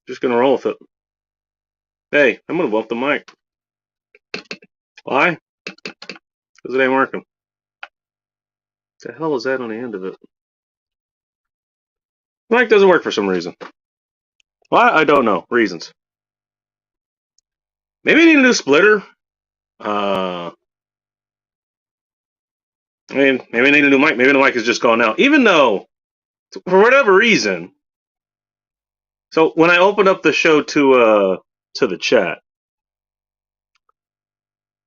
Just gonna roll with it. Hey, I'm gonna bump the mic. Why? Because it ain't working. What the hell is that on the end of it? The mic doesn't work for some reason. Why? I don't know. Reasons. Maybe I need a new splitter. Uh, maybe I need a new mic. Maybe the mic is just gone out. Even though, for whatever reason, so when I opened up the show to the chat,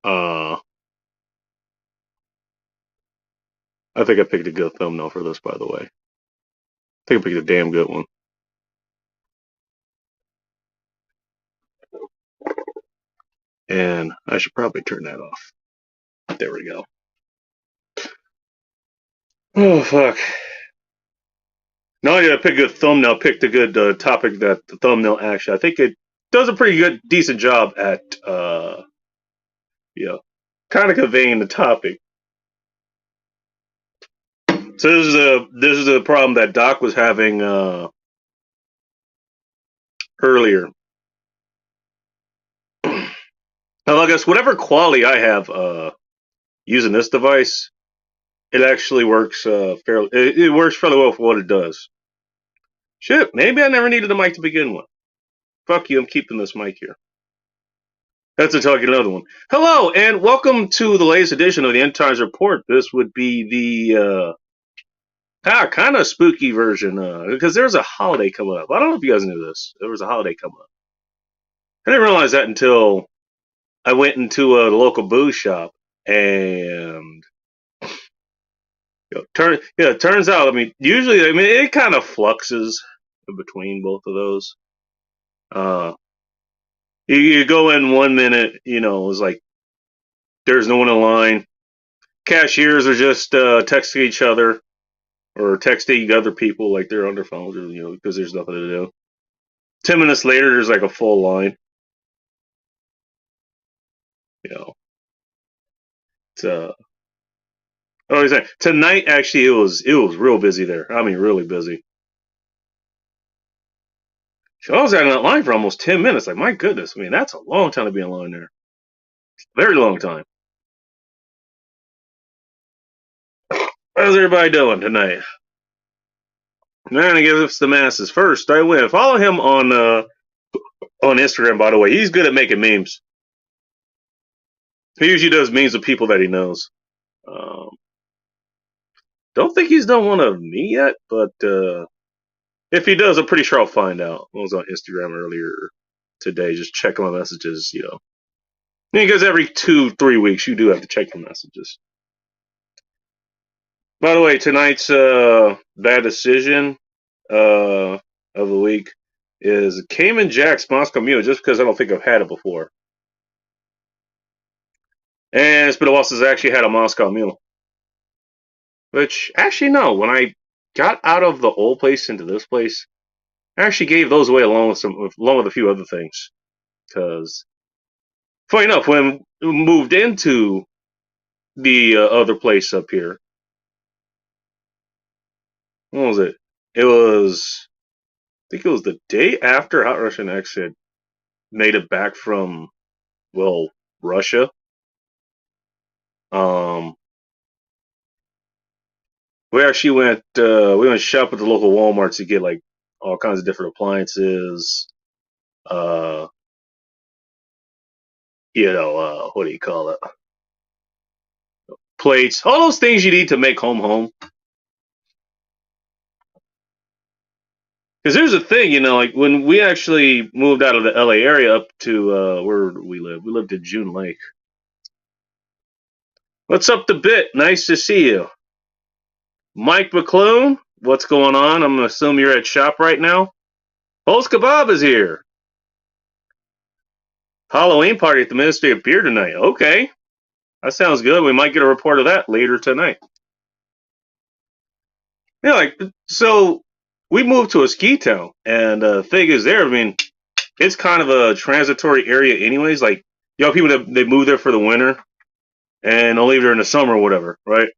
uh, I think I picked a good thumbnail for this. By the way, I think I picked a damn good one. And I should probably turn that off. There we go. Oh fuck. Not only did I pick a good thumbnail, picked a good topic that the thumbnail actually, I think it does a pretty good, decent job at, you know, kind of conveying the topic. So this is a problem that Doc was having earlier. Now, I guess whatever quality I have using this device, it actually works fairly. It works fairly well for what it does. Shit, maybe I never needed a mic to begin with. Fuck you, I'm keeping this mic here. That's a talking another one. Hello, and welcome to the latest edition of the End Times Report. This would be the kind of spooky version, because there's a holiday coming up. I don't know if you guys knew this. There was a holiday coming up. I didn't realize that until I went into the local booze shop, and it turns out. I mean, usually, it kind of fluxes in between both of those. Uh, you go in 1 minute, it's like there's no one in line. Cashiers are just texting each other or texting other people like they're on their phones, or, because there's nothing to do. 10 minutes later, there's like a full line. You know, it's I always say tonight. Actually, it was real busy there. I mean, really busy. So I was in that line for almost 10 minutes. Like, my goodness, I mean, that's a long time to be in line there. Very long time. How's everybody doing tonight? I'm gonna give this to the masses first. I win. Follow him on Instagram. By the way, he's good at making memes. He usually does memes with people that he knows. Um, don't think he's done one of me yet, but if he does, I'm pretty sure I'll find out. I was on Instagram earlier today, just checking my messages. Because every 2-3 weeks you do have to check your messages. By the way, tonight's bad decision of the week is Cayman Jack's Moscow Mule, just because I don't think I've had it before. And it's been a while since I actually had a Moscow Mule. Which, actually, no. When I got out of the old place into this place, I actually gave those away along with a few other things. Because, funny enough, when we moved into the other place up here, what was it? I think it was the day after Hot Russian X had made it back from, well, Russia. Um, we actually went shop at the local Walmart to get like all kinds of different appliances. Uh, what do you call it? Plates, all those things you need to make home. Because here's the thing, like when we actually moved out of the LA area up to where we lived in June Lake. What's up, the bit? Nice to see you. Mike McClune, what's going on? I'm gonna assume you're at shop right now. Pulse Kebab is here. Halloween party at the Ministry of Beer tonight. Okay, that sounds good. We might get a report of that later tonight. Yeah, so we moved to a ski town, and the thing is there, I mean, it's kind of a transitory area anyways. Like, people that they move there for the winter, and they'll leave there in the summer or whatever, right?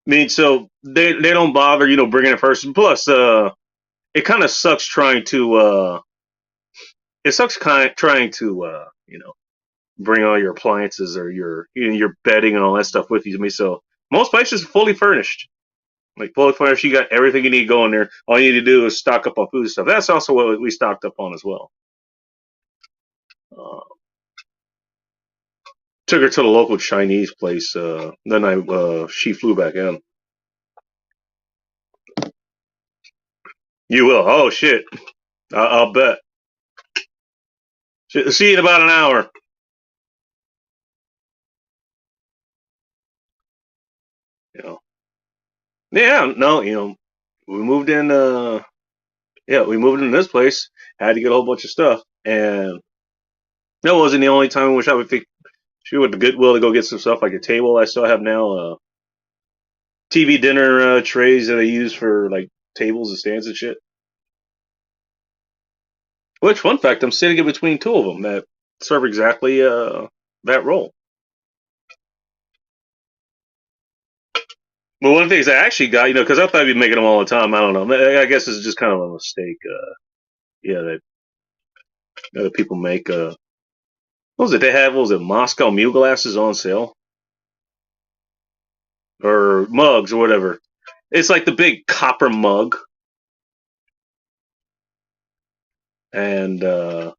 I mean, so they don't bother, bringing a person. Plus, it kind of sucks trying to trying to bring all your appliances or your bedding and all that stuff with you to me. So most places are fully furnished. Like fully furnished, you got everything you need going there. All you need to do is stock up on food stuff. That's also what we stocked up on as well. Uh, Took her to the local Chinese place. Then she flew back in. You will. Oh shit! I'll bet. See you in about an hour. You know. Yeah. No. We moved in. Yeah, we moved into this place. Had to get a whole bunch of stuff, and that wasn't the only time in which I would think she went to Goodwill to go get some stuff like a table I still have now. TV dinner trays that I use for like tables and stands and shit. Which, fun fact, I'm sitting in between two of them that serve exactly that role. But one of the things I actually got, because I thought I'd be making them all the time. I don't know. I guess it's just kind of a mistake. Yeah, that people make. What was it? They have, what was it, Moscow Mule glasses on sale? Or mugs or whatever. It's like the big copper mug. And, to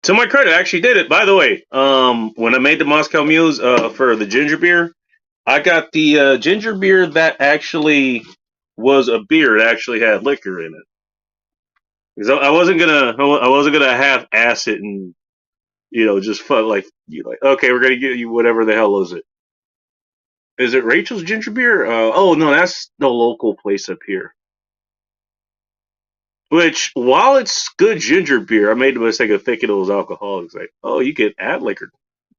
my credit, I actually did it. By the way, when I made the Moscow Mules for the ginger beer, I got the ginger beer that actually was a beer. It actually had liquor in it. Because I wasn't gonna half ass it and just fun like okay, we're gonna give you whatever the hell is it. Is it Rachel's ginger beer? Oh no, that's the local place up here. Which, while it's good ginger beer, I made the mistake of thinking it was alcoholic. It's like, oh, you can add liquor.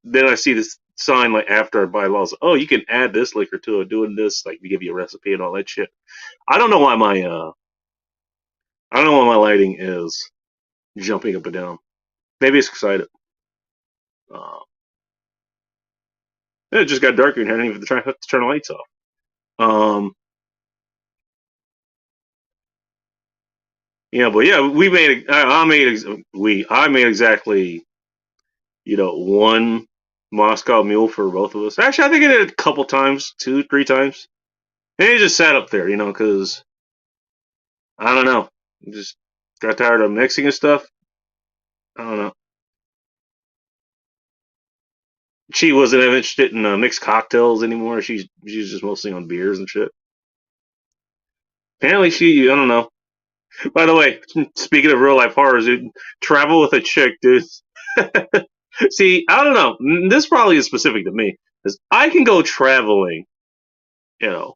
Then I see this sign like after I buy laws. Oh, you can add this liquor to it, doing this, like we give you a recipe and all that shit. I don't know why my lighting is jumping up and down. Maybe it's excited. Uh, it just got darker and I didn't even have to turn the lights off. Um, but yeah, we made. I made exactly one Moscow Mule for both of us. Actually, I think I did it a couple times, 2, 3 times. And it just sat up there, because I don't know, just got tired of mixing and stuff. I don't know. She wasn't interested in mixed cocktails anymore. She's just mostly on beers and shit. Apparently, I don't know. By the way, speaking of real life horrors, dude, travel with a chick, dude. See, I don't know. This probably is specific to me, because I can go traveling, you know.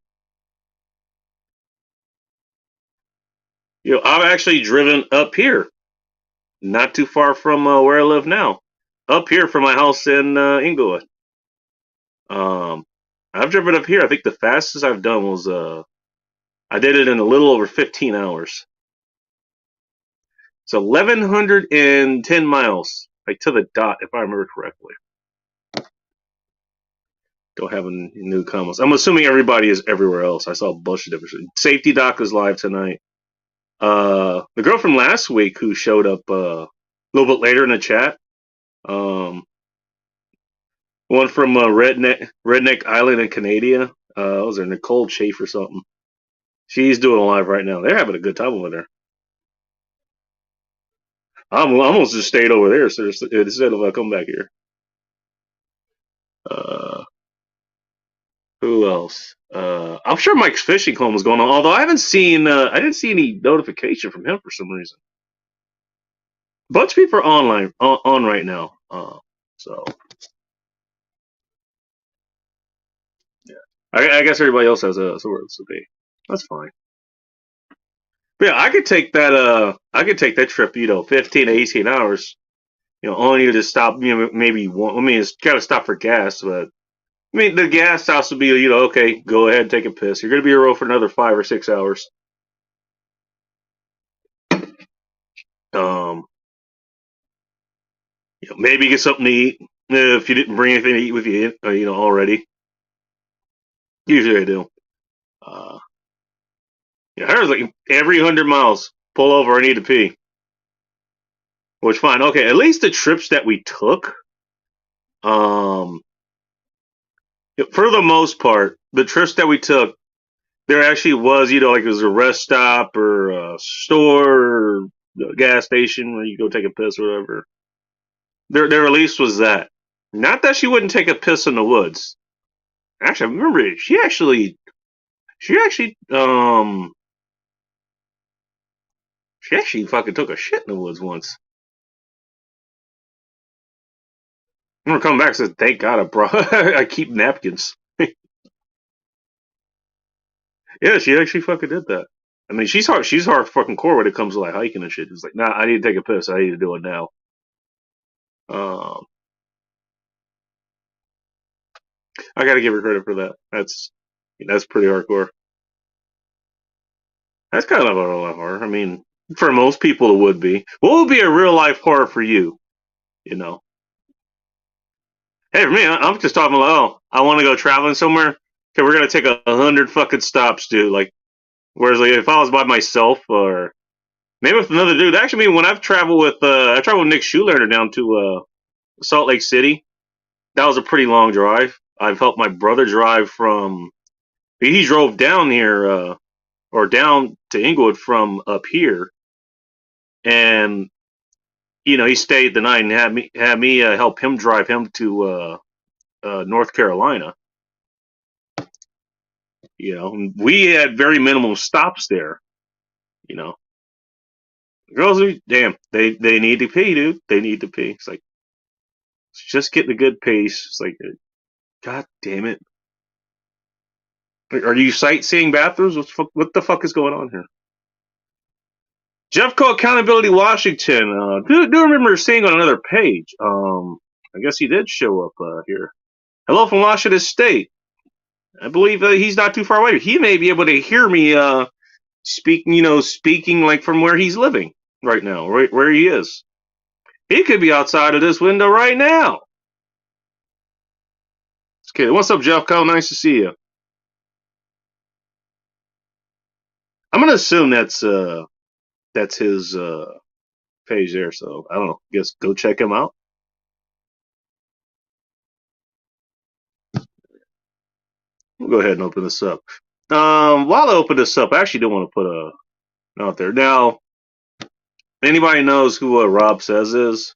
I've actually driven up here, not too far from where I live now, up here from my house in Inglewood. Um, I've driven up here. I think the fastest I've done was I did it in a little over 15 hours. It's 1,110 miles, like to the dot, if I remember correctly. Don't have any new comments. I'm assuming everybody is everywhere else. I saw a bunch of different shit. Safety Doc is live tonight. The girl from last week who showed up a little bit later in the chat. One from Redneck Island in Canada. Was there Nicole Chafe or something? She's doing a live right now. They're having a good time over there. I'm almost just stayed over there instead of come back here. Who else? I'm sure Mike's Fishing Club was going on, although I didn't see any notification from him for some reason. A bunch of people are on right now. So yeah, I guess everybody else has a somewhere to be. That's fine. But yeah, I could take that. I could take that trip. 15 to 18 hours. Only to stop. Maybe one. I mean, it's got to stop for gas, but I mean, the gas stops would be. Okay, go ahead and take a piss. You're gonna be a road for another 5 or 6 hours. Um, maybe get something to eat if you didn't bring anything to eat with you. Already. Usually I do. Uh, Yeah, hers like every 100 miles, pull over, I need to pee. Which fine, okay. At least the trips that we took, um, for the most part, the trips that we took, there actually was, like it was a rest stop or a store or a gas station where you go take a piss or whatever. There at least was that. Not that she wouldn't take a piss in the woods. Actually, I remember she actually she actually fucking took a shit in the woods once. I'm gonna come back and say, thank God I brought I keep napkins. Yeah, she actually fucking did that. I mean, she's hard fucking core when it comes to like hiking and shit. It's like, nah, I need to take a piss. I need to do it now. Um, I gotta give her credit for that. That's pretty hardcore. That's kind of a real life horror. I mean, for most people, it would be. What would be a real life horror for you? You know, hey, for me, I'm just talking like, oh, I want to go traveling somewhere. Okay, we're gonna take 100 fucking stops, dude. Like, whereas like if I was by myself or maybe with another dude. Actually, when I traveled with Nick Schulerner down to Salt Lake City. That was a pretty long drive. I've helped my brother drive from. He drove down here or down to Inglewood from up here, and he stayed the night and had me help him drive him to North Carolina. We had very minimal stops there. You know, girls, damn, they need to pee, dude. They need to pee. It's like just getting a good pace. It's like, God damn it. Are you sightseeing bathrooms? What the fuck is going on here? Jeffco Accountability Washington. Do remember seeing on another page. I guess he did show up here. Hello from Washington State. I believe he's not too far away. He may be able to hear me speaking like from where he's living right now, right where he is. He could be outside of this window right now. Okay, what's up, Jeffco? Nice to see you. I'm gonna assume that's his page there. So I don't know. Guess go check him out. We'll go ahead and open this up. While I open this up, I actually do want to put out there. Now, anybody knows who Rob Says is,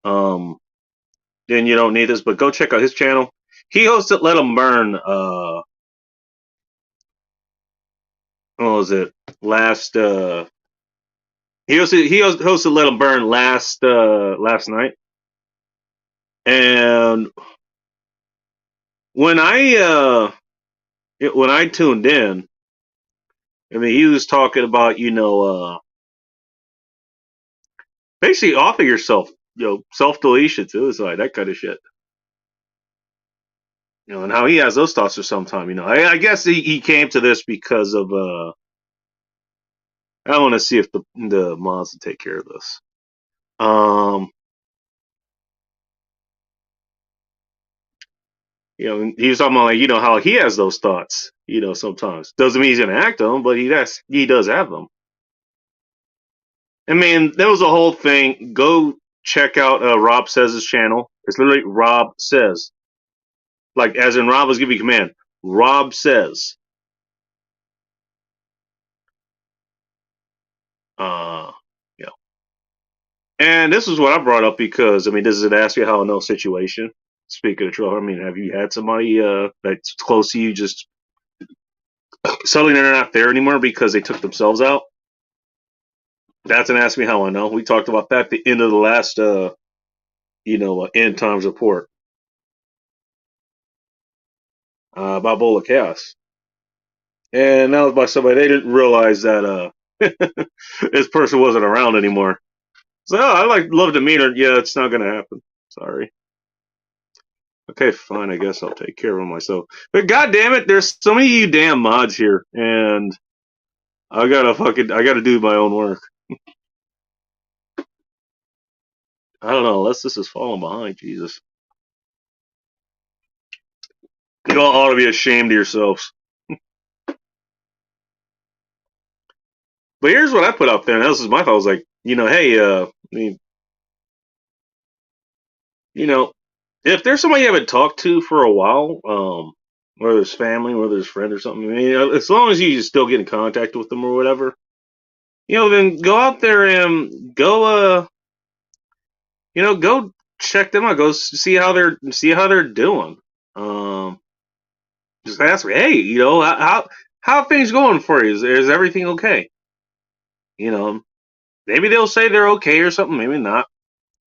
um, then you don't need this, but go check out his channel. He hosted Let 'Em Burn, what was it? Last, he hosted Let 'Em Burn last night. And when I tuned in, I mean, he was talking about, basically off of yourself, self deletion too. It's like that kind of shit. And how he has those thoughts for some time. I guess he came to this because of I want to see if the mods will take care of this. He was talking about like how he has those thoughts. Sometimes doesn't mean he's gonna act on them, but he does have them. I mean, there was a whole thing. Go check out Rob Says' channel. It's literally Rob Says, like as in Rob was giving you command. Rob Says. Uh, yeah. And this is what I brought up because I mean, this is an ask you how I know situation. Speaking of trouble, I mean, have you had somebody that's close to you just suddenly they're not there anymore because they took themselves out? That's an ask me how I know. We talked about that at the end of the last end times report about Bola Chaos. And that was by somebody they didn't realize that this person wasn't around anymore. So I'd love to meet her. Yeah, it's not gonna happen. Sorry. Okay, fine. I guess I'll take care of myself. But god damn it, there's so many of you damn mods here, and I gotta do my own work. I don't know, unless this is falling behind, Jesus. You all ought to be ashamed of yourselves. But here's what I put out there, and this is my thought. I was like, hey, I mean, if there's somebody you haven't talked to for a while, whether it's family, whether it's friend or something, I mean, as long as you still get in contact with them or whatever, then go out there and go check them out. Go see how they're doing. Um, just ask me, hey, how things going for you? Is everything okay? You know, maybe they'll say they're okay or something. Maybe not.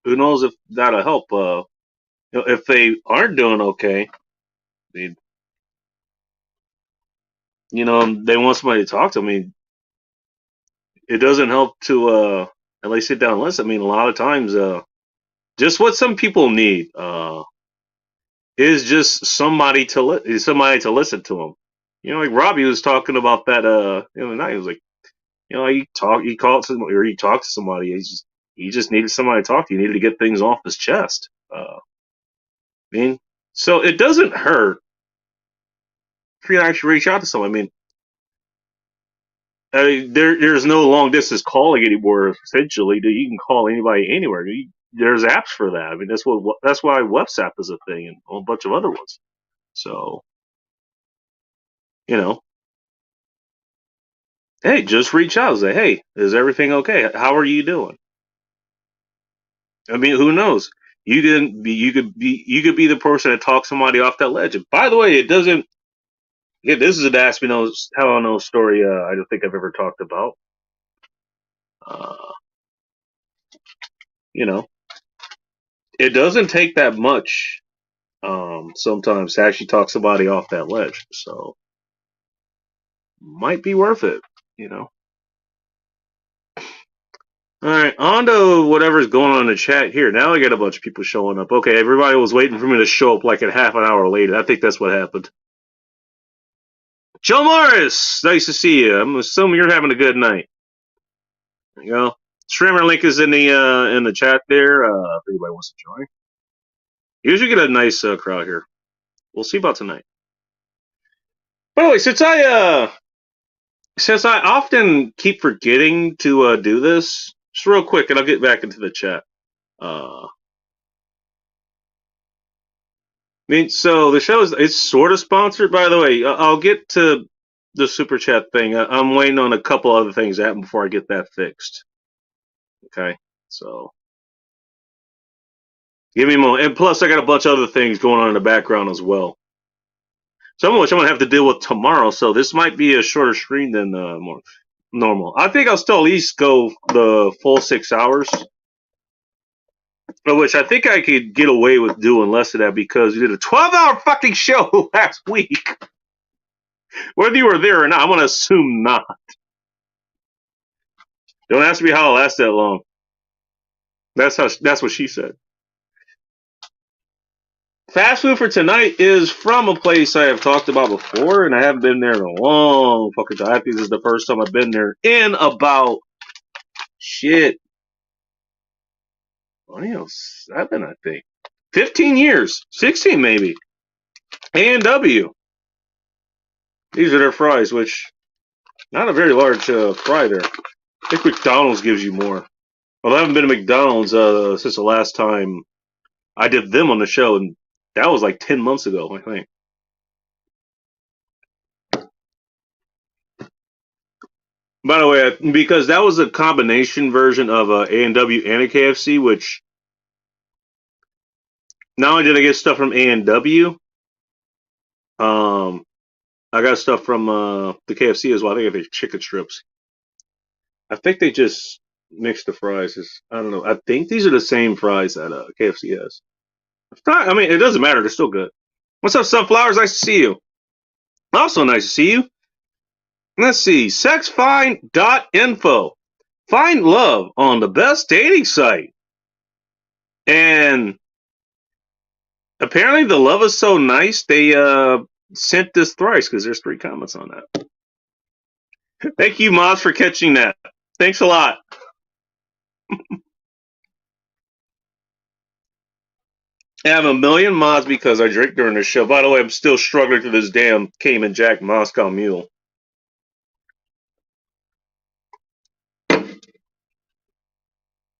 Who knows if that'll help? If they aren't doing okay, they, they want somebody to talk to. I mean, it doesn't help to at least sit down and listen. I mean, a lot of times, just what some people need is just somebody to listen to them. Like Robbie was talking about that the other night. He was like, he called somebody or he talked to somebody. He just needed somebody to talk to. He needed to get things off his chest. I mean, so it doesn't hurt for you to actually reach out to someone. There's no long distance calling anymore. Essentially, you can call anybody anywhere. There's apps for that. I mean, that's why WhatsApp is a thing and a whole bunch of other ones. So, you know, hey, just reach out and say, hey, is everything okay? How are you doing? I mean, who knows? You could be the person that talks somebody off that ledge. And by the way, it doesn't. Yeah, this is an Ask Me Knows How I Know story. I don't think I've ever talked about. Uh, you know, it doesn't take that much sometimes to actually talk somebody off that ledge. So might be worth it, you know. All right, on to whatever's going on in the chat here. Now I got a bunch of people showing up. Okay, everybody was waiting for me to show up like a half an hour later. I think that's what happened. Joe Morris, nice to see you. I'm assuming you're having a good night. There you go. Streamer link is in the chat there. If anybody wants to join. Usually get a nice crowd here. We'll see about tonight. By the way, since I often keep forgetting to do this, just real quick, and I'll get back into the chat. I mean, so the show it's sort of sponsored. By the way, I'll get to the super chat thing. I'm waiting on a couple other things to happen before I get that fixed. Okay, so give me a moment. And plus, I got a bunch of other things going on in the background as well. Some of which I'm gonna have to deal with tomorrow. So this might be a shorter stream than more normal. I think I'll still at least go the full 6 hours. Which I think I could get away with doing less of that because we did a 12-hour fucking show last week. Whether you were there or not, I'm going to assume not. Don't ask me how it lasts that long. That's what she said. Fast food for tonight is from a place I have talked about before, and I haven't been there in a long fucking time. I think this is the first time I've been there in about 7, I think. 15 years. 16 maybe. A&W. These are their fries, which not a very large fry there. I think McDonald's gives you more. Well, I haven't been to McDonald's since the last time I did them on the show, and that was like 10 months ago, I think. By the way, because that was a combination version of A&W and a KFC, which not only did I get stuff from A&W, I got stuff from the KFC as well. I think I got chicken strips. I think they just mixed the fries. I don't know. I think these are the same fries that KFC has. I mean, it doesn't matter. They're still good. What's up, Sunflowers? Nice to see you. Also nice to see you. Let's see. Sexfind.info. Find love on the best dating site. And apparently the love is so nice, they sent this thrice because there's 3 comments on that. Thank you, Moz, for catching that. Thanks a lot. I have a million mods because I drink during the show. By the way, I'm still struggling through this damn Cayman Jack Moscow Mule.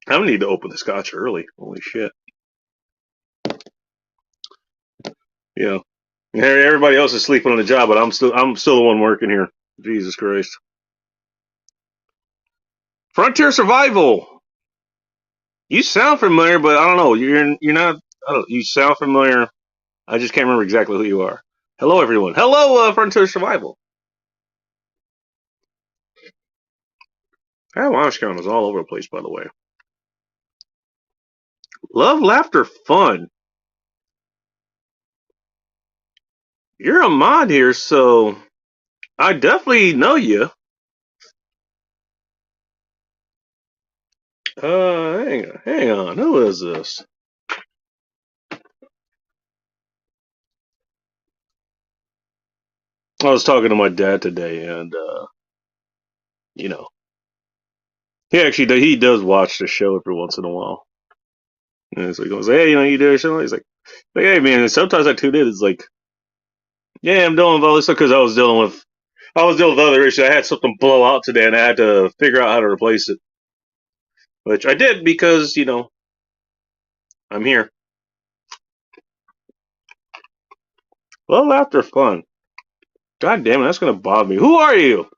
I don't need to open the scotch early. Holy shit. Yeah. Everybody else is sleeping on the job, but I'm still the one working here. Jesus Christ. Frontier Survival. You sound familiar, but I don't know. You're not. I don't, you sound familiar. I just can't remember exactly who you are. Hello, everyone. Hello, Frontier Survival. That launch count is all over the place, by the way. Love, laughter, fun. You're a mod here, so I definitely know you. Hang on. Who is this? I was talking to my dad today, and you know, he does watch the show every once in a while. And it's like, I was like, hey, you do a show? He's like, hey, man. And sometimes I tune in. It's like, yeah, I'm dealing with all this stuff because I was dealing with other issues. I had something blow out today, and I had to figure out how to replace it, which I did because I'm here. Well, after fun. God damn it, that's gonna bother me. Who are you?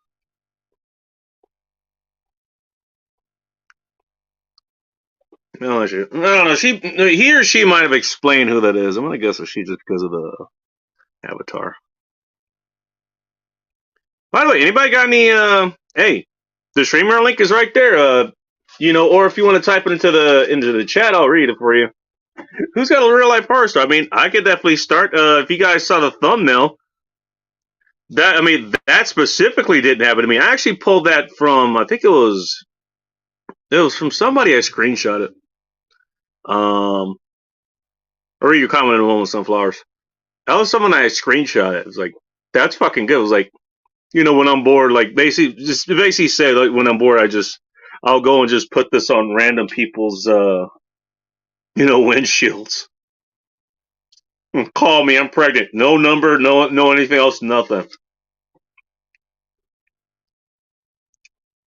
No, I don't know. He or she might have explained who that is. I'm gonna guess that she's just because of the avatar. By the way, anybody got any? Hey, the streamer link is right there. Or if you want to type it into the chat, I'll read it for you. Who's got a real life horror story? I mean, I could definitely start. If you guys saw the thumbnail, that specifically didn't happen to me. I actually pulled that from. I think it was from somebody. I screenshot it. Or you commented on one with sunflowers. That was someone I screenshot it. It was like, that's fucking good. It was like, when I'm bored, like basically say like when I'm bored, I'll go and just put this on random people's windshields. Call me, I'm pregnant. No number, no anything else, nothing.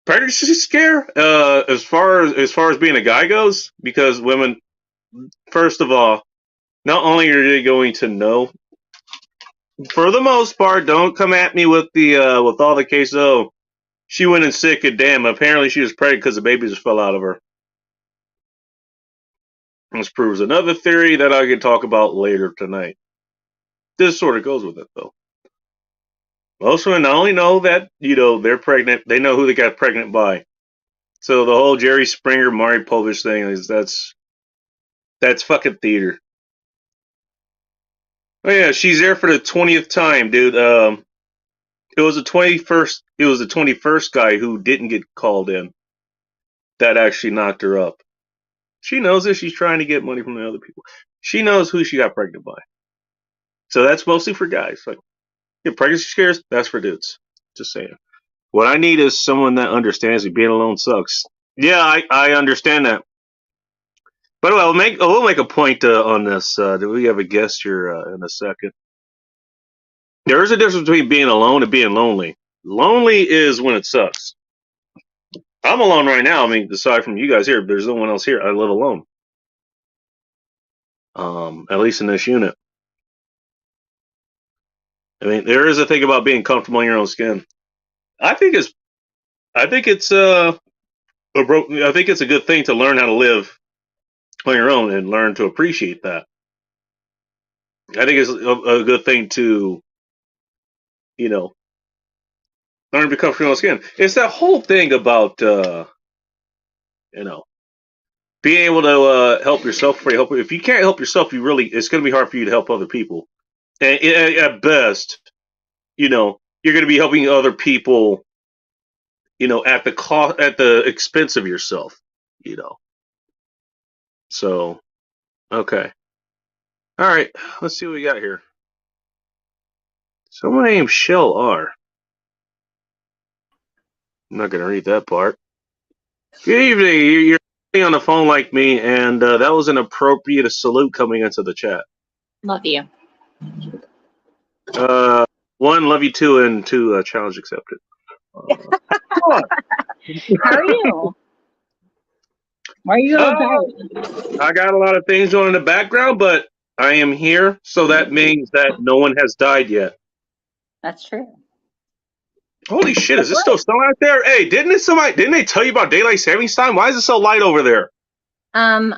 Pregnancy scare, as far as being a guy goes, because women, first of all, not only are they going to know, for the most part, don't come at me with with all the cases. Oh, she went in sick and damn, apparently she was pregnant because the baby just fell out of her. This proves another theory that I can talk about later tonight. This sort of goes with it, though. Most women not only know that, they're pregnant, they know who they got pregnant by. So the whole Jerry Springer, Maury Povich thing that's fucking theater. Oh yeah, she's there for the 20th time, dude. It was the 21st guy who didn't get called in that actually knocked her up. She knows that she's trying to get money from the other people. She knows who she got pregnant by. So that's mostly for guys. Like, pregnancy scares, that's for dudes. Just saying. What I need is someone that understands me. Being alone sucks. Yeah, I understand that. By the way, we'll make a point on this. Do we have a guest here in a second? There is a difference between being alone and being lonely. Lonely is when it sucks. I'm alone right now. I mean, aside from you guys here, there's no one else here. I live alone. At least in this unit. I mean, there is a thing about being comfortable in your own skin. I think it's I think it's a good thing to learn how to live on your own and learn to appreciate that. I think it's a good thing to, learn to be comfortable in your own skin. It's that whole thing about, being able to help yourself before you help. If you can't help yourself, it's going to be hard for you to help other people. And at best, you're going to be helping other people, at the expense of yourself, So, okay. All right. Let's see what we got here. Someone named Shell R. I'm not going to read that part. Good evening. You're on the phone like me, and that was an appropriate salute coming into the chat. Love you. One, love you too, and two, challenge accepted. How are you? Why are you Uh, okay? I got a lot of things going in the background, but I am here, so that means that no one has died yet. That's true. Holy shit, That's is this still right. sunlight out there? Hey, didn't they tell you about daylight savings time? Why is it so light over there?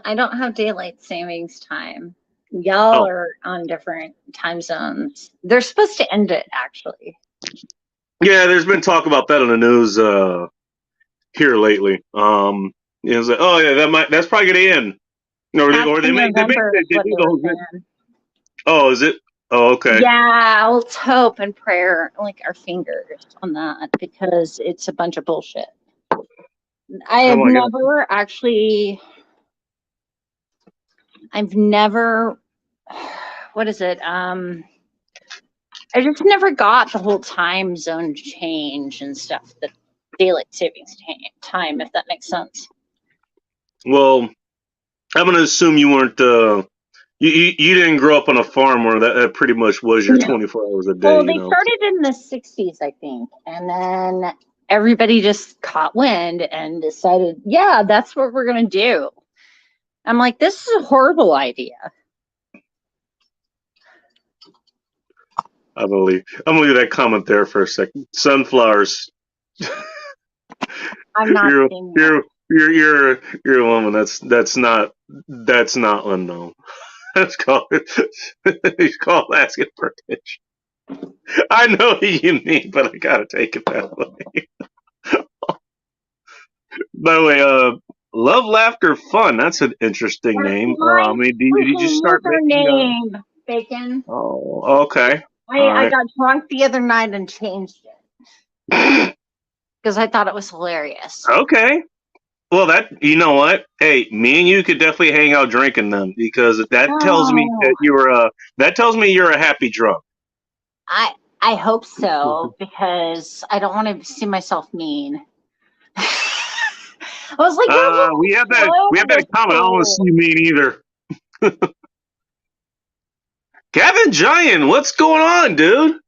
I don't have daylight savings time. Y'all Oh, are on different time zones. They're supposed to end it actually. yeah, there's been talk about that on the news here lately. It's like, oh yeah, that's probably gonna end. Or After they November basically is they what do they the were whole thing. saying. Oh, is it? Oh, okay. Yeah, let's hope and prayer, like our fingers on that, because it's a bunch of bullshit. I Oh have my god. never actually, I've never, what is it? I just never got the whole time zone change and stuff, the daylight savings time, if that makes sense. Well, I'm gonna assume you weren't. You didn't grow up on a farm where that pretty much was your No. 24 hours a day. Well, You they know. started in the 60s, I think. And then everybody just caught wind and decided, yeah, that's what we're going to do. I'm like, this is a horrible idea. I'm gonna leave that comment there for a second. Sunflowers. I'm not You're seeing that. you're a woman. That's not unknown. That's called he's called asking for attention. I know what you mean, but I gotta take it that way. By the way, love, laughter, fun. That's an interesting That's name. I my mean, did you freaking start making? username, Bacon. Oh, okay, all I right. got drunk the other night and changed it because I thought it was hilarious. Okay. Well, that you know what? Hey, me and you could definitely hang out drinking them because that tells me Oh, that you're a happy drunk. I I hope so because I don't want to see myself mean. I was like, you're a little We slow have that in this common. I don't want to see cold. you mean either. Gavin Giant, what's going on, dude?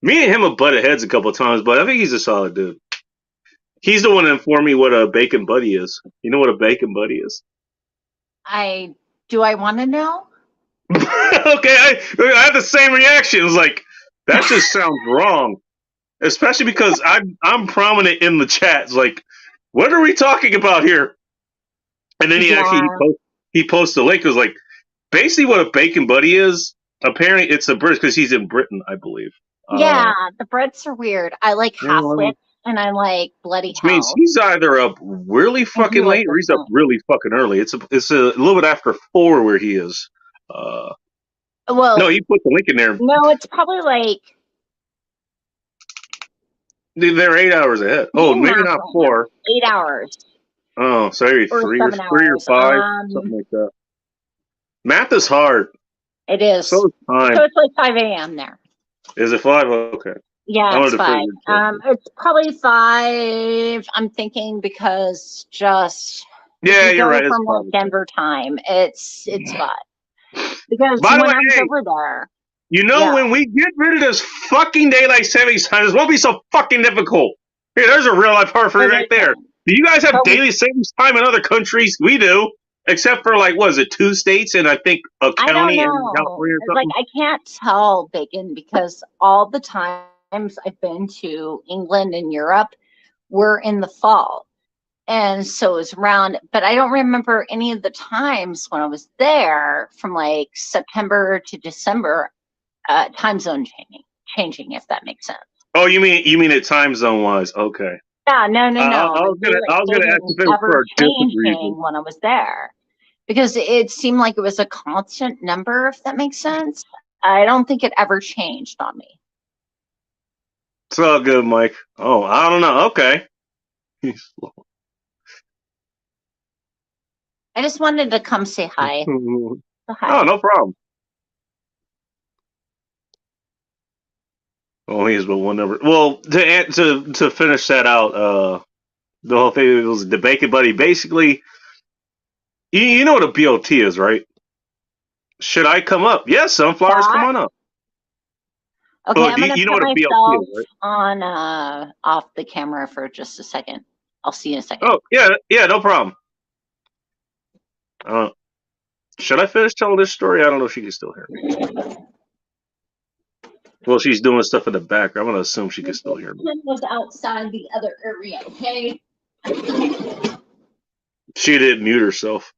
Me and him have butted heads a couple of times, but I think he's a solid dude. He's the one that informed me what a bacon buddy is. You know what a bacon buddy is? I do I want to know? Okay, I had the same reaction. It was like that just sounds wrong, especially because I'm prominent in the chats. Like, what are we talking about here? And then Yeah, he posts the link. It was like basically what a bacon buddy is. Apparently, it's a British because he's in Britain, I believe. yeah. The breads are weird. I like You know half what I mean? wit and I like bloody Which means hell. he's either up really I do fucking like late or this he's up one. really fucking early. It's a little bit after 4 where he is. Uh, no, Well, he put the link in there. no, it's probably like They're 8 hours ahead. Oh, do maybe math not right now. 4. 8 hours Oh, so maybe or 7 hours. 3 or 5, something like that. Math is hard. It So is. is time. So it's like 5 a.m. there. Is it 5? Okay. Yeah, I it's wanted to 5. figure it. It's probably 5. I'm thinking because just if Yeah, you you're go right. It's from 5. like Denver time, it's 5. Because By the way, when I was hey, over there, you know yeah. when we get rid of this fucking daylight savings time, this won't be so fucking difficult. Here, there's a real life part for you It right there. isn't. Do you guys have But daily savings time in other countries? We do, except for like what is it, 2 states and I think a I don't county in know. California or Like something. I can't tell, Bacon, because all the times I've been to England and Europe were in the fall. And so it was around, but I don't remember any of the times when I was there from like September to December, time zone changing, if that makes sense. Oh, you mean it time zone wise? Okay. Yeah, no. I Like I daylight was gonna ask savings if it was ever for a different reason. changing when I was there because it seemed like it was a constant number, if that makes sense. I don't think it ever changed on me. It's all good, Mike. Oh, I don't know. Okay. I just wanted to come say hi. Oh, So hi. no problem. Oh, he's but one number. Well, to finish that out, the whole thing was the bacon buddy. Basically, you know what a BOT is, right? Should I come up? Yes, sunflowers, come That on up. okay, Oh, I'm gonna you know put what a BOT myself is, right? on off the camera for just a second. I'll see you in a second. Oh, yeah, yeah, no problem. Should I finish telling this story? I don't know if she can still hear me. Well, she's doing stuff in the background. I'm gonna assume she can still hear me. Was outside the other area, okay? She didn't mute herself.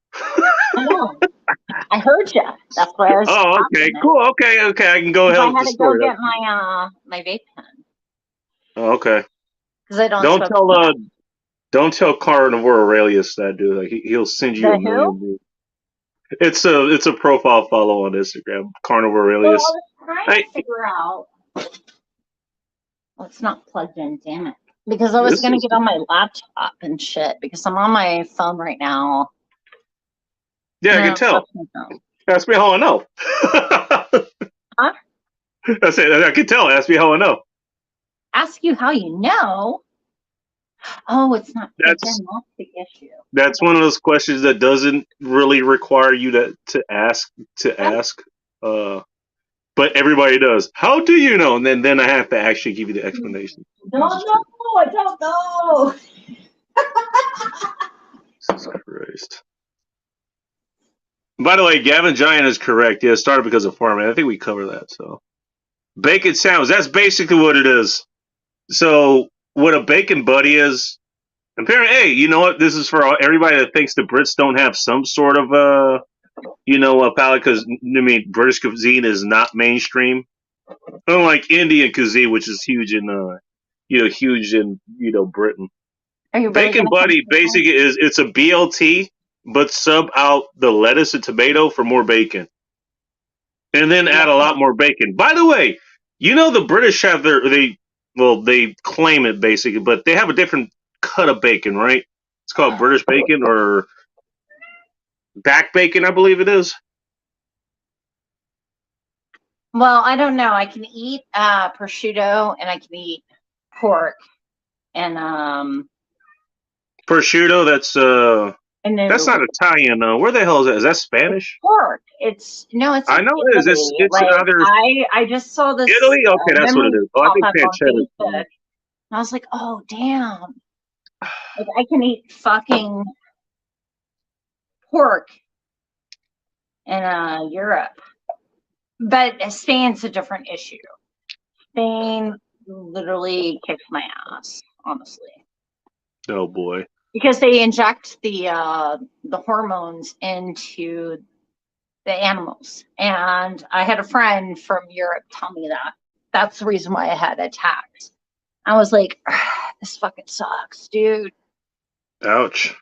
I know. I heard you. That's why I was. Oh, okay, cool. Okay, I can go ahead I with had the to go story. get my vape pen Oh, okay. because I don't Don't smoke. don't tell Carnivore Aurelius that, dude. Like, he'll send you The a who? million. It's a profile follow on Instagram. Carnivore Well, I Aurelius. was trying to figure out. Well, it's not plugged in. Damn it! Because I was This gonna is get on my laptop and shit. Because I'm on my phone right now. yeah, I No, can tell. that's my phone. Ask me how I know. Huh? I said I can tell. Ask me how I know. Ask you how you know. Oh, it's not plugged in. That's That's the issue. that's one of those questions that doesn't really require you to ask. Uh, but everybody does. How do you know? And then I have to actually give you the explanation. Don't know. I don't know. Jesus Christ. By the way, Gavin Giant is correct. Yeah, it started because of farming. I think we covered that. So bacon sandwich. That's basically what it is. So what a bacon buddy is. Apparently, hey, you know what? This is for everybody that thinks the Brits don't have some sort of a palate because I mean British cuisine is not mainstream. Unlike Indian cuisine, which is huge in Britain. Are you really Bacon gonna come? Buddy basically it's a BLT, but sub out the lettuce and tomato for more bacon, and then add a lot more bacon. By the way, the British have they claim it basically, but they have a different cut of bacon, right? It's called British bacon or back bacon, I believe it is. Well, I don't know. I can eat prosciutto and I can eat pork and Prosciutto, and then that's not Italian though. Where the hell is that? Is that Spanish? pork. It's no, it's I in know it is. It's Italy. it's Like either I just saw this Italy. Okay, that's what it memory is. Oh, I pop think up on pancetta is Facebook, and I was like, oh damn! Like I can eat fucking pork in Europe, but Spain's a different issue. Spain literally kicks my ass, honestly. Oh boy. Because they inject the hormones into the animals. And I had a friend from Europe tell me that. That's the reason why I had attacks. I was like, this fucking sucks, dude. Ouch.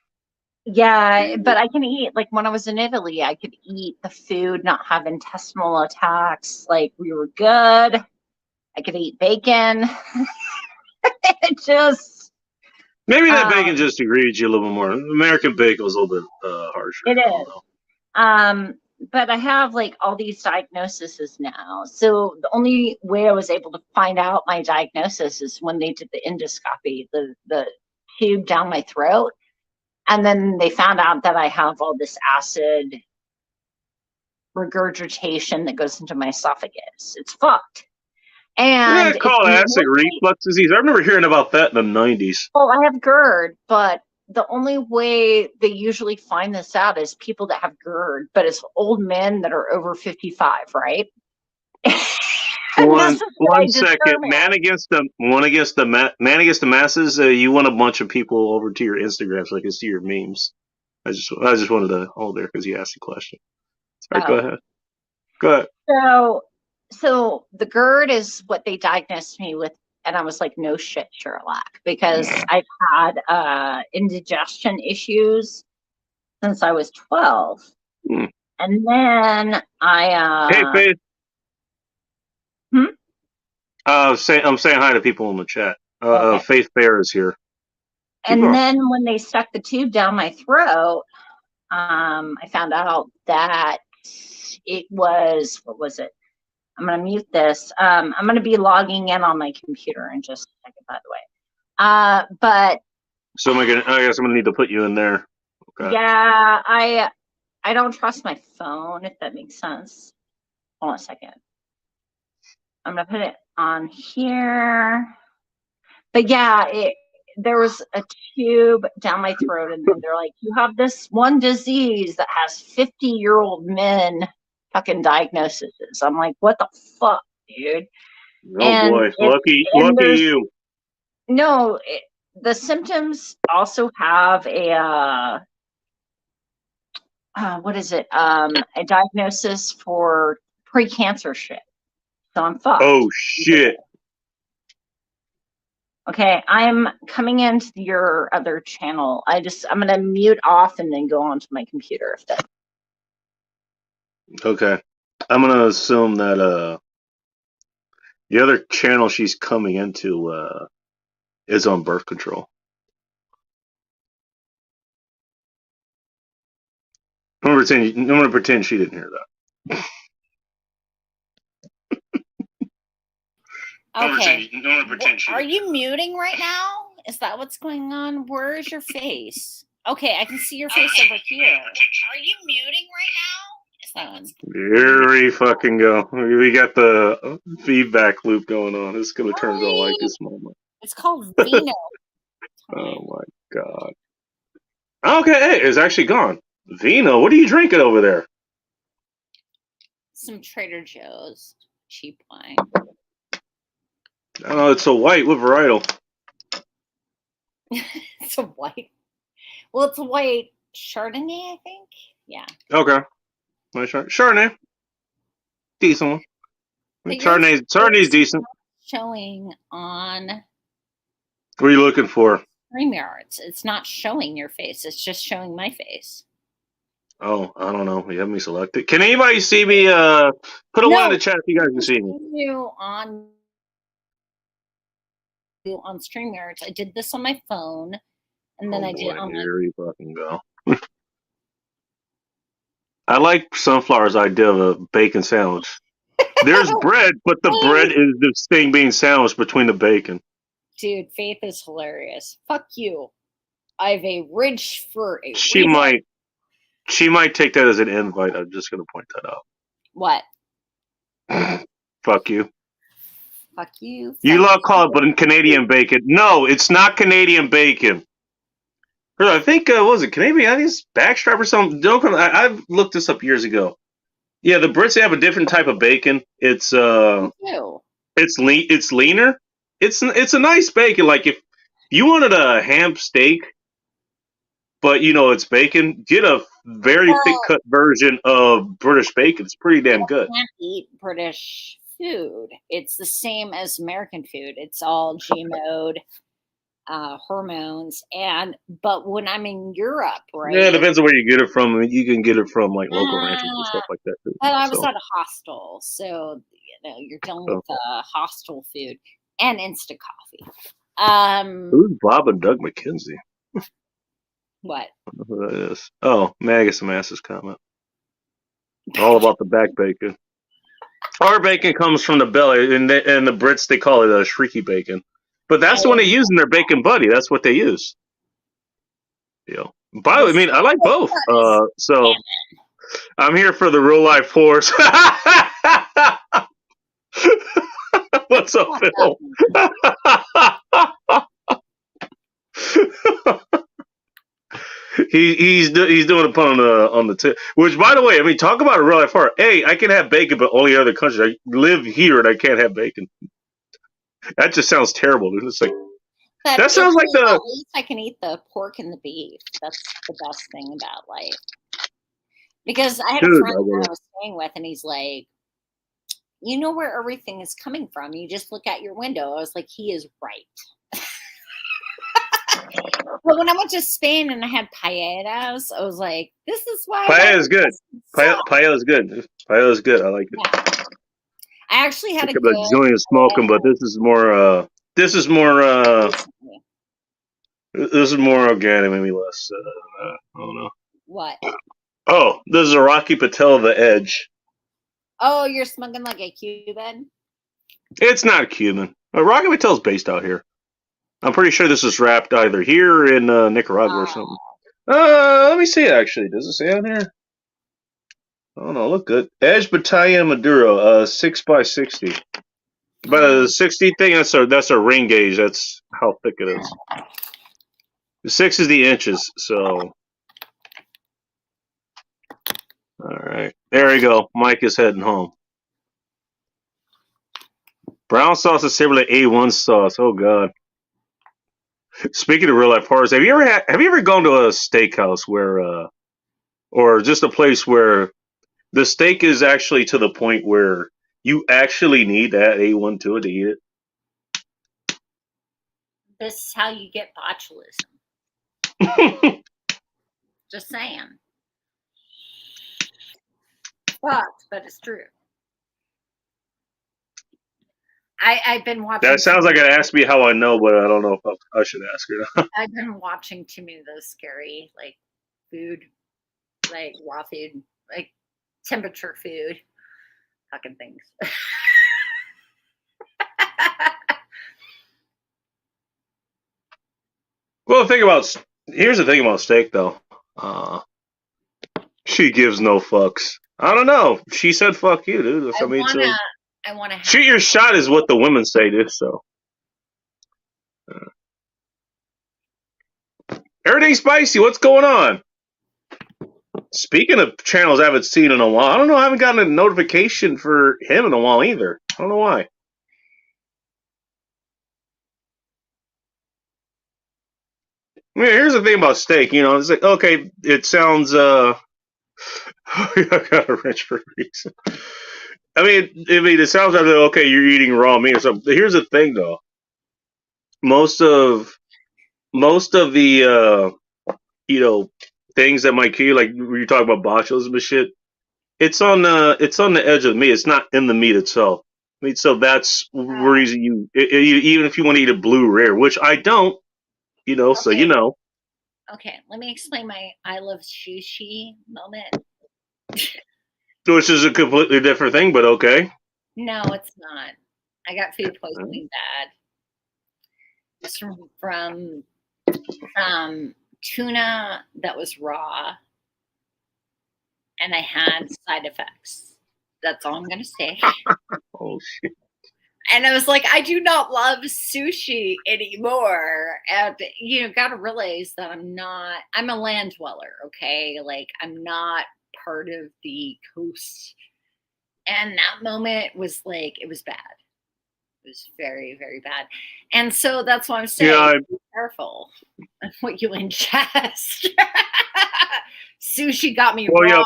Yeah, but I can eat, like when I was in Italy, I could eat the food, not have intestinal attacks. Like we were good. I could eat bacon. It just Maybe that bacon just agreed you a little bit more. American bacon was a little bit harsher. it I don't is. know. But I have like all these diagnoses now. So the only way I was able to find out my diagnosis is when they did the endoscopy, the tube down my throat. And then they found out that I have all this acid regurgitation that goes into my esophagus. It's fucked. Yeah, And it's called acid mostly, reflux disease. I remember hearing about that in the 90s. well, I have GERD, but the only way they usually find this out is people that have GERD, but it's old men that are over 55, right? One second, man against the masses. You want a bunch of people over to your Instagram so I can see your memes. I just wanted to hold there because you asked the question. Sorry, go ahead. Go ahead. So the GERD is what they diagnosed me with, and I was like, no shit, Sherlock, because I've had indigestion issues since I was 12. And then Hey, Faith. Hmm? I'm saying hi to people in the chat. Okay. Faith Bear is here. And then when they stuck the tube down my throat, I found out that it was, what was it? I'm going to mute this. I'm going to be logging in on my computer in just a second, by the way. But so I guess I'm gonna need to put you in there. Okay. Yeah, I don't trust my phone, if that makes sense. Hold on a second. I'm gonna put it on here. But yeah, there was a tube down my throat, and then they're like, you have this one disease that has 50-year-old men fucking diagnoses. I'm like, what the fuck, dude? Oh boy, lucky There's you. no, the symptoms also have what is it? A diagnosis for pre-cancer shit. So I'm fucked. Oh shit. Okay, I'm coming into your other channel. I'm gonna mute off and then go onto my computer if that. Okay. I'm gonna assume that the other channel she's coming into is on birth control. I'm gonna pretend she didn't hear that. Okay. Are you muting right now? Is that what's going on? Where is your face? Okay, I can see your face over here. Are you muting right now? Is that what's Here we fucking go. We got the feedback loop going on. It's gonna turn out like this moment. It's called Vino. Oh my god. Okay, hey, it's actually gone. Vino, what are you drinking over there? Some Trader Joe's cheap wine. Oh, it's a white. What varietal? It's a white. Well, it's a white Chardonnay, I think. Yeah. Okay. Nice Chardonnay. Decent one. Chardonnay's decent. Showing on. What are you looking for? StreamYards. It's not showing your face. It's just showing my face. Oh, I don't know. You have me selected. Can anybody see me? Put a one in the chat if you guys can see me. You on StreamYards. I did this on my phone, and then I did it on Here we fucking go. I like Sunflower's idea of a bacon sandwich. There's bread, but the bread is this thing being sandwiched between the bacon. Dude, Faith is hilarious. Fuck you. I have a ridge for a. She might take that as an invite. I'm just gonna point that out. What? Fuck you. Fuck you. You love call it, but in Canadian bacon. No, it's not Canadian bacon. I think what was it Canadian? I think it's backstrap or something. Don't come. I've looked this up years ago. Yeah, the Brits have a different type of bacon. It's It's leaner. It's a nice bacon. Like if you wanted a ham steak, but it's bacon, get a very thick cut version of British bacon. It's pretty damn good. I can't eat British food. It's the same as American food. It's all GMO'd, hormones, but when I'm in Europe, right? Yeah, it depends on where you get it from. I mean, you can get it from like local ranchers and stuff like that too. But I was at a hostel, so you're dealing with hostel food and instant coffee. Who's Bob and Doug McKenzie? What? I don't know who that is. Oh, Magus Masses comment. All about the back bacon. Our bacon comes from the belly, and the Brits, they call it a shrieky bacon. But that's the one they use in their bacon buddy. That's what they use. By the way, I mean, I like both. So I'm here for the real life force. What's up, Phil? He's doing a pun on the tip. Which, by the way, I mean, talk about a real life horror. Hey, I can have bacon, but only other countries. I live here and I can't have bacon. That just sounds terrible, dude. It's like that sounds like at least I can eat the pork and the beef. That's the best thing about life. Because I had a friend that I was staying with, and he's like, "You know where everything is coming from. You just look out your window." I was like, "He is right." But when I went to Spain and I had paellas, I was like, "This is why." Paella is good. Paella is good. Paella is good. I like it. Yeah. I actually had a good joint of smoking, but this is more. This is more organic, maybe less. I don't know. What? Oh, this is a Rocky Patel of the Edge. Oh, you're smoking like a Cuban? It's not Cuban. Rocky Patel's based out here. I'm pretty sure this is wrapped either here in Nicaragua or something. Let me see. Actually, does it say on here? Oh no, look good. Edge Battalion Maduro, 6x60. But the 60 thing, that's a ring gauge. That's how thick it is. The 6 is the inches. So, all right, there we go. Mike is heading home. Brown sauce is similar to A1 sauce. Oh God. Speaking of real life horrors, have you ever gone to a steakhouse where, or just a place where the steak is actually to the point where you actually need that A1 to it to eat it? This is how you get botulism. Just saying. But it's true. I've been watching. That sounds like it asked me how I know, but I don't know if I should ask her. I've been watching too many of those scary, like, food, like raw food, like temperature food, fucking things. Well, here's the thing about steak, though. She gives no fucks. I don't know. She said "fuck you," dude. I want to. Shoot your shot is what the women say, dude. So everything's spicy. What's going on? Speaking of channels I haven't seen in a while, I don't know. I haven't gotten a notification for him in a while either. I don't know why. I mean, here's the thing about steak. You know, it's like, okay, it sounds. I got a wrench for a reason. I mean, it sounds like, okay, you're eating raw meat or something. Here's the thing, though. Most of the things that might kill you, like when you talk about botulism and shit, it's on the edge of the meat. It's not in the meat itself. I mean, so that's the reason even if you want to eat a blue rare, which I don't, okay. So you know. Okay, let me explain my I love sushi moment. Which is a completely different thing, but okay. No, it's not. I got food poisoning bad. It's from tuna that was raw, and I had side effects. That's all I'm going to say. Oh, shit. And I was like, I do not love sushi anymore. And, got to realize that I'm a land dweller, okay? Like, I'm not part of the coast. And that moment was like, it was bad. It was very, very bad. And so that's why I'm saying, be careful what you ingest. Sushi got me wrong. Yeah,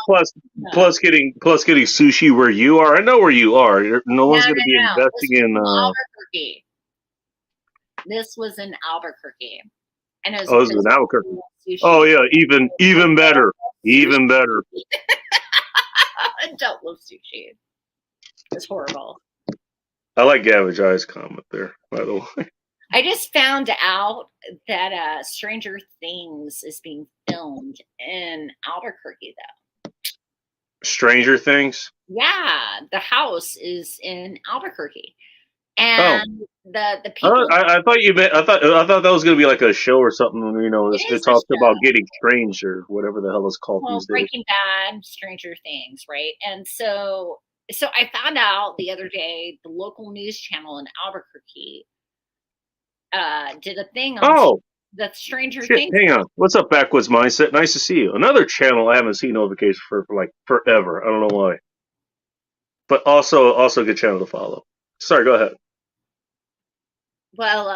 plus getting sushi where you are. I know where you are. No one's going to be investing in Albuquerque. This was in Albuquerque. And it was in Albuquerque. Oh yeah, even better. Even better. I don't love sushi. It's horrible. I like Gavage Eye's comment there, by the way. I just found out that Stranger Things is being filmed in Albuquerque, though. Stranger Things? Yeah, the house is in Albuquerque, and the people. I thought you meant. I thought that was going to be like a show or something. It talks about getting strange or whatever the hell it's called these days. Breaking Bad, Stranger Things, right? And so I found out the other day the local news channel in Albuquerque did a thing on the Stranger Things. Hang on. What's up, Backwoods Mindset? Nice to see you. Another channel I haven't seen notifications for like forever. I don't know why. But also a good channel to follow. Sorry, go ahead. Well,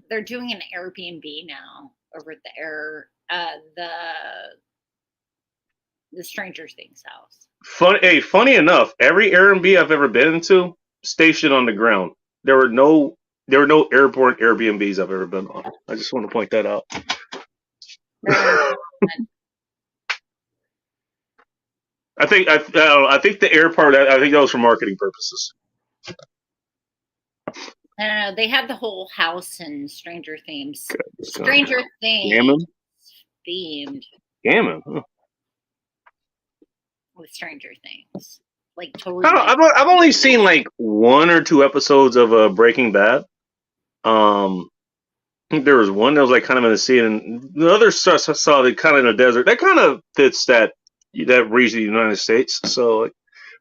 they're doing an Airbnb now over at the Stranger Things house. Funny enough, every Airbnb I've ever been into, stationed on the ground. There were no airborne Airbnbs I've ever been on. I just want to point that out. I think the air part. I think that was for marketing purposes. I don't know. They had the whole house in Stranger Things. Stranger Things themed. Gammon. Huh. With Stranger Things, like totally. I've only seen like 1 or 2 episodes of Breaking Bad. There was one that was like kind of in the sea, and the other stuff I saw that kind of in the desert. That kind of fits that region of the United States. So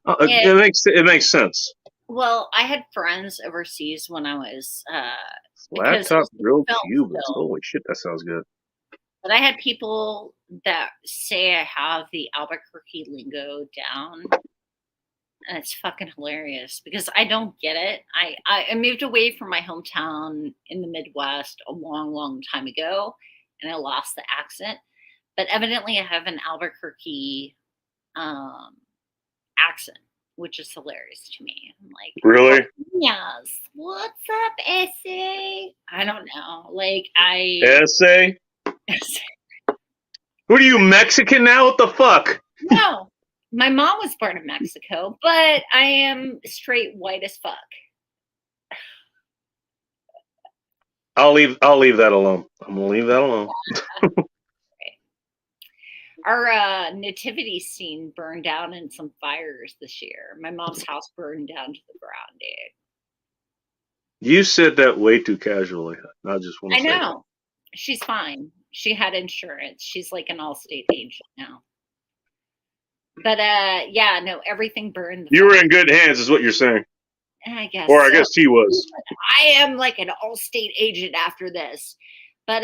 it makes sense. Well, I had friends overseas when I was because Laptop grilled felt Cubans. still. Holy shit, that sounds good. But I had people that say I have the Albuquerque lingo down, and it's fucking hilarious because I don't get it. I moved away from my hometown in the Midwest a long, long time ago, and I lost the accent. But evidently, I have an Albuquerque um, accent, which is hilarious to me. I'm like, Really? yes, what's up, essay? I don't know. Like, Essay? Who are you, Mexican now? What the fuck? No, my mom was born in Mexico, but I am straight white as fuck. I'll leave that alone. I'm gonna leave that alone. Our nativity scene burned down in some fires this year. My mom's house burned down to the ground, dude. You said that way too casually. I just want to I say know. She's fine. She had insurance. She's like an Allstate agent now. But yeah, no, everything burned. You were in good hands, is what you're saying. I guess. Or I guess he was. I am like an Allstate agent after this. But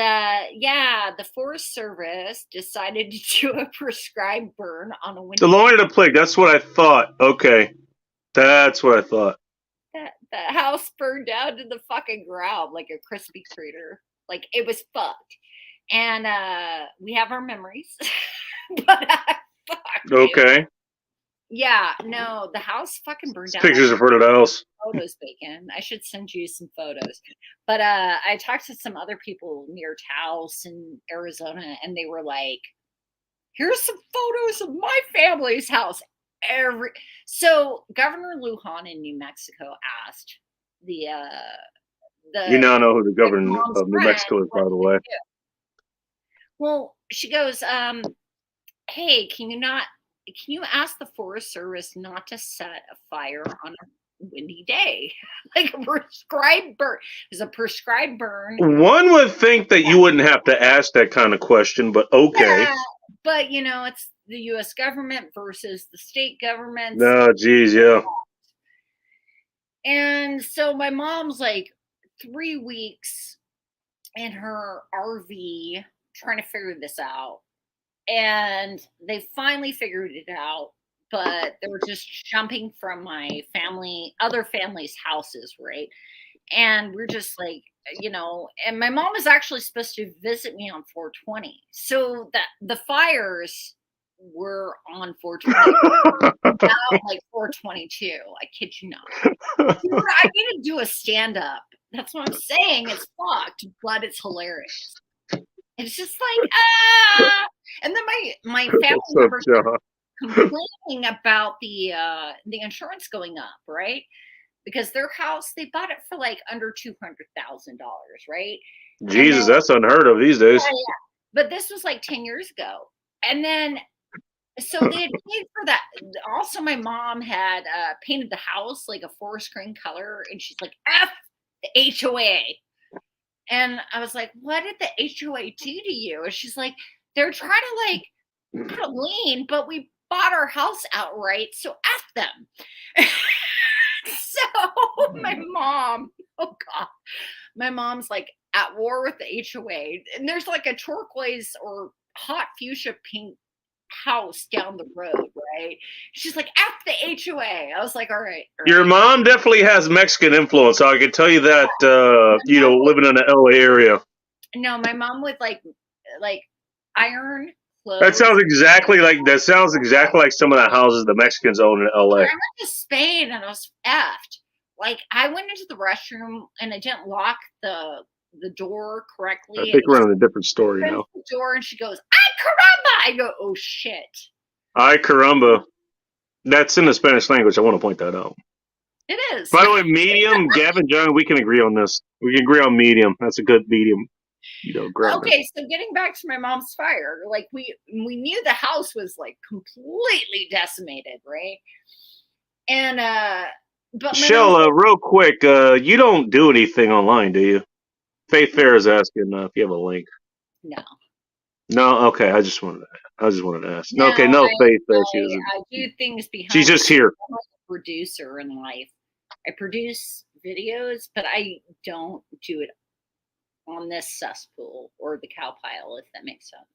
yeah, the Forest Service decided to do a prescribed burn on a window. The Loin of the Plague, that's what I thought. Okay. That's what I thought. The house burned down to the fucking ground like a crispy crater. Like it was fucked. And we have our memories. But fuck. Okay. Dude. Yeah, no, the house fucking burned down. Pictures of the house. Photos, Bacon. I should send you some photos. But I talked to some other people near Taos in Arizona, and they were like, "Here's some photos of my family's house." So Governor Lujan in New Mexico asked the you now know who the governor of New Mexico is, by the way. Well, she goes, "Hey, can you ask the Forest Service not to set a fire on a windy day?" Like a prescribed burn. It's a prescribed burn. One would think that you wouldn't have to ask that kind of question, but okay. Yeah, but you know, it's the U.S. government versus the state government. No, geez, yeah. And so my mom's like 3 weeks in her RV trying to figure this out. And they finally figured it out, but they were just jumping from my other family's houses, right? And we're just like, you know, and my mom was actually supposed to visit me on 420. So that the fires were on 420. Now, like 422. I kid you not. I need to do a stand-up. That's what I'm saying. It's fucked, but it's hilarious. It's just like, and then my family members complaining about the insurance going up, right? Because their house, they bought it for like under $200,000, right? Jesus, that's unheard of these days. Yeah. But this was like 10 years ago. And then, so they had paid for that. Also, my mom had painted the house like a forest green color, and she's like, F the HOA. And I was like, what did the HOA do to you? And she's like, they're trying to like put a lien, but we bought our house outright, so F them. So my mom, oh God, my mom's like at war with the HOA. And there's like a turquoise or hot fuchsia pink house down the road, right? She's like, F the HOA. I was like, all right. Your mom definitely has Mexican influence. I can tell you that, you know, living in the LA area. No, my mom would like iron clothes. That sounds exactly like some of the houses the Mexicans own in LA. I went to Spain and I was effed. Like I went into the restroom and I didn't lock the door correctly. I think we're in a different story now. The door and she goes, "Ay caramba!" I go, "Oh shit!" Ay caramba. That's in the Spanish language. I want to point that out. It is. By the way, medium, Gavin, John, we can agree on this. We can agree on medium. That's a good medium. You know, okay, so getting back to my mom's fire, like we knew the house was like completely decimated, right? And but Michelle, real quick, you don't do anything online, do you? Faith Fair is asking if you have a link. No. No, okay. I just wanted to ask. No, okay, no, Faith. I do things behind. She's just here. I'm like a producer in life. I produce videos, but I don't do it on this cesspool or the cow pile, if that makes sense.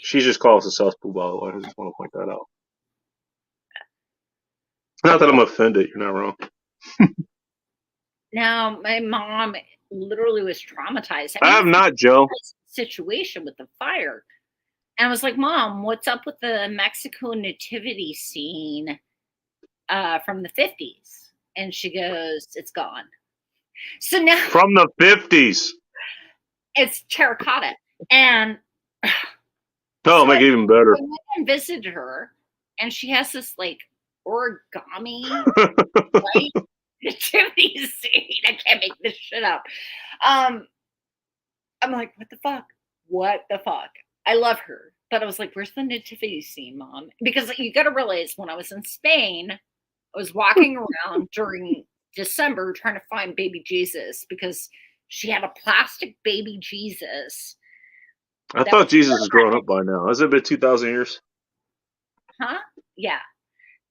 She just calls us cesspool, by the way. I just want to point that out. Not that I'm offended. You're not wrong. Now, my mom literally was traumatized. I'm not, Joe. Situation with the fire. And I was like, Mom, what's up with the Mexico nativity scene from the 50s? And she goes, it's gone. So now from the 50s, it's terracotta. And so make it even better. I went and visited her, and she has this like origami right, nativity scene. I can't make this shit up. I'm like, what the fuck? What the fuck? I love her. But I was like, where's the nativity scene, Mom? Because you got to realize when I was in Spain, I was walking around during December trying to find baby Jesus because she had a plastic baby Jesus. I thought Jesus was growing up by now. Has it been 2,000 years? Huh? Yeah.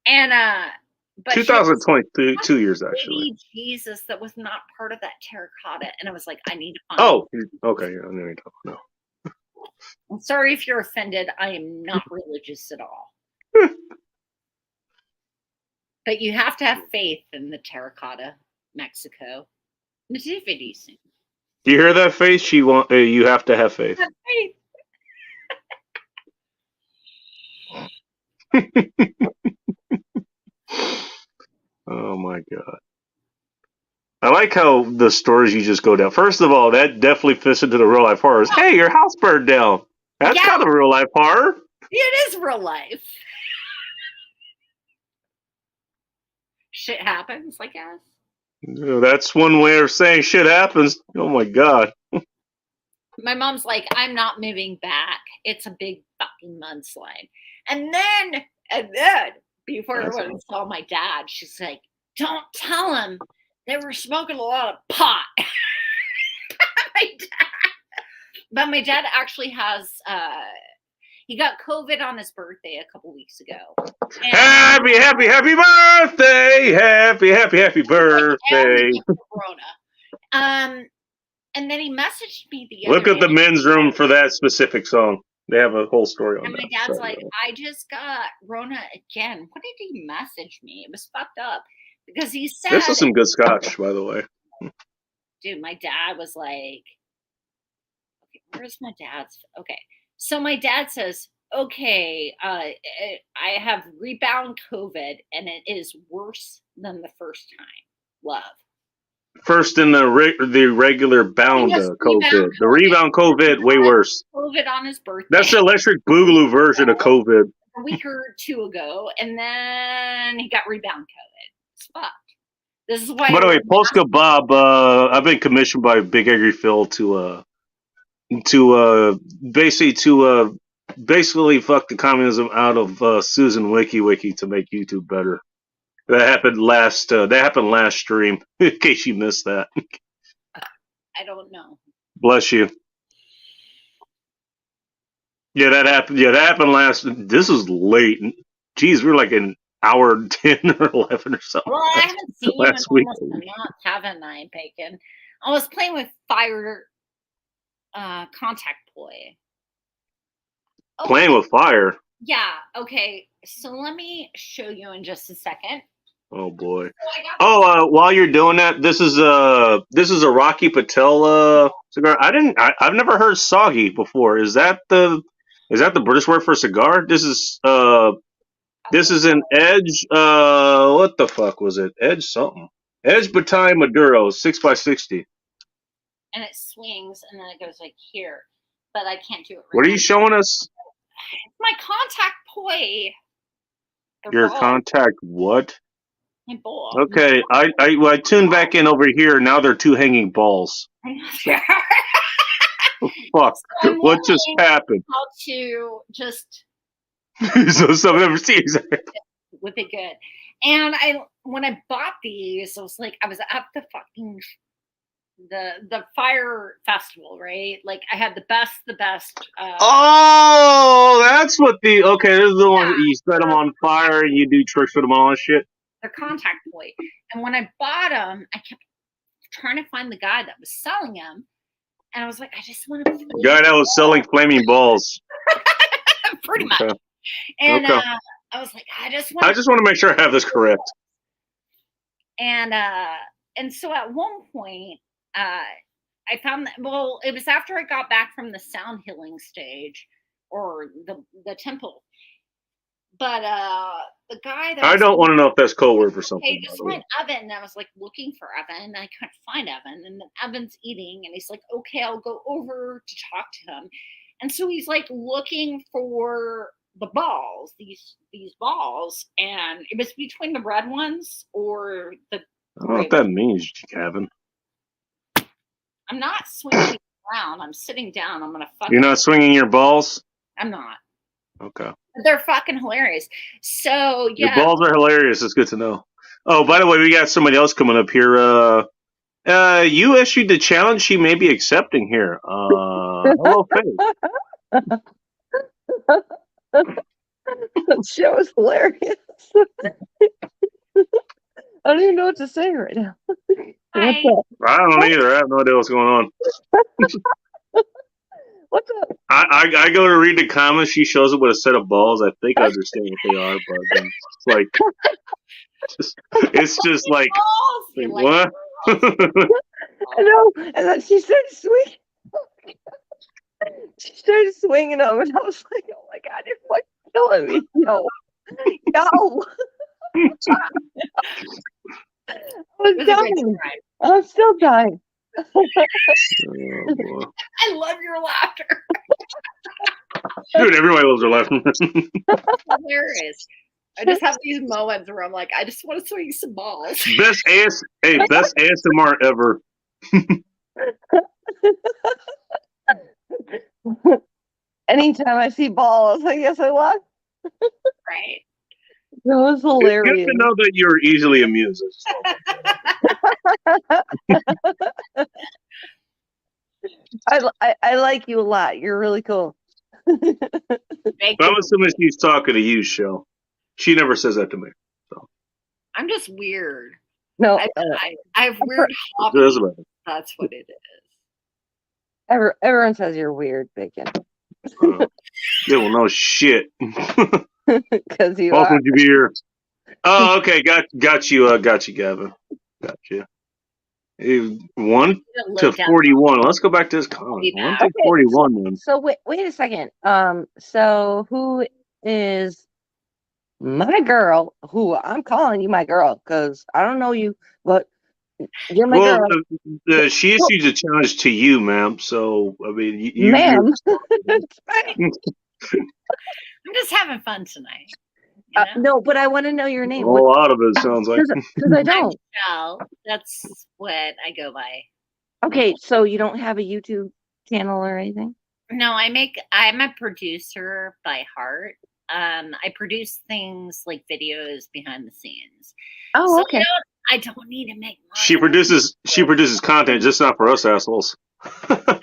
And, but 2022 years, actually. Baby Jesus that was not part of that terracotta. And I was like, I need to find okay. Yeah, I know you're talking about. I'm sorry if you're offended. I am not religious at all. But you have to have faith in the terracotta Mexico nativity scene. Do you hear that, Faith? You have to have faith. Have faith. Oh my God. I like how the stories you just go down. First of all, that definitely fits into the real life horrors. Hey, your house burned down. That's kind of a real life horror. It is real life. Shit happens, I guess. That's one way of saying shit happens. Oh my God. My mom's like, I'm not moving back. It's a big fucking mudslide. And then before everyone saw my dad, she's like, don't tell him they were smoking a lot of pot. But my dad actually has, he got COVID on his birthday a couple weeks ago. Happy birthday! Happy birthday! Corona. And then he messaged me the other day. Look at the men's room for that specific song. They have a whole story on that. And my dad's like, I just got Rona again. What did he message me? It was fucked up. Because he said... This is some good scotch, by the way. Dude, my dad was like... Okay, where's my dad's... Okay. So my dad says, okay, I have rebound COVID, and it is worse than the first time. Love. First in the regular bound COVID. The rebound COVID, way worse. COVID on his birthday. That's the Electric Boogaloo version of COVID. A week or two ago, and then he got rebound COVID. It's fucked. This is why. By the way, Polska Bob, I've been commissioned by Big Angry Phil to basically fuck the communism out of Susan WikiWiki to make YouTube better. That happened last stream. In case you missed that. I don't know. Bless you. Yeah, that happened. Yeah, that happened last. This was late. Jeez, we were like an hour 10 or 11 or something. Well, I haven't seen you in almost a month, haven't I, Bacon? I was playing with fire contact poi. Oh, playing with fire? Yeah. Okay. So let me show you in just a second. Oh boy. While you're doing that, this is a Rocky Patel cigar. I've never heard soggy before. Is that the British word for cigar? This is an Edge. What the fuck was it? Edge something. Edge Battalion Maduro 6x60. And it swings, and then it goes like here, but I can't do it. What are you showing us? My contact poi. Your contact what? My ball. Okay, I tuned back in over here. Now they're two hanging balls. Fuck! So what just happened? How to just so some never sees with it good. And when I bought these, I was at the fucking the fire festival, right? Like I had the best. Oh, that's what this is the one that you set them on fire and you do tricks with them all and shit. They're contact point. And when I bought them, I kept trying to find the guy that was selling them. And I was like, I just want to. The guy that was selling flaming balls. Pretty much. Okay. And Okay. I was like, I just want to make sure I have this correct. And so at one point, I found that, well, it was after I got back from the sound healing stage or the temple. But the guy that I don't want to know if that's code word for something. Okay, just find Evan. And I was like looking for Evan and I couldn't find Evan. And then Evan's eating and he's like, okay, I'll go over to talk to him. And so he's like looking for the balls, these balls, and it was between the red ones or the. I don't know what that means, Gavin. I'm not swinging around. I'm sitting down. I'm gonna fuck. You're not swinging your balls? I'm not. Okay. They're fucking hilarious. So yeah. Your balls are hilarious. It's good to know. Oh, by the way, we got somebody else coming up here. You issued the challenge she may be accepting here. Hello, Faith. That show is hilarious. I don't even know what to say right now. Hi. What's up? I don't either. I have no idea what's going on. What's up? I go to read the comments. She shows up with a set of balls. I think I understand what they are, but it's like, it's just like what? I know. And then she started swinging. She started swinging them, and I was like, "Oh my god, you're fucking killing me!" No. I was dying. I'm still dying. Oh, I love your laughter. Dude, everybody loves their laughter. Hilarious. I just have these moments where I'm like, I just want to swing some balls. Best ASMR ever. Anytime I see balls, I guess I laugh. Right. That was hilarious. It's good to know that you're easily amused. I like you a lot. You're really cool. I'm assuming she's talking to you, Shell. She never says that to me. So. I'm just weird. No, I have weird hobbies. That's what it is. Everyone says you're weird, Bacon. They will know shit. Because you Welcome are. to be here. Oh, okay. Got you, Gavin. Got you. 1 to 41. Let's go back to this comment. 1 to 41 then. So wait a second. So who is my girl? Who I'm calling you my girl because I don't know you, but you're my girl. She issued a challenge to you, ma'am. So I mean, ma'am. I'm just having fun tonight. You know? No, but I want to know your name. A lot of it sounds like. Because I don't. Michelle. That's what I go by. Okay, so you don't have a YouTube channel or anything? No, I'm a producer by heart. I produce things like videos behind the scenes. Oh, so, okay. You know, I don't need to make money. She produces content, just not for us assholes. I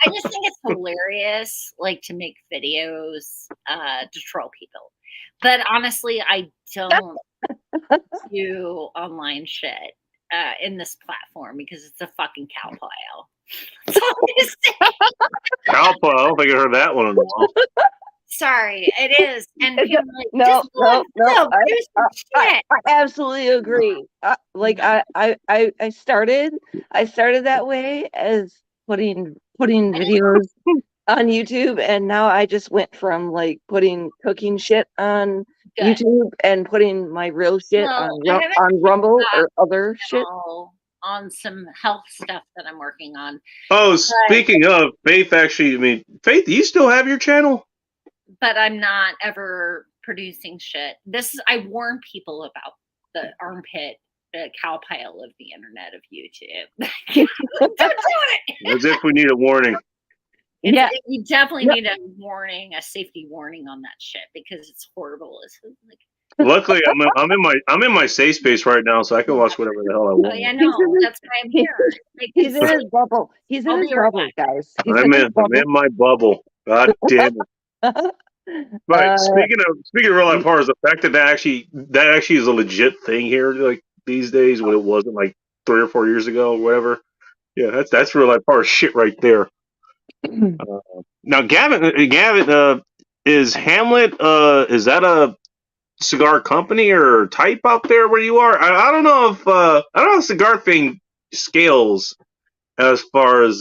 just think it's hilarious, like to make videos to troll people. But honestly, I don't do online shit in this platform because it's a fucking cow pile. That's all I'm gonna say. Cow pile? I don't think I heard that one in a while. Sorry, it is. And people are like, no. I absolutely agree. I started that way as putting videos on YouTube, and now I just went from like putting cooking shit on YouTube and putting my real shit on Rumble or other shit. On some health stuff that I'm working on. Oh, speaking of Faith, Faith, do you still have your channel? But I'm not ever producing shit. I warn people about the armpit, the cow pile of the internet of YouTube. Don't do it. As if we need a warning. Yeah, you definitely need a warning, a safety warning on that shit because it's horrible. Luckily, I'm in my safe space right now, so I can watch whatever the hell I want. Oh yeah, no, that's why I'm here. He's in his bubble. He's in his bubble, guys. I'm in my bubble. God damn it. Right. Speaking of real life horrors, the fact that actually is a legit thing here, like these days when it wasn't like 3 or 4 years ago or whatever. Yeah, that's real life hard shit right there. Now, Gavin, is Hamlet? Is that a cigar company or type out there where you are? I don't know if I don't know if cigar thing scales as far as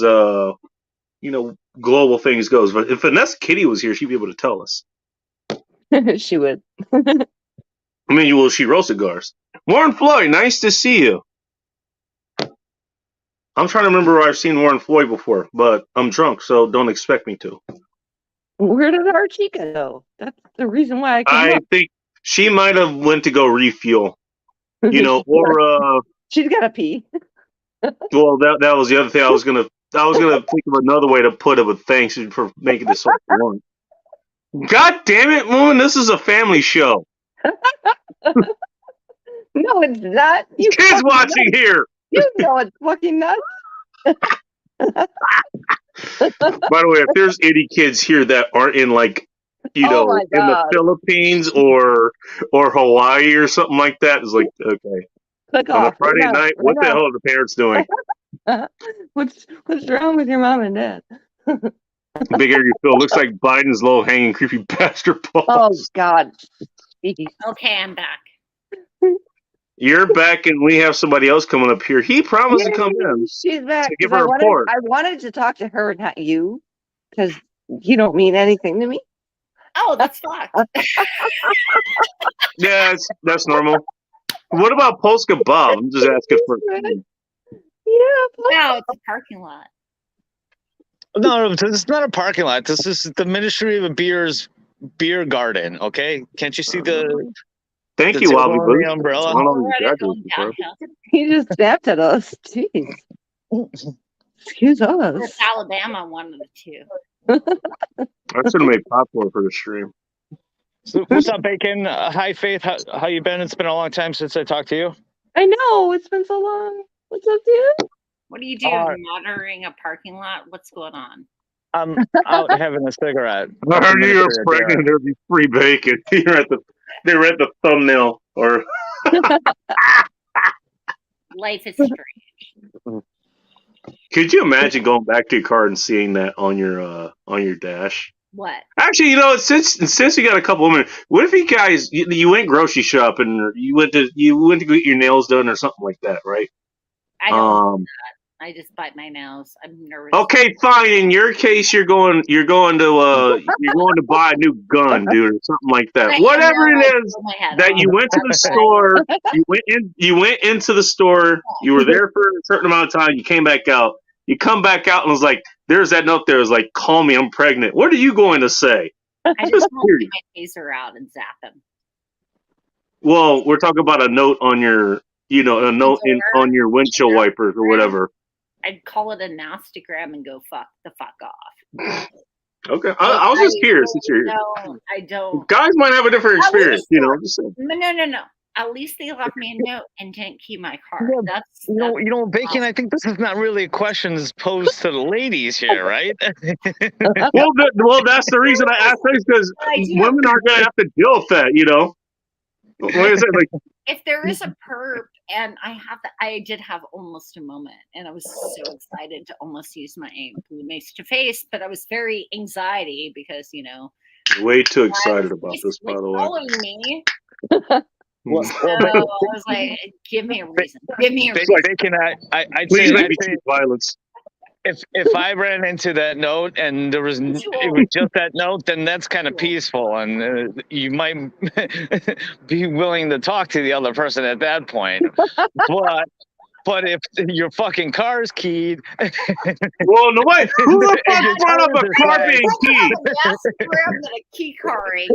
global things goes. But if Vanessa Kitty was here, she'd be able to tell us. She would. I mean, she roast cigars. Warren Floyd, nice to see you. I'm trying to remember where I've seen Warren Floyd before, but I'm drunk, so don't expect me to. Where did our Chica go? That's the reason why I think she might have went to go refuel, or she's got to pee. Well, that was the other thing I was gonna think of another way to put it. But thanks for making this so long. God damn it, Moon! This is a family show. No, it's not. You kids watching nuts. Here. You know it's fucking nuts. By the way, if there's any kids here that aren't in in the Philippines or Hawaii or something like that, it's like, okay. Click on off. a Friday night, what the hell are the parents doing? What's wrong with your mom and dad? Bigger you feel. Looks like Biden's low hanging creepy bastard balls. Oh God. Okay, I'm back. You're back, and we have somebody else coming up here. He promised to come in. She's back. To give her a report. I wanted to talk to her, not you, because you don't mean anything to me. Oh, that's fucked. Yeah, that's normal. What about Polska Bob? I'm just asking for. No, it's a parking lot. No, this is not a parking lot. This is the Ministry of Beer's beer garden. Okay, can't you see the? Thank you, Wobby Boo. The umbrella. He just snapped at us. Jeez. Excuse us. It's Alabama, one of the two. I should have made popcorn for the stream. So, what's up, Bacon? Hi, Faith. How you been? It's been a long time since I talked to you. I know. It's been so long. What's up, dude? What are you doing? Monitoring a parking lot? What's going on? I'm out having a cigarette. I heard you were pregnant. There'd be free bacon. They read the thumbnail. Or life is strange. Could you imagine going back to your car and seeing that on your dash? What? Actually, since you got a couple of minutes, what if you guys you went grocery shopping or you went to get your nails done or something like that, right? I don't do that. I just bite my nails. I'm nervous. Okay, fine. In your case, you're going to buy a new gun, dude, or something like that. Whatever it is that you went to the store, you went into the store. You were there for a certain amount of time. You came back out. You come back out and was like, "There's that note there. It was like, call me. I'm pregnant." What are you going to say? I just want to get my taser out and zap him. Well, we're talking about a note on your, a note on your windshield wipers or whatever. I'd call it a nastygram and go fuck off. Okay, I was just curious. No, I don't. Guys might have a different experience, Just saying. No. At least they left me a note and didn't keep my car. Yeah, that's Bacon. I think this is not really a question as posed to the ladies here, right? well, that's the reason I asked this because women aren't going to have to deal with that, What is it like? If there is a perp, and I did have almost a moment, and I was so excited to almost use my blue mace to face, but I was very anxiety because way too excited about this. By the way, following me. So I was like, give me a reason. Bacon, I'd please say make me choose violence. If I ran into that note and it was just that note, then that's kind of peaceful, and you might be willing to talk to the other person at that point. But if your fucking car's keyed, well, no way. Who the fuck brought up a car being keyed? A key carring.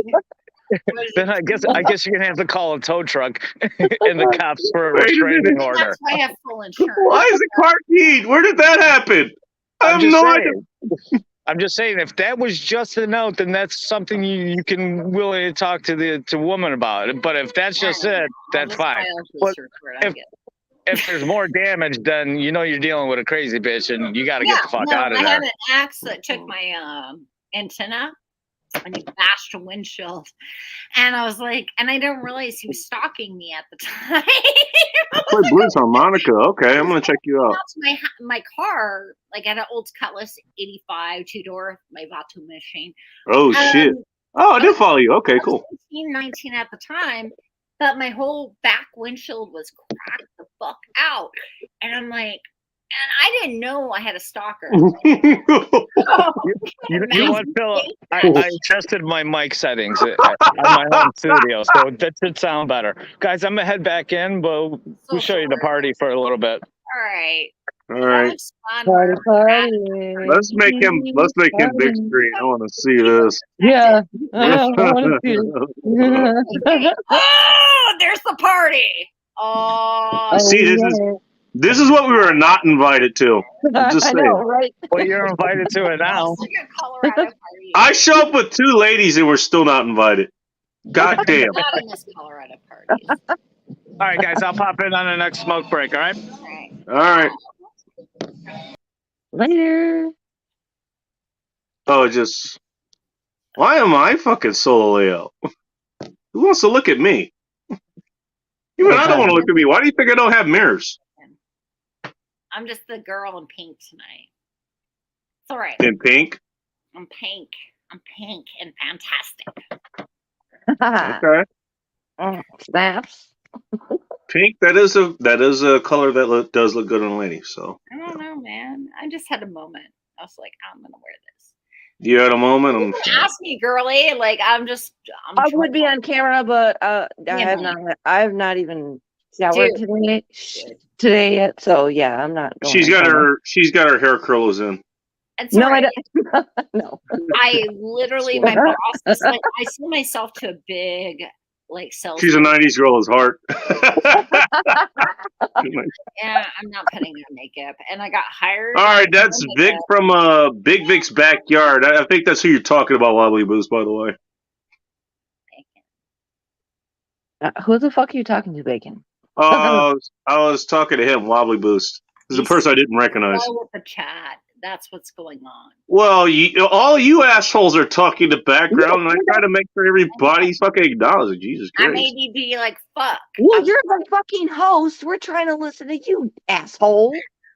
Then I guess you're gonna have to call a tow truck and the cops for a restraining order. That's why I have full insurance. Why is the car keyed? Where did that happen? I have no idea. I'm just saying, if that was just a note, then that's something you can willing to talk to woman about. But if that's just it, that's fine. But if there's more damage, then you're dealing with a crazy bitch, and you got to get the fuck out of there. I had an axe that took my antenna. and he bashed a windshield. And I was like, and I didn't realize he was stalking me at the time. Play blues harmonica. Okay, I'm gonna check you out. My car, like at an old Cutlass 85 2-door, my Vato machine. Oh shit! Oh, I did follow you. Okay, cool. I was 18, 19 at the time, but my whole back windshield was cracked the fuck out, and I'm like, and I didn't know I had a stalker. You know what, Phil? I adjusted my mic settings at my home studio, so that should sound better. Guys, I'm gonna head back in, but we'll show you the party for a little bit. All right. All right. Party, party. Let's make him big screen. I want to see this. Yeah. I want to see it. Oh, there's the party. Oh, See, this is what we were not invited to. Just I saying. know, right? Well, you're invited to it now. it's like a Colorado party. I show up with 2 ladies and we're still not invited. God damn. Not in this Colorado party. All right, guys, I'll pop in on the next smoke break. All right. All right. All right. Later. Oh, why am I fucking solo layout? Who wants to look at me? Even I don't want to look at me. Why do you think I don't have mirrors? I'm just the girl in pink tonight. It's all right. In pink? I'm pink. I'm pink and fantastic. Okay. Snaps. Pink, that is a color that does look good on a lady, so. I don't know, man. I just had a moment. I was like, I'm gonna wear this. You had a moment? Ask me, girly. Like I would be on camera, but I have not even showered today yet. So yeah, I'm not going. She's got her hair curlers in. It's No, right. I don't. No. I literally, my boss is like, I see myself to a big, like, sales. She's a 90s girl at heart. Yeah, I'm not putting on makeup. And I got hired. All right, that's Vic from Big Vic's backyard. I think that's who you're talking about, Wobbly Boost, by the way. Who the fuck are you talking to, Bacon? I was talking to him, Wobbly Boost. This is a person I didn't recognize. With the chat. That's what's going on. Well, all you assholes are talking the background, and I try to make sure everybody's fucking acknowledged. Jesus I Christ. made you be like, fuck. Well, you're the fucking host. We're trying to listen to you, asshole.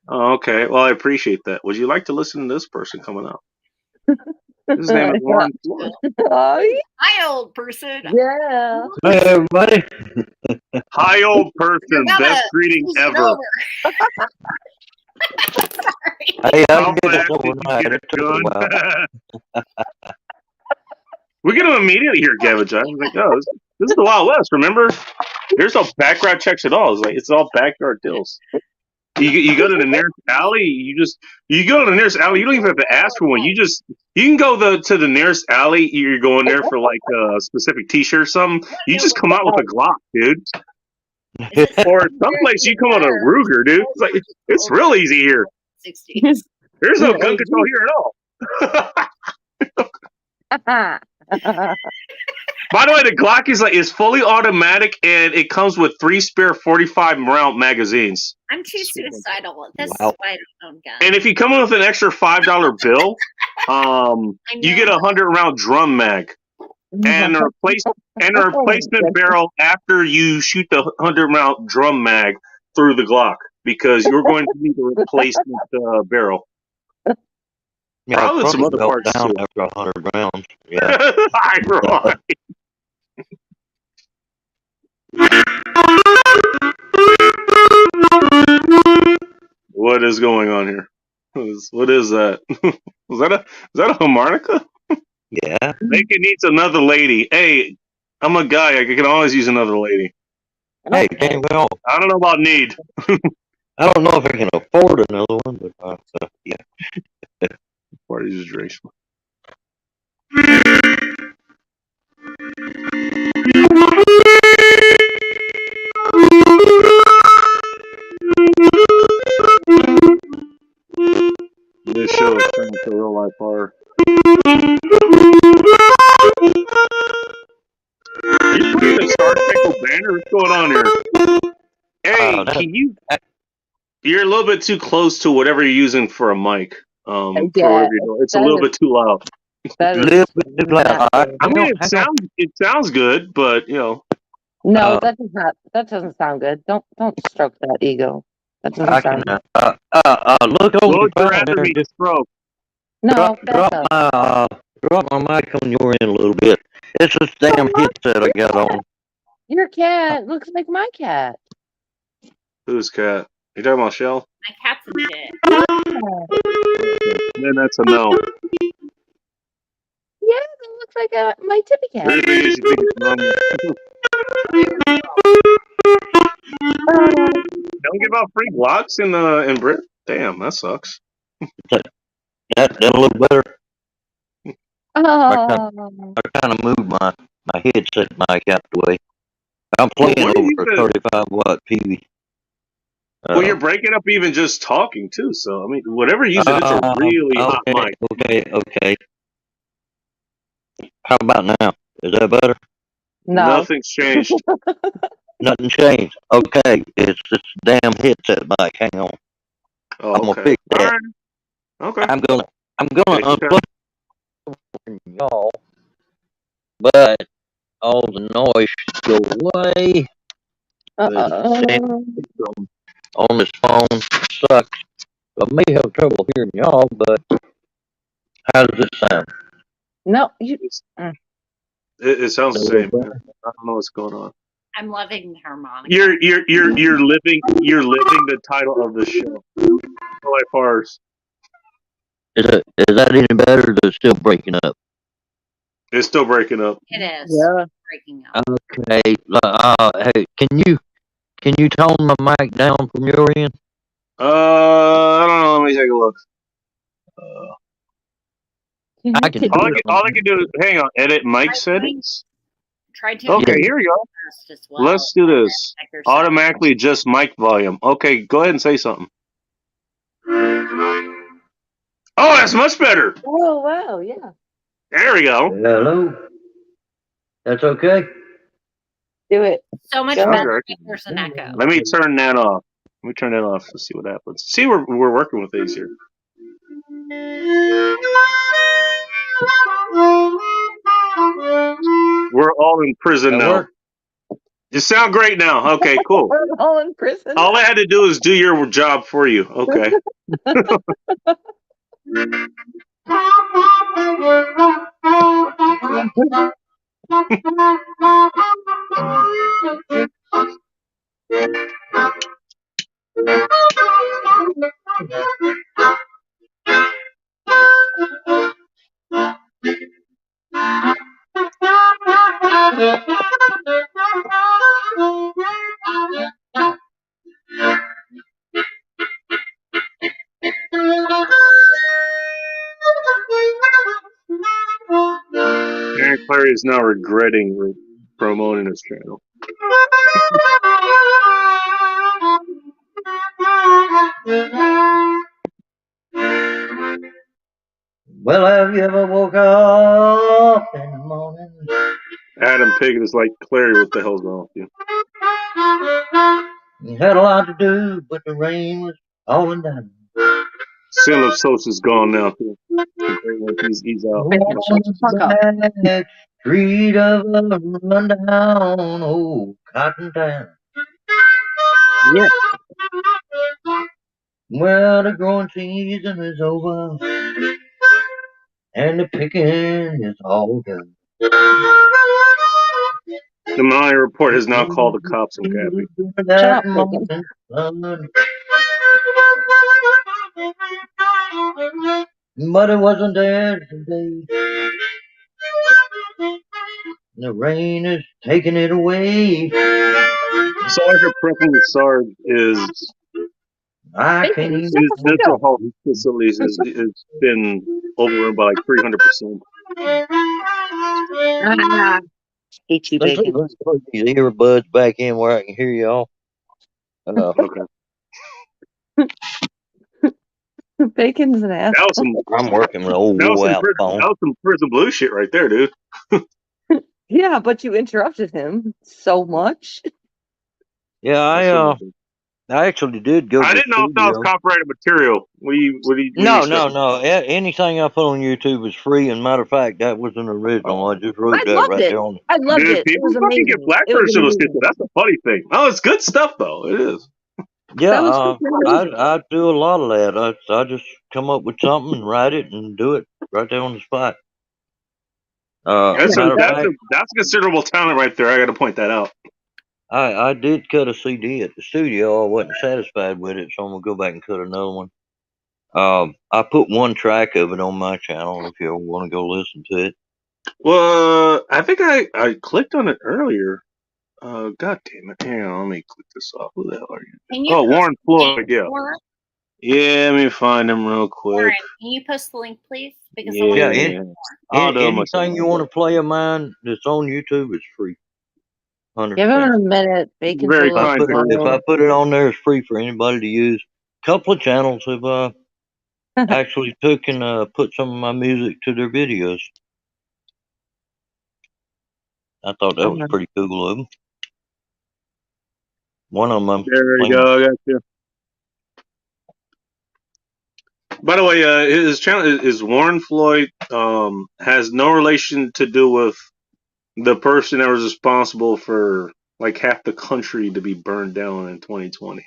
Oh, okay. Well, I appreciate that. Would you like to listen to this person coming up? His name is Warren Floyd. Hi, old person. Yeah. Hi, everybody. Hi, old person. Best greeting ever. Hey, How I get fast it did you overnight. get It it took a while. done? We get him immediately here, Gavin. I'm like, oh, this is the Wild West. Remember, there's no background checks at all. It's all backyard deals. You go to the nearest alley. You go to the nearest alley. You don't even have to ask for one. You can go to the nearest alley. You're going there for like a specific T-shirt or something. You just come out with a Glock, dude. Or someplace you come out a Ruger, dude. It's real easy here. 60s. There's no gun control here at all. By the way, the Glock is fully automatic and it comes with 3 spare 45 round magazines. I'm too suicidal. This Wow. is why I don't own guns. And if you come in with an extra $5 bill, you get a 100 round drum mag and a replacement barrel after you shoot the 100 round drum mag through the Glock because you're going to need a replacement barrel. Yeah, Probably I'll some other melt parts down too. after 100 rounds. Yeah. Right. What is going on here? What is that? Is that a harmonica? Yeah. Bacon needs another lady. Hey, I'm a guy. I can always use another lady. Hey, dang well. I don't know about need. I don't know if I can afford another one, but yeah. Parties is racial. This show is turning to real life horror. Are you putting the Star Trek banner? What's going on here? Hey, can you? You're a little bit too close to whatever you're using for a mic. For whatever you're doing. It's a little bit too loud. That is Little bit loud. not All right, good. I mean, hang on. it sounds good, but No, Uh, that doesn't sound good. Don't stroke that ego. That doesn't I can. sound good. Look over well, your it's your phone there. me Just stroke. No, back up. drop my mic on your end a little bit. It's this damn headset I got on. Your cat looks like my cat. Who's cat? You talking about Shell? My cat's a shit. Then that's a no. Yeah, that looks like my tippy cat. Really, you think it's normal? Don't give out free blocks in Brit. Damn, that sucks. That a little better. Oh, I kind of moved my headset mic out the way. I'm playing Well, what are over you a doing? 35-watt TV. Well, you're breaking up even just talking too. So I mean, whatever you're using, it's a really hot mic. Okay. How about now? Is that better? no. Nothing's changed. Nothing changed. Okay, it's this damn headset mic. Hang on. Oh, I'm gonna okay. fix All that. right. Okay. I'm gonna Take your time. unplug y'all, but all the noise should go away. Uh-oh. On this phone sucks. I may have trouble hearing y'all, but how does it sound? No, you. It sounds the A same. little I don't know what's going on. I'm loving the harmonica. You're living the title of the show. Life ours. Is that any better? Or is it still breaking up? It's still breaking up. It is Yeah. breaking up. Okay. Hey, can you tone my mic down from your end? I don't know. Let me take a look. I can. All I can do is hang on. Edit mic settings. Try to Okay, here we go. as well. Let's do this. Automatically adjust mic volume. Okay, go ahead and say something. Oh, that's much better. Oh wow, yeah. There we go. Hello. That's okay. Do it. So much Go better ahead. if there's an echo. Let me turn that off. Let me turn that off to see what happens. See, we're working with these here. We're all in prison That now. work? You sound great now. Okay, cool. We're all in prison. All I had to do is do your job for you. Okay. Aaron Clary is now regretting promoting his channel. Well, have you ever woke up in the morning? Adam Piggott is like, Clary, what the hell's wrong with you? You had a lot to do, but the rain was falling down. Sin of Sosa's gone now, too. He's out. Back street of a rundown old cotton town. Yeah. Well, the growing season is over, and the picking is all done. The Miami Report has now called the cops on Cappy. That Shut up, Pickens. morning sun. But it wasn't there today. The rain is taking it away. Sergeant Prepping Sarge is I can't even. his mental health facilities has been overrun by like 300%. Ah, hate you, Bacon. Let's put these earbuds back in where I can hear y'all. Okay. Bacon's an ass. That was some I'm working with old that was some, out phone. that was some prison blue shit right there, dude. Yeah, but you interrupted him so much. Yeah, I actually did go to I the didn't know if that was studio. copyrighted material. No. Anything I put on YouTube is free. And matter of fact, that was an original. I just wrote I that loved right it. there on it. I loved Dude, it. It people was fucking get amazing. black It for was shit on shit. amazing. That's the funny thing. Oh, it's good stuff though. It is. Yeah, That was freaking amazing. I do a lot of that. I just come up with something and write it and do it right there on the spot. That's a Matter of that's a fact, that's a considerable talent right there. I got to point that out. I did cut a CD at the studio. I wasn't satisfied with it, so I'm gonna go back and cut another one. I put one track of it on my channel if you ever want to go listen to it. Well, I think I clicked on it earlier. God damn it! Hang on, let me click this off. Who the hell are you? Can you Oh, post Warren the link Floyd. Yeah, for us? yeah. Let me find him real Warren, quick. can you post the link, please? Because I want Yeah, to Yeah, I'll do it myself. anything you want to play of mine that's on YouTube is free. 100%. Give him a minute. Bacon's Very a If I kind, little sir. if I slow. put it on there, it's free for anybody to use. A couple of channels have actually took and put some of my music to their videos. I thought that was pretty cool of them. One of them, I'm There you playing. go. I got you. By the way, his channel is Warren Floyd. Has no relation to do with the person that was responsible for like half the country to be burned down in 2020.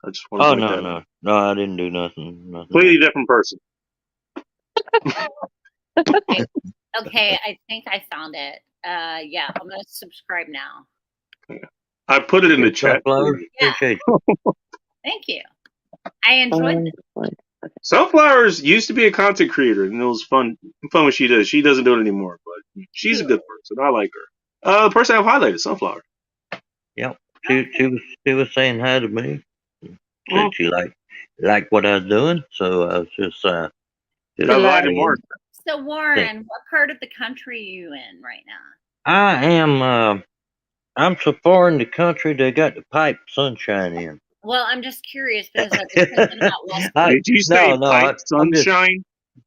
I just want to Oh point that out. no, I didn't do nothing. Completely different person. Okay, I think I found it. Yeah, I'm gonna subscribe now. I put it in the chat. Sunflowers, Yeah. appreciate you. Thank you. I enjoyed it. Sunflowers used to be a content creator, and it was fun what she does. She doesn't do it anymore, but she's a good person. I like her. The person I've highlighted, Sunflower. Yep, she was saying hi to me. Said she liked what I was doing, so I was just I lied to Mark. So Warren, what part of the country are you in right now? I am. I'm so far in the country they got the pipe sunshine in. Well, I'm just curious because I've been thinking about West. Did you say pipe sunshine?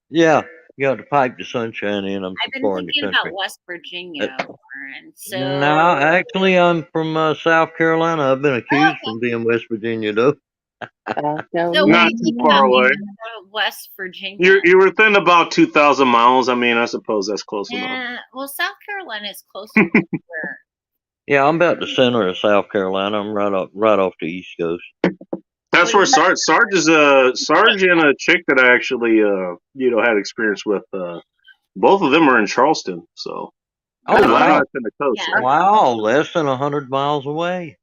Yeah, you got to pipe the sunshine in. I've been thinking about West Virginia, Warren. So no, actually, I'm from South Carolina. I've been accused from being West Virginia, though. So not too far away. West Virginia. You're within about 2,000 miles. I mean, I suppose that's close enough. Yeah, well, South Carolina is close to where. Yeah, I'm about the center of South Carolina. I'm right off the East Coast. That's where Sarge is. Sarge and a chick that I actually had experience with. Both of them are in Charleston. So Oh wow, in the coast. Yeah. Wow, less than 100 miles away.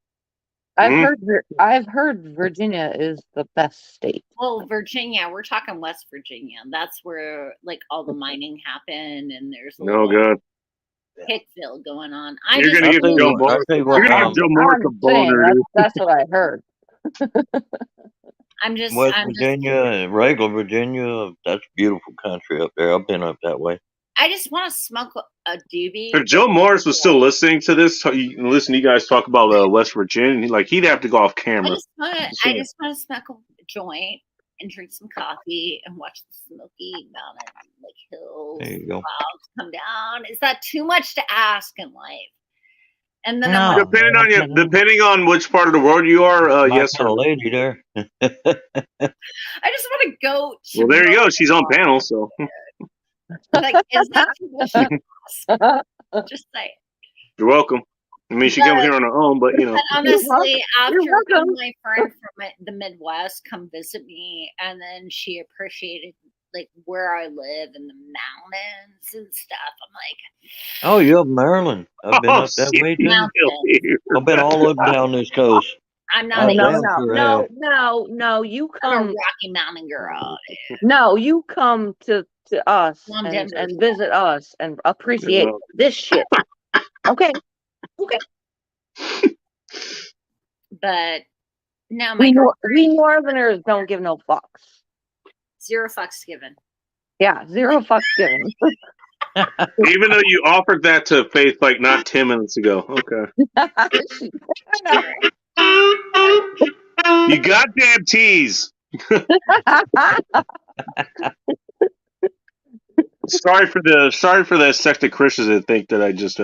I've heard Virginia is the best state. Well, Virginia, we're talking West Virginia. That's where like all the mining happened, and there's a No good. Hickville going on. You're gonna give Joe Morris. You're gonna give Joe Morris a boner. That's what I heard. West Virginia, regular Virginia. That's beautiful country up there. I've been up that way. I just want to smoke a doobie. If Joe Morris was still listening to this, listen to you guys talk about West Virginia, he'd have to go off camera. I just want to smoke a joint and drink some coffee and watch the Smoky Mountain hills, there you go. clouds come down. Is that too much to ask in life? And then depending on which part of the world you are, yes, sir. Lady there. I just want to go. Well, there you go. She's on panel, so. Like, is that too much to ask? Just say it. You're welcome. I mean, she came here on her own, but But honestly, after my friend from the Midwest come visit me, and then she appreciated like where I live in the mountains and stuff. I'm like, oh, you're up Maryland. I've been up that way too. I've been all up down this coast. I'm not. No. You come. I'm a Rocky Mountain girl. No, you come to us and visit us and appreciate this shit. Okay. But no, we Northerners don't give no fucks. 0 fucks given. Yeah, 0 fucks given. Even though you offered that to Faith like not 10 minutes ago. Okay. You goddamn tease. Sorry for the sect of Christians that think that I just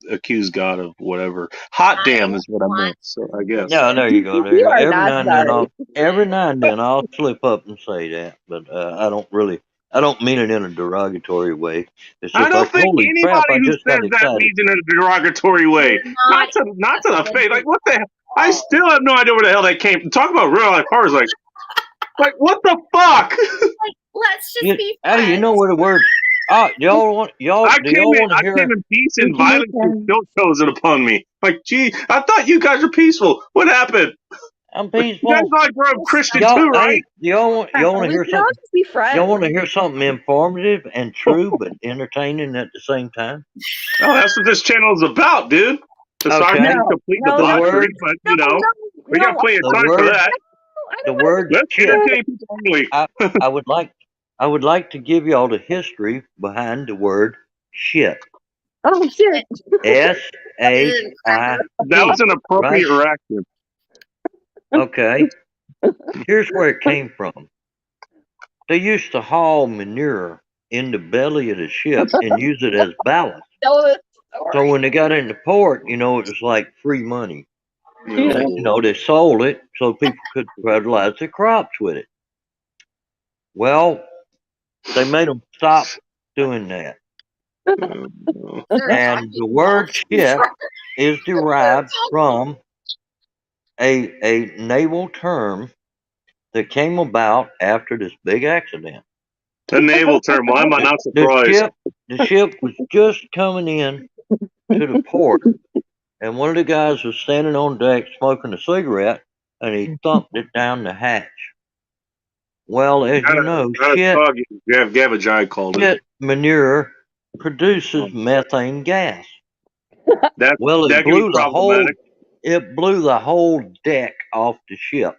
accused God of whatever. Hot damn is what I meant. So I guess. Yeah, there you go. There you You go. are Every not now and then, sorry. every now and then, I'll slip up and say that, but I don't mean it in a derogatory way. It's I just don't like, think holy crap! anybody I who just says got that excited. means in a derogatory way. You're not Not to the face. Like what the hell? I Oh. still have no idea where the hell that came from. Talk about real life horrors. Like what the fuck? Like, let's just be friends. Hey, you know where the word? Oh, do y'all want I came to hear? in peace and Would you violence is still chosen upon me. Like, gee, I thought you guys were peaceful. What happened? I'm You peaceful. guys like we're Christian Y'all, too, right? hey, y'all want to We hear can all something? just be friends. Y'all want to hear something informative and true, but entertaining at the same time? Oh, that's what this channel is about, dude. Aside Okay. from complete No, debauchery, the but you know, we got plenty of The time for word, that. the word Let's shit. entertain people only. I would like to give y'all the history behind the word shit. Oh shit! SHIT. That was an appropriate reaction. Okay. Here's where it came from. They used to haul manure in the belly of the ship and use it as ballast. So when they got into port, it was like free money. They sold it so people could fertilize their crops with it. Well, they made them stop doing that. And the word shit is derived from a naval term that came about after this big accident. The naval term. Why am I not surprised? The ship was just coming in to the port, and one of the guys was standing on deck smoking a cigarette, and he thumped it down the hatch. Well, as you know, Gavajai called it. shit manure produces methane gas. That blew the whole deck off the ship.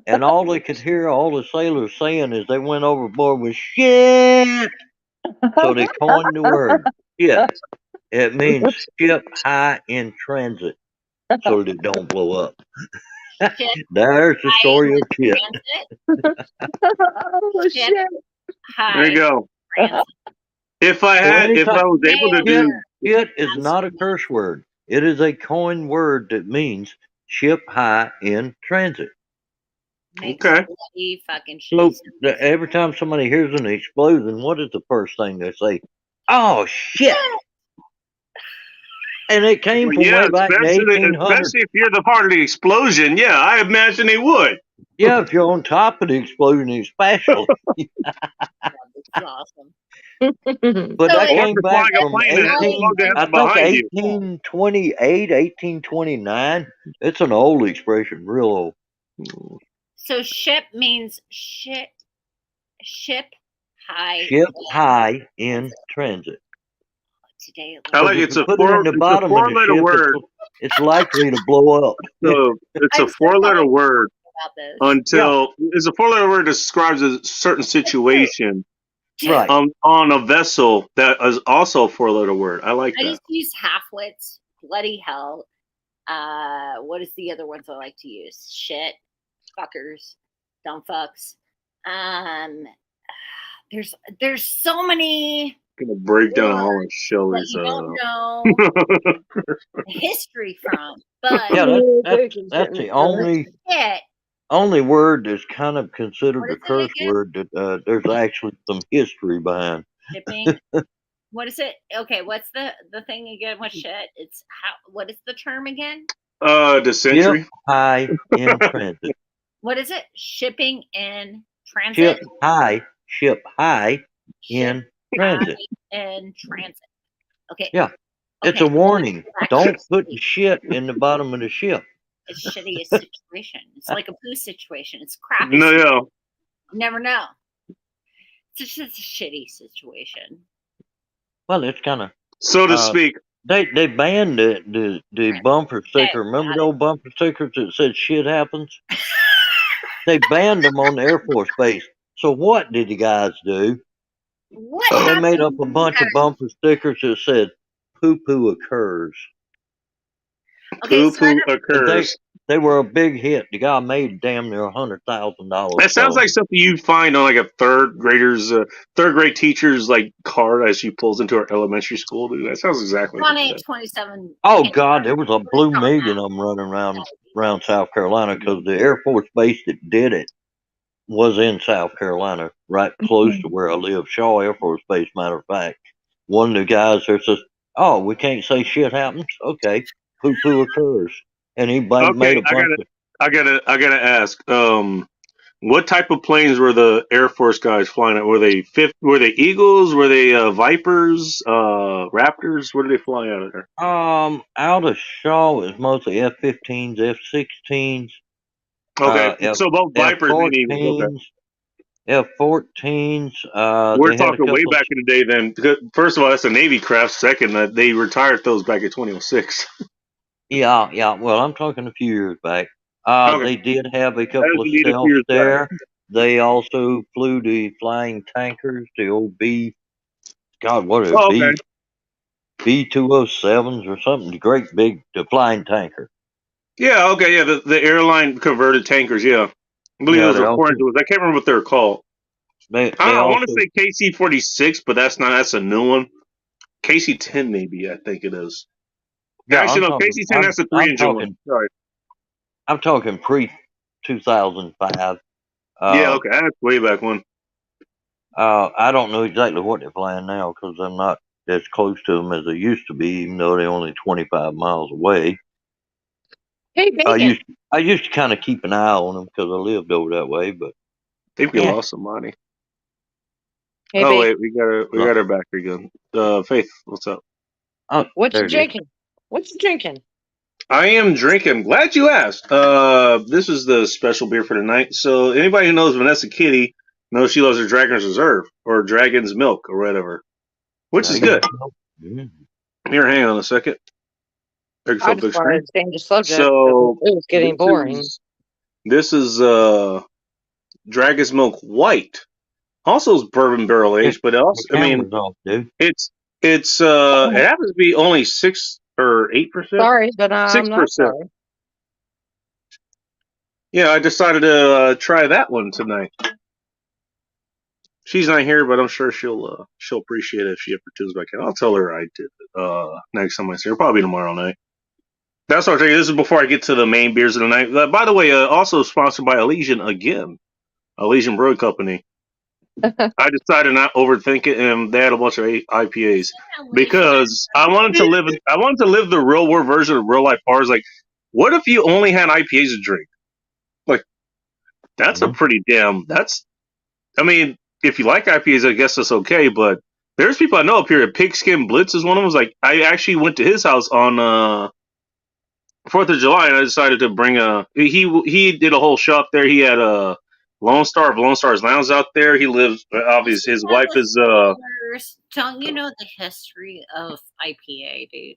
And all they could hear all the sailors saying as they went overboard was shit. So they coined the word shit. It means ship high in transit so that it don't blow up. There's the story of shit. Oh shit! There you go. If I was able to do shit is not a curse word. It is a coined word that means ship high in transit. Okay. So every time somebody hears an explosion, what is the first thing they say? Oh shit! And it came from way back in the 1800s. Especially if you're the part of the explosion. Yeah, I imagine they would. Yeah, if you're on top of the explosion, especially. That's awesome. But that came back from 1828, 1829. It's an old expression, real old. So ship means ship high. Ship high in transit. Today, I like it's a four-letter word. It's likely to blow up. So it's a four-letter word. It's a four-letter word that describes a certain situation. Right. On a vessel that is also a four-letter word. I like that. I just use half-wits. Bloody hell. What is the other ones I like to use? Shit. Fuckers. Dumb fucks. There's so many. Gonna break down all of Shelley's. You don't know history from, but yeah, that's the only word that's kind of considered a curse word that there's actually some history behind. Shipping. What is it? Okay, what's the thing again? What shit? It's how? What is the term again? The century. Ship high in transit. What is it? Shipping in transit. Ship high in transit. In transit. Okay. Yeah. It's a warning. Don't put shit in the bottom of the ship. It's a shitty situation. It's like a poo situation. It's crappy. No, yeah. You never know. It's just a shitty situation. Well, it's kind of so to speak. They banned the bumper sticker. Remember the old bumper stickers that said "shit happens"? They banned them on the Air Force Base. So what did the guys do? They made up a bunch of bumper stickers that said "poo poo occurs." Okay, so I Poo don't, occurs. They were a big hit. The guy made damn near $100,000. That sounds like something you find on like a third grade teacher's like card as she pulls into her elementary school. Dude, that sounds exactly on like that. 827. Oh God, there was a blue million of them running around South Carolina because the Air Force base that did it was in South Carolina, right close to where I live. Shaw Air Force Base, matter of fact. One of the guys there says, "Oh, we can't say shit happens. Okay, poo occurs," and he made Okay, a bunch of. I gotta ask. What type of planes were the Air Force guys flying at? Were they Eagles? Were they Vipers? Raptors? What did they fly out of there? Out of Shaw it was mostly F-15s, F-16s, Okay, so both Vipers and Eagles. Okay. F-14s. We're They had a talking way couple. back in the day. Then, first of all, that's a Navy craft. Second, that they retired those back in 2006. Yeah. Well, I'm talking a few years back. Okay, They did have a that couple was of indeed a few stealths years back. there. They also flew the flying tankers, the old Oh, okay. B-207s or something. The flying tanker. Yeah, okay, yeah. The airline converted tankers. Yeah, I believe Yeah, those were foreign to us. I can't remember what they were called. they I want to also. say KC-46, but that's not. That's a new one. KC-10, maybe. I think it is. Yeah, Actually, no. KC-10. That's a three-engine one. Sorry. I'm talking pre-2005. Yeah, okay. That's way back when. I don't know exactly what they're flying now because I'm not as close to them as I used to be, even though they're only 25 miles away. Hey, Bacon. I used to kind of keep an eye on them because I lived over that way, but I think we Yeah. lost somebody. Hey, Oh Bacon. wait, we got her back again. Faith, what's up? What there you it is. drinking? What you drinking? I am drinking. Glad you asked. This is the special beer for tonight. So anybody who knows Vanessa Kitty knows she loves her Dragon's Reserve or Dragon's Milk or whatever, which is good. Mm. Here, hang on a second. I Big just screen. wanted to change the subject. So It was getting boring. This is Dragon's Milk White. Also is bourbon barrel aged, but also The camera's off, dude. it's it happens to be only 6 or 8%. Sorry, but I'm not 6%. sorry. Yeah, I decided to try that one tonight. She's not here, but I'm sure she'll appreciate it if she ever tunes back in. I'll tell her I did it next time I see her, probably tomorrow night. That's what I'm saying. This is before I get to the main beers of the night. By the way, also sponsored by Elysian again, Elysian Brew Company. I decided not overthink it, and they had a bunch of IPAs because I wanted to live the real world version of real life bars. Like, what if you only had IPAs to drink? Like, that's a pretty damn. I mean, if you like IPAs, I guess that's okay. But there's people I know up here. Pigskin Blitz is one of them. Like, I actually went to his house on 4th of July, and I decided to bring he did a whole shop there. He had a Lone Star of Lone Star's Lounge out there. He lives, obviously, his wife is. Don't you know the history of IPA, dude?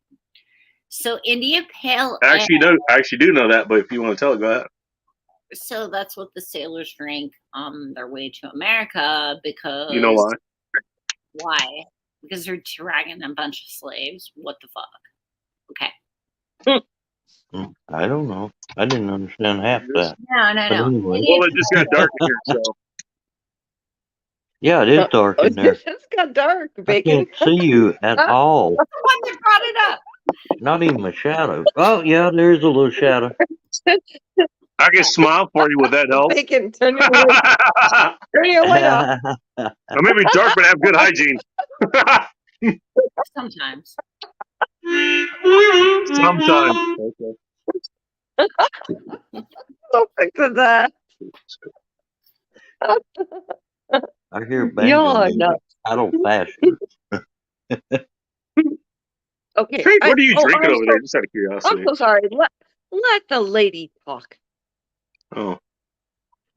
So India Pale I actually do know that, but if you want to tell it, go ahead. So that's what the sailors drank on their way to America because. You know why? Why? Because they're dragging a bunch of slaves. What the fuck? Okay. I don't know. I didn't understand half that. No. Anyway. Well, it just got dark in here, so. Yeah, it is dark in there. It's got dark, I Bacon. can't see you at all. What's the one that brought it up? Not even a shadow. Oh, yeah, there's a little shadow. I can smile for you with that help. Bacon, turn your light off. I may be dark, but I have good hygiene. Sometimes. Sometimes. Okay. Don't fix that. I hear Y'all are banjo nuts. paddle faster. Okay. Hey, what are you drinking I'm over there? Just out of curiosity. I'm so sorry. Let the lady talk. Oh.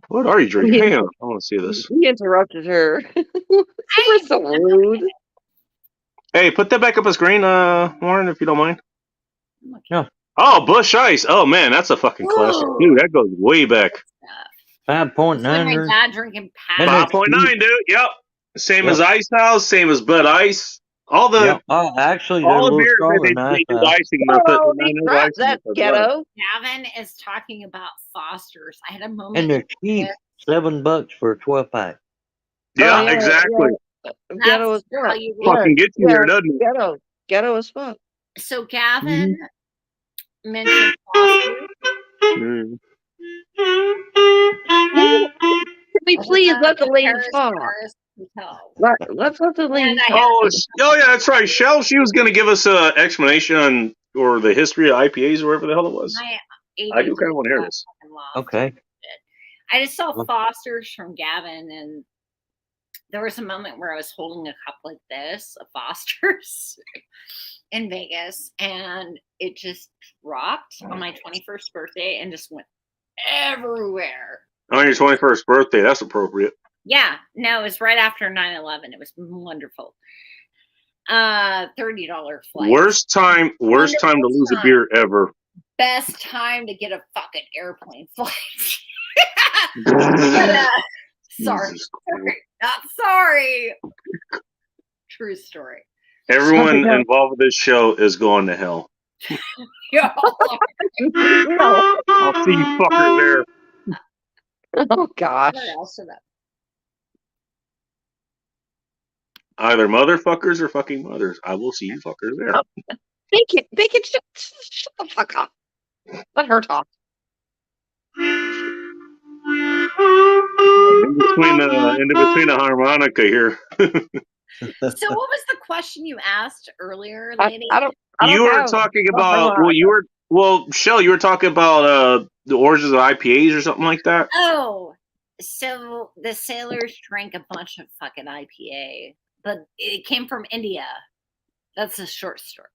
What are you drinking? Hang on. I want to see this. He interrupted her. You were so rude. Hey, put that back up on screen, Warren, if you don't mind. Yeah. Oh, Bush Ice. Oh, man, that's a fucking classic. Dude, that goes way back. 5.9. My dad drinking 5.9, dude. Yep. Same as Ice House, same as Bud Ice. All the Yeah. Actually, they're a all the little beers stronger they than ice do house. icing method. Holy crap, that's ghetto. Gavin is talking about Foster's. I had a And moment. they're cheap. $7 for a 12-pack. Yeah, Oh, yeah, exactly. Ghetto as That's how fuck. you Yeah, Fucking gets you yeah, there, doesn't it? Ghetto as fuck. So Gavin mentioned Foster's. Mm. Can we please let the lady talk? Paris Hotel. Let's let the lady And I talk. Oh yeah, that's right. Shell, she was going to give us an explanation on or the history of IPAs or whatever the hell it was. My I do kind of want to hear ADD this. lost. Okay. I just saw Foster's from Gavin, and there was a moment where I was holding a cup like this of Foster's in Vegas, and it just dropped on my 21st birthday and just went everywhere. On your 21st birthday, that's appropriate. Yeah, no, it was right after 9/11. It was wonderful. $30 flight. Worst time to lose a beer ever. Best time to get a fucking airplane flight. Sorry. Not sorry. True story. Everyone involved with this show is going to hell. Yeah. I'll see you fuckers there. Oh gosh. Either motherfuckers or fucking mothers. I will see you fuckers there. Bacon, shut the fuck up. Let her talk. In between the harmonica here. So what was the question you asked earlier, lady? You were talking about Shell, you were talking about the origins of IPAs or something like that. Oh, so the sailors drank a bunch of fucking IPA, but it came from India. That's a short story.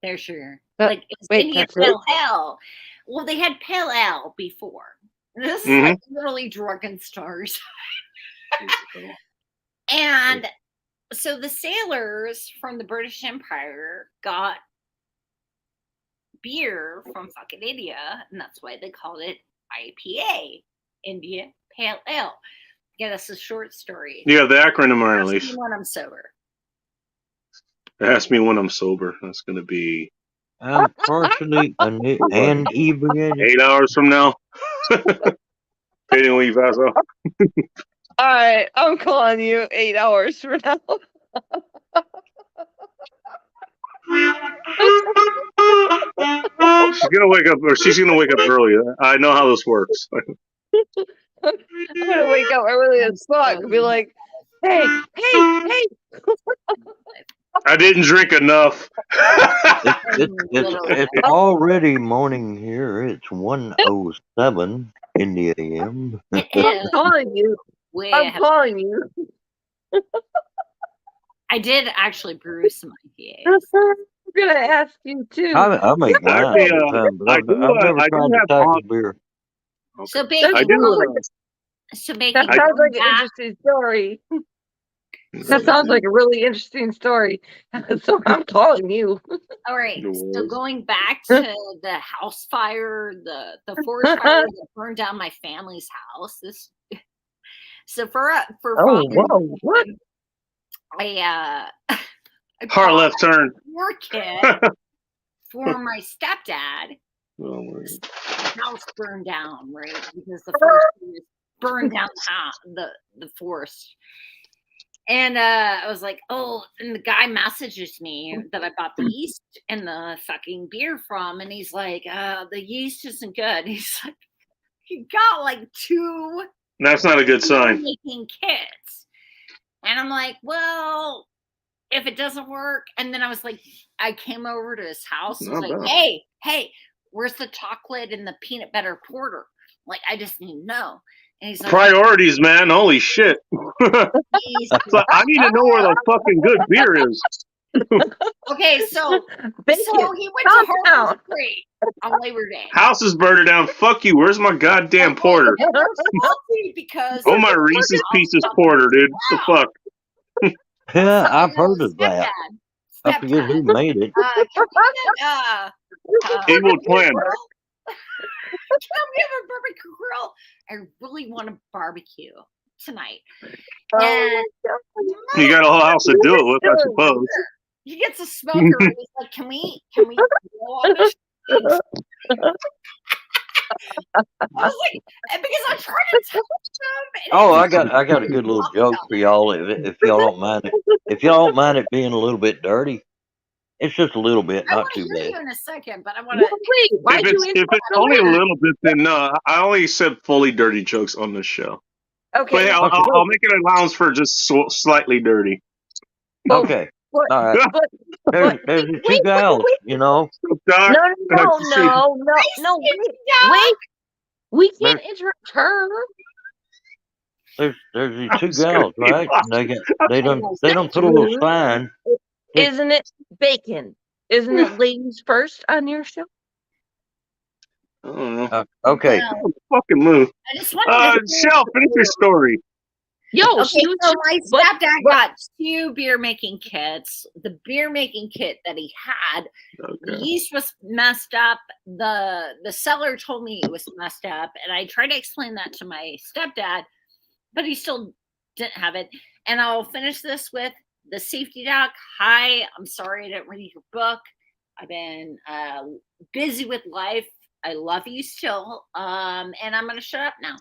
They're sure. Like it's India Pale Ale. Well, they had Pale Ale before. This is like literally drunken stars. And so the sailors from the British Empire got beer from fucking India, and that's why they called it IPA, India Pale Ale. Yeah, that's a short story. Yeah, the acronym are at least. Ask me when I'm sober. Ask me when I'm sober. That's going to be. I'm partially and inebriated. 8 hours from now. Depending when you pass out. All right, I'm calling you 8 hours from now. She's gonna wake up early. I know how this works. I'm gonna wake up early as fuck and be like, hey. I didn't drink enough. It's already morning here. It's 1:07 in the AM. I'm calling you. I did actually brew some IPAs. I'm gonna ask you too. I make mine all the time, but I've never tried to tackle beer. So Bacon, I do. That sounds like an interesting story. That sounds like a really interesting story. So I'm calling you. All right. So going back to the house fire, the forest fire that burned down my family's house. So for what? I Hard left turn. War kit for my stepdad. House burned down, right? Because the forest burned down the forest. And I was like, oh, and the guy messages me that I bought the yeast and the fucking beer from. And he's like, the yeast isn't good. He's like, he got like 2 That's not a good sign. Making kits. And I'm like, well, if it doesn't work. And then I was like, I came over to his house. I was like, hey, where's the chocolate and the peanut butter porter? Like, I just need to know. And he's like, priorities, man. Holy shit. So I need to know where the fucking good beer is. Okay, so he went to Harbor Freight on Labor Day. House is burning down. Fuck you. Where's my goddamn porter? Because my Reese's Pieces porter, dude. What the fuck? Yeah, I've heard of that. I forget who made it. Evil Twin. Can we have a barbecue grill? I really want to barbecue. tonight. Oh And You got a whole house to do it with, I suppose. he gets a smoker and he's like, can we go on this? I was like, because I'm trying to tell him. Oh, I got a good little joke for y'all if y'all don't mind it. If y'all don't mind it being a little bit dirty, it's just a little bit, I not want to too hear bad. you in a second, but I want well, to. wait, why'd you If it's only a little bit, then no. I only said fully dirty jokes on this show. Okay, But yeah, Okay. I'll make an allowance for just slightly dirty. well, Okay. but, All right. but, There's the two gals, you know. Doc, no, no. wait, we can't interrupt her. There's these two gals, right? And they don't put a little sign. Isn't it bacon? Isn't it ladies first on your show? I don't know. Okay. Well, Fucking move. I just wanted to. Shell, finish your story. Yo, Okay, she was so my but- stepdad but- got 2 beer making kits. The beer making kit that he had, the Okay. yeast was messed up. The seller told me it was messed up, and I tried to explain that to my stepdad, but he still didn't have it. And I'll finish this with the safety doc. Hi, I'm sorry I didn't read your book. I've been busy with life. I love you still, and I'm gonna shut up now.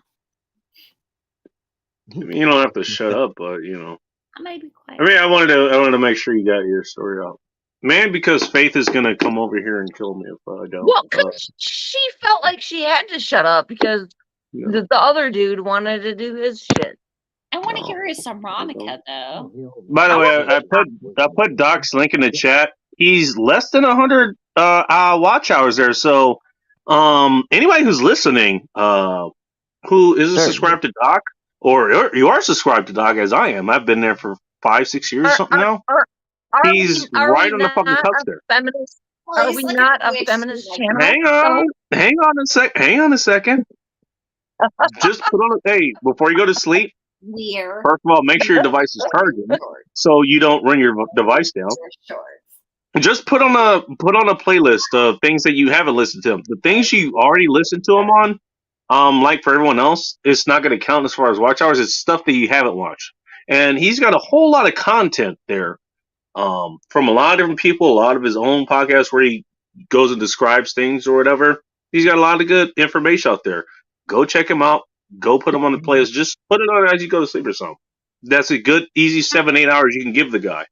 You don't have to shut up, but you know. I might be quiet. I mean, I wanted to make sure you got your story out. Man, because Faith is gonna come over here and kill me if I don't. Well, because she felt like she had to shut up because Yeah. the other dude wanted to do his shit. I want to No. hear his Samronica though. By the way, I put Doc's link in the chat. He's less than 100 watch hours there. So, anybody who's listening, who isn't Sure. subscribed to Doc, or you are subscribed to Doc as I am. I've been there for 5-6 years, something now. He's right on the fucking cusp there. Feminist, Well, are he's we like not a a witch, feminist like- channel? Hang on a second. Just put on hey, before you go to sleep, Weird. first of all, make sure your device is charging so you don't run your device down. Just put on a playlist of things that you haven't listened to. The things you already listened to them on, like for everyone else, it's not going to count as far as watch hours. It's stuff that you haven't watched, and he's got a whole lot of content there, from a lot of different people, a lot of his own podcasts where he goes and describes things or whatever. He's got a lot of good information out there. Go check him out. Go put him on the playlist. Just put it on as you go to sleep or something. That's a good, easy 7-8 hours you can give the guy.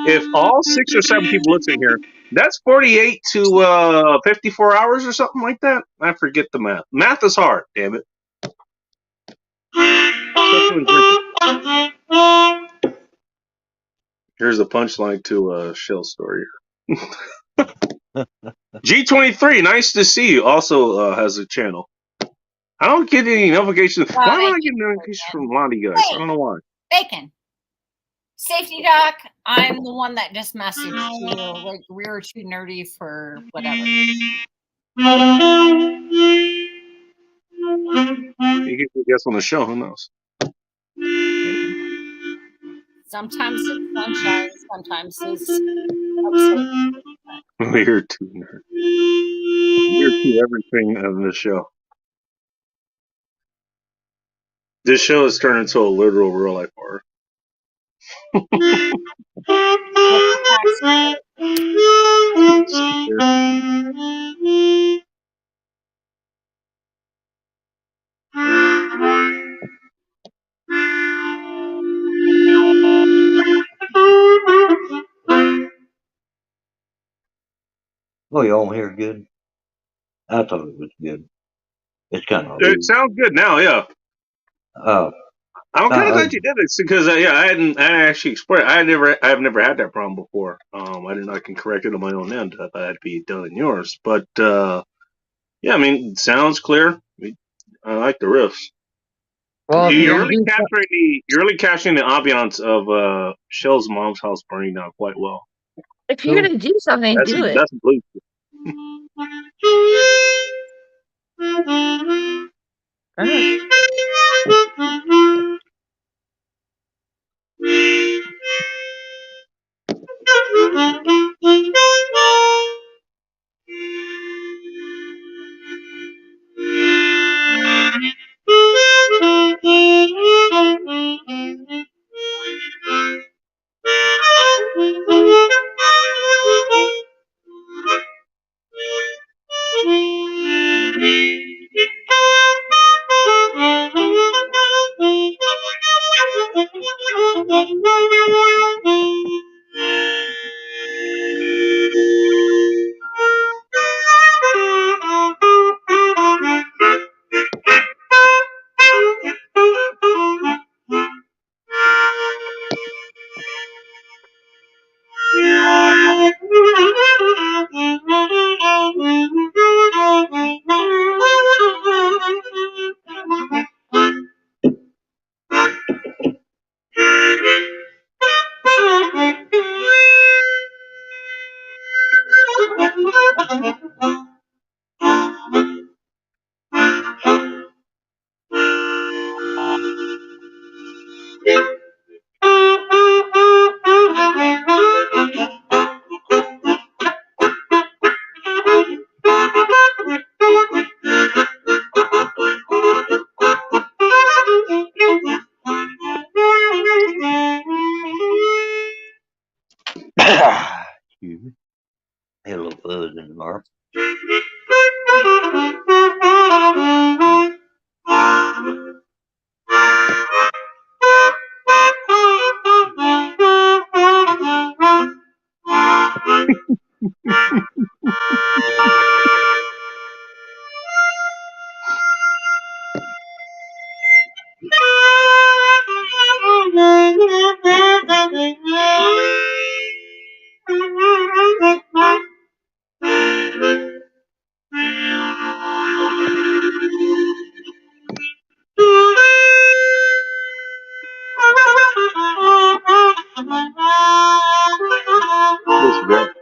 If all 6 or 7 people listening here, that's 48 to 54 hours or something like that. I forget the math. Math is hard, damn it. Here's the punchline to Shell's story. G23, nice to see you. Also has a channel. I don't get any notifications. Why am I not getting notifications from Lonnie guys? I don't know why. Bacon. Safety doc, I'm the one that just messaged you. Like, we were too nerdy for whatever. You get to guess on the show, who knows? Sometimes it's sunshine, sometimes it's We're too nerd. We're too everything on this show. This show has turned into a literal real life horror. Oh, you all hear good? I thought it was good. It's kind of. It sounds good now, yeah. I'm kind of glad you did it because I actually explained. I've never had that problem before. I can correct it on my own end. I thought it'd be done in yours, but yeah, I mean, it sounds clear. I like the riffs. Well, you're really capturing the ambiance of Shell's mom's house burning down quite well. if you're gonna do something, do it. That's blues. Excuse me. Had a little buzz in there. What's that?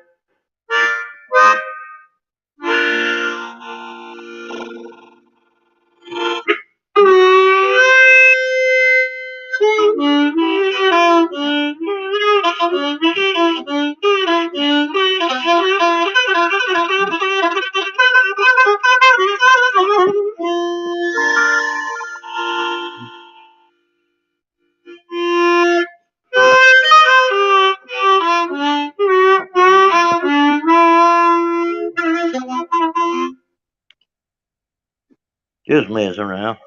Just messing around.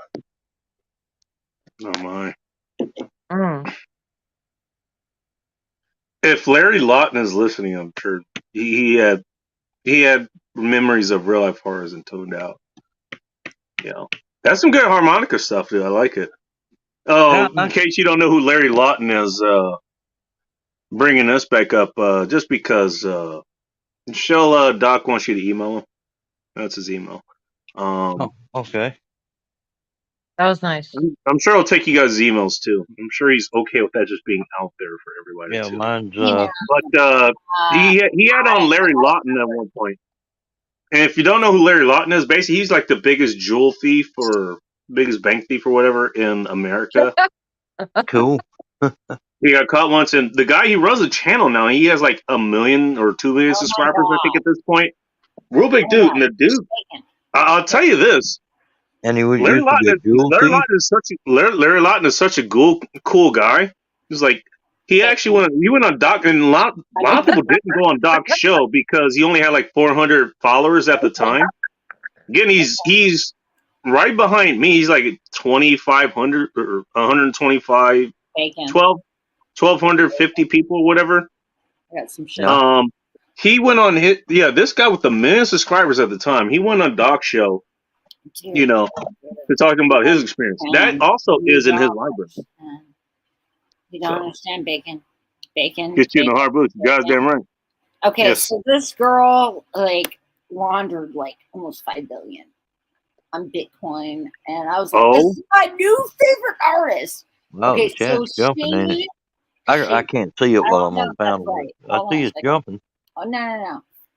Oh my! Mm. If Larry Lawton is listening, I'm sure he had memories of real life horrors and toned out. You know, that's some good harmonica stuff, dude. I like it. Oh, in case you don't know who Larry Lawton is, bringing us back up, just because Shell Doc wants you to email him. That's his email. Oh, okay. That was nice. I'm sure he'll take you guys' emails too. I'm sure he's okay with that just being out there for everybody Yeah, too. mine's But he had on Larry Lawton at one point. And if you don't know who Larry Lawton is, basically he's like the biggest jewel thief or biggest bank thief or whatever in America. cool. He got caught once, and the guy, he runs a channel now. He has like 1 million or 2 million subscribers, I think, at this point. Real big dude. And the dude, I'll tell you this. And he was Larry used to be a jewel thief. Larry Lawton is such a cool guy. He's like, he went on Doc, and a lot of people didn't go on Doc's show because he only had like 400 followers at the time. Again, he's right behind me. He's like 2,500 or 125, 1,250 people, whatever. I got some shit. He went on this guy with 1 million subscribers at the time. He went on Doc's show. You know, to talking about his experience. That also is in his library. You don't understand, Bacon. Bacon. Gets you in the hard boots. You guys damn right. Okay, Yes. so this girl like laundered like almost 5 billion on Bitcoin, and I was like, "This is my new favorite artist." Oh, Okay, the chat's so jumping in it. she. I can't see it while I'm know, on panel. that's right. I Hold see on a it's second. jumping. Oh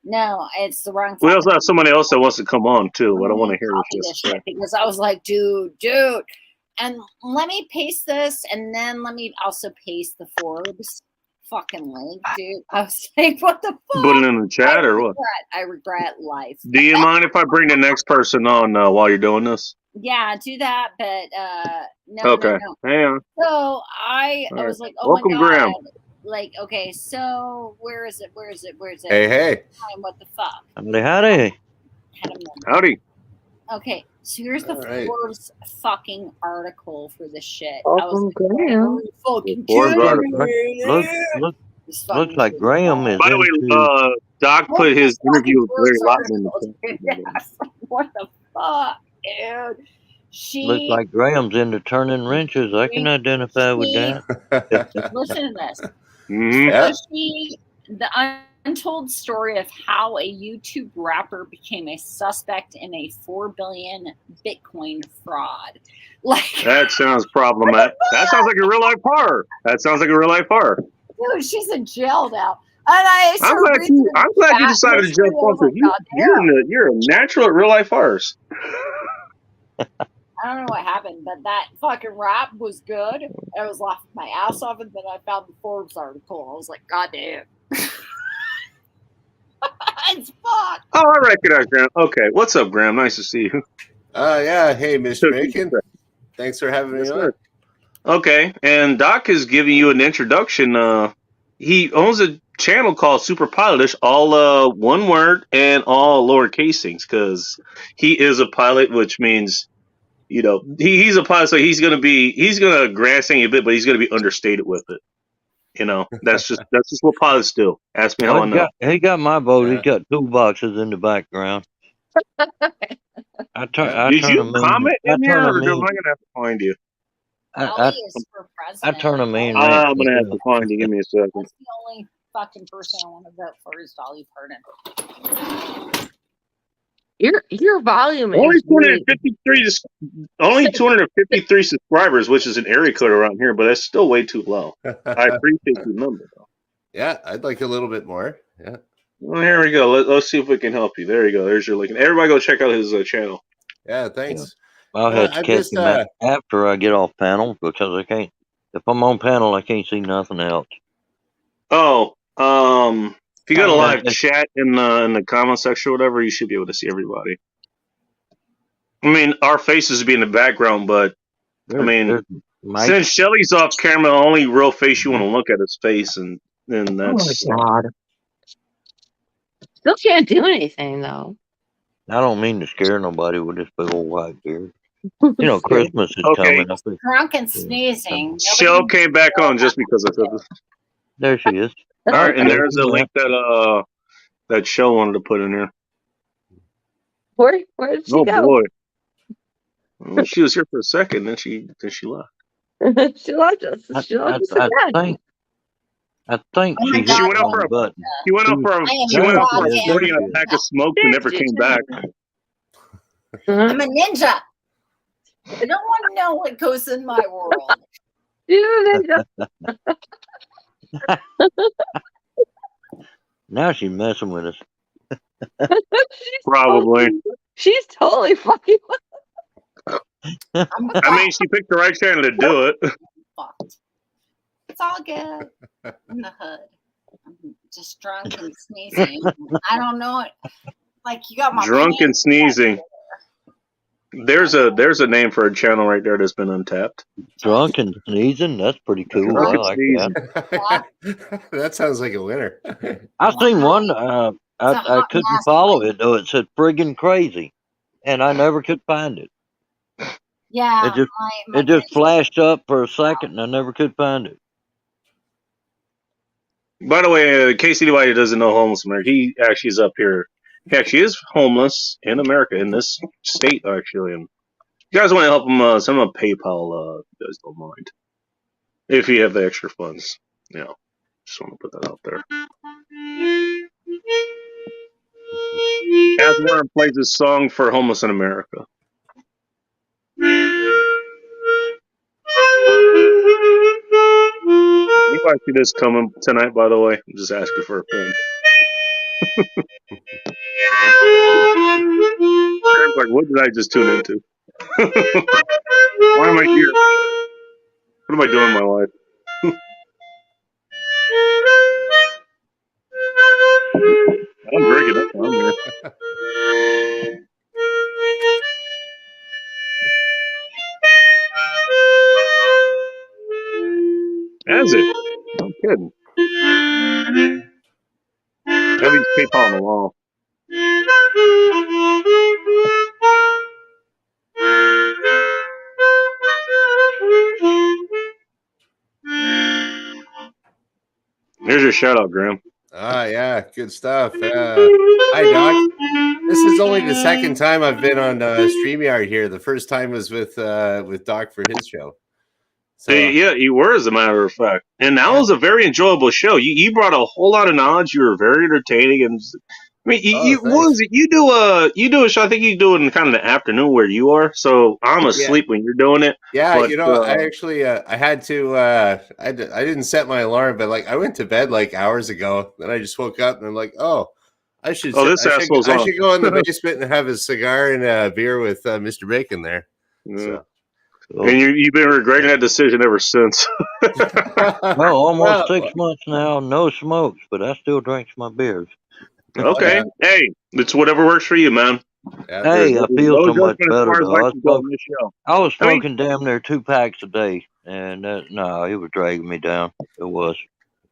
no, it's the wrong. We time. also have somebody else that wants to come on too. I don't want to hear Copy what this she has to shit because I was like, dude, and let me paste this, and then let me also paste the Forbes fucking link, dude. I was like, what the fuck? Put it in the chat or what? I regret life. Do you mind if I bring the next person on while you're doing this? Yeah, do that, but no. Okay. No. Hang on. So I All was right. like, oh Welcome, my god, Graham. like, okay, so where is it? Where is it? Where is it? Hey. What the fuck? Howdy. Had a moment. Howdy. Okay, so here's the All right. Forbes fucking article for this shit. Oh, I was like, Graham. are you fucking Forbes kidding article. me? Looks like Graham is By the way, into. Doc put his interview with Larry Lockman in the Yes. What the fuck, dude? She Looks like Graham's into turning wrenches. I can identify with that. listen to this. Mhm. Yeah. The untold story of how a YouTube rapper became a suspect in a 4 billion Bitcoin fraud. Like, That sounds problematic. That sounds like a real life horror. That sounds like a real life horror. dude, she's in jail now. And I I'm glad you decided to jump on because you're a natural at real life horrors. I don't know what happened, but that fucking rap was good. I was laughing my ass off, and then I found the Forbes article. I was like, God damn. It's fuck. Oh, I recognize Graham. Okay, what's up, Graham? Nice to see you. Yeah. Hey, Mr. Bacon. Thanks for having me on. Okay, and Doc is giving you an introduction. He owns a channel called Super Pilotish, all one word and all lowercase things, because he is a pilot, which means, you know, he's a pilot, so he's gonna grasp you a bit, but he's gonna be understated with it. You know, that's just what pilots do. Ask me how I know. He got my vote. Yeah. He's got toolboxes in the background. Did you comment in here, or am I gonna have to find you? Ellie is for I president. turn him in. I'm gonna have to find you. Give me a second. That's the only fucking person I want to vote for is Dolly Parton. Your volume Only is really, 253 subscribers, which is an area code around here, but that's still way too low. I appreciate the number, though. Yeah, I'd like a little bit more. Yeah. Well, here we go. Let's see if we can help you. There you go. There's your link. Everybody go check out his channel. Yeah, thanks. I'll have to I'm catch just, him after I get off panel because I can't. If I'm on panel, I can't see nothing else. Oh, if you go to live chat in the comment section or whatever, you should be able to see everybody. I mean, our faces would be in the background, but since Shelly's off camera, the only real face you want to look at is face, and then that's. Oh my God. Still can't do anything though. I don't mean to scare nobody with this big old white beard. You know, Christmas is coming up. Drunk and sneezing. Shell came back on just because I said this. There she is. All right, and there's a link that Shell wanted to put in here. Where did she go? Boy. Well, she was here for a second, then she left. She left us. She left us again. I think Oh my she God. She went up for a button. She went up for a 40 and a pack of smoke and never came back. I'm a ninja. I don't want to know what goes in my world. Now she's messing with us. Probably. She's totally fucking. I mean, she picked the right channel to do it. Fucked. It's all good. In the hood. I'm just drunk and sneezing. I don't know it. Like, you got my Drunk and sneezing. There's a name for a channel right there that's been untapped. Drunk and sneezing? That's pretty cool. I like that. That sounds like a winner. I seen one. I couldn't follow it though. It said friggin' crazy, and I never could find it. Yeah. It just flashed up for a second, and I never could find it. By the way, Casey White doesn't know homeless America. He actually is up here. He actually is homeless in America, in this state, actually. And if you guys want to help him, send him a PayPal. If you guys don't mind. If you have the extra funds. You know, just want to put that out there. As Warren plays this song for homeless in America. You might see this coming tonight, by the way. I'm just asking for a film. Like, what did I just tune into? Why am I here? What am I doing in my life? I'm drinking it. I'm here. Has it? No kidding. Everything's PayPal on the wall. Here's your shout out, Graham. Ah, yeah, good stuff. Hi, Doc. This is only the second time I've been on StreamYard here. The first time was with Doc for his show. So Yeah, you were, as a matter of fact, and that was a very enjoyable show. You brought a whole lot of knowledge. You were very entertaining, and I mean, what was it? You do a show. I think you do it in kind of the afternoon where you are. So I'm asleep when you're doing it. Yeah, but, I actually I had to I didn't set my alarm, but like I went to bed like hours ago. Then I just woke up and I'm like, oh, I should go in the basement and have a cigar and a beer with Mr. Bacon there. So. And you've been regretting that decision ever since. Well, almost 6 months now, no smokes, but I still drinks my beers. Okay. Hey, it's whatever works for you, man. Yeah, hey, I feel so much better. I was smoking damn near 2 packs a day, and it was dragging me down. It was.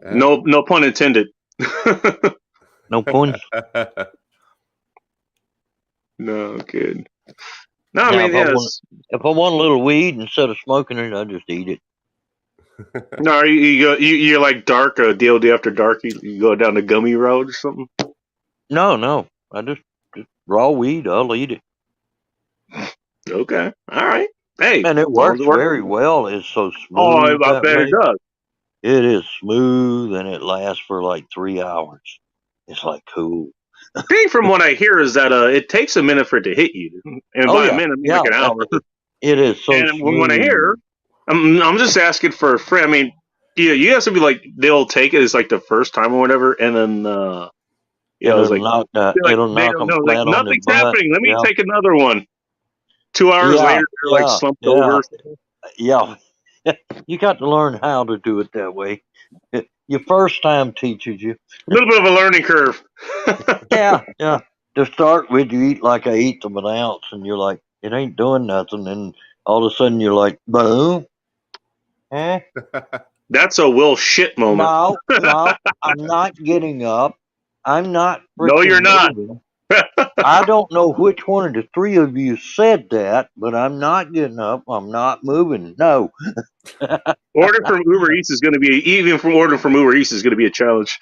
No pun intended. No pun. No, good. No, I mean, if I want a little weed instead of smoking it, I just eat it. No, you're like dark, DOD after dark. You go down the gummy road or something. No, I just raw weed. I'll eat it. Okay, all right. Hey, and it works very well. It's so smooth. Oh, I bet it does. It is smooth, and it lasts for like 3 hours. It's like cool. The thing from what I hear is that it takes a minute for it to hit you, and by a minute, like an hour. It is so. And smooth. When I hear, I'm just asking for a friend. I mean, you have to be like they'll take it as like the first time or whatever, and then it'll knock them flat on their nothing's butt. happening. Let me take another one. 2 hours later, you're like slumped over. Yeah, you got to learn how to do it that way. Your first time teaches you. A little bit of a learning curve. Yeah. To start with, you eat like 1/8 of an ounce, and you're like, it ain't doing nothing. And all of a sudden, you're like, boom. That's a Will shit moment. No, I'm not getting up. I'm not. No, you're not. I don't know which one of the 3 of you said that, but I'm not getting up. I'm not moving. No. Ordering from Uber Eats is going to be, even from ordering from Uber Eats is going to be a challenge.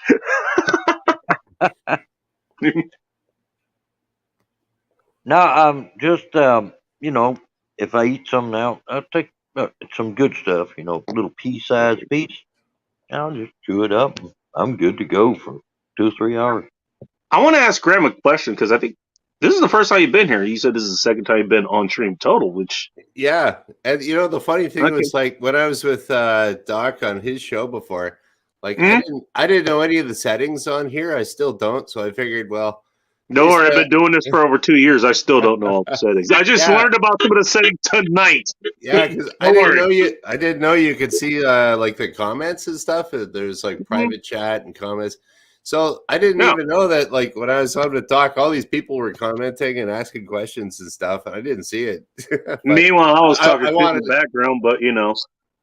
No, I'm just, if I eat something out, I'll take some good stuff, a little pea-sized piece. I'll just chew it up. I'm good to go for 2 or 3 hours. I want to ask Graham a question because I think this is the first time you've been here. You said this is the second time you've been on stream total, which and the funny thing was like when I was with Doc on his show before, like I didn't know any of the settings on here. I still don't, so I figured, well, don't worry. I've been doing this for over 2 years. I still don't know all the settings. I just learned about some of the settings tonight. Yeah, because I didn't know you could see like the comments and stuff. There's like private chat and comments. So I didn't even know that, like, when I was on to talk, all these people were commenting and asking questions and stuff, and I didn't see it. Meanwhile, I was talking in the background, but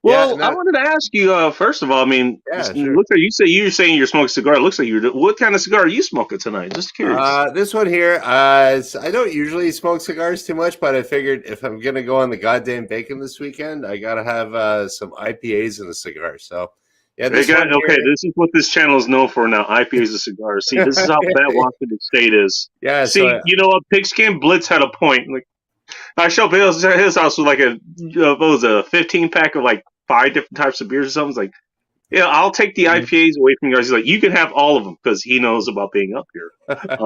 Well, I wanted to ask you, first of all, I mean, looks like you're saying you're smoking a cigar. It looks like what kind of cigar are you smoking tonight? Just curious. This one here, I don't usually smoke cigars too much, but I figured if I'm going to go on the goddamn bacon this weekend, I got to have some IPAs in a cigar. So, yeah. This is what this channel is known for now, IPAs and cigars. See, this is how bad Washington State is. Yeah. See, a Pigskin Blitz had a point. Like, I showed up at his house with like a 15-pack of like 5 different types of beers or something. It's like, yeah, I'll take the IPAs away from you guys. He's like, you can have all of them because he knows about being up here. Like,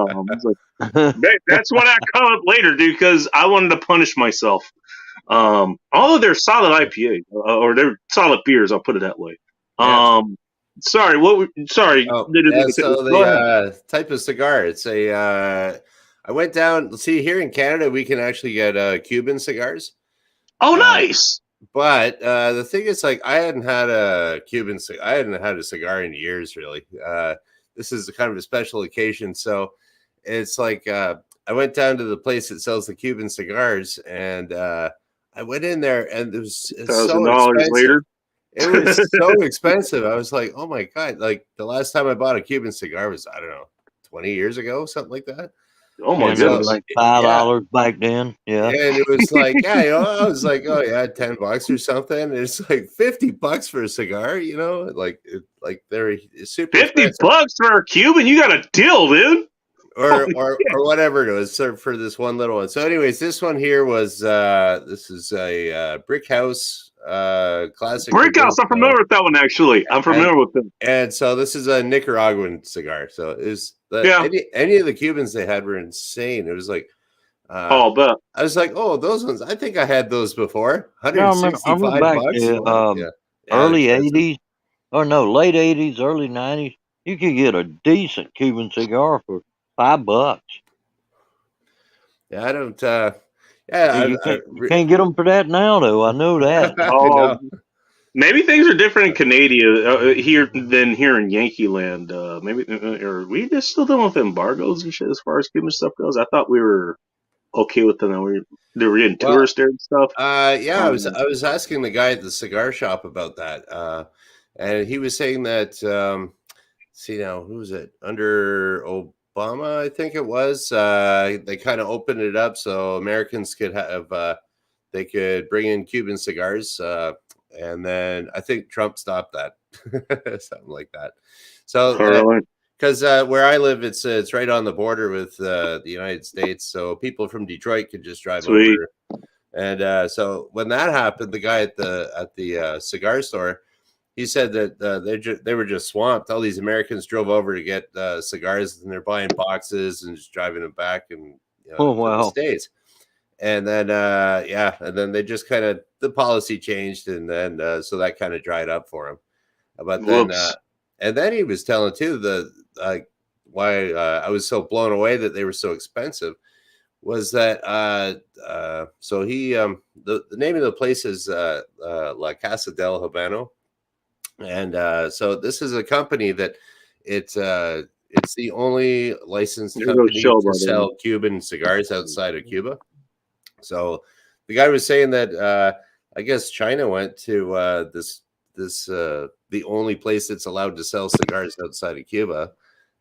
that's when I come up later, dude, because I wanted to punish myself. Although they're solid IPA or they're solid beers, I'll put it that way. Yeah. Sorry. The type of cigar. It's a. I went down. See, here in Canada, we can actually get Cuban cigars. Oh, nice. But the thing is, like, I hadn't had a cigar in years, really. This is kind of a special occasion, so it's like I went down to the place that sells the Cuban cigars, and I went in there, and it was $1,000 later. It was so expensive. I was like, oh my God. Like the last time I bought a Cuban cigar was, I don't know, 20 years ago, something like that. Oh my And it was goodness! like $5 back then. Yeah. And it was like, yeah, I was like, oh yeah, $10 or something. And it's like $50 for a cigar, like they're super $50 expensive. for a Cuban? You got a deal, dude. Or whatever it was for this one little one. So, anyways, this one here was this is a Brick House classic. Brick House. I'm familiar with that one actually. I'm familiar with them. And so this is a Nicaraguan cigar. So any of the Cubans they had were insane. It was like but I was like, oh, those ones. I think I had those before. $165. I remember back to early 80s, or no, late 80s, early 90s. You could get a decent Cuban cigar for $5. Yeah, I don't. You can't get them for that now, though. I know that. Maybe things are different in Canada here than here in Yankee Land. Maybe are we just still dealing with embargoes and shit as far as Cuban stuff goes? I thought we were okay with them. They were getting tourists there and stuff. Yeah, I was asking the guy at the cigar shop about that, and he was saying that. See now, who was it under Obama? I think it was. They kind of opened it up so Americans could have. They could bring in Cuban cigars, and then I think Trump stopped that, something like that. So. Because where I live, it's right on the border with the United States, so people from Detroit could just drive over. And so when that happened, the guy at the cigar store, he said that they were just swamped. All these Americans drove over to get cigars, and they're buying boxes and just driving them back and to the States. And then and then they just kind of the policy changed, and then so that kind of dried up for him. But then. And then he was telling too why I was so blown away that they were so expensive was that so he the name of the place is La Casa del Habano, and so this is a company that it's the only licensed company to sell Cuban cigars outside of Cuba. So the guy was saying that I guess China went to this the only place that's allowed to sell cigars outside of Cuba,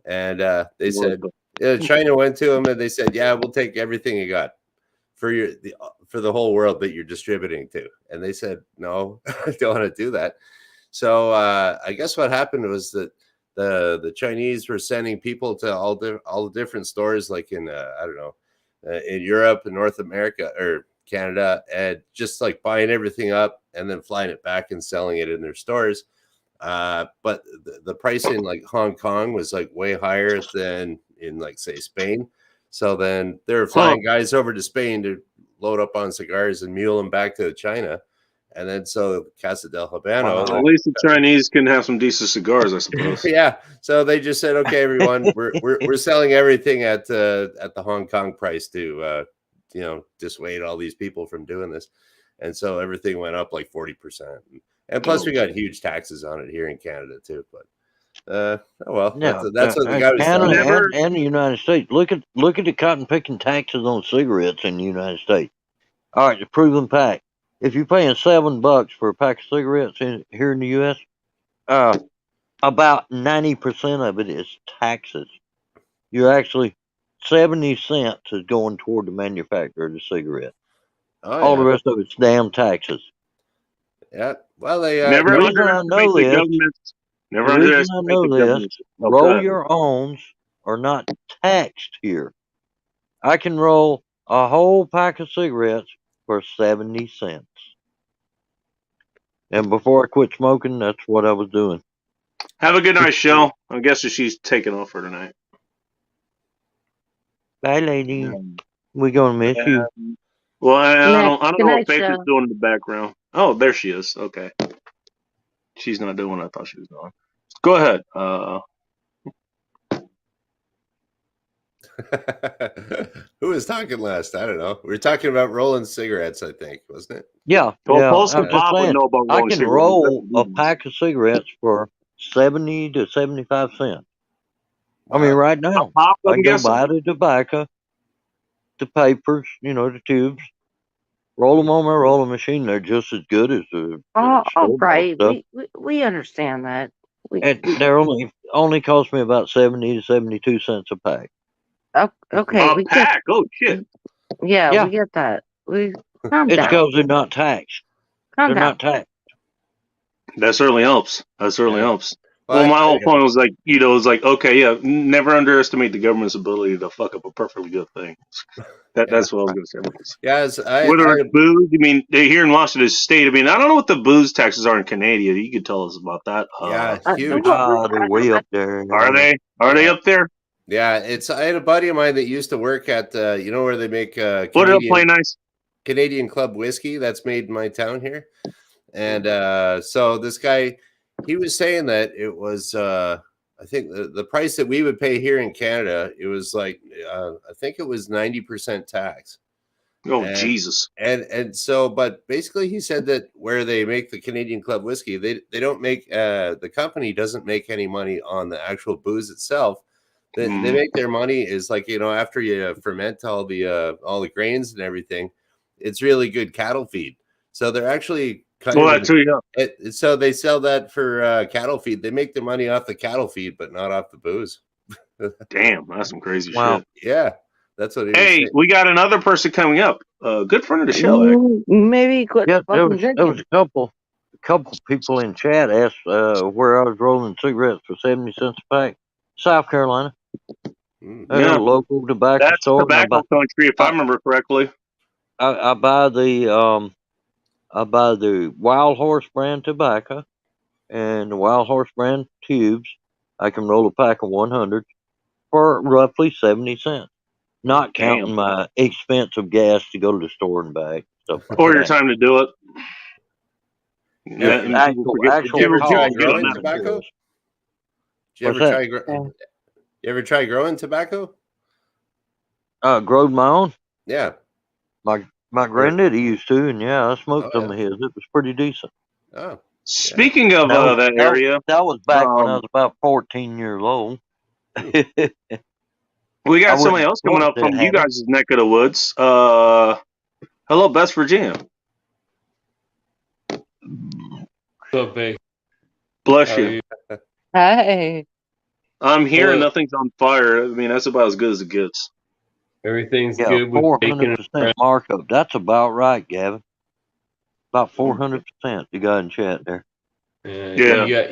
and they said China went to them and they said, yeah, we'll take everything you got for the whole world that you're distributing to. And they said, no, I don't want to do that. So I guess what happened was that the Chinese were sending people to all the different stores, like in I don't know, in Europe and North America or Canada, and just like buying everything up and then flying it back and selling it in their stores. But the pricing in like Hong Kong was like way higher than in like say Spain. So then they were flying guys over to Spain to load up on cigars and mule them back to China. And then so Casa del Habano. At least the Chinese can have some decent cigars, I suppose. Yeah. So they just said, okay, everyone, we're selling everything at the Hong Kong price to dissuade all these people from doing this. And so everything went up like 40%. And plus we got huge taxes on it here in Canada too. But that's what the guy was saying. Canada and the United States. Look at the cotton picking taxes on cigarettes in the United States. All right, the proven pack. If you're paying $7 for a pack of cigarettes here in the U.S., about 90% of it is taxes. You're actually 70 cents is going toward the manufacturer of the cigarette. All the rest of it's damn taxes. Yeah. Well, they never underestimate the governments. Never underestimate the governments. Roll your owns are not taxed here. I can roll a whole pack of cigarettes for 70 cents. And before I quit smoking, that's what I was doing. Have a good night, Shell. I'm guessing she's taking off for tonight. Bye, lady. We're gonna miss you. Well, I don't know what Faith is doing in the background. Oh, there she is. Okay. She's not doing what I thought she was doing. Go ahead. Who was talking last? I don't know. We were talking about rolling cigarettes, I think, wasn't it? Yeah. I can roll a pack of cigarettes for 70 to 75 cents. I mean, right now, I can go buy the tobacco, the papers, the tubes, roll them on my rolling machine. They're just as good as the right. We understand that. They're only cost me about 70 to 72 cents a pack. Okay, A we get, pack. Oh shit. yeah, Yeah. we get that. Calm It's down. because they're not taxed. Calm They're down. not taxed. That certainly helps. That certainly Yeah. helps. Well, Well, my whole yeah. point was like, it's like, okay, yeah, never underestimate the government's ability to fuck up a perfectly good thing. That's what I was going to say. Yes, Whether it's booze, I mean, here in Washington State, I mean, I don't know what the booze taxes are in Canada. You could tell us about that. huge. They're way up there. Are they? Are they up there? Yeah, I had a buddy of mine that used to work at where they make What up, Play Nice? Canadian Club whiskey that's made in my town here. And so this guy, he was saying that it was I think the price that we would pay here in Canada, it was like I think it was 90% tax. Oh, Jesus. And so, but basically he said that where they make the Canadian Club whiskey, they don't make the company doesn't make any money on the actual booze itself. They make their money is like, after you ferment all the grains and everything, it's really good cattle feed. So they're actually so they sell that for cattle feed. They make their money off the cattle feed, but not off the booze. Damn, that's some crazy Wow. shit. Yeah, that's what it is. Hey, we got another person coming up. Good friend of the show. Actually. Maybe quit Yeah, there fucking was a couple people in chat asked where I was rolling cigarettes for 70 cents a pack. South Carolina. Yeah. A local tobacco That's store. tobacco country, if I remember correctly. I buy the Wild Horse brand tobacco and the Wild Horse brand tubes. I can roll a pack of 100 for roughly 70 cents. Not counting my expense of gas to go to the store and back. Stuff like Or your that. time to do it. Did you ever try growing tobacco? You ever try growing tobacco? Growed my own. Yeah. My granddaddy used to, and I smoked some of his. It was pretty decent. Oh. Speaking of that area, that was back when I was about 14 years old. We got somebody else coming up from you guys' neck of the woods. Hello, Best Virginia. What's up, babe? Bless you. Hey. I'm here and nothing's on fire. I mean, that's about as good as it gets. Everything's good with 400% markup. That's about right, Gavin. About 400% you got in chat there. Yeah.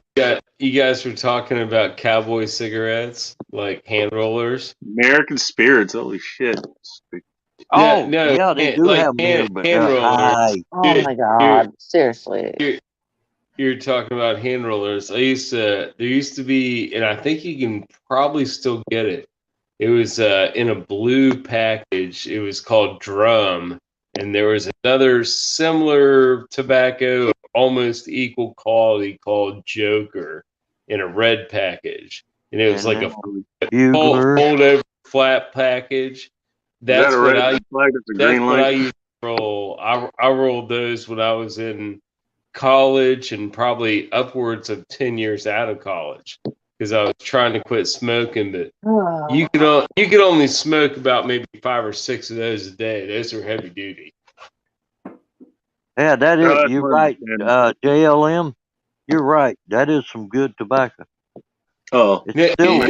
You guys were talking about cowboy cigarettes, like hand rollers. American Spirits. Holy shit. They do like have hand rollers. Oh my God! Seriously. You're talking about hand rollers. There used to be, and I think you can probably still get it. It was in a blue package. It was called Drum, and there was another similar tobacco, almost equal quality, called Joker, in a red package, and it was like a fold over flat package. That's what I used to roll. I rolled those when I was in college and probably upwards of 10 years out of college because I was trying to quit smoking, but you could only smoke about maybe 5 or 6 of those a day. Those are heavy duty. Yeah, that is. You're right, JLM. You're right. That is some good tobacco. Oh, it's still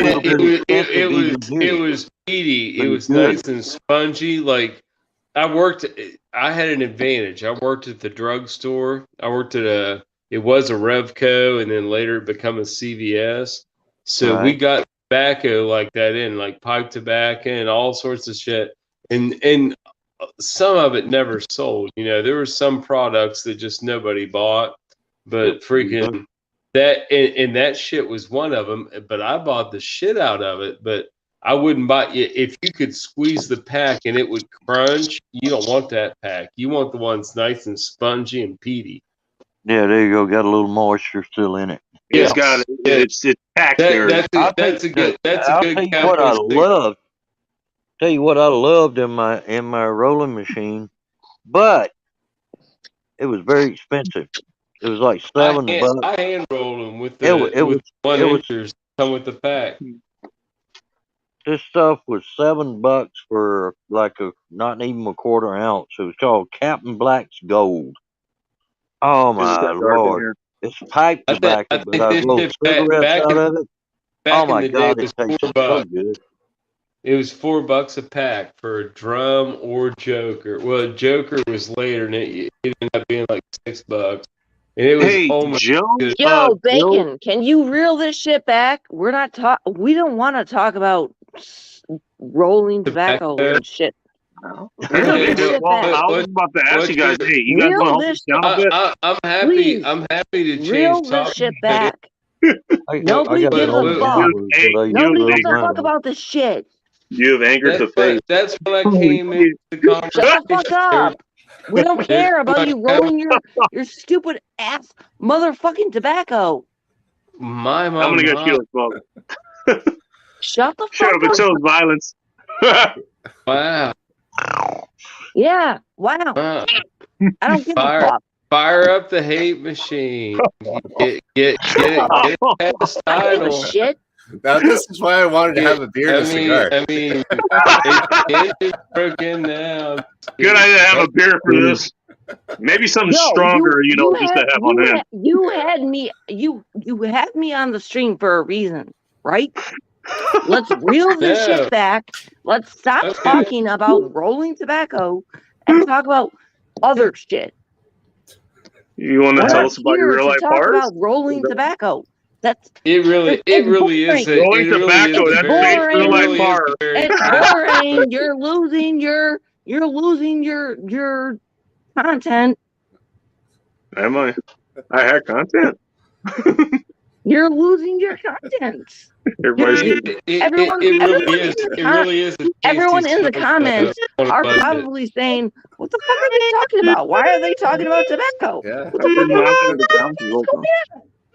it was meaty. It was nice and spongy. Like I had an advantage. I worked at the drugstore. I worked at it was a Revco, and then later it became a CVS. So we got tobacco like that in, like pipe tobacco and all sorts of shit. And some of it never sold. There were some products that just nobody bought, but freaking that and that shit was one of them. But I bought the shit out of it. But I wouldn't buy it if you could squeeze the pack and it would crunch. You don't want that pack. You want the ones nice and spongy and peaty. Yeah, there you go. Got a little moisture still in it. It's got it's packed there. That's a good. I'll tell you what I loved. Tell you what I loved in my rolling machine, but it was very expensive. It was like $7. I hand roll them with the inchers come with the pack. This stuff was $7 for like not even a quarter ounce. It was called Captain Black's Gold. Oh my Lord! It's pipe tobacco, but I roll cigarettes out of it. Oh Back in my the day, God, it it was tastes so $4. good. It was $4 a pack for a drum or Joker. Well, Joker was later, and it ended up being like $6, and it was Hey, almost Joe. good. Yo, Joe. Bacon, can you reel this shit back? We don't want to talk about rolling tobacco and shit. Yeah, Reel Okay, this shit well, back. I was about to ask what's you guys. your- Hey, you guys want to Reel hold this this down a bit? I'm happy. Please. I'm happy to change Reel this topic. shit but back. I Nobody got gives an a old fuck. Subaru Hey, that I used you Nobody to gives a run fuck with. about this shit. You have anger to face. That's when I Holy came shit. into the conversation. Shut the fuck up. We don't care about There's you rolling your stupid ass motherfucking tobacco. my I'm gonna get you a smoke. Shut the Shut fuck up! It up. shows violence. Wow. Yeah, wow. Wow. I don't give a Fire, fuck. fire up the hate machine. Get it past I don't give a title. shit. Now this is why I wanted to have a beer and a cigar. I mean, it's broken now. Good idea to have a beer for this. Maybe something Yo, stronger, just to have on hand. you had me on the stream for a reason, right? Let's reel this No. shit back. Let's stop Okay. talking about rolling tobacco and talk about other shit. You want to We're tell not us about your here real to life talk bars? about rolling tobacco. That's It really it's is. boring. Rolling tobacco, It's that's boring. fake real life bar. It's boring. You're losing your content. Am I? I had content. You're losing your content. Everybody's Everyone is. Everyone in the comments are probably saying, "What the fuck are they talking about? Why are they talking about tobacco?" Yeah. What the fuck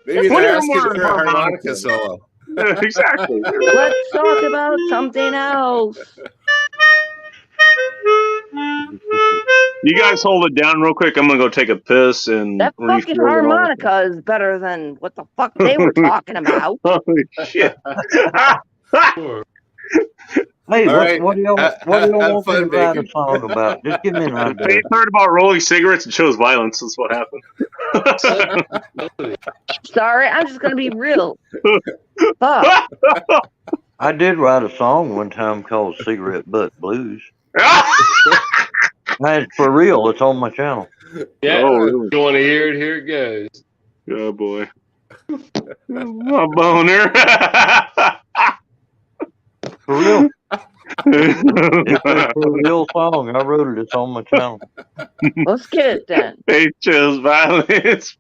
Maybe What they're do asking you for a want? harmonica solo. exactly. Let's talk about something else. You guys hold it down real quick. I'm gonna go take a piss and That fucking refill it all. harmonica is better than what the fuck they were talking about. Holy shit! Hey, All right. what do y'all Have want me fun, to write a Bacon. song about? Just give me an idea. They heard about rolling cigarettes and chose violence. That's what happened. Sorry, I'm just gonna be real. Fuck. I did write a song one time called Cigarette Butt Blues. Man, for real, it's on my channel. Yeah. Oh, really? You want to hear it? Here it goes. Oh boy. My boner. For real. It's a real song. I wrote it. It's on my channel. Let's get it then. They chose violence.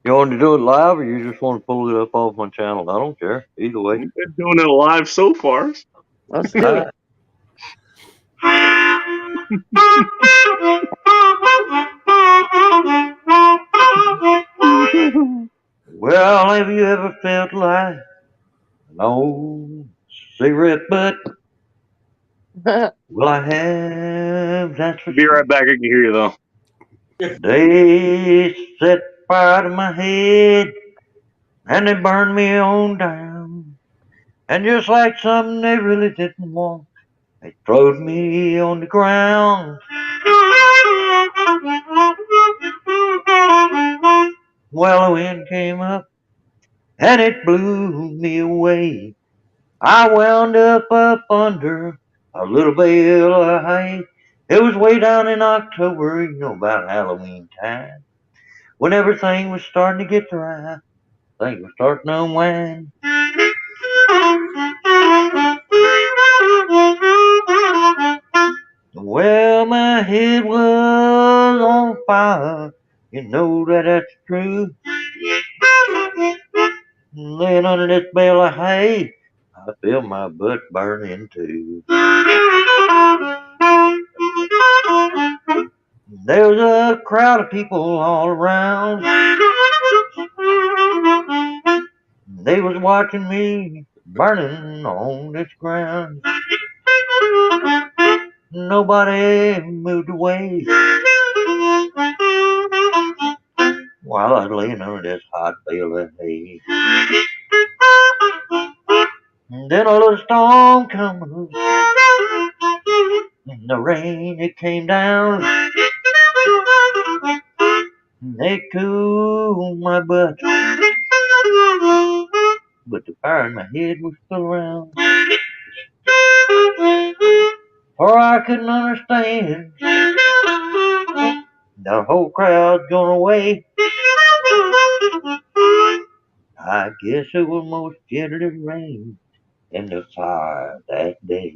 You want to do it live, or you just want to pull it up off my channel? I don't care. Either way. We've been doing it live so far. Let's do it. Well, have you ever felt like an old cigarette butt? Well, I have. That's for Be sure. right back. I can hear you though. They set fire to my head and they burned me on down. And just like something they really didn't want, they throwed me on the ground. Well, the wind came up and it blew me away. I wound up under a little bale of hay. It was way down in October, about Halloween time, when everything was starting to get dry. Things were starting to unwind. Well, my head was on fire. You know that's true. Laying under this bale of hay, I feel my butt burning too. There was a crowd of people all around. They was watching me burning on this ground. Nobody moved away while I was laying under this hot bale of hay. And then a little storm come, and the rain it came down. They cool my butt, but the fire in my head was still around. For I couldn't understand. The whole crowd's gone away. I guess it was most gently rain in the fire that day.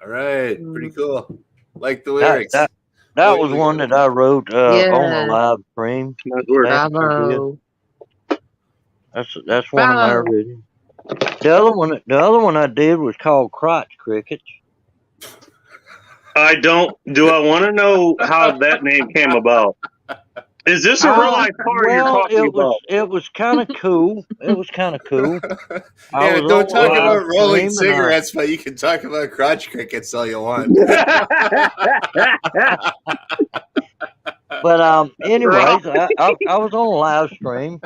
All right, pretty cool. Like the That lyrics. that that was one that I wrote on a Yeah. live stream. Nice work. Bravo. That's one of my Bravo. originals. The other one I did was called Crotch Crickets. I don't. Do I want to know how that name came about? Is this a real life car you're Well, talking about? it was kind of cool. It was kind of cool. Yeah, don't talk Wow. about rolling stream and cigarettes, but you can talk about crotch crickets all you want. But anyways, I was on a live stream.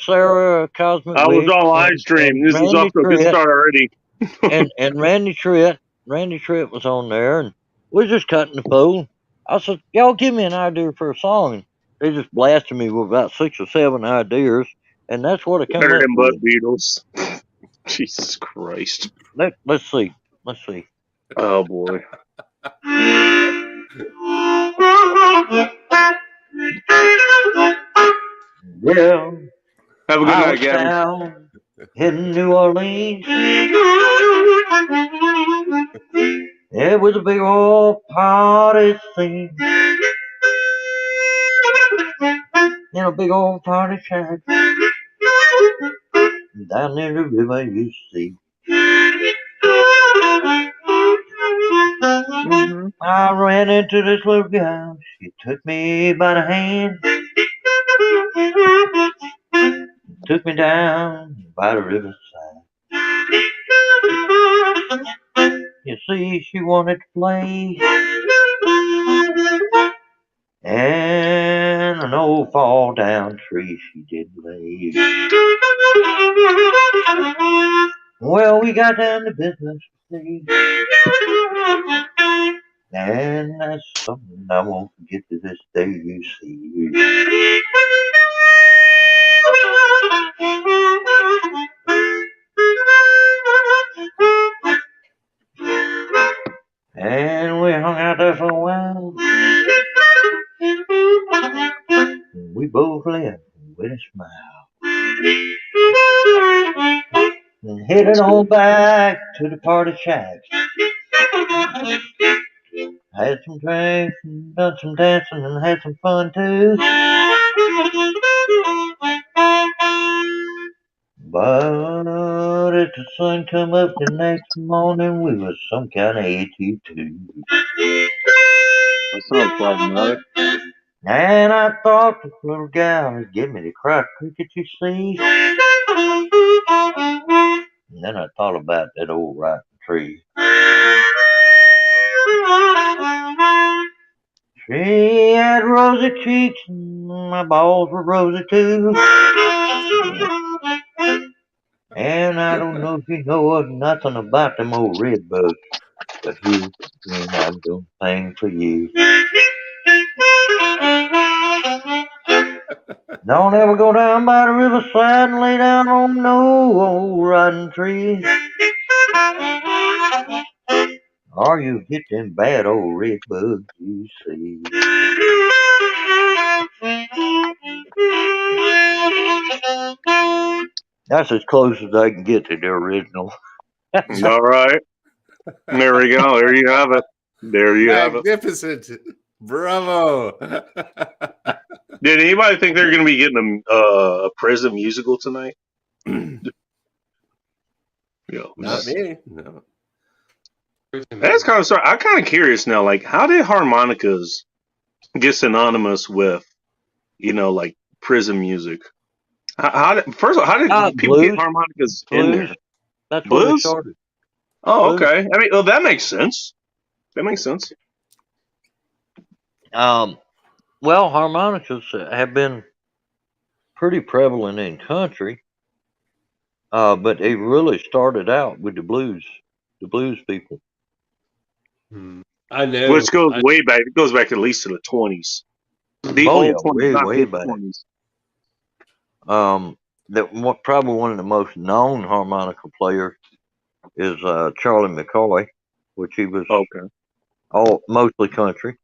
Sarah Cosmic I was Witch on live and stream. This is Randy off to a good Tritt, start already. and Randy Tritt was on there, and we're just cutting the fool. I said, "Y'all give me an idea for a song." And they just blasted me with about 6 or 7 ideas, and that's what I come Better up than Bud with. Beatles. Jesus Christ. Let's see. Oh boy. Yeah, Have a good I night, was Gavin. down in New Orleans. It was a big old party scene in a big old party shack down near the river you see. Mhm. I ran into this little girl. She took me by the hand, took me down by the riverside. You see, she wanted to play, and an old fall down tree she did lay. Well, we got down to business, see, and that's something I won't forget to this day, you see. And we hung out there for a while. We both left with a smile. And headed on back to the party shack. Had some drinks and done some dancing and had some fun too. But as the sun come up the next morning, we was some kind of 82. That sounds problematic. And I thought this little gal would give me the crotch cricket, you see. And then I thought about that old rotten tree. She had rosy cheeks and my balls were rosy too. And I don't know if you know nothing about them old red bugs, but here's the thing I'm gonna sing for you. Don't ever go down by the riverside and lay down on no old rotten tree, or you get them bad old red bugs you see. That's as close as I can get to the original. All right. There we go. There you have it. There you have it. Magnificent. Bravo. Did anybody think they're going to be getting a Prism musical tonight? Not me. No. That's kind of sorry. I'm kind of curious now. Like, how did harmonicas get synonymous with, like Prism music? First of all, how did people blues. get harmonicas in Blues. there? That's where they Blues? started. Oh, Blues. okay. I mean, well, that makes sense. That makes sense. Well, harmonicas have been pretty prevalent in country, but they really started out with the blues the blues people. I know. Which goes way back. It goes back at least to the 20s. The Oh, old yeah, 20s, not way the back. 20s. Probably one of the most known harmonica players is Charlie McCoy, which he was mostly country.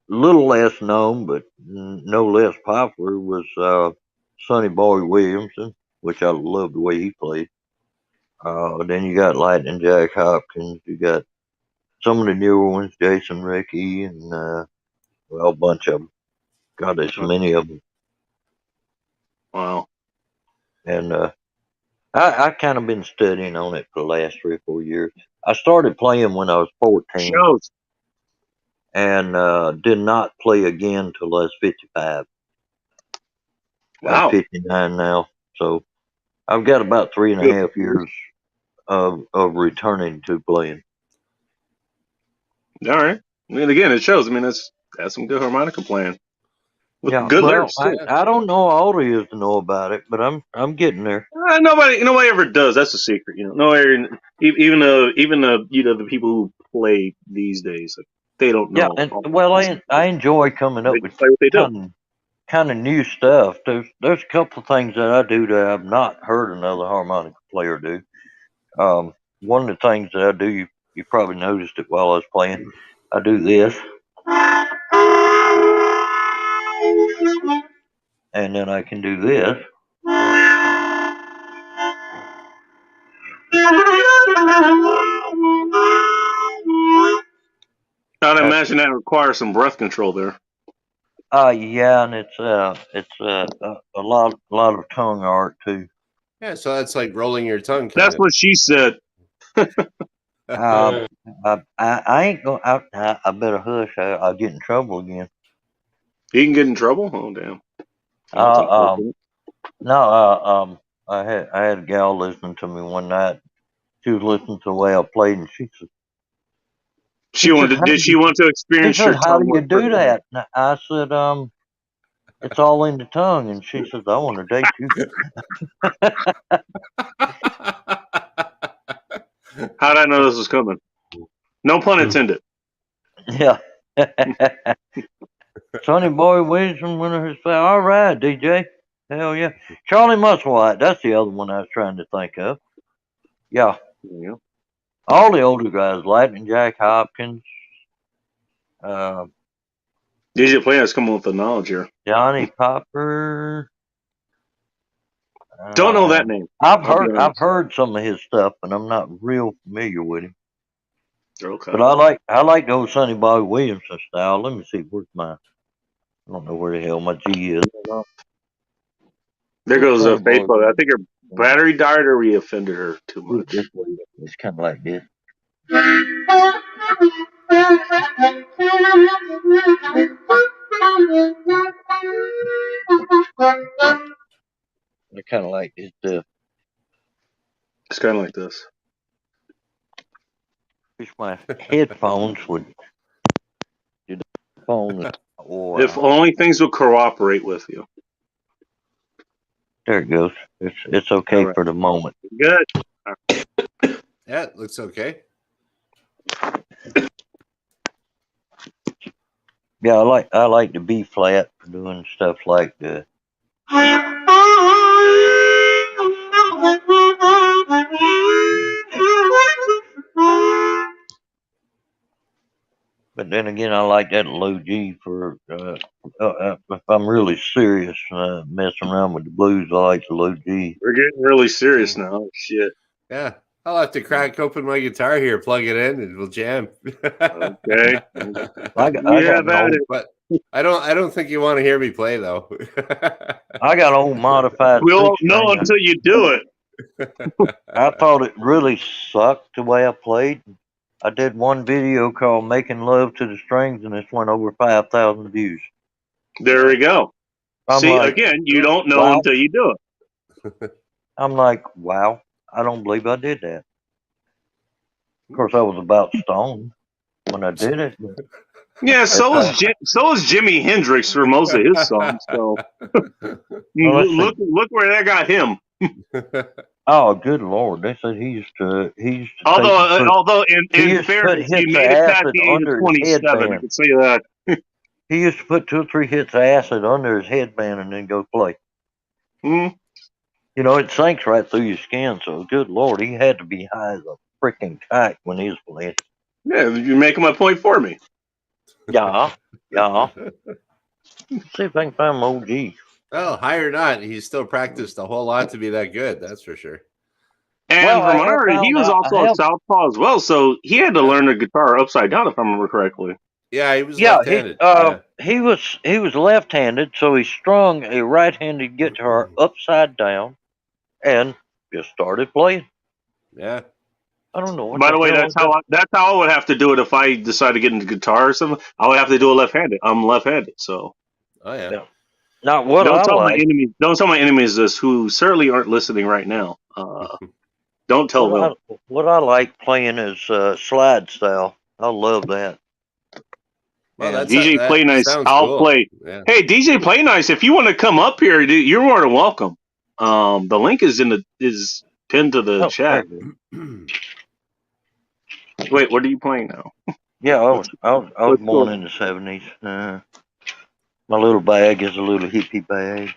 Little less known, but no less popular was Sonny Boy Williamson, which I love the way he played. Then you got Lightning Jack Hopkins. You got some of the newer ones, Jason Rickey, and a bunch of them. God, there's so many of them. Wow. And I kind of been studying on it for the last 3 or 4 years. I started playing when I was 14. Shows. And did not play again till I was 55. Wow. I'm 59 now, so I've got about 3.5 years of returning to playing. All right. I mean, again, it shows. I mean, that's some good harmonica playing. With good lyrics too. I don't know all there is to know about it, but I'm getting there. Nobody ever does. That's the secret, you know. Nobody, even the people who play these days, like, they don't know. Yeah, and I enjoy coming up with kind of new stuff. There's a couple of things that I do that I've not heard another harmonica player do. One of the things that I do, you probably noticed it while I was playing. I do this. And then I can do this. I'd imagine that requires some breath control there. Yeah, and it's a lot of tongue art too. Yeah, so that's like rolling your tongue. That's what she said. I ain't going. I better hush. I'll get in trouble again. You can get in trouble? Oh, damn. No. I had a gal listening to me one night. She was listening to the way I played, and she said, Did she want to experience your tongue? How do you do that? And I said, it's all in the tongue. And she says, I want to date you. How did I know this was coming? No pun intended. Yeah. Sonny Boy Williamson, winner his foul. All right, DJ. Hell yeah. Charlie Musselwhite. That's the other one I was trying to think of. Yeah. All the older guys, Lightning Jack Hopkins. DJ Player's coming with the knowledge here. Johnny Popper. Don't know that name. I've heard some of his stuff, and I'm not real familiar with him. Okay. But I like the old Sonny Boy Williamson style. Let me see, where's my? I don't know where the hell my G is. There goes Facebook. I think her battery died, or we offended her too much. It's kind of like this. I kind of like this stuff. It's kind of like this. Wish my headphones would. If only things would cooperate with you. There it goes. It's okay for the moment. Good. Yeah, it looks okay. Yeah, I like the B flat for doing stuff like the. But then again, I like that low G for if I'm really serious messing around with the blues. I like the low G. We're getting really serious now. Oh, shit. Yeah, I'll have to crack open my guitar here, plug it in, and we'll jam. Okay. But I don't think you want to hear me play though. I got old modified. We won't know until you do it. I thought it really sucked the way I played. I did one video called "Making Love to the Strings," and it's went over 5,000 views. There we go. I'm See, like, again, you don't know until you do it. I'm like, wow, I don't believe I did that. Of course, I was about stoned when I did it. Yeah, so is Jimi Hendrix for most of his songs. So look where that got him. Oh, good Lord! They said he used to Although he in used to put fairness, he hits of made it past acid the age of under his 27. I headband. can say that. He used to put 2 or 3 hits of acid under his headband and then go play. Hmm. You know, it sinks right through your skin. So, good Lord, he had to be high as a freaking kite when he was playing. Yeah, you're making my point for me. Yeah. See if I can find my OG. Oh, high or not, he still practiced a whole lot to be that good. That's for sure. And Well, I from what I have heard, he found was out. also a southpaw as well, so he had to learn the guitar upside down, if I remember correctly. Yeah, he was Yeah, left-handed. Yeah. he was left-handed, so he strung a right-handed guitar upside down and just started playing. Yeah. I don't know what By the the way, hell that's how I would have to do it if I decide to get into guitar or something. I would have to do it left-handed. I'm left-handed, so Oh yeah. Yeah. Not what I like. Don't tell my enemies this, who certainly aren't listening right now. Don't tell them. What I like playing is slide style. I love that. Well, Yeah, that DJ Play Nice, sounds I'll cool. play. Yeah. Hey, DJ Play Nice, if you want to come up here, dude, you're more than welcome. The link is pinned to the chat. Wait, what are you playing now? Yeah, I was born in the 70s. My little bag is a little hippie bag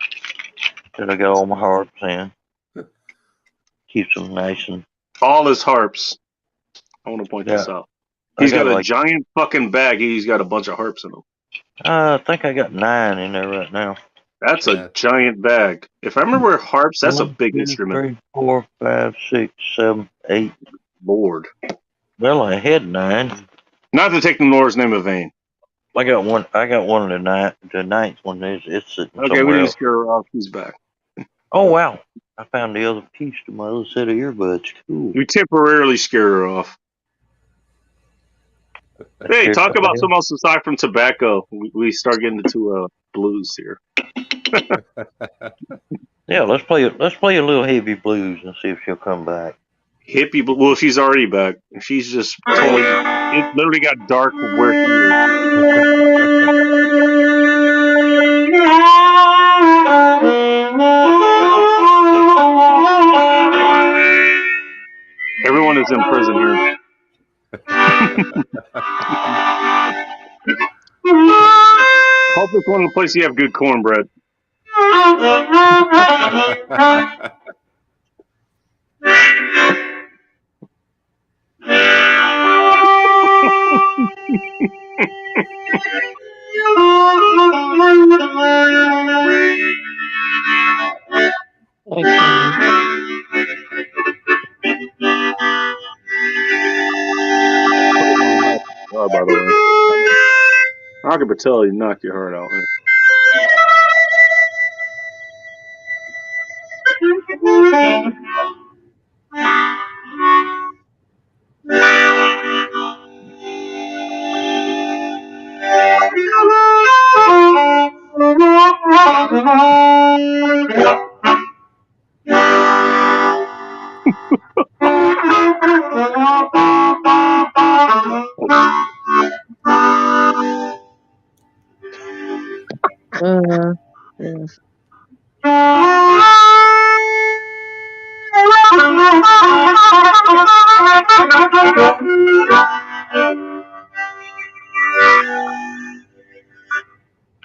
that I got all my harps in. Keeps them nice and. All his harps. I want to point this out. He's got a giant fucking bag. He's got a bunch of harps in him. I think I got 9 in there right now. That's a giant bag. If I remember harps, that's a big 1, 2, instrument. 3, 4, 5, 6, 7, 8. Lord. Well, I had 9. Not to take the Lord's name in vain. I got one of the ninth one. It's sitting Okay, we somewhere need to else. scare her off. He's back. Oh wow! I found the other piece to my other set of earbuds. Cool. We temporarily scared her off. Hey, talk about something else aside from tobacco. We start getting into blues here. Yeah, let's play a little heavy blues and see if she'll come back. Hippie, well, she's already back. She's just totally. It literally got dark where she is. Everyone is in prison here. Hope it's one of the places you have good cornbread. By the way, I can tell you knocked your heart out.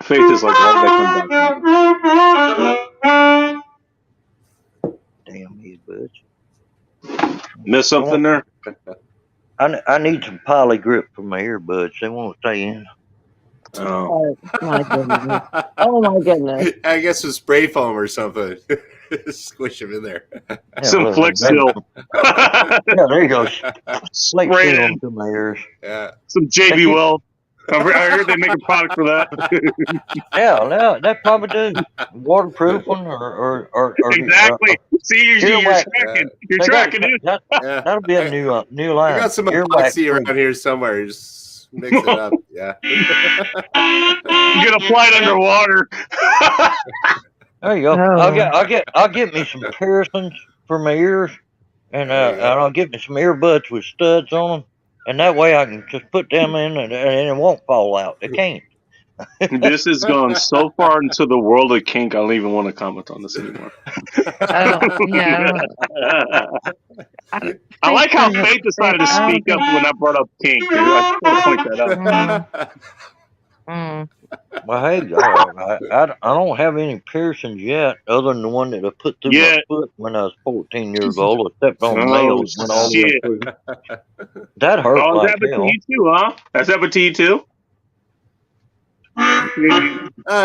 Faith is like all that comes back. Damn earbuds. Miss something there? I need some poly grip for my earbuds. They won't stay in. Oh my goodness! Oh my goodness! I guess with spray foam or something. Squish them in there. Yeah, some Flex Seal. Yeah, there you go. Spray it it into my ears. Yeah. Some JB Weld. I heard they make a product for that. Yeah, that probably do. Waterproof one or exactly. See, you're tracking. You're tracking it. That'll be a new line. I got some epoxy around here somewhere. Just mix it up. Yeah. You get applied underwater. There you go. I'll get me some piercings for my ears, and I'll get me some earbuds with studs on them. And that way I can just put them in and it won't fall out. It can't. This has gone so far into the world of kink. I don't even want to comment on this anymore. I like how Faith decided to speak up when I brought up kink. Dude. I just want to point that out. Well, hey, I don't have any piercings yet, other than the one that I put through my foot when I was 14 years old. I stepped on nails, went all the way through. That hurt like hell. That's happened to you too, huh? That's happened to you too?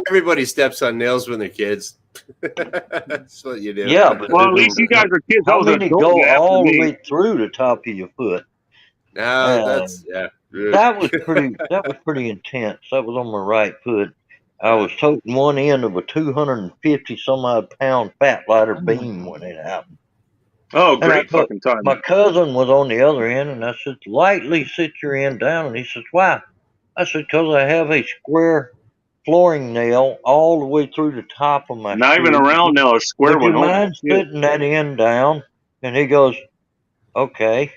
Everybody steps on nails when they're kids. That's what you do. Yeah, but well, at least you guys are kids. How many go all the way through the top of your foot? No, that's That was pretty intense. That was on my right foot. I was toting one end of a 250 some odd pound fat ladder beam when it happened. Oh, great fucking time. My cousin was on the other end, and I said, lightly sit your end down. And he says, why? I said, because I have a square flooring nail all the way through the top of my Not shoe. even a round nail, a square one. Would you mind sitting that end down? And he goes, okay.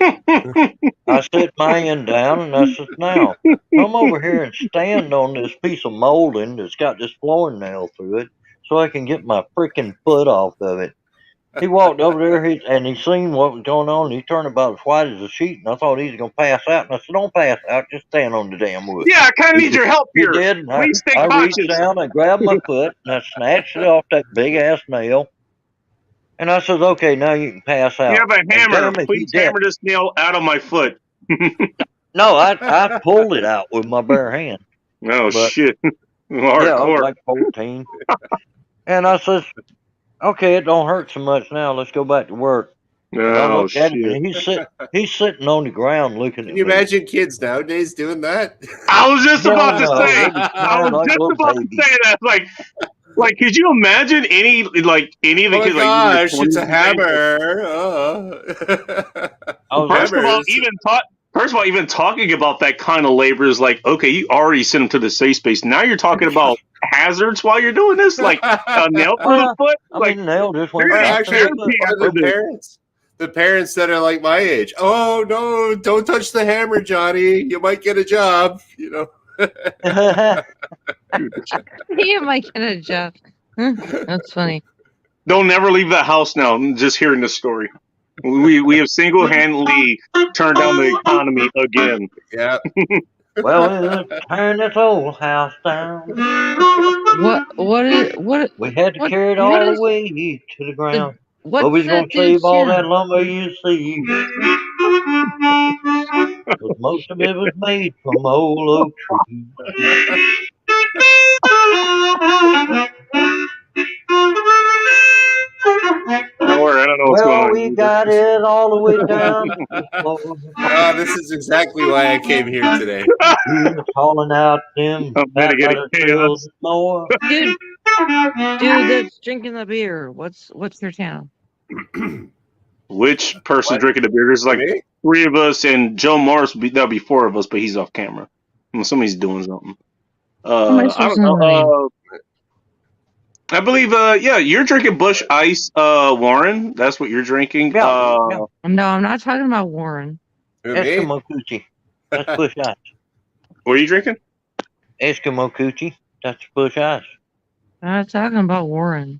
I set my end down, and I said, now, come over here and stand on this piece of molding that's got this flooring nail through it so I can get my freaking foot off of it. He walked over there, and he seen what was going on, and he turned about as white as a sheet, and I thought he was going to pass out. And I said, don't pass out, just stand on the damn wood. Yeah, I kind of need your help here. He did, and Please stay I conscious. reached down, I grabbed my foot, and I snatched it off that big-ass nail. And I said, okay, now you can pass out. You have a hammer. Please hammer this nail out of my foot. No, I pulled it out with my bare hand. Oh, shit. Yeah, I was like 14. And I said, okay, it don't hurt so much now. Let's go back to work. Oh, shit. He's sitting on the ground looking at me. Can you imagine kids nowadays doing that? I was just about to say. I was just about to say that. Like, could you imagine any of the kids? Oh gosh, it's a hammer. First of all, even talking about that kind of labor is like, okay, you already sent them to the safe space. Now you're talking about hazards while you're doing this, like a nail through the foot. Like nail just went actually the parents that are like my age. Oh no, don't touch the hammer, Johnny. You might get a job. You know. You might get a job. That's funny. They'll never leave the house now. I'm just hearing this story. We have single-handedly turned down the economy again. Yeah. Well, turn this old house down. What? We had to carry it all the way to the ground. But we're going to save all that lumber you see. Because most of it was made from old oak trees. I don't know what's going on. We got it all the way down. This is exactly why I came here today. Calling out them. More. Dude, that's drinking the beer. What's your town? Which person drinking the beer? There's like three of us, and Joe Morris. That'll be four of us, but he's off camera. Somebody's doing something. I don't know. I believe, you're drinking Busch Ice, Warren. That's what you're drinking. No, I'm not talking about Warren. Eskimo Coochie. That's Busch Ice. What are you drinking? Eskimo Coochie. That's Busch Ice. I'm not talking about Warren.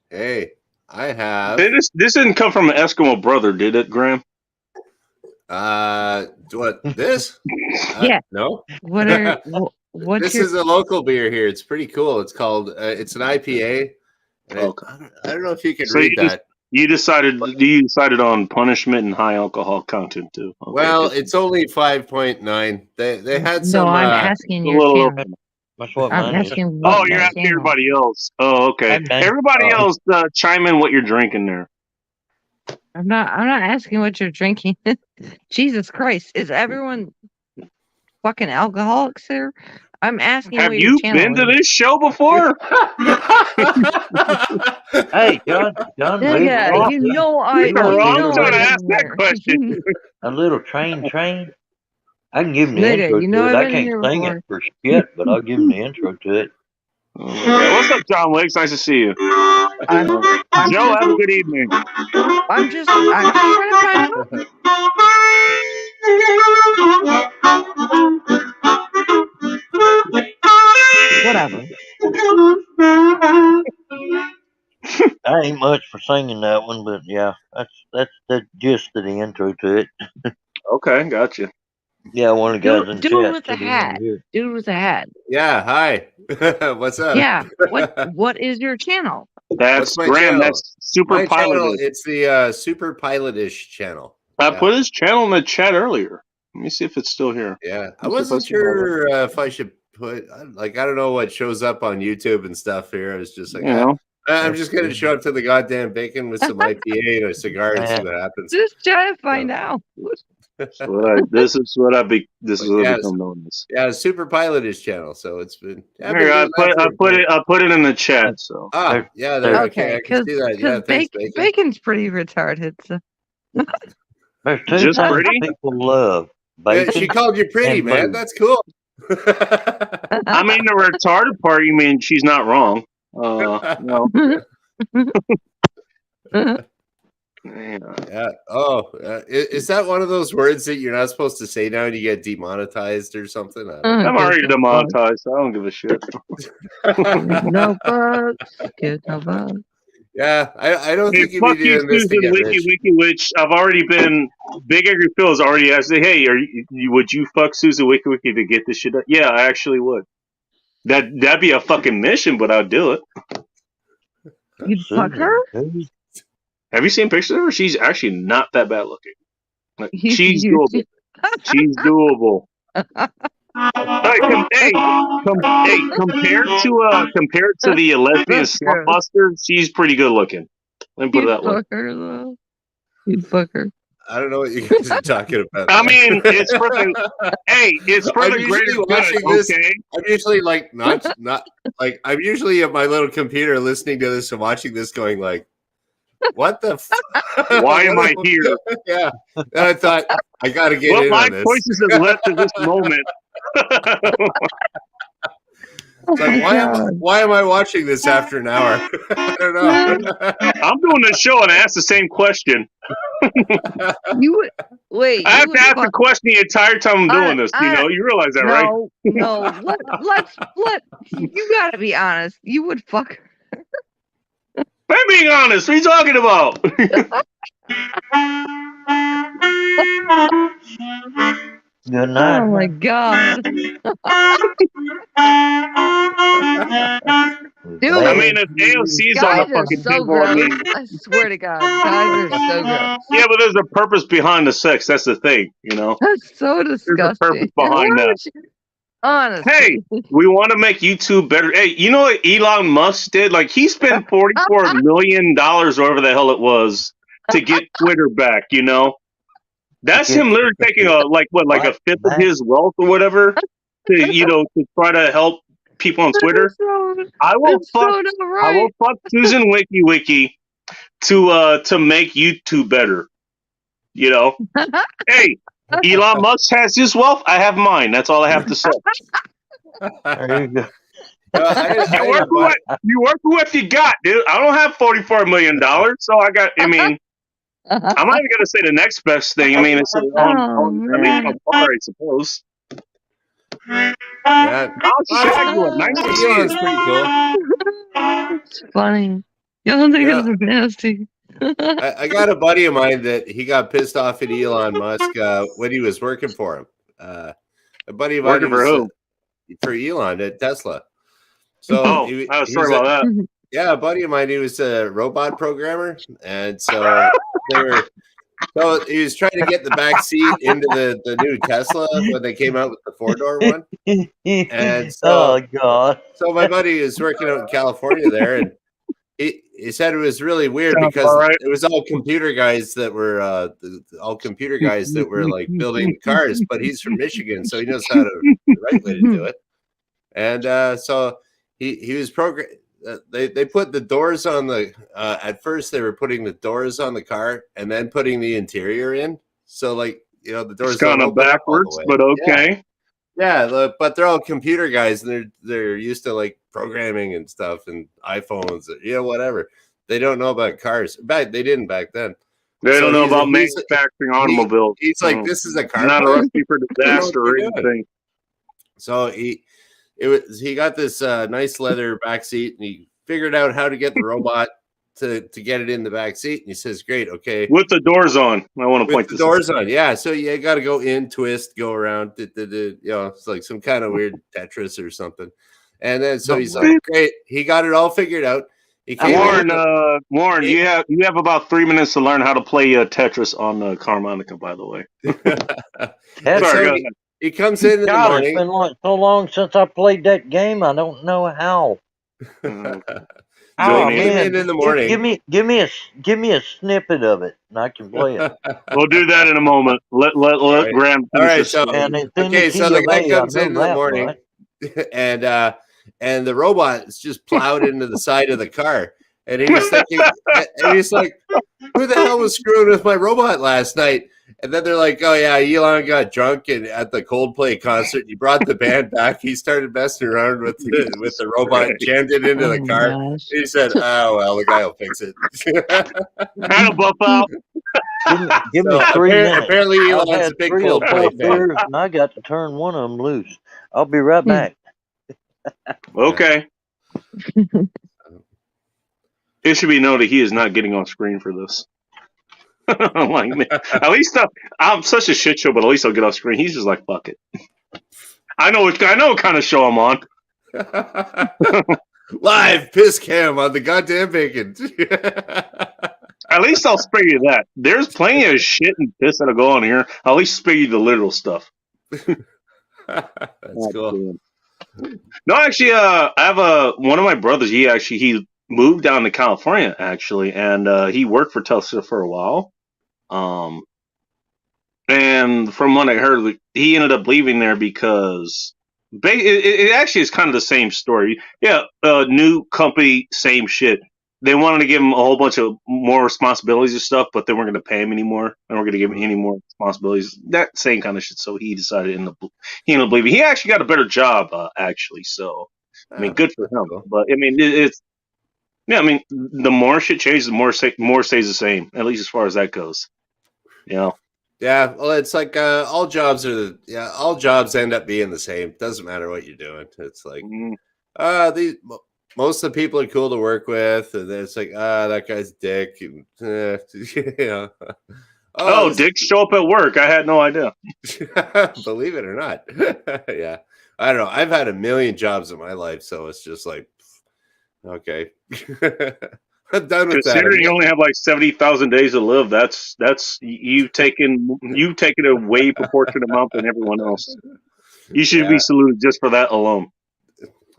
Hey, I have. This didn't come from an Eskimo brother, did it, Graham? What, this? Yeah. No. This is a local beer here. It's pretty cool. It's called, it's an IPA. And I don't know if you can read that. You decided on punishment and high alcohol content too. Okay, well, it's only 5.9. They had some. No, I'm asking your channel. I'm asking. You're asking everybody else. Oh, okay. Everybody else, chime in what you're drinking there. I'm not asking what you're drinking. Jesus Christ, is everyone fucking alcoholics here? I'm asking. Have you been to this show before? Hey, John. Yeah, you know I. You're the wrong time to ask that question. A little train. I can give him the intro to it. I can't sing it for shit, but I'll give him the intro to it. What's up, John Wicks? Nice to see you. Joe, have a good evening. I'm just trying to find Whatever. I ain't much for singing that one, but yeah, that's the gist of the intro to it. Okay, gotcha. Yeah, one of the guys in Dude chat with the said he wanted hat. to hear it. Dude with a hat. Yeah, hi. What's up? Yeah. What is your channel? That's What's my Graham. channel? That's Super My channel, Pilot. it's the Super Pilot-ish channel. I Yeah. put his channel in the chat earlier. Let me see if it's still here. Yeah, I Let's see if wasn't I still have it. sure if I should put I don't know what shows up on YouTube and stuff here. I was just like, You know, I'm just gonna show up to the goddamn bacon with some IPA and a cigar and see what happens. Just try to find out. this is what I've Yes. become known as. Yeah, Super Pilot-ish channel. So it's been. Here, I put it in the chat. So Yeah, there. Okay, I can because see that. Yeah, thanks, bacon. bacon's pretty retarded. So. There's two Just things pretty? people love: Yeah, bacon. she called you pretty, and man. booze. That's cool. I mean, the retarded part. You mean she's not wrong? No. Yeah. Oh, is that one of those words that you're not supposed to say now and you get demonetized or something? I don't know. I'm already demonetized. So I don't give a shit. No bugs. Get no bugs. Yeah, I don't think Hey, you fuck be you, doing this to Susan get Wiki rich. Wiki Witch. I've already been. Big Angry Phil's already asked, hey, would you fuck Susan Wiki Wiki to get this shit done? Yeah, I actually would. That'd be a fucking mission, but I'd do it. You'd fuck her? Have you seen pictures of her? She's actually not that bad looking. Like, she's You- doable. She's doable. Compared to the lesbian That's gross. slutbuster, she's pretty good looking. Let me put it You'd that way. fuck her, though. You'd fuck her. I don't know what you guys are talking about. I mean, it's for the I'm greater usually good. watching this. Okay. I'm usually like not like I'm usually at my little computer listening to this and watching this, going like, "What the? Why am I here?" Yeah, and I thought I got to get What in my on this. choices have led to this moment. It's like, why am I watching this after an hour? I don't know. I'm doing this show and I ask the same question. You would wait. I you have would to ask the fuck- question the entire time I'm doing this. You realize that, right? No. Let. You gotta be honest. You would fuck her. I'm being honest. What are you talking about? Good night. Oh my god. Dude, I mean, if AOC's on the guys are fucking so table, I gross. mean, I swear to God, guys are so gross. yeah, but there's a purpose behind the sex. That's the thing, you know. That's so disgusting. purpose behind Why that. would you- Honestly. Hey, we want to make YouTube better. Hey, you know what Elon Musk did? Like, he spent $44 million, whatever the hell it was, to get Twitter back, you know? That's him literally taking a fifth of his wealth or whatever to try to help people on Twitter. I will fuck Susan Wiki Wiki to make YouTube better. You know? Hey, Elon Musk has his wealth. I have mine. That's all I have to say. There you go. You work with what you got, dude. I don't have $44 million, so I mean, I'm not even gonna say the next best thing. I mean, it's on par, I suppose. Yeah. Nice to see Elon's you. pretty cool. It's funny. Y'all think Yeah. it's nasty. I got a buddy of mine that he got pissed off at Elon Musk when he was working for him. A buddy of mine Working for who? For Elon at Tesla. So I was sorry about that. Yeah, a buddy of mine, he was a robot programmer, and so he was trying to get the back seat into the new Tesla when they came out with the 4-door one. And so, oh God! So my buddy was working out in California there, and he said it was really weird because it was all computer guys that were like building the cars, but he's from Michigan, so he knows how to the right way to do it. And so he was they put the doors on the at first they were putting the doors on the car and then putting the interior in. So like, you know, the doors It's kind of backwards, but okay. Yeah, but they're all computer guys and they're used to like programming and stuff and iPhones, whatever. They don't know about cars. They didn't back then. They don't know about manufacturing automobiles. He's like, this is a car. Not a recipe for disaster or anything. So he got this nice leather back seat, and he figured out how to get the robot to get it in the back seat. And he says, "Great, okay." With the doors on. I want to point With this the doors out. on, yeah. So you got to go in, twist, go around. You know, it's like some kind of weird Tetris or something. And then so he's like, "Great, he got it all figured out." He came Warren, you have about 3 minutes to learn how to play Tetris on the harmonica. By the way, Sorry, he comes in the God, morning. it's been so long since I played that game. I don't know how. So he came in the morning. Give me a snippet of it, and I can play it. We'll do that in a moment. Let right. Graham All right, finish so the guy comes in the morning, right? and the robot is just plowed into the side of the car, and he's thinking, and he's like, "Who the hell was screwing with my robot last night?" And then they're like, "Oh yeah, Elon got drunk and at the Coldplay concert. He brought the band back. He started messing around with the robot, jammed it into the car." Gosh. He said, "Oh well, the guy will fix it." Kind of buff out. Give me 3 minutes. Apparently, I've Elon's had a big 3 or 4 Coldplay fan. beers, and I got to turn one of them loose. I'll be right back. Okay. It should be noted he is not getting on screen for this. Like, man, at least I'm such a shit show, but at least I'll get off screen. He's just like, fuck it. I know what kind of show I'm on. Live piss cam on the goddamn bacon. At least I'll spare you that. There's plenty of shit and piss that'll go on here. I'll at least spare you the literal stuff. That's cool. No, actually, I have one of my brothers. He moved down to California actually, and he worked for Tesla for a while. And from what I heard, he ended up leaving there because it actually is kind of the same story. Yeah, new company, same shit. They wanted to give him a whole bunch of more responsibilities and stuff, but they weren't going to pay him anymore. They weren't going to give him any more responsibilities. That same kind of shit. So he decided he ended up leaving. He actually got a better job, actually. So, I mean, good for him. But, I mean, I mean, the more shit changes, the more stays the same, at least as far as that goes. You know? Yeah, well, it's like all jobs end up being the same. Doesn't matter what you're doing. It's like, most of the people are cool to work with, and then it's like, that guy's a dick. And, you know. Dicks show up at work. I had no idea. Believe it or not. Yeah. I don't know. I've had a million jobs in my life, so it's just like, okay. I'm done with that. Considering you only have like 70,000 days to live, that's you've taken a way proportionate amount than everyone else. You should be saluted just for that alone.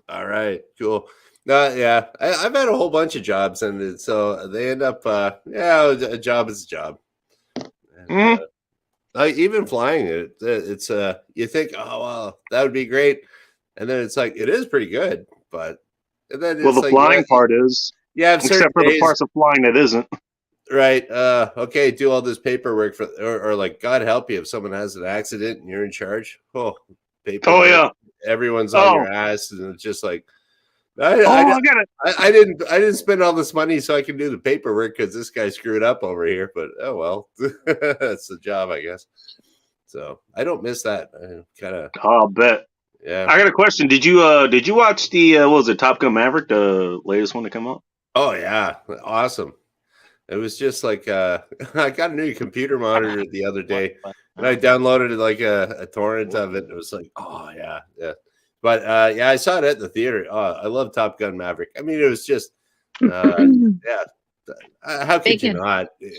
All right, cool. Yeah, I've had a whole bunch of jobs, and so they end up, a job is a job. And, even flying it's you think, oh well, that would be great, and then it's like it is pretty good, but and then the flying part is except for the parts of flying that isn't. Right. Okay. Do all this paperwork for, or like, God help you if someone has an accident and you're in charge. Oh, paperwork. Oh yeah. Everyone's on your ass, and it's just like, I didn't spend all this money so I can do the paperwork because this guy screwed up over here. But oh well, that's the job, I guess. So I don't miss that. I kind of. I'll bet. Yeah. I got a question. Did you watch the what was it, Top Gun Maverick, the latest one to come out? Oh yeah, awesome. It was just like I got a new computer monitor the other day, and I downloaded like a torrent of it. It was like, oh yeah. But I saw it at the theater. Oh, I love Top Gun Maverick. I mean, it was just how could you not? You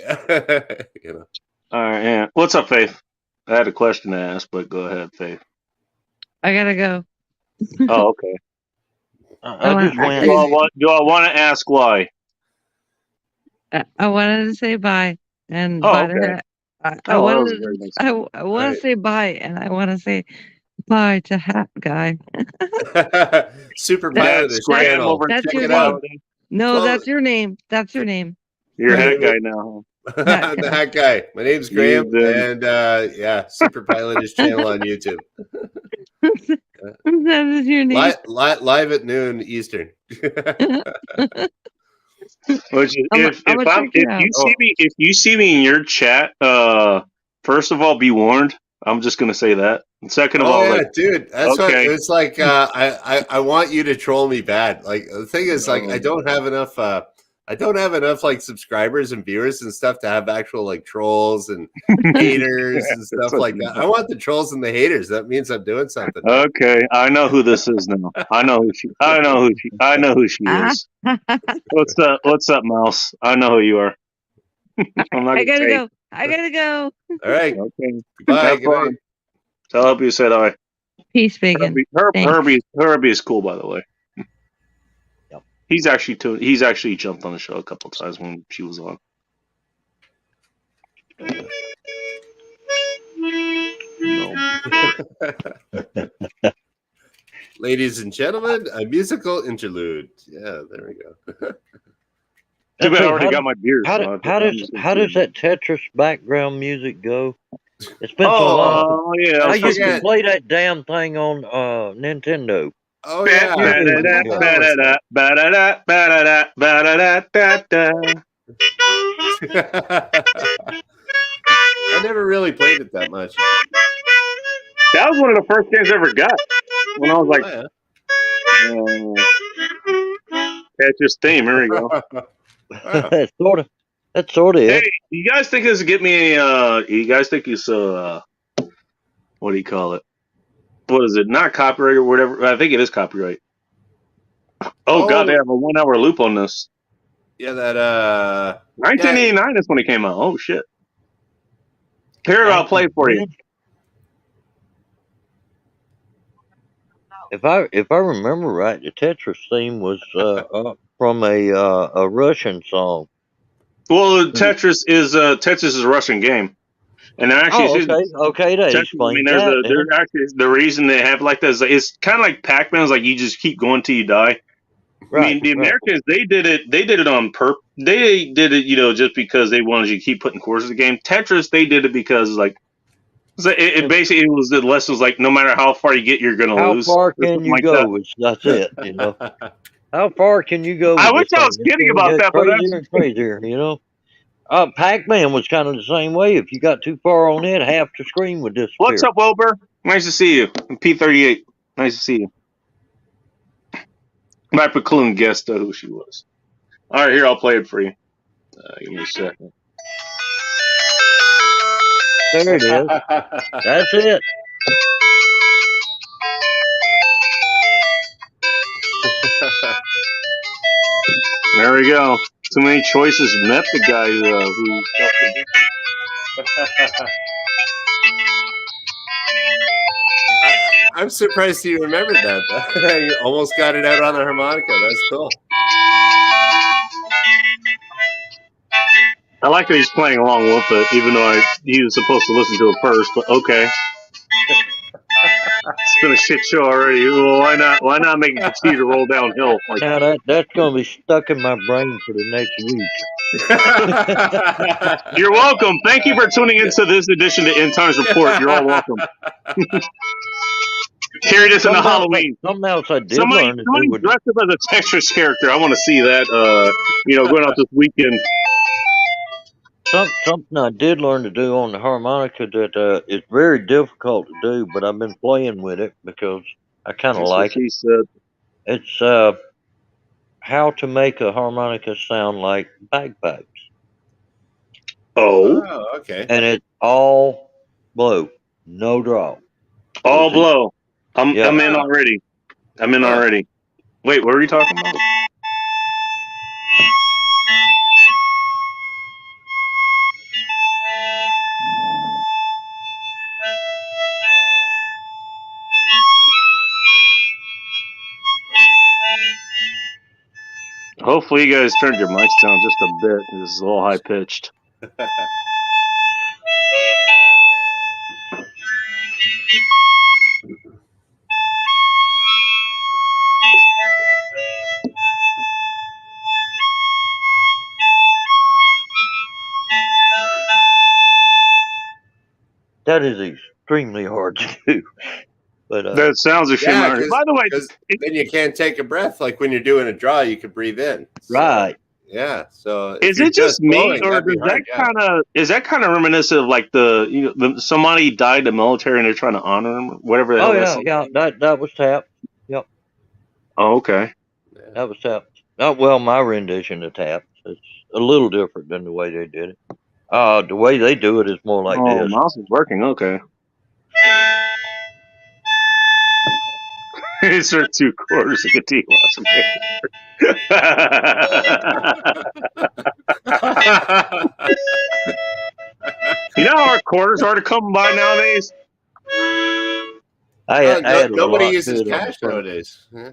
know. All right, yeah. What's up, Faith? I had a question to ask, but go ahead, Faith. I gotta go. Oh, okay. I just went. Do I want to ask why? I wanted to say bye, and okay. I want to say bye, and I want to say bye to Hat Guy. Super Pilot is channel. That's your name. No, that's your name. That's your name. You're Hat Guy now. The Hat Guy. My name's Graham, and Super Pilot is channel on YouTube. That is your name. Live at noon Eastern. Which is, if you see me in your chat, first of all, be warned. I'm just gonna say that. And second of Oh all, yeah, like, dude, that's what okay, it's like. I want you to troll me bad. Like the thing is, like I don't have enough. I don't have enough like subscribers and viewers and stuff to have actual like trolls and haters and stuff like that. I want the trolls and the haters. That means I'm doing something. okay, I know who this is now. I know who she is. What's up, Mouse? I know who you are. I'm not I gonna gotta say. go. I gotta go. All right, Okay. bye. Have Good night. fun. Tell Herbie you said hi. Peace, Bacon. Herbie is cool, by the way. Yep. He's actually jumped on the show a couple times when she was on. No. Ladies and gentlemen, a musical interlude. Yeah, there we go. Too bad I Hey, already got my beer. How does that Tetris background music go? It's been so long. Oh yeah, I I used to forget. play that damn thing on Nintendo. Oh yeah. I never really played it that much. That was one of the first games I ever got. When I was like, Tetris theme. Here we go. That's sort of Hey, it. you guys think this would get me a? You guys think it's what do you call it? What is it? Not copyright or whatever. I think it is copyright. Oh god, they have a 1 hour loop on this. Yeah, that 1989 is when it came out. Oh shit. Here, I'll play it for you. If I remember right, the Tetris theme was from a Russian song. Well, Tetris is a Russian game, and actually, okay, that Tetris, explains there's that. there's actually the reason they have like this. It's kind of like Pac-Man. It's like you just keep going till you die. Right, I mean, the Americans they did it on purpose. They did it, just because they wanted you to keep putting courses in the game. Tetris, they did it because it basically it was the lessons like no matter how far you get, you're gonna lose. How far can you go? That's it. How far can you go? I wish I was kidding about that, but crazier and crazier. Pac-Man was kind of the same way. If you got too far on it, half the screen would disappear. What's up, Wilbur? Nice to see you. P38. Nice to see you. Mike McClune guessed who she was. All right, here, I'll play it for you. Give me a second. There it is. That's it. There we go. Too many choices. Met the guy who. I'm surprised you remembered that. You almost got it out on the harmonica. That's cool. I like that he's playing along with it, even though he was supposed to listen to it first. But okay, it's been a shit show already. Well, why not? Why not make it continue to roll downhill? Like, now that's going to be stuck in my brain for the next week. You're welcome. Thank you for tuning into this edition of End Times Report. You're all welcome. Carry this into Halloween. Something else I did Somebody learn to do with dress up as a Tetris character. I want to see that. Going out this weekend. Something I did learn to do on the harmonica that is very difficult to do, but I've been playing with it because I kind of like it. Said. It's how to make a harmonica sound like bagpipes. Oh, okay. And it's all blow, no draw. All blow. I'm in already. I'm in already. Wait, what are you talking about? Hopefully you guys turned your mics down just a bit. This is a little high pitched. That is extremely hard to do. But that sounds extremely hard. By the way, then you can't take a breath. Like when you're doing a draw, you can breathe in. Right. Yeah. So if Is you're it just me, blowing, or that'd be does that hard, yeah. is that kind of reminiscent of like somebody died in the military and they're trying to honor him, whatever the Oh hell that yeah, song? yeah. That was Tap. Yep, Oh, okay. Yeah. that was Tap. Well, my rendition of Tap. It's a little different than the way they did it. The way they do it is more like Oh, this. mouse is working. Okay. These are 2/4 of a tea loss. You know how our quarters are to come by nowadays? I added a Nobody lot to uses it on the cash front. nowadays. Yeah.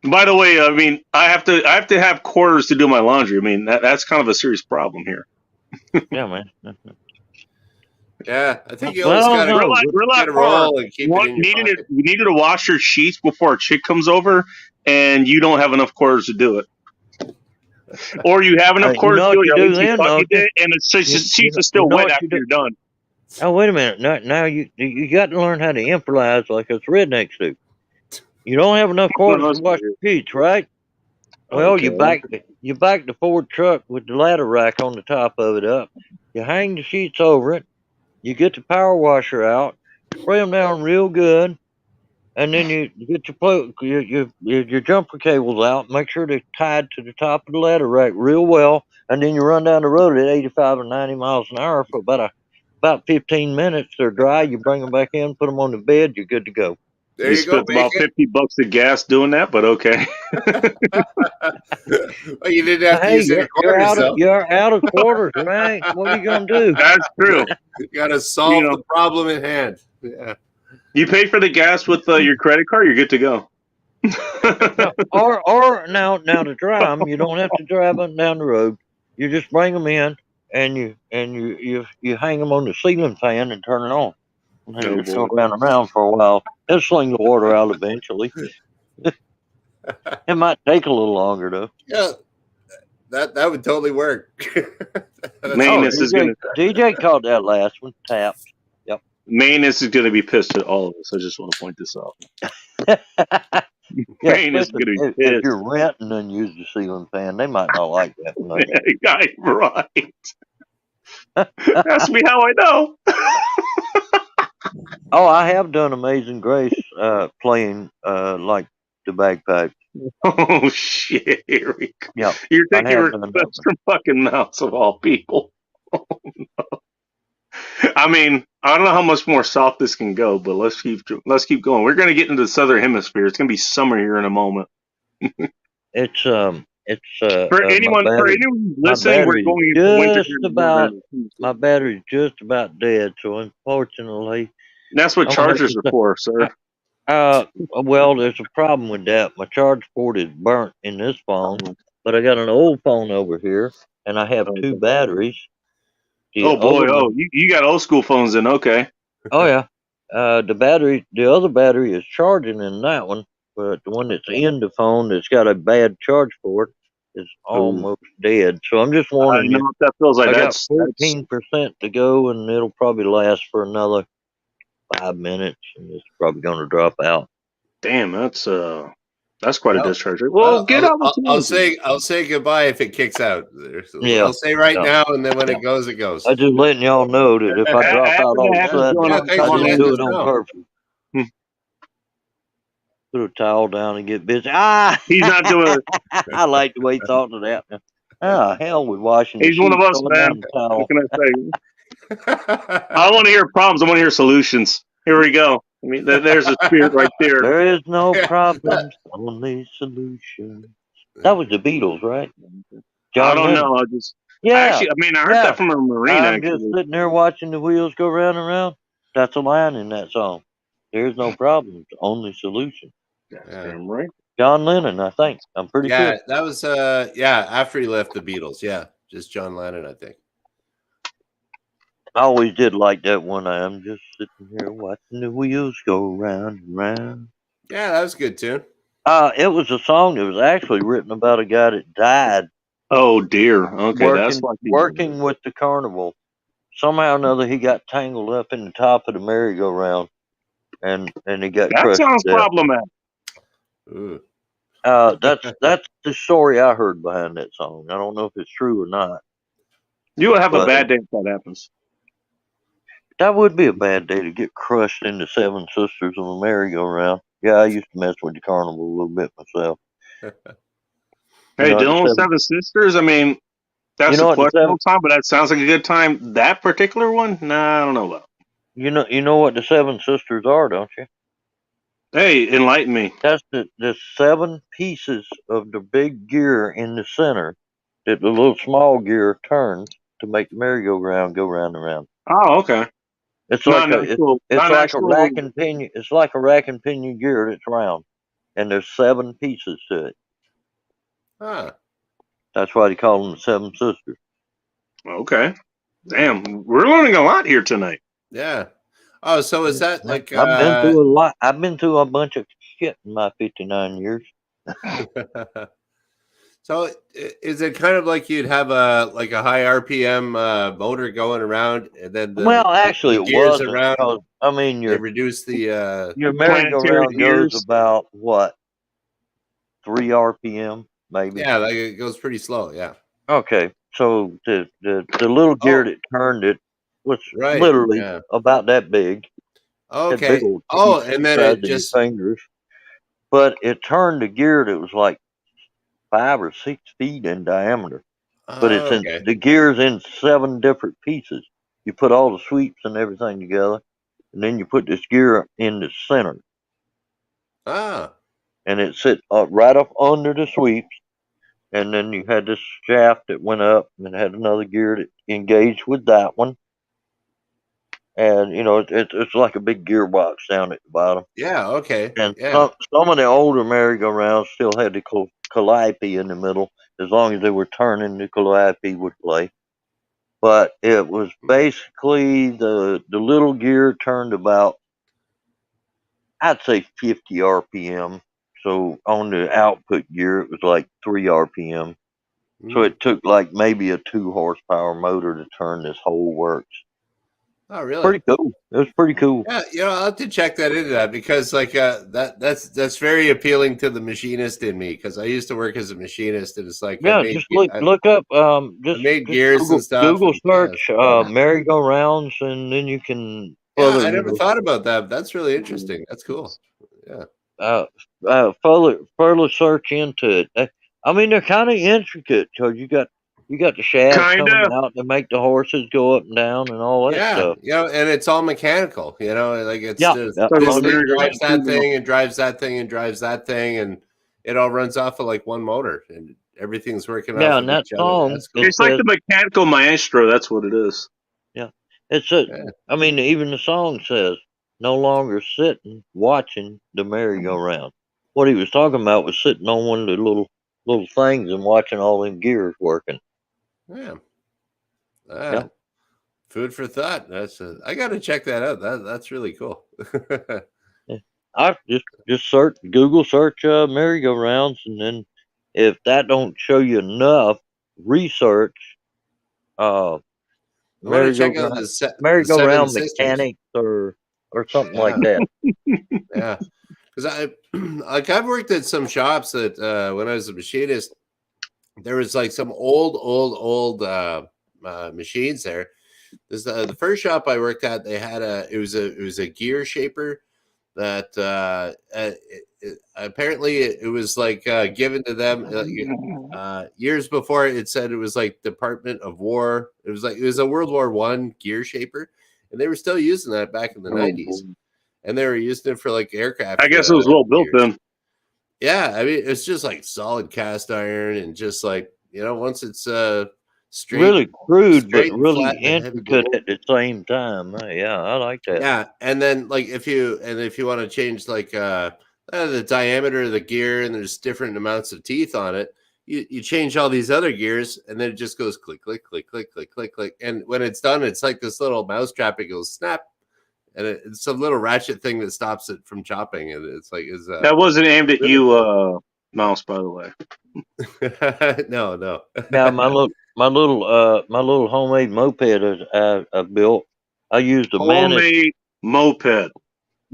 By the way, I mean I have to have quarters to do my laundry. I mean that's kind of a serious problem here. Yeah, man. Yeah, I think you Well, always I got don't to know. Real life get a car. roll and keep it in your pocket. You needed to wash your sheets before a chick comes over, and you don't have enough quarters to do it. Or you have enough You quarters know to what do you it, do at least you then, thought don't you you? did, and the sheets are still You know wet what after you do? you're done. Oh, wait a minute. Now you got to learn how to improvise like us rednecks do. You don't have enough quarters to wash your sheets, right? Well, Okay. you back the Ford truck with the ladder rack on the top of it up. You hang the sheets over it. You get the power washer out, spray them down real good, and then you get your jumper cables out. Make sure they're tied to the top of the ladder rack real well, and then you run down the road at 85 or 90 miles an hour for about 15 minutes. They're dry. You bring them back in, put them on the bed. You're good to go. There You you go, spent about Bacon. $50 of gas doing that, but okay. Well, you didn't have to Hey, use any quarters, though. you're out of quarters, right? What are you gonna do? That's true. You got to solve You know. the problem at hand. Yeah. You pay for the gas with your credit card, you're good to go. Or now to dry them, you don't have to drive them down the road. You just bring them in and you hang them on the ceiling fan and turn it on. And then just go around for a while. It'll sling the water out eventually. It might take a little longer though. Yeah, that would totally work. Maintenance is gonna DJ called that last one Tap. Yep. Maintenance is gonna be pissed at all of us. I just want to point this out. Yeah, Maintenance is gonna be if pissed. you're renting and use the ceiling fan, they might not like that much. Right. Ask me how I know. Oh, I have done Amazing Grace playing like the bagpipe. Oh shit, here we go. Yeah, You're I taking have done requests from fucking mouths of all people. Oh, no. I mean, I don't know how much more south this can go, but let's keep going. We're gonna get into the southern hemisphere. It's gonna be summer here in a moment. It's For anyone listening, we're going into winter here in the northern hemisphere. my battery's just about dead, so unfortunately, That's what I'm gonna have chargers to are for, sir. well, there's a problem with that. My charge port is burnt in this phone, but I got an old phone over here, and I have two batteries. The Oh boy, other one- you got old school phones then, okay. oh yeah. The other battery is charging in that one, but the one that's in the phone that's got a bad charge port is almost dead. So I'm just I warning know you. what that feels like. I got That's 14% to go, and it'll probably last for another 5 minutes, and it's probably going to drop out. damn, that's quite a discharge. Well, Well, get out the I'll say goodbye if it kicks out. Yeah. I'll say right Yeah. now, and then when it goes, it goes. I'm just letting y'all know that if I drop out all of a sudden, Yeah, I thanks for didn't letting do us it on know. purpose. Put a towel down and get busy. Ah, He's not doing it. I like the way he thought of that. Ah, hell with washing. the He's one of sheets, us, throwing man. down the towel. What can I say? I don't want to hear problems. I want to hear solutions. Here we go. I mean, there's a spirit right there. There is no problems, only solutions. That was the Beatles, right? I John don't Lennon. know. Yeah. I heard that from a Marine, I'm just actually. sitting there watching the wheels go round and round. That's a line in that song. There's no problems, only solutions. Damn right. John Lennon, I think. I'm pretty Yeah, sure. that was after he left the Beatles. Yeah, just John Lennon, I think. I always did like that one. I'm just sitting here watching the wheels go round and round. Yeah, that was a good tune. It was a song that was actually written about a guy that died Oh dear. Okay, that's working with the carnival. Somehow or another, he got tangled up in the top of the merry-go-round, and he got That crushed sounds to death. problematic. Ooh. That's the story I heard behind that song. I don't know if it's true or not. You will have a But bad day if that happens. that would be a bad day to get crushed into Seven Sisters of a merry-go-round. Yeah, I used to mess with the carnival a little bit myself. Hey, know what the Dylan seven- Seven Sisters. I mean, that's You know a what the questionable seven- time, but that sounds like a good time. That particular one, nah, I don't know about. You know what the Seven Sisters are, don't you? Hey, enlighten me. That's the 7 pieces of the big gear in the center that the little small gear turns to make the merry-go-round go round and round. Oh, okay. It's Not like an actual. it's Not an like a actual. rack and pinion. It's like a rack and pinion gear that's round, and there's 7 pieces to it. Huh. That's why they call them the Seven Sisters. Okay. Damn, we're learning a lot here tonight. Yeah. Oh, so is that like I've been through a lot. I've been through a bunch of shit in my 59 years. So is it kind of like you'd have a high RPM motor going around, and then Actually, the it gears wasn't. around? Because, I mean, They reduce the your planetary merry-go-round goes gears. about what, 3 RPM, maybe. yeah, like it goes pretty slow. Yeah. Okay, so the little gear that turned it was Right, literally yeah. about that big. Had Okay. big old Oh, teeth and then the size it of your just fingers. But it turned a gear that was like 5 or 6 feet in diameter. But it's okay. in the gears in 7 different pieces. You put all the sweeps and everything together, and then you put this gear in the center, Ah. and it sit right up under the sweeps. And then you had this shaft that went up, and it had another gear that engaged with that one. And it's like a big gearbox down at the bottom. Yeah. Okay. And Yeah. some of the older merry-go-rounds still had the calliope in the middle. As long as they were turning, the calliope would play. But it was basically the little gear turned about, I'd say 50 RPM. So on the output gear, it was like 3 RPM. So it took like maybe a 2 horsepower motor to turn this whole works. Oh, really? Pretty cool. It was pretty cool. Yeah, I'll have to check that into that, because like that's very appealing to the machinist in me, because I used to work as a machinist, and it's like Just look up just made gears Google, and stuff. Google and, search merry-go-rounds, and then you can I never thought about that. That's really interesting. That's cool. Yeah. further search into it. I mean, they're kind of intricate, because you got the shafts coming out to make the horses go up and down and all that stuff. And it's all mechanical. Like it's this Yeah. thing drives that thing and drives that thing and drives that thing, and it all runs off of like one motor, and everything's working off and of that each other. song, That's cool. It's like the mechanical maestro. That's what it is. Yeah, I mean, even the song says, "No longer sitting watching the merry-go-round." What he was talking about was sitting on one of the little things and watching all them gears working. Yeah. Food for thought. I got to check that out. That's really cool. I just Google search merry-go-rounds, and then if that don't show you enough, research merry-go-round mechanics or something like that. Yeah, because I've worked at some shops that when I was a machinist, there was like some old machines there. This the first shop I worked at. They had it was a gear shaper that apparently it was like given to them years before. It said it was like Department of War. It was a World War I gear shaper, and they were still using that back in the 90s, and they were using it for like aircraft. I guess it was well built then. Yeah, I mean, it's just like solid cast iron, and just like once it's straight, really crude, but really flat intricate at the same time. Yeah, I like that. Yeah, and then like if you want to change like the diameter of the gear, and there's different amounts of teeth on it, you change all these other gears, and then it just goes click, click, click, click, click, click, click, and when it's done, it's like this little mouse trap. It goes snap, and it's a little ratchet thing that stops it from chopping, and it's like that wasn't aimed at you, Mouse, by the way. No. Now my little homemade moped I built. I used a homemade moped.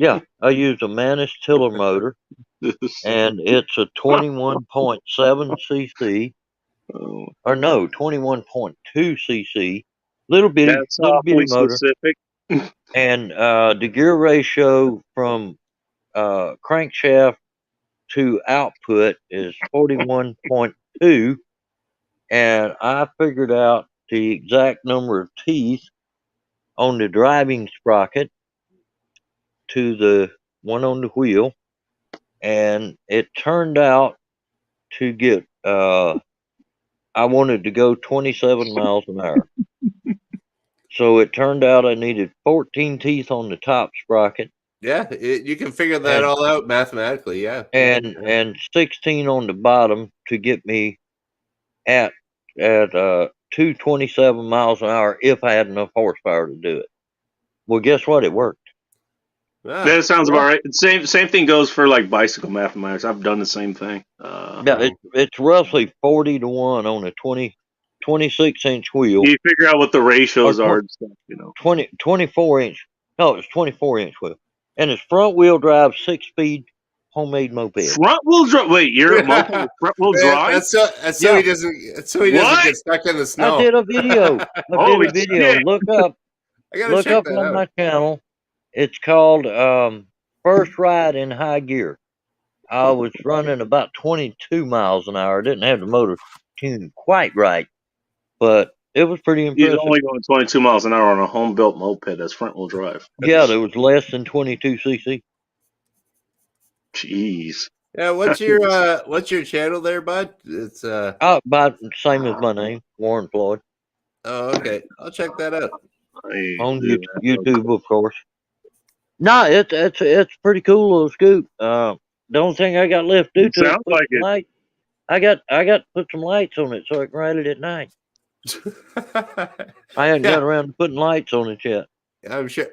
Yeah, I use a Manus tiller motor, and it's a 21.7 cc, Oh, or no, 21.2 cc, little bitty that's awfully motor, specific. and the gear ratio from crankshaft to output is 41.2, and I figured out the exact number of teeth on the driving sprocket to the one on the wheel, and it turned out to get I wanted to go 27 miles an hour. So it turned out I needed 14 teeth on the top sprocket. Yeah, you can figure that all out mathematically. Yeah, and 16 on the bottom to get me at 227 miles an hour if I had enough horsepower to do it. Well, guess what? It worked. That sounds about right. Same thing goes for like bicycle mathematics. I've done the same thing. Yeah, it's roughly 40 to 1 on a 26-inch wheel. You figure out what the ratios are and stuff, 24-inch. No, it's 24-inch wheel. And it's front wheel drive, 6-speed homemade moped. Front wheel drive. Wait, you're a moped with front wheel drive? That's so he doesn't get stuck in the snow. I did a video. Shit. Look up on my channel. It's called First Ride in High Gear. I was running about 22 miles an hour. Didn't have the motor tuned quite right, but it was pretty impressive. He's only going 22 miles an hour on a home-built moped that's front-wheel drive. Yeah, there was less than 22 cc. Jeez. Yeah, what's your channel there, bud? It's about the same as my name, Warren Floyd. Oh, okay. I'll check that out. On YouTube, of course. No, it's pretty cool little scoop. The only thing I got left to do to Sounds like it. light, I got to put some lights on it so I can ride it at night. I hadn't got around to putting lights on it yet. I'm sure.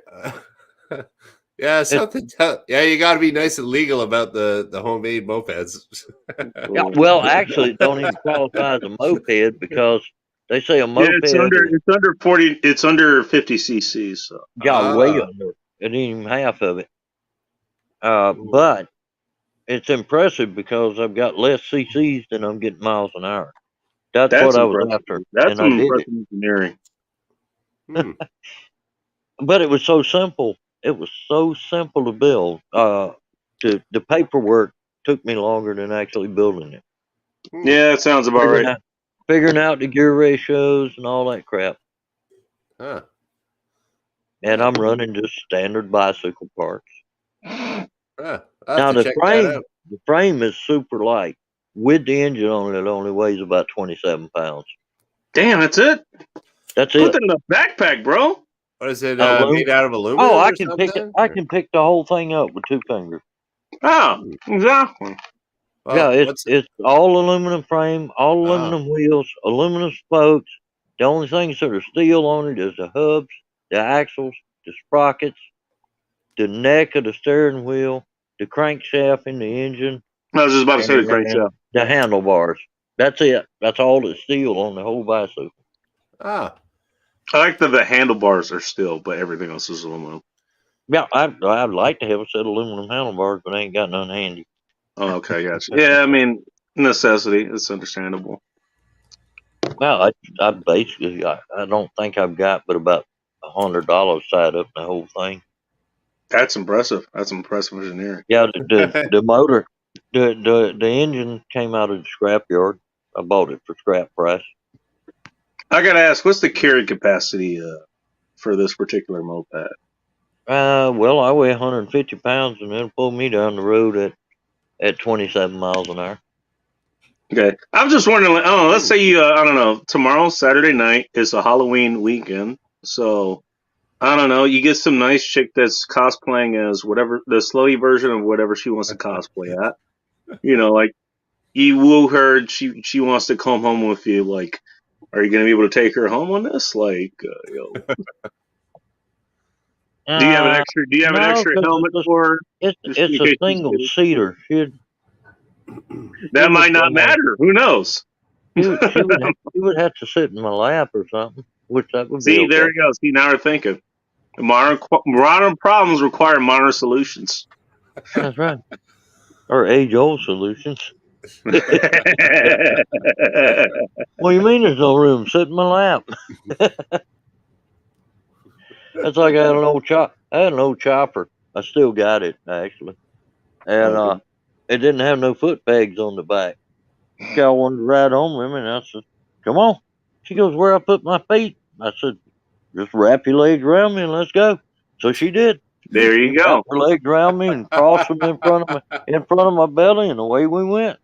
Yeah, something. Yeah, you got to be nice and legal about the homemade mopeds. Yeah, well, actually, it don't even qualify as a moped because they say a moped. Yeah, it's under 40. It's under 50 cc's. So. Yeah, way under. It ain't even half of it. But it's impressive because I've got less cc's than I'm getting miles an hour. That's what I was after. That's some impressive engineering. But it was so simple. It was so simple to build. The paperwork took me longer than actually building it. Yeah, that sounds about right. Figuring out the gear ratios and all that crap. Huh. And I'm running just standard bicycle parts. Now the frame is super light. With the engine on it, it only weighs about 27 pounds. Damn, that's it? That's it. Put it in a backpack, bro. What is it made out of aluminum? Oh, I can pick the whole thing up with 2 fingers. Oh, exactly. Well, yeah, it's all aluminum frame, all aluminum wheels, aluminum spokes. The only things that are steel on it is the hubs, the axles, the sprockets, the neck of the steering wheel, the crankshaft in the engine. I was just about to say the crankshaft. The handlebars. That's it. That's all that's steel on the whole bicycle. Ah. I like that the handlebars are steel, but everything else is aluminum. Yeah, I'd like to have a set of aluminum handlebars, but I ain't got none handy. Oh, okay, gotcha. Yeah, I mean, necessity. It's understandable. Well, I basically, I don't think I've got but about $100 tied up in the whole thing. That's impressive. That's impressive engineering. Yeah, the motor, the engine came out of the scrapyard. I bought it for scrap price. I gotta ask, what's the carry capacity for this particular moped? Well, I weigh 150 pounds, and it'll pull me down the road at 27 miles an hour. Okay, I'm just wondering. I don't know. Let's say you, I don't know. Tomorrow, Saturday night, is a Halloween weekend, so I don't know. You get some nice chick that's cosplaying as whatever the slutty version of whatever she wants to cosplay at. Like you woo her. She wants to come home with you. Like, are you gonna be able to take her home on this? Like, do you have an extra? Do you have an extra helmet for her? It's a single seater. That might not matter. Who knows? She would have to sit in my lap or something. Which that would be. See, okay. there you go. See, now we're thinking. Modern problems require modern solutions. That's right. Or age-old solutions. What do you mean there's no room? Sit in my lap. That's like I had an old chopper. I still got it, actually. And it didn't have no foot pegs on the back. Gal wanted to ride home with me, and I said, come on. She goes, where I put my feet? I said, just wrap your legs around me and let's go. So she did. There you She go. wrapped her legs around me and crossed them in front of my belly, and away we went.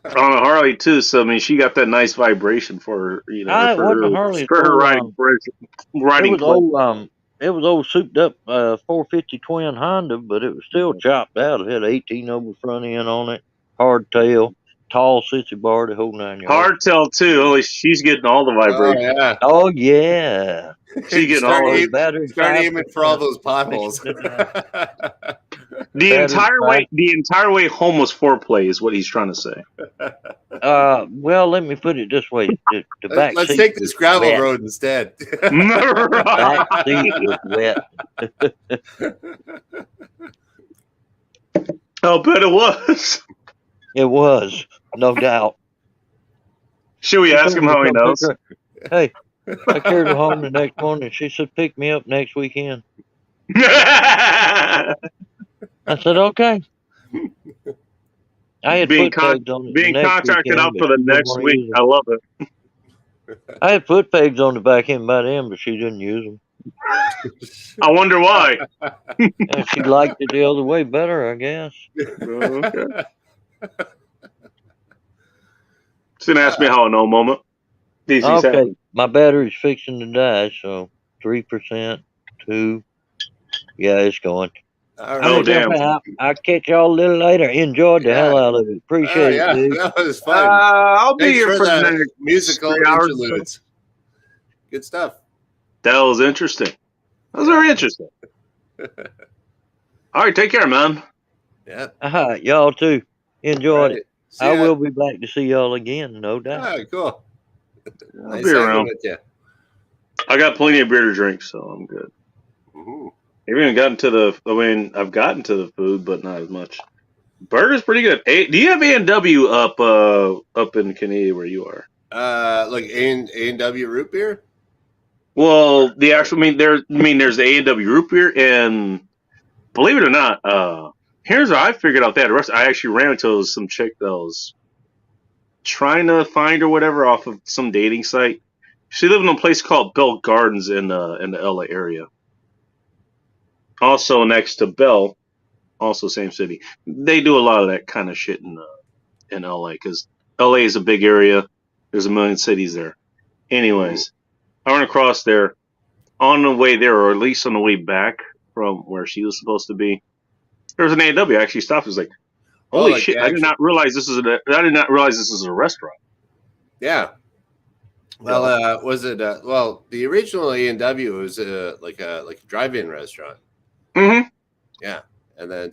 On a Harley too, so I mean, she got that nice vibration for her, It wasn't a Harley. for her riding. It was old souped up 450 twin Honda, but it was still chopped out. It had 18 over front end on it, hard tail, tall sissy bar, the whole 9 yards. Hardtail too. Only she's getting all the vibration. Oh yeah. She's getting all the battery. Start aiming for all those potholes. The entire way home was foreplay, is what he's trying to say. Well, let me put it this way: the back Let's seat take this gravel wet. road instead. Back seat was wet. I'll bet it was. It was, no doubt. Should we ask him how he knows? Hey, I carried her home the next morning. She said, "Pick me up next weekend." I said, "Okay." I had being foot pegs on it. Being contracted out for the next week. I love it. I had foot pegs on the back end by then, but she didn't use them. I wonder why. And she liked it the other way better, I guess. Okay. She's gonna ask me how I know. Moment. Okay, my battery's fixing to die, so 3%, 2. Yeah, it's going. All Oh, right. damn. I'll catch y'all a little later. Enjoyed the hell out of it. Appreciate it, dude. That was fun. I'll be Thanks here for the the next musical 3 hours. interludes. Good stuff. That was interesting. That was very interesting. All right, take care, man. Yeah. Y'all too. Enjoyed Right. it. See I ya. will be back to see y'all again, no doubt. All right, cool. I'll Nice be hanging around. with you. I got plenty of beer to drink, so I'm good. Mhm. I haven't gotten to I've gotten to the food, but not as much. Burger's pretty good. Do you have A&W up in Canada where you are? Like A&W root beer? Well, the actual there's A&W root beer, and believe it or not, here's how I figured out that rest. I actually ran into some chick that was trying to find or whatever off of some dating site. She lived in a place called Bell Gardens in the LA area. Also next to Bell, also same city. They do a lot of that kind of shit in LA because LA is a big area. There's a million cities there. Anyways, I went across there on the way there, or at least on the way back from where she was supposed to be. There was an A&W. I actually stopped. I was like, "Holy like shit! I did not realize this is a restaurant." Yeah. Well, was it? Well, the original A&W was like a drive-in restaurant. Mm-hmm. Yeah, and then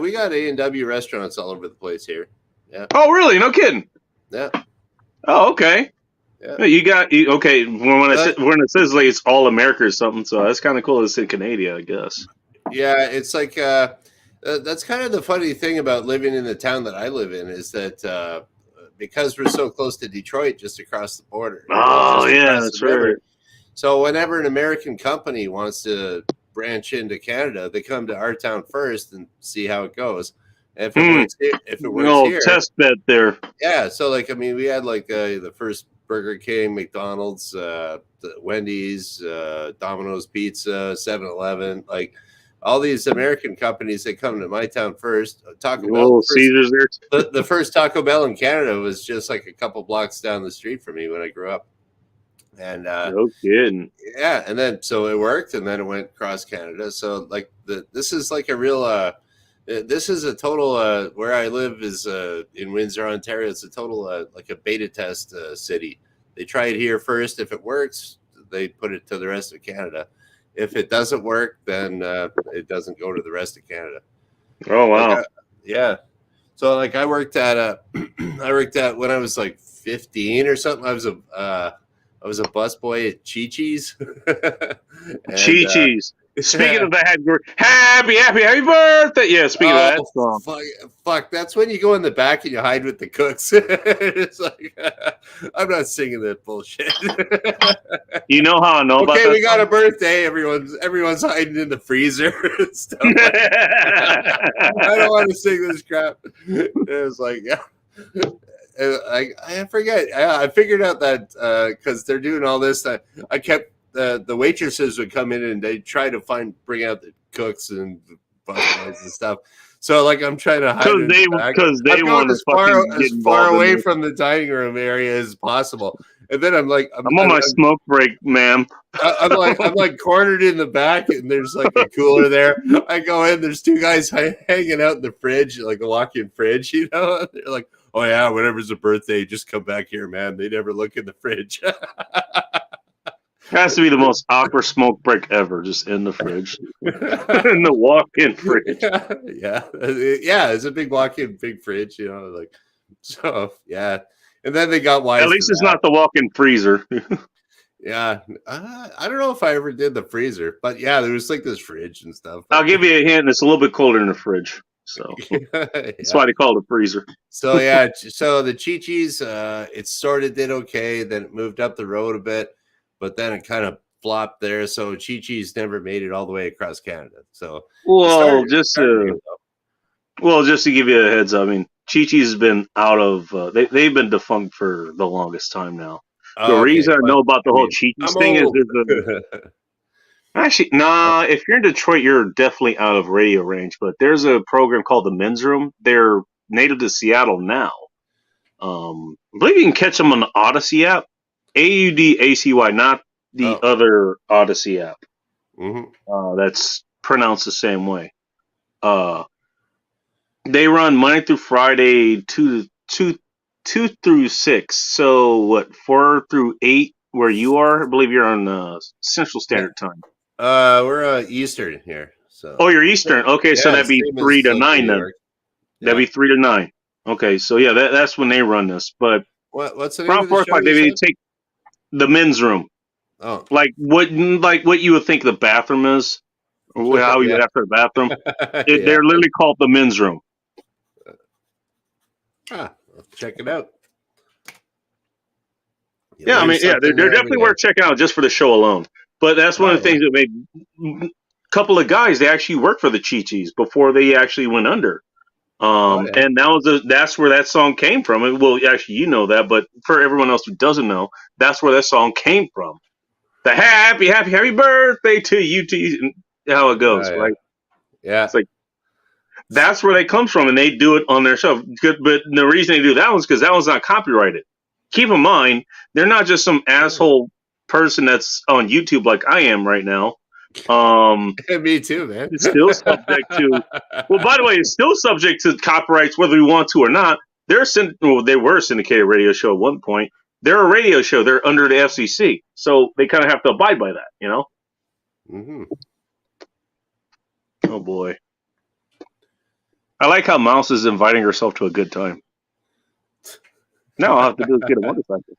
we got A&W restaurants all over the place here. Yeah. Oh, really? No kidding. Yeah. Oh, okay. Yeah. You got okay. When it says like it's all America or something, so that's kind of cool. It's in Canada, I guess. Yeah, it's like that's kind of the funny thing about living in the town that I live in is that because we're so close to Detroit, just across the border. Oh yeah, that's right. So whenever an American company wants to branch into Canada, they come to our town first and see how it goes. And if it works here, test bed there. Yeah, so we had the first Burger King, McDonald's, the Wendy's, Domino's Pizza, 7-Eleven, all these American companies that come to my town first. Taco Bell, Caesars there. The first Taco Bell in Canada was just a couple blocks down the street from me when I grew up. And no kidding. Yeah, and then so it worked, and then it went across Canada. So this is a real. This is a total. Where I live is in Windsor, Ontario. It's a total a beta test city. They try it here first. If it works, they put it to the rest of Canada. If it doesn't work, then it doesn't go to the rest of Canada. Oh wow! Yeah. So I worked at when I was 15 or something. I was I was a busboy at Chi-Chi's. Chi-Chi's. Speaking of that, happy birthday! Yeah, speaking of that song. Fuck, that's when you go in the back and you hide with the cooks. It's like, I'm not singing that bullshit. You know how I know about that? Okay, we got a birthday. Everyone's hiding in the freezer and stuff. I don't want to sing this crap. It was like, yeah. I forget. I figured out that because they're doing all this, that I kept the waitresses would come in and they try to bring out the cooks and the busboys and stuff. So like I'm trying to hide because they want as far away from the dining room area as possible. And then I'm like, I'm on my smoke break, ma'am. I'm like cornered in the back, and there's like a cooler there. I go in, there's two guys hanging out in the fridge, like a walk-in fridge. You know, they're like, "Oh yeah, whenever's a birthday, just come back here, man." They never look in the fridge. Has to be the most awkward smoke break ever, just in the fridge, in the walk-in fridge. Yeah, it's a big walk-in, big fridge, you know, like so. Yeah, and then they got wise. At least it's not the walk-in freezer. Yeah, I don't know if I ever did the freezer, but yeah, there was like this fridge and stuff. I'll give you a hint. It's a little bit colder in the fridge, so that's why they call it a freezer. So yeah, so the Chi-Chi's, it sort of did okay. Then it moved up the road a bit. But then it kind of flopped there, so Chi-Chi's never made it all the way across Canada. So, just to give you a heads up, I mean, Chi-Chi's has been out of they've been defunct for the longest time now. The reason I know about the whole Chi-Chi's thing is actually, if you're in Detroit, you're definitely out of radio range. But there's a program called the Men's Room. They're native to Seattle now. I believe you can catch them on the Odyssey app. AUDACY, not the other Odyssey app. Mm-hmm. That's pronounced the same way. They run Monday through Friday, 2 through 6. So what, 4 through 8 where you are? I believe you're on Central Standard Time. We're Eastern here. So. Oh, you're Eastern. Okay, so that'd be 3 to 9 then. That'd be 3 to 9. Okay, so yeah, that's when they run this. But what's the name around of the 4 o'clock, they take the Men's Room. Oh, like what you would think the bathroom is, or how you would after the bathroom. They're literally called the Men's Room. Check it out. Yeah, I mean, yeah, they're definitely worth checking out just for the show alone. But that's one of the things that made a couple of guys. They actually worked for the Chi-Chi's before they actually went under. And that's where that song came from. Well, actually, you know that, but for everyone else who doesn't know, that's where that song came from. The happy birthday to you, how it goes, right? Yeah, it's like that's where they come from, and they do it on their show. But the reason they do that was because that one's not copyrighted. Keep in mind, they're not just some asshole person that's on YouTube like I am right now. Me too, man. It's still subject to. Well, by the way, it's still subject to copyrights whether we want to or not. They were a syndicated radio show at one point. They're a radio show. They're under the FCC, so they kind of have to abide by that, you know. Mm-hmm. Oh boy, I like how Mouse is inviting herself to a good time. Now all I have to do is get a motorcycle,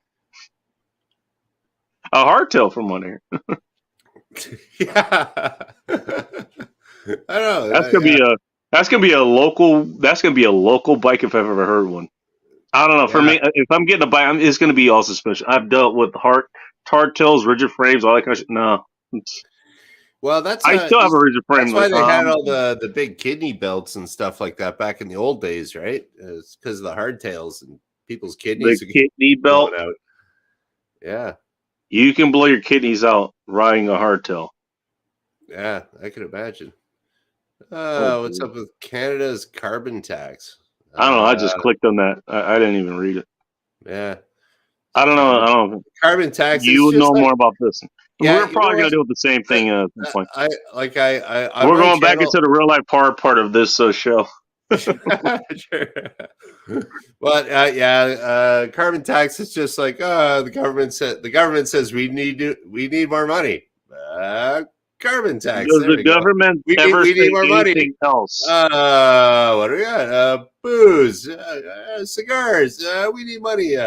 a hardtail from one here. Yeah, I don't know. That's gonna be a local bike if I've ever heard one. I don't know. For me, if I'm getting a bike, it's gonna be all suspension. I've dealt with hardtails, rigid frames, all that kind of shit. No. Well, I still have a rigid frame. That's why they had all the big kidney belts and stuff like that back in the old days, right? It's because of the hardtails and people's kidneys. The kidney belt out. Yeah. You can blow your kidneys out riding a hardtail. Yeah, I can imagine. What's up with Canada's carbon tax? I don't know. I just clicked on that. I didn't even read it. Yeah. I don't know. I don't know. Carbon tax. You know more about this. Yeah, we're probably going to do the same thing at some point. We're going back into the real life part of this show. Sure. But carbon tax is just like the government says we need more money. Carbon tax. Does the government ever we need more money. Else? What do we got? Booze, cigars. We need money.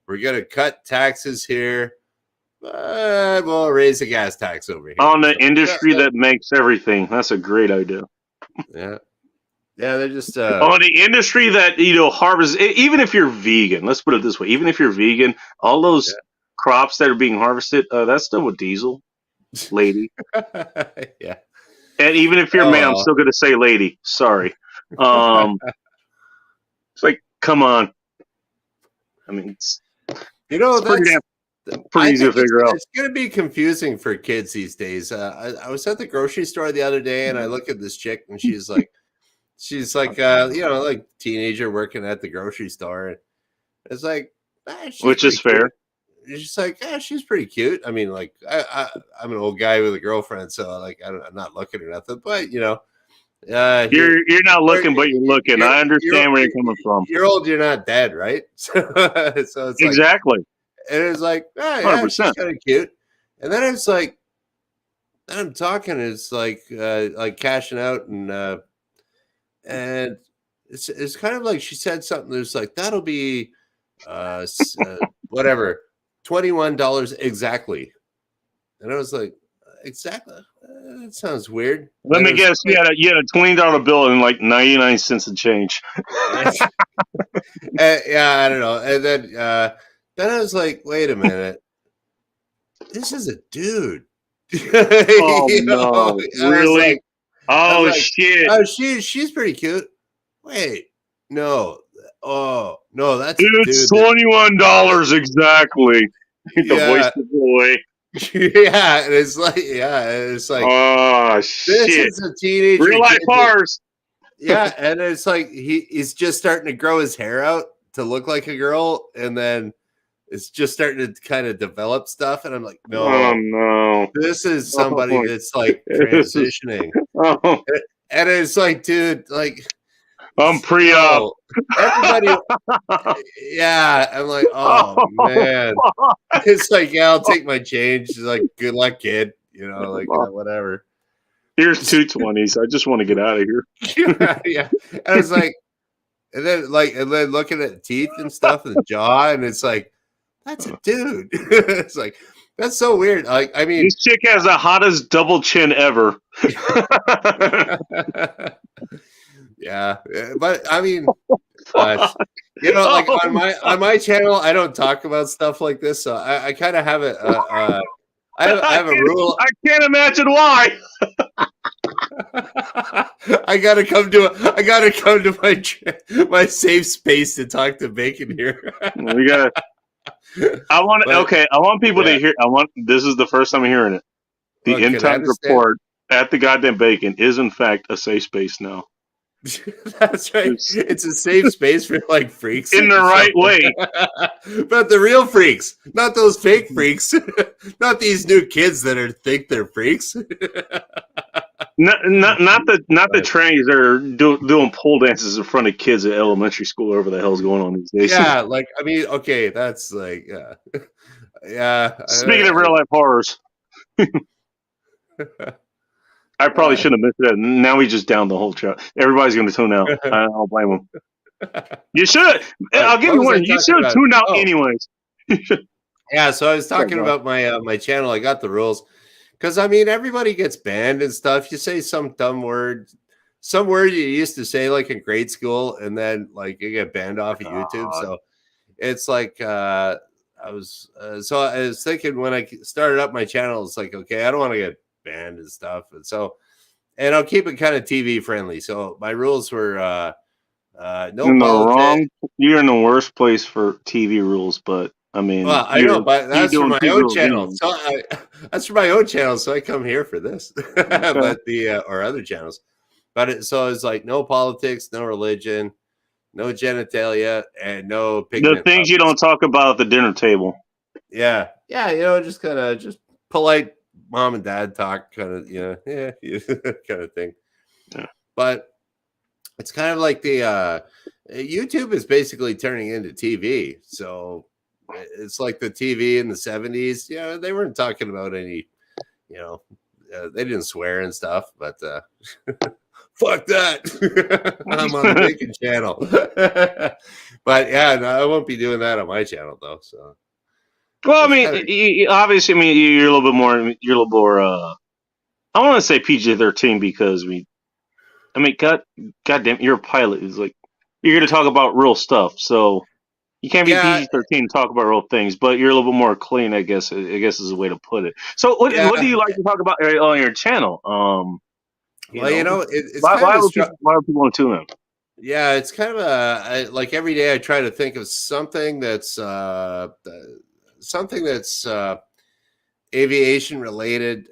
We're gonna cut taxes here. but we'll raise the gas tax over here. On the industry that makes everything. That's a great idea. Yeah. Yeah, they're just On the industry that, harvests, even if you're vegan, let's put it this way, even if you're vegan, all those crops that are being harvested, that's still with diesel, lady. yeah. And even if you're a man, I'm still going to say lady. Sorry. It's like, come on. I mean, it's pretty easy to figure out. It's going to be confusing for kids these days. I was at the grocery store the other day, and I look at this chick, and she's like, like teenager working at the grocery store. And it's like, which is fair. She's like, she's pretty cute. I mean, like, I'm an old guy with a girlfriend, so like, I'm not looking or nothing. But you're not looking, but you're looking. I understand where you're coming from. You're old, you're not dead, right? So it's exactly. And it's like, yeah, she's kind of cute. And then it's like, then I'm talking. It's like cashing out, and it's kind of like she said something. There's like, that'll be whatever, $21 exactly. And I was like, exactly. That sounds weird. Let me guess. You had a $20 bill and like 99 cents of change. Yeah, I don't know. And then I was like, wait a minute. This is a dude. Oh no! Really? Shit! Oh, she's pretty cute. Wait, no. Oh no, that's it's $21 exactly. The voice of the boy. Yeah, and it's like, oh shit! This is a teenager. Real life horrors. Yeah, and it's like he's just starting to grow his hair out to look like a girl, and then it's just starting to kind of develop stuff, and I'm like, no, oh no, this is somebody that's like transitioning, and it's like, dude, like, I'm pre-op. Everybody, yeah, I'm like, oh man, it's like, yeah, I'll take my change. It's like, good luck, kid. Like whatever. Here's 220s. I just want to get out of here. Yeah. And I was like, and then looking at teeth and stuff and the jaw, and it's like, that's a dude. It's like, that's so weird. Like, I mean, this chick has the hottest double chin ever. Yeah, but I mean, like on my channel, I don't talk about stuff like this, so I kind of have it. I have a rule. I can't imagine why. I gotta come to my safe space to talk to Bacon here. We gotta. I want people to hear. This is the first time I'm hearing it. The End Times Report at the goddamn Bacon is in fact a safe space now. That's right. It's a safe space for like freaks in the right way, but the real freaks, not those fake freaks, not these new kids that think they're freaks. Not the trannies that are doing pole dances in front of kids at elementary school. Whatever the hell's going on these days. Yeah, like I mean, okay, that's like, yeah. Speaking of real life horrors. I probably shouldn't have missed that. Now we just downed the whole show. Everybody's going to tune out. I don't blame them. You should. I'll give you one. You should tune out anyways. Yeah, so I was talking about my channel. I got the rules because I mean everybody gets banned and stuff. You say some dumb word, some word you used to say like in grade school, and then like you get banned off of YouTube. So it's like I was thinking when I started up my channel, it's like, okay, I don't want to get banned and stuff, and I'll keep it kind of TV friendly. So my rules were you're in the worst place for TV rules, but I mean, well, I know, but that's for my own channel. So that's for my own channel. So I come here for this, but or other channels. But it's like no politics, no religion, no genitalia, and no pigment. The things you don't talk about at the dinner table. Yeah, just kind of just polite mom and dad talk, kind of, kind of thing. Yeah. But it's kind of like the YouTube is basically turning into TV. So it's like the TV in the 70s. Yeah, they weren't talking about any, they didn't swear and stuff, but fuck that. I'm on the Bacon channel. But yeah, no, I won't be doing that on my channel though. So Well, I It's mean, kinda, obviously, I mean, you're a little bit more. You're a little more. I want to say PG-13 because I mean, goddamn, you're a pilot. It's like you're going to talk about real stuff, so you can't be yeah, PG-13 to talk about real things. But you're a little bit more clean, I guess. I guess is a way to put it. So, what do yeah. you like to talk about on your channel? You Well, you know, know, it's kind of a why would people want to tune in? yeah, it's kind of like every day I try to think of something that's aviation related.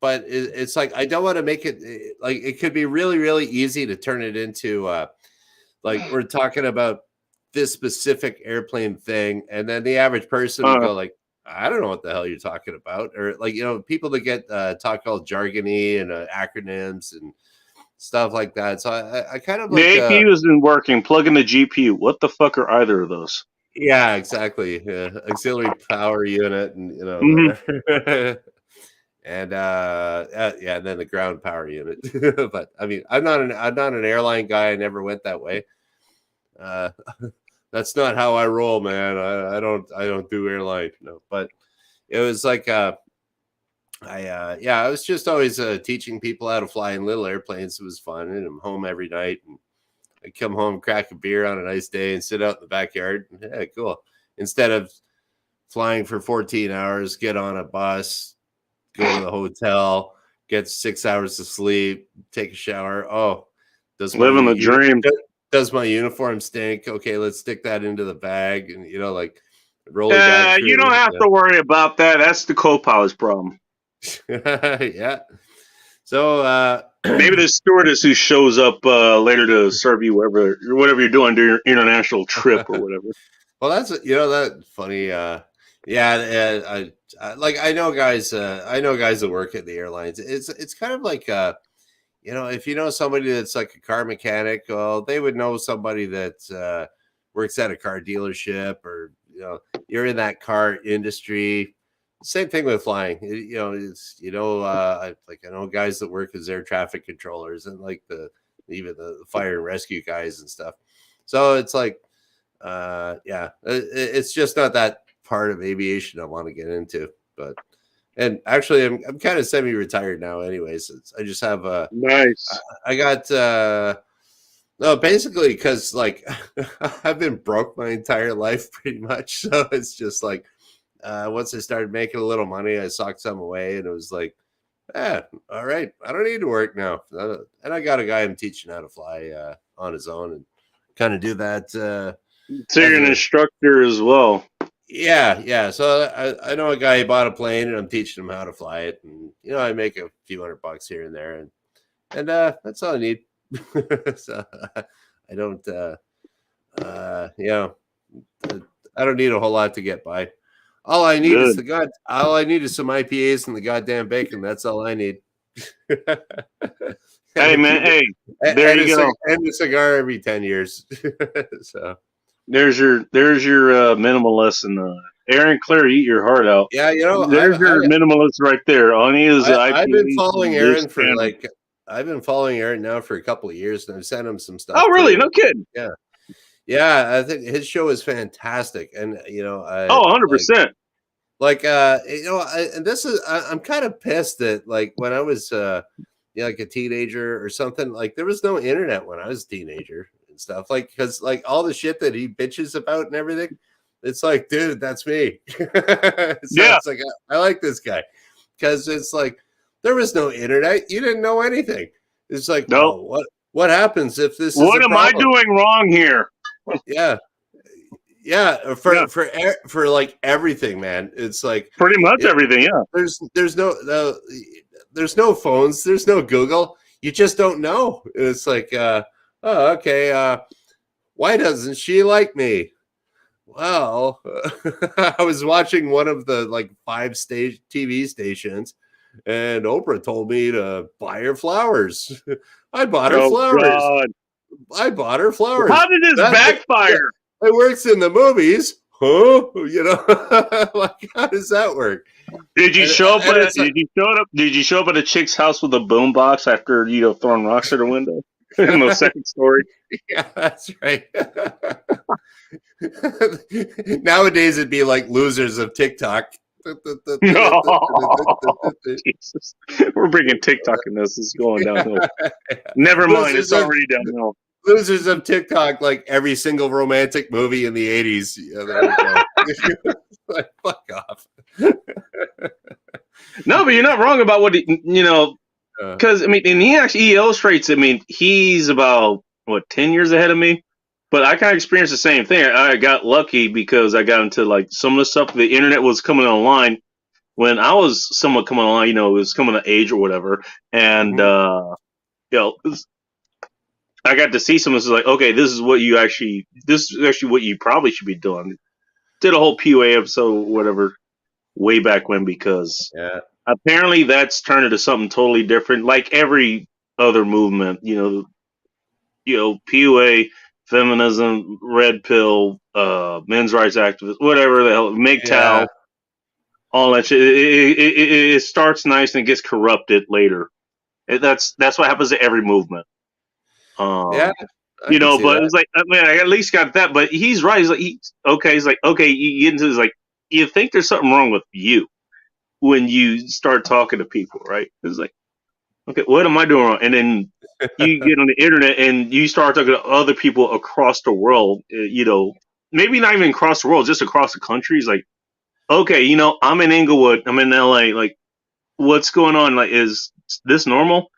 But it's like I don't want to make it like it could be really really easy to turn it into like we're talking about this specific airplane thing, and then the average person would Uh, go like, I don't know what the hell you're talking about, or like people that get talk all jargony and acronyms and stuff like that. So I kind of the like APU isn't working. Plug in the GPU. What the fuck are either of those? yeah, exactly, auxiliary power unit, and Hmm. and yeah, and then the ground power unit. But I mean, I'm not an airline guy. I never went that way. Uh, that's not how I roll, man. I don't do airline. No, but it was like I was just always teaching people how to fly in little airplanes. It was fun, and I'm home every night. And I come home, crack a beer on a nice day, and sit out in the backyard. Yeah, cool. Instead of flying for 14 hours, get on a bus, go to the hotel, get 6 hours of sleep, take a shower. Oh, Living the dream. does my uniform stink? Okay, let's stick that into the bag, and like rolling back through. You don't have to worry about that. That's the co-pilot's problem. Yeah. So maybe the stewardess who shows up later to serve you whatever you're doing during your international trip or whatever. Well, that's that's funny. Yeah, I know guys. I know guys that work at the airlines. It's kind of like if you know somebody that's like a car mechanic, well, they would know somebody that works at a car dealership, or you're in that car industry. Same thing with flying. I know guys that work as air traffic controllers, and like even the fire and rescue guys and stuff. So it's like, it's just not that part of aviation I want to get into. But and actually, I'm kind of semi-retired now, anyways. I just have nice. I got no, basically because like I've been broke my entire life pretty much. So it's just like. Once I started making a little money, I socked some away, and it was like, all right, I don't need to work now. And I got a guy I'm teaching how to fly on his own, and kind of do that. So you're an instructor as well. Yeah. So I know a guy who bought a plane, and I'm teaching him how to fly it, and I make a few $100 here and there, and that's all I need. So I don't, I don't need a whole lot to get by. All I need is some IPAs and the goddamn bacon. That's all I need. Hey man, hey, there you go. And a cigar every 10 years. So there's your minimal lesson. Aaron Claire, eat your heart out. Yeah, there's your minimalist right there. All he is I've been following Aaron for I've been following Aaron now for a couple of years, and I've sent him some stuff. Oh, really? No kidding. Yeah. Yeah, I think his show is fantastic, and 100%. And this is I'm kind of pissed that like when I was like a teenager or something, like there was no internet when I was a teenager and stuff, like because like all the shit that he bitches about and everything, it's like, dude, that's me. It's like I like this guy because it's like there was no internet, you didn't know anything. It's like, no, what happens if this? What am I doing wrong here? Yeah, for like everything, man. It's like pretty much everything. Yeah, there's no phones, there's no Google. You just don't know. It's like, okay. Why doesn't she like me? Well, I was watching one of the like 5 TV stations, and Oprah told me to buy her flowers. I bought her flowers. God. I bought her flowers. How did this backfire? It works in the movies, huh? Like how does that work? Did you show up? Did you show up at a chick's house with a boombox after throwing rocks at her window in the second story? Yeah, that's right. Nowadays, it'd be like losers of TikTok. Oh, Jesus. We're bringing TikTok in this. It's going downhill. Never mind. It's already downhill. Losers of TikTok, like every single romantic movie in the 80s. Yeah, there we go. Like, fuck off. No, but you're not wrong about what, because, I mean, and he illustrates, I mean, he's about, 10 years ahead of me? But I kind of experienced the same thing. I got lucky because I got into, like, some of the stuff, the internet was coming online when I was somewhat coming online, it was coming of age or whatever. And, I got to see some of this, like, okay, this is what you actually what you probably should be doing. Did a whole PUA episode, whatever, way back when, because apparently that's turned into something totally different. Like every other movement, PUA, feminism, red pill, men's rights activists, whatever the hell, MGTOW, all that shit. It starts nice and it gets corrupted later. That's what happens to every movement. But it's like, I mean, I at least got that. But he's right. He's like, he's like, okay, you get into this, like, you think there's something wrong with you when you start talking to people, right? It's like, okay, what am I doing wrong? And then you get on the internet and you start talking to other people across the world, maybe not even across the world, just across the country. It's like, okay, I'm in Inglewood, I'm in LA, like, what's going on? Like, is this normal?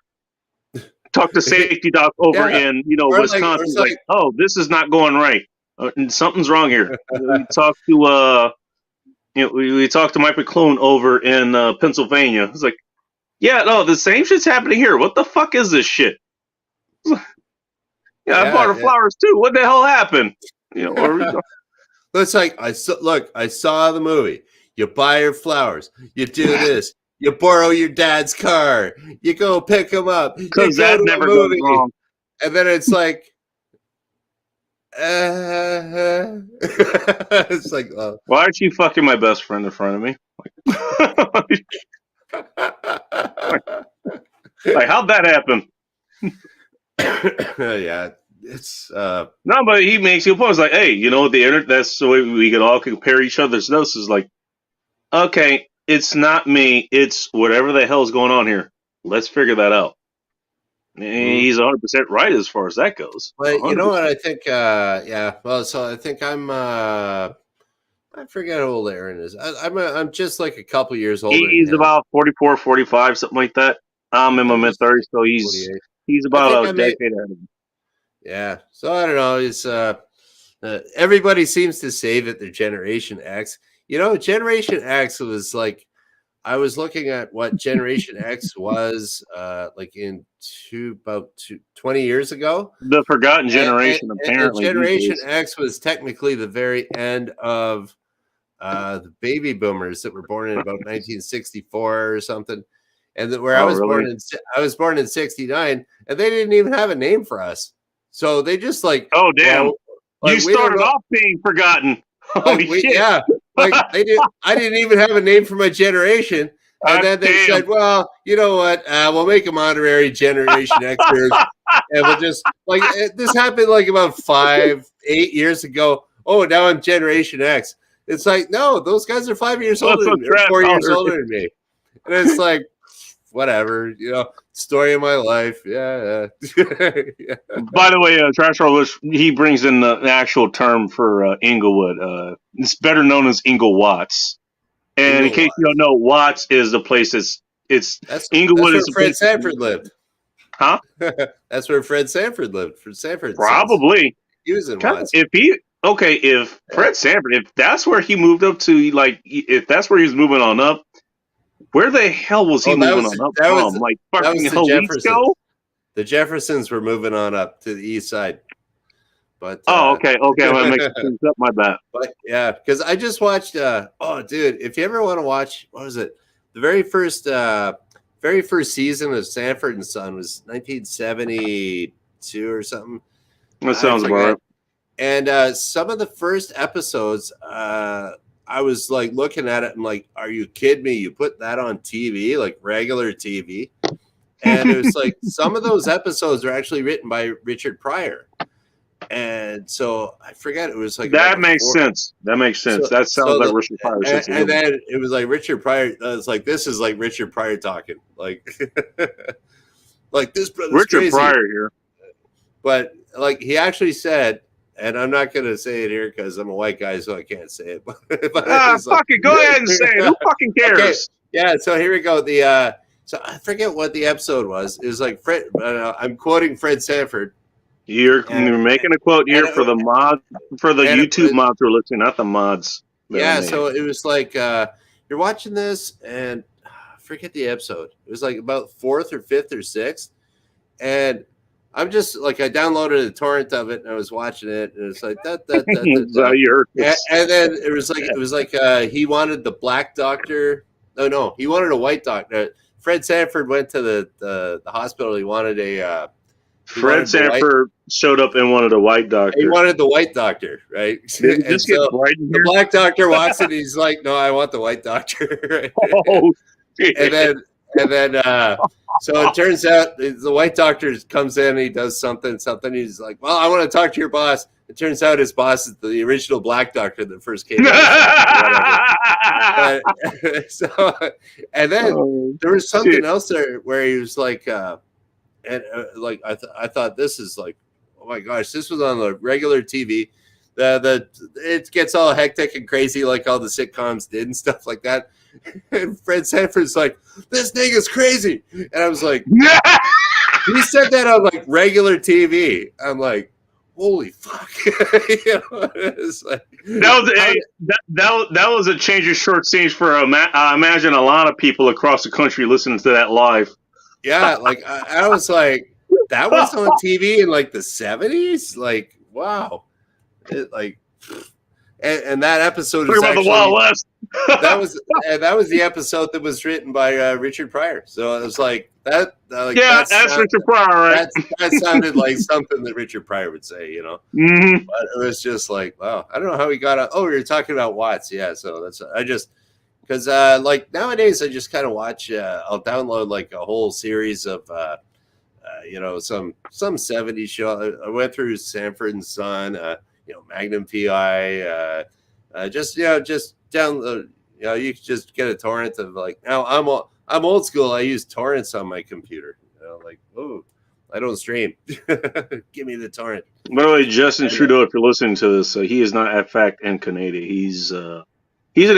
Talk to Safety Doc over in, Wisconsin. Like, oh, this is not going right. Something's wrong here. We talked to, we talked to Mike McClone over in Pennsylvania. It's like, yeah, no, the same shit's happening here. What the fuck is this shit? I bought her flowers too. What the hell happened? It's like, I saw the movie. You buy her flowers. You do this. You borrow your dad's car. You go pick him up. Because that never goes wrong. And then it's like, it's like, why aren't you fucking my best friend in front of me? Like, how'd that happen? Yeah, it's no, but he makes you point. It's like, hey, the internet, that's the way we can all compare each other's notes. Is like, okay, it's not me, it's whatever the hell's going on here. Let's figure that out. He's 100% right as far as that goes. But 100%. You know what I think? So I think I'm I forget how old Aaron is. I'm just like a couple years older. He's about 44, 45, something like that. I'm in my mid 30s, so he's about a decade ahead of me. Yeah. So I don't know. It's everybody seems to say that they're Generation X. Generation X was like, I was looking at what Generation X was like in 20 years ago. The forgotten generation, apparently. And Generation X was technically the very end of the baby boomers that were born in about 1964 or something. And I was born in 69, and they didn't even have a name for us. So they just like, oh damn, you started off being forgotten. Holy shit. Yeah, like I didn't even have a name for my generation, and then they said, well, you know what? We'll make them honorary Generation Xers, and we'll just like this happened like about 8 years ago. Oh, now I'm Generation X. It's like, no, those guys are 5 years older than me, 4 years older than me, and it's like, whatever, story of my life. Yeah. By the way, Trash Roll, he brings in the actual term for Inglewood. It's better known as Inglewatts. And in case you don't know, Watts is the place that's Inglewood is where Fred Sanford lived. Huh? That's where Fred Sanford lived. For Sanford. Probably. He was in Watts. If Fred Sanford, if that's where he moved up to, like, if that's where he was moving on up, where the hell was he moving on up from? Like, fucking Jalisco? The Jeffersons were moving on up to the east side. But okay. I'm gonna make things up. My bad. But yeah, because I just watched. Dude, if you ever want to watch, what was it? The very first season of Sanford and Son was 1972 or something. That sounds about right. And some of the first episodes, I was like looking at it and like, are you kidding me? You put that on TV, like regular TV? And it was like some of those episodes are actually written by Richard Pryor. And so I forget, it was like that makes sense. That makes sense. That sounds like Richard Pryor. And then it was like Richard Pryor. It's like, this is like Richard Pryor talking, like like this brother's Richard crazy. Pryor here. But like he actually said, and I'm not going to say it here because I'm a white guy, so I can't say it. But fuck it, go ahead and say it. Who fucking cares? Okay. Yeah. So here we go. So I forget what the episode was. It was like Fred. I'm quoting Fred Sanford. You're making a quote here for the mod, for the YouTube mods who are listening, not the mods. Yeah, so it was like you're watching this, and I forget the episode. It was like about 4th or 5th or 6th, and I'm just like, I downloaded a torrent of it and I was watching it, and it's like that. And then it was like he wanted the black doctor. Oh no, he wanted a white doctor. Fred Sanford went to the hospital. He wanted a. Fred Sanford showed up and wanted a white doctor. He wanted the white doctor, right? And so the black doctor walks in. He's like, "No, I want the white doctor." Right? Oh, and then, so it turns out the white doctor comes in. He does something. He's like, "Well, I want to talk to your boss." It turns out his boss is the original black doctor that first came out. And then there was something else there where he was like. And like I thought, this is like, oh my gosh, this was on the regular TV. It gets all hectic and crazy like all the sitcoms did and stuff like that. And Fred Sanford's like, this thing is crazy, and I was like, he said that on like regular TV. I'm like, holy fuck! You know, it's like, that was a change of short scenes for I imagine a lot of people across the country listening to that live. Yeah, like I was like, that was on TV in like the 70s. Like, wow, and that episode is actually, the Wild West. that was the episode that was written by Richard Pryor. So it was like that. That's Richard Pryor, right? That sounded like something that Richard Pryor would say, you know. Mm-hmm. But it was just like, wow, I don't know how he got. Oh, we were talking about Watts, yeah. So because like nowadays I just kind of watch. I'll download like a whole series of some 70s show. I went through Sanford and Son, Magnum PI. Just download. You can just get a torrent of like. Now I'm old school. I use torrents on my computer. Like, oh, I don't stream. Give me the torrent. By the way, Justin Trudeau, if you're listening to this, he is not at fact in Canada. He's an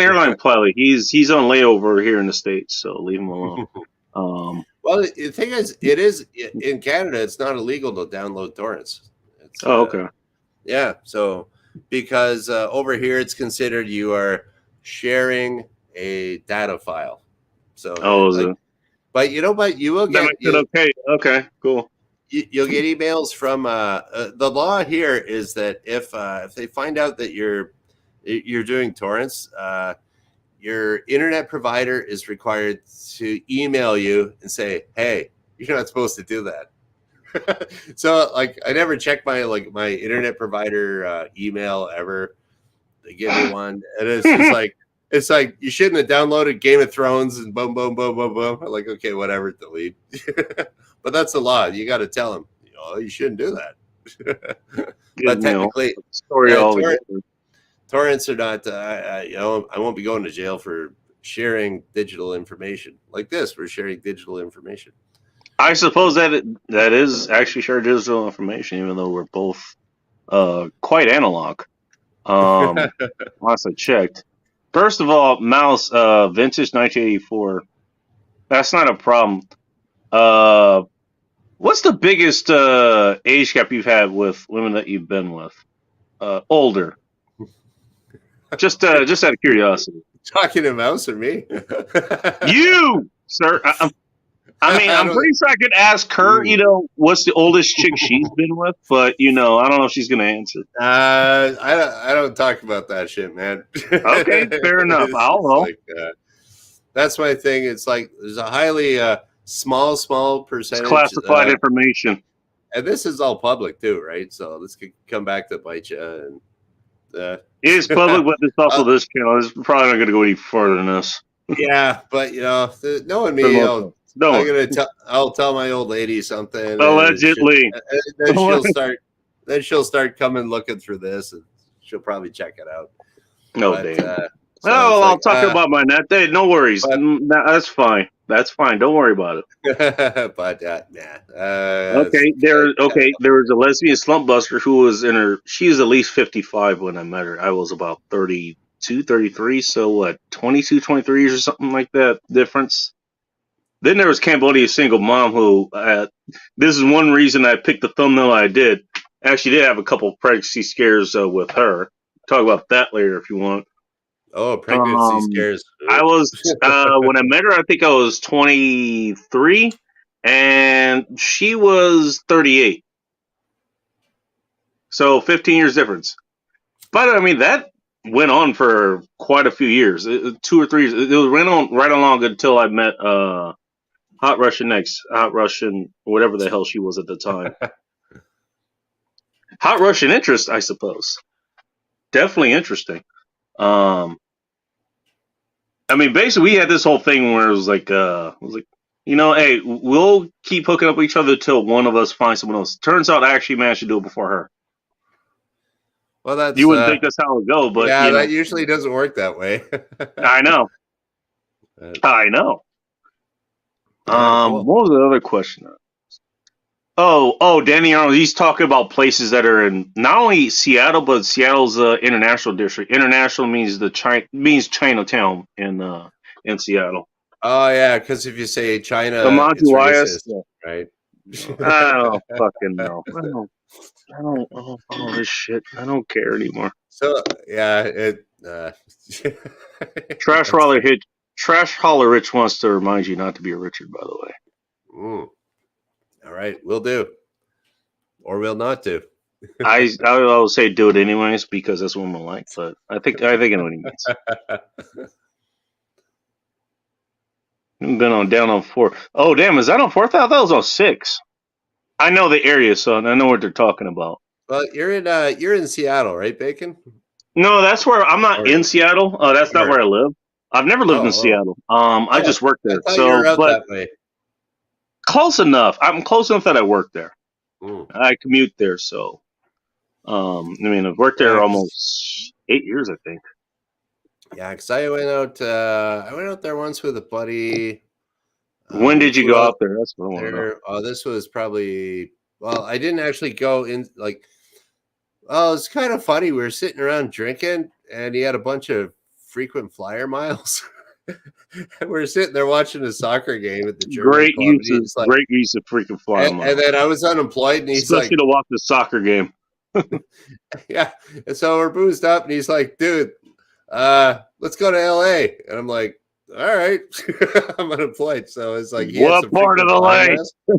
airline pilot. He's on layover here in the States, so leave him alone. Well, the thing is, it is in Canada. It's not illegal to download torrents. Okay. Yeah. So because over here it's considered you are sharing a data file. So. But you will get. Okay. Cool. You'll get emails from the law here is that if they find out that you're doing torrents, your internet provider is required to email you and say, "Hey, you're not supposed to do that." So, like, I never check my internet provider email ever. They give me one, and it's like you shouldn't have downloaded Game of Thrones and boom, boom, boom, boom, boom. I'm like, okay, whatever, delete. But that's the law. You got to tell them, you shouldn't do that. But technically, torrents are not. I won't be going to jail for sharing digital information like this. We're sharing digital information. I suppose that is actually shared digital information, even though we're both quite analog. Once I checked, first of all, Mouse vintage 1984. That's not a problem. What's the biggest age gap you've had with women that you've been with? Older. Just out of curiosity. Talking to Mouse or me? You, sir. I'm pretty sure I could ask her, what's the oldest chick she's been with, but I don't know if she's gonna answer. I don't talk about that shit, man. Okay, fair enough. I'll know. That's my thing. It's like there's a highly small percentage. It's classified information. And this is all public too, right? So this could come back to bite you. And it is public, but it's also this channel. It's probably not going to go any further than this. Yeah, but knowing me, I'll tell my old lady something. Allegedly, and then she'll start then she'll start coming looking through this, and she'll probably check it out. No, But, damn. so I'll like, talk about my net. Hey, no worries. but- That's fine. That's fine. Don't worry about it. but Okay, there was a lesbian slump buster who was she was at least 55 when I met her. I was about 32, 33, so what, 22, 23 years or something like that difference. Then there was Cambodia single mom who, this is one reason I picked the thumbnail I did. I actually did have a couple pregnancy scares with her. Talk about that later if you want. Oh, pregnancy scares. I was when I met her, I think I was 23, and she was 38. So 15 years difference. But I mean, that went on for quite a few years, 2 or 3 years. It went on right along until I met Hot Russian, whatever the hell she was at the time. Hot Russian interest, I suppose. Definitely interesting. I mean, basically, we had this whole thing where it was like, hey, we'll keep hooking up with each other till one of us finds someone else. Turns out I actually managed to do it before her. Well, that's you wouldn't think that's how it would go, but yeah, that usually doesn't work that way. I know. I know. Cool. What was the other question? Oh, Danny Arnold. He's talking about places that are in not only Seattle, but Seattle's international district. International means Chinatown in Seattle. Oh yeah, because if you say China, it's racist, right? I don't fucking know. I don't follow this shit. I don't care anymore. So yeah, Trash Holler Rich wants to remind you not to be a Richard, by the way. All right, we'll do, or we'll not do. I will say do it anyways because that's what I'm like. But I think I know what he means. Been down on 4. Oh damn, is that on 4th? I thought that was on 6. I know the area, so I know what they're talking about. Well, you're in Seattle, right, Bacon? No, that's where I'm not in Seattle. That's not where I live. I've never lived in Seattle. I just worked there. I thought you were out that way. Close enough. I'm close enough that I work there. I commute there, so I mean, I've worked there almost 8 years, I think. Yeah, because I went out there once with a buddy. When did you go out there? That's what I want to know. Oh, this was probably. Well, I didn't actually go in. Oh, it's kind of funny. We were sitting around drinking, and he had a bunch of frequent flyer miles. And we're sitting there watching a soccer game at the German great club. Great use of freaking flyer miles. And then I was unemployed, and he's especially to watch the soccer game. Yeah, and so we're boozed up, and he's like, "Dude, let's go to LA." And I'm like, "All right." I'm unemployed, so it's like, what part of LA?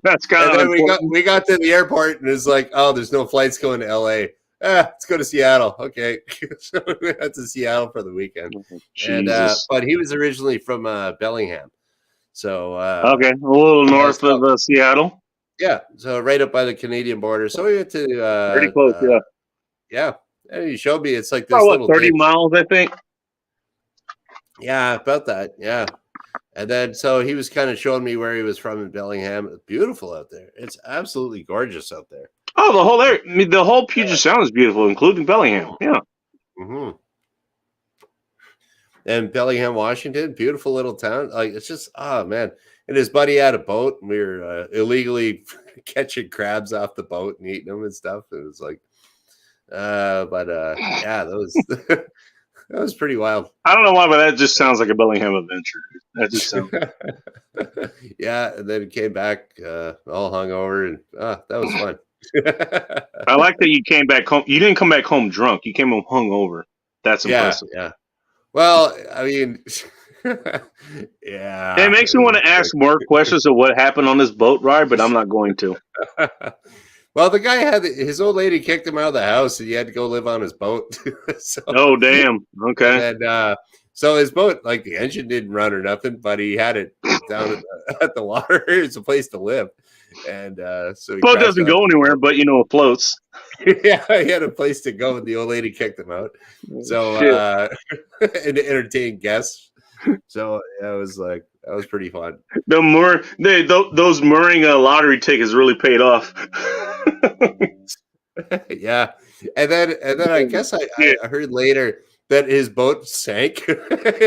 That's kind and of. Then we got to the airport, and it's like, "Oh, there's no flights going to LA. Let's go to Seattle." Okay, so we went to Seattle for the weekend, and but he was originally from Bellingham, so okay, a little north of Seattle. Yeah, so right up by the Canadian border. So we went to pretty close, yeah. And he showed me it's like this little 30 miles, I think. Yeah, about that. Yeah. And then so he was kind of showing me where he was from in Bellingham. It's beautiful out there. It's absolutely gorgeous out there. Oh, the whole area, I mean, the whole Puget Sound is beautiful, including Bellingham. Yeah. Mm-hmm. And Bellingham, Washington, beautiful little town. Like it's just, oh man. And his buddy had a boat, and we were illegally catching crabs off the boat and eating them and stuff. It was like, yeah, that was that was pretty wild. I don't know why, but that just sounds like a Bellingham adventure. That just sounds. Yeah, and then came back all hungover, and that was fun. I like that you came back home. You didn't come back home drunk. You came home hungover. That's impressive. Yeah. Well, I mean, yeah. It makes me want to ask more questions of what happened on this boat ride, but I'm not going to. Well, the guy had his old lady kicked him out of the house, and he had to go live on his boat. So, oh, damn. Okay. And so his boat, like the engine didn't run or nothing, but he had it down at the water. It's a place to live. And so he boat doesn't go anywhere, but it floats. Yeah, he had a place to go, and the old lady kicked him out. So and to entertain guests. So yeah, that was pretty fun. Those mooring lottery tickets really paid off. Yeah, and then I guess I heard later that his boat sank.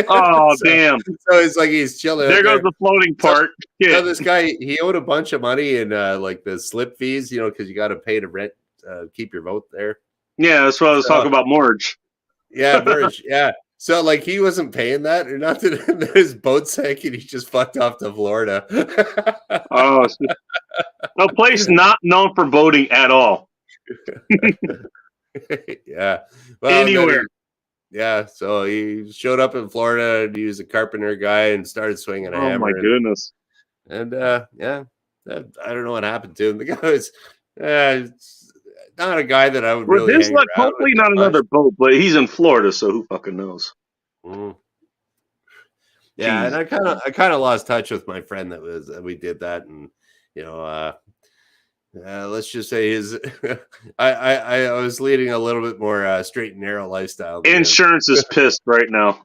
Oh, damn! So it's like he's chilling. There goes the floating part. So this guy, he owed a bunch of money in like the slip fees, because you got to pay to rent, keep your boat there. Yeah, that's what I was talking about, mortgage. Yeah, mortgage. Yeah. So like he wasn't paying that or nothing. And his boat sank and he just fucked off to Florida. Oh, a place not known for boating at all. Yeah. Well, anywhere. Yeah. So he showed up in Florida and he was a carpenter guy and started swinging a hammer. Oh my goodness. And yeah, I don't know what happened to him. The guy was not a guy that I would really. This luck, hopefully not another boat, but he's in Florida, so who fucking knows? Mm. Yeah, and I kind of lost touch with my friend we did that, and let's just say his I was leading a little bit more straight and narrow lifestyle. Insurance is pissed right now.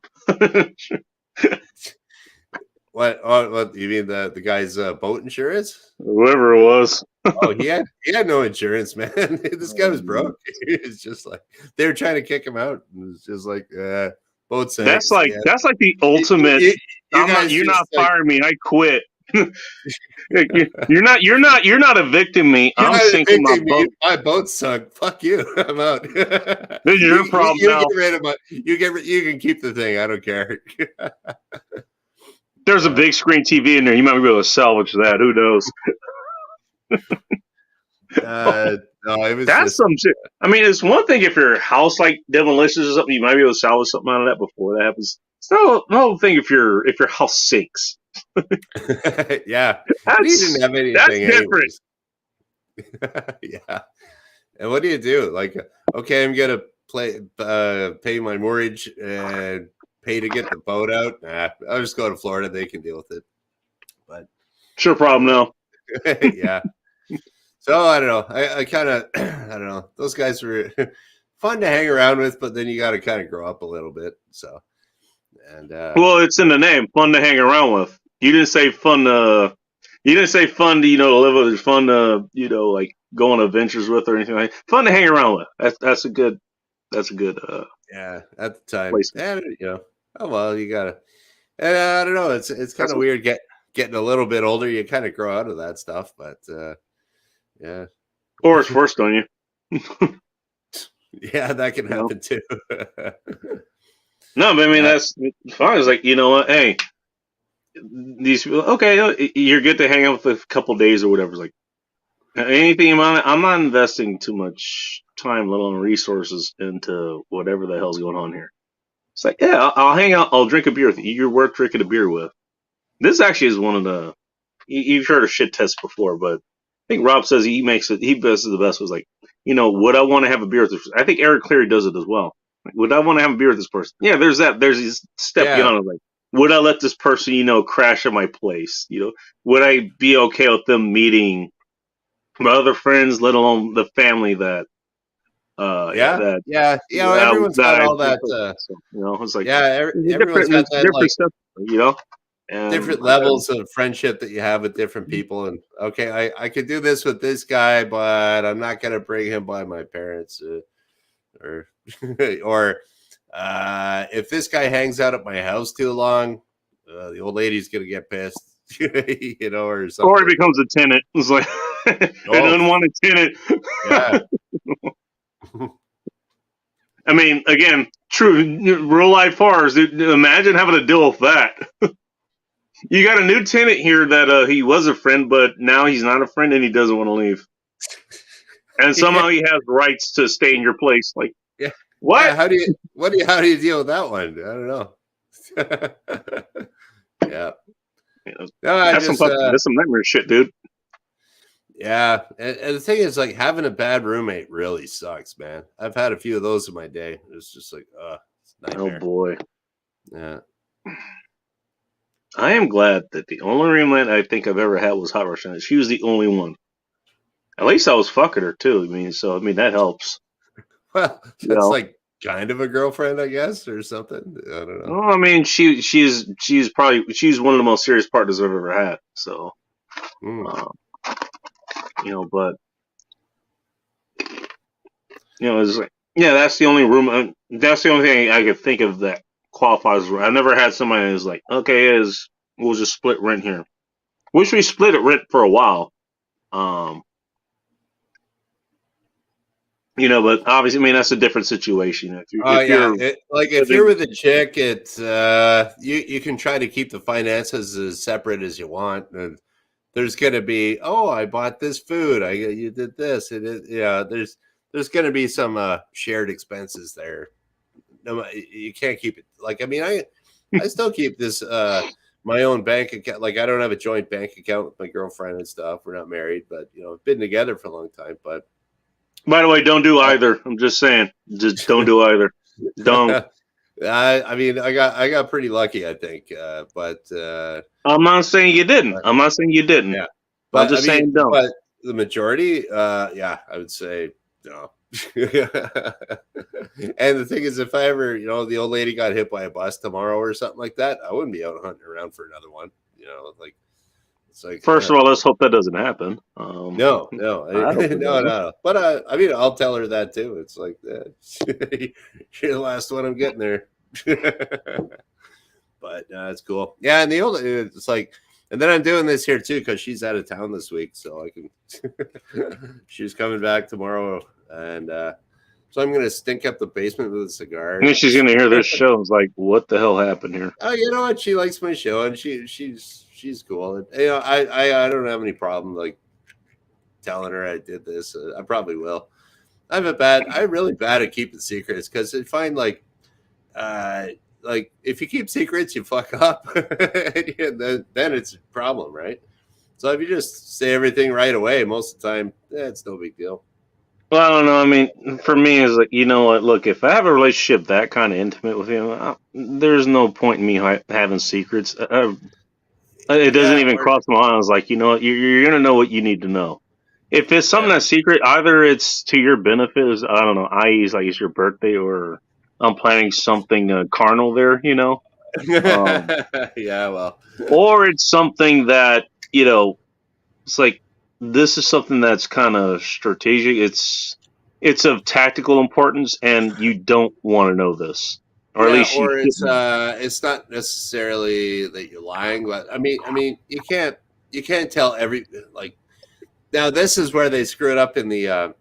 What? What you mean the guy's boat insurance? Whoever it was. Oh, he had no insurance, man. This guy was broke. It's just like they were trying to kick him out. It's just like boat sank. That's like the ultimate. You're not firing me. I quit. You're not evicting me. I'm sinking my boat. My boat sunk. Fuck you. I'm out. This is your problem now. Get rid of you can keep the thing. I don't care. There's a big screen TV in there. You might be able to salvage that. Who knows? No, it was that's some shit. I mean, it's one thing if your house like demolishes or something, you might be able to salvage something out of that before that happens. It's no thing if your house sinks. Yeah, he didn't have anything. That's different. Yeah, and what do you do? Like, okay, I'm gonna pay my mortgage and pay to get the boat out. Nah, I'll just go to Florida. They can deal with it. But sure, problem now. Yeah. So I don't know. I kind of I don't know. Those guys were fun to hang around with, but then you got to kind of grow up a little bit. So, and well, it's in the name, fun to hang around with. You didn't say fun to. You didn't say fun to to live with. Fun to like go on adventures with or anything like that. Fun to hang around with. That's a good. Yeah, at the time. Placement. And oh well, you gotta. And I don't know. It's kind of weird getting a little bit older. You kind of grow out of that stuff, but yeah. Or it's forced on you. Yeah, that can happen too. No, but I mean that's fine. It's like what? Hey, these people. Okay, you're good to hang out with a couple days or whatever. It's like anything about it. I'm not investing too much time, let alone resources, into whatever the hell's going on here. It's like, yeah, I'll hang out. I'll drink a beer with you. You're worth drinking a beer with. This actually is one of the. You've heard of shit tests before, but I think Rob says he makes it. He does the best. Was like, would I want to have a beer with this person? I think Eric Cleary does it as well. Like, would I want to have a beer with this person? Yeah, there's that. There's this step beyond. Like, would I let this person, crash at my place? Would I be okay with them meeting my other friends, let alone the family that. Everyone's got all that. It's like everyone's got that. Different stuff, and different levels of friendship that you have with different people. And okay, I could do this with this guy, but I'm not going to bring him by my parents, or if this guy hangs out at my house too long, the old lady's going to get pissed, or something. Or he becomes a tenant. It's like an unwanted tenant. Yeah. I mean, again, true real life horrors. Dude, imagine having to deal with that. You got a new tenant here that he was a friend, but now he's not a friend and he doesn't want to leave. And somehow he has rights to stay in your place. Like, what? Yeah, how do you deal with that one? I don't know. Yeah. That's some nightmare shit, dude. Yeah, and the thing is, like, having a bad roommate really sucks, man. I've had a few of those in my day. It's just like, it's a nightmare. Oh boy. Yeah. I am glad that the only roommate I think I've ever had was Hot Rush, and she was the only one. At least I was fucking her too. I mean that helps. Well, that's like kind of a girlfriend, I guess, or something. I don't know. Well, I mean, she's one of the most serious partners I've ever had. So. But You know, it's like, yeah, that's the only room. That's the only thing I could think of that qualifies. I never had somebody that's like, okay, we'll just split rent here. Wish we split it rent for a while. You know, but obviously, I mean, that's a different situation. If you're if you're with a chick, it's you can try to keep the finances as separate as you want, and there's going to be, oh, I bought this food, you did this, there's going to be some shared expenses there. No, you can't keep it. Like, I mean, I still keep this my own bank account. Like, I don't have a joint bank account with my girlfriend and stuff. We're not married, but been together for a long time. But by the way, don't do either. I'm just saying, just don't do either. Don't. I mean, I got pretty lucky, I think. But I'm not saying you didn't. I'm not saying you didn't. Yeah, but I'm just saying don't. But the majority, yeah, I would say no. And the thing is, if I ever, the old lady got hit by a bus tomorrow or something like that, I wouldn't be out hunting around for another one. Like, it's like, first of all, let's hope that doesn't happen. No. But I mean, I'll tell her that too. It's like, you're the last one I'm getting there. But it's cool. Yeah, and it's like, and then I'm doing this here too because she's out of town this week, so I can. She's coming back tomorrow, and so I'm gonna stink up the basement with a cigar. And she's gonna hear this show. It's like, what the hell happened here? Oh, you know what? She likes my show, and she's cool. And, I don't have any problem like telling her I did this. I probably will. I'm really bad at keeping secrets because I find like if you keep secrets, you fuck up, and then it's a problem, right? So if you just say everything right away, most of the time, it's no big deal. Well, I don't know. I mean, for me, it's like, you know what? Look, if I have a relationship that kind of intimate with him, there's no point in me having secrets. It doesn't even cross my mind. I was like, you know what? You're going to know what you need to know. If it's something that's secret, either it's to your benefit, I don't know, i.e., it's your birthday, or I'm planning something carnal there, Yeah, well. Or it's something that, it's like, this is something that's kind of strategic. It's of tactical importance, and you don't want to know this, or at least. Or it's not necessarily that you're lying, but I mean, you can't tell now this is where they screw it up in the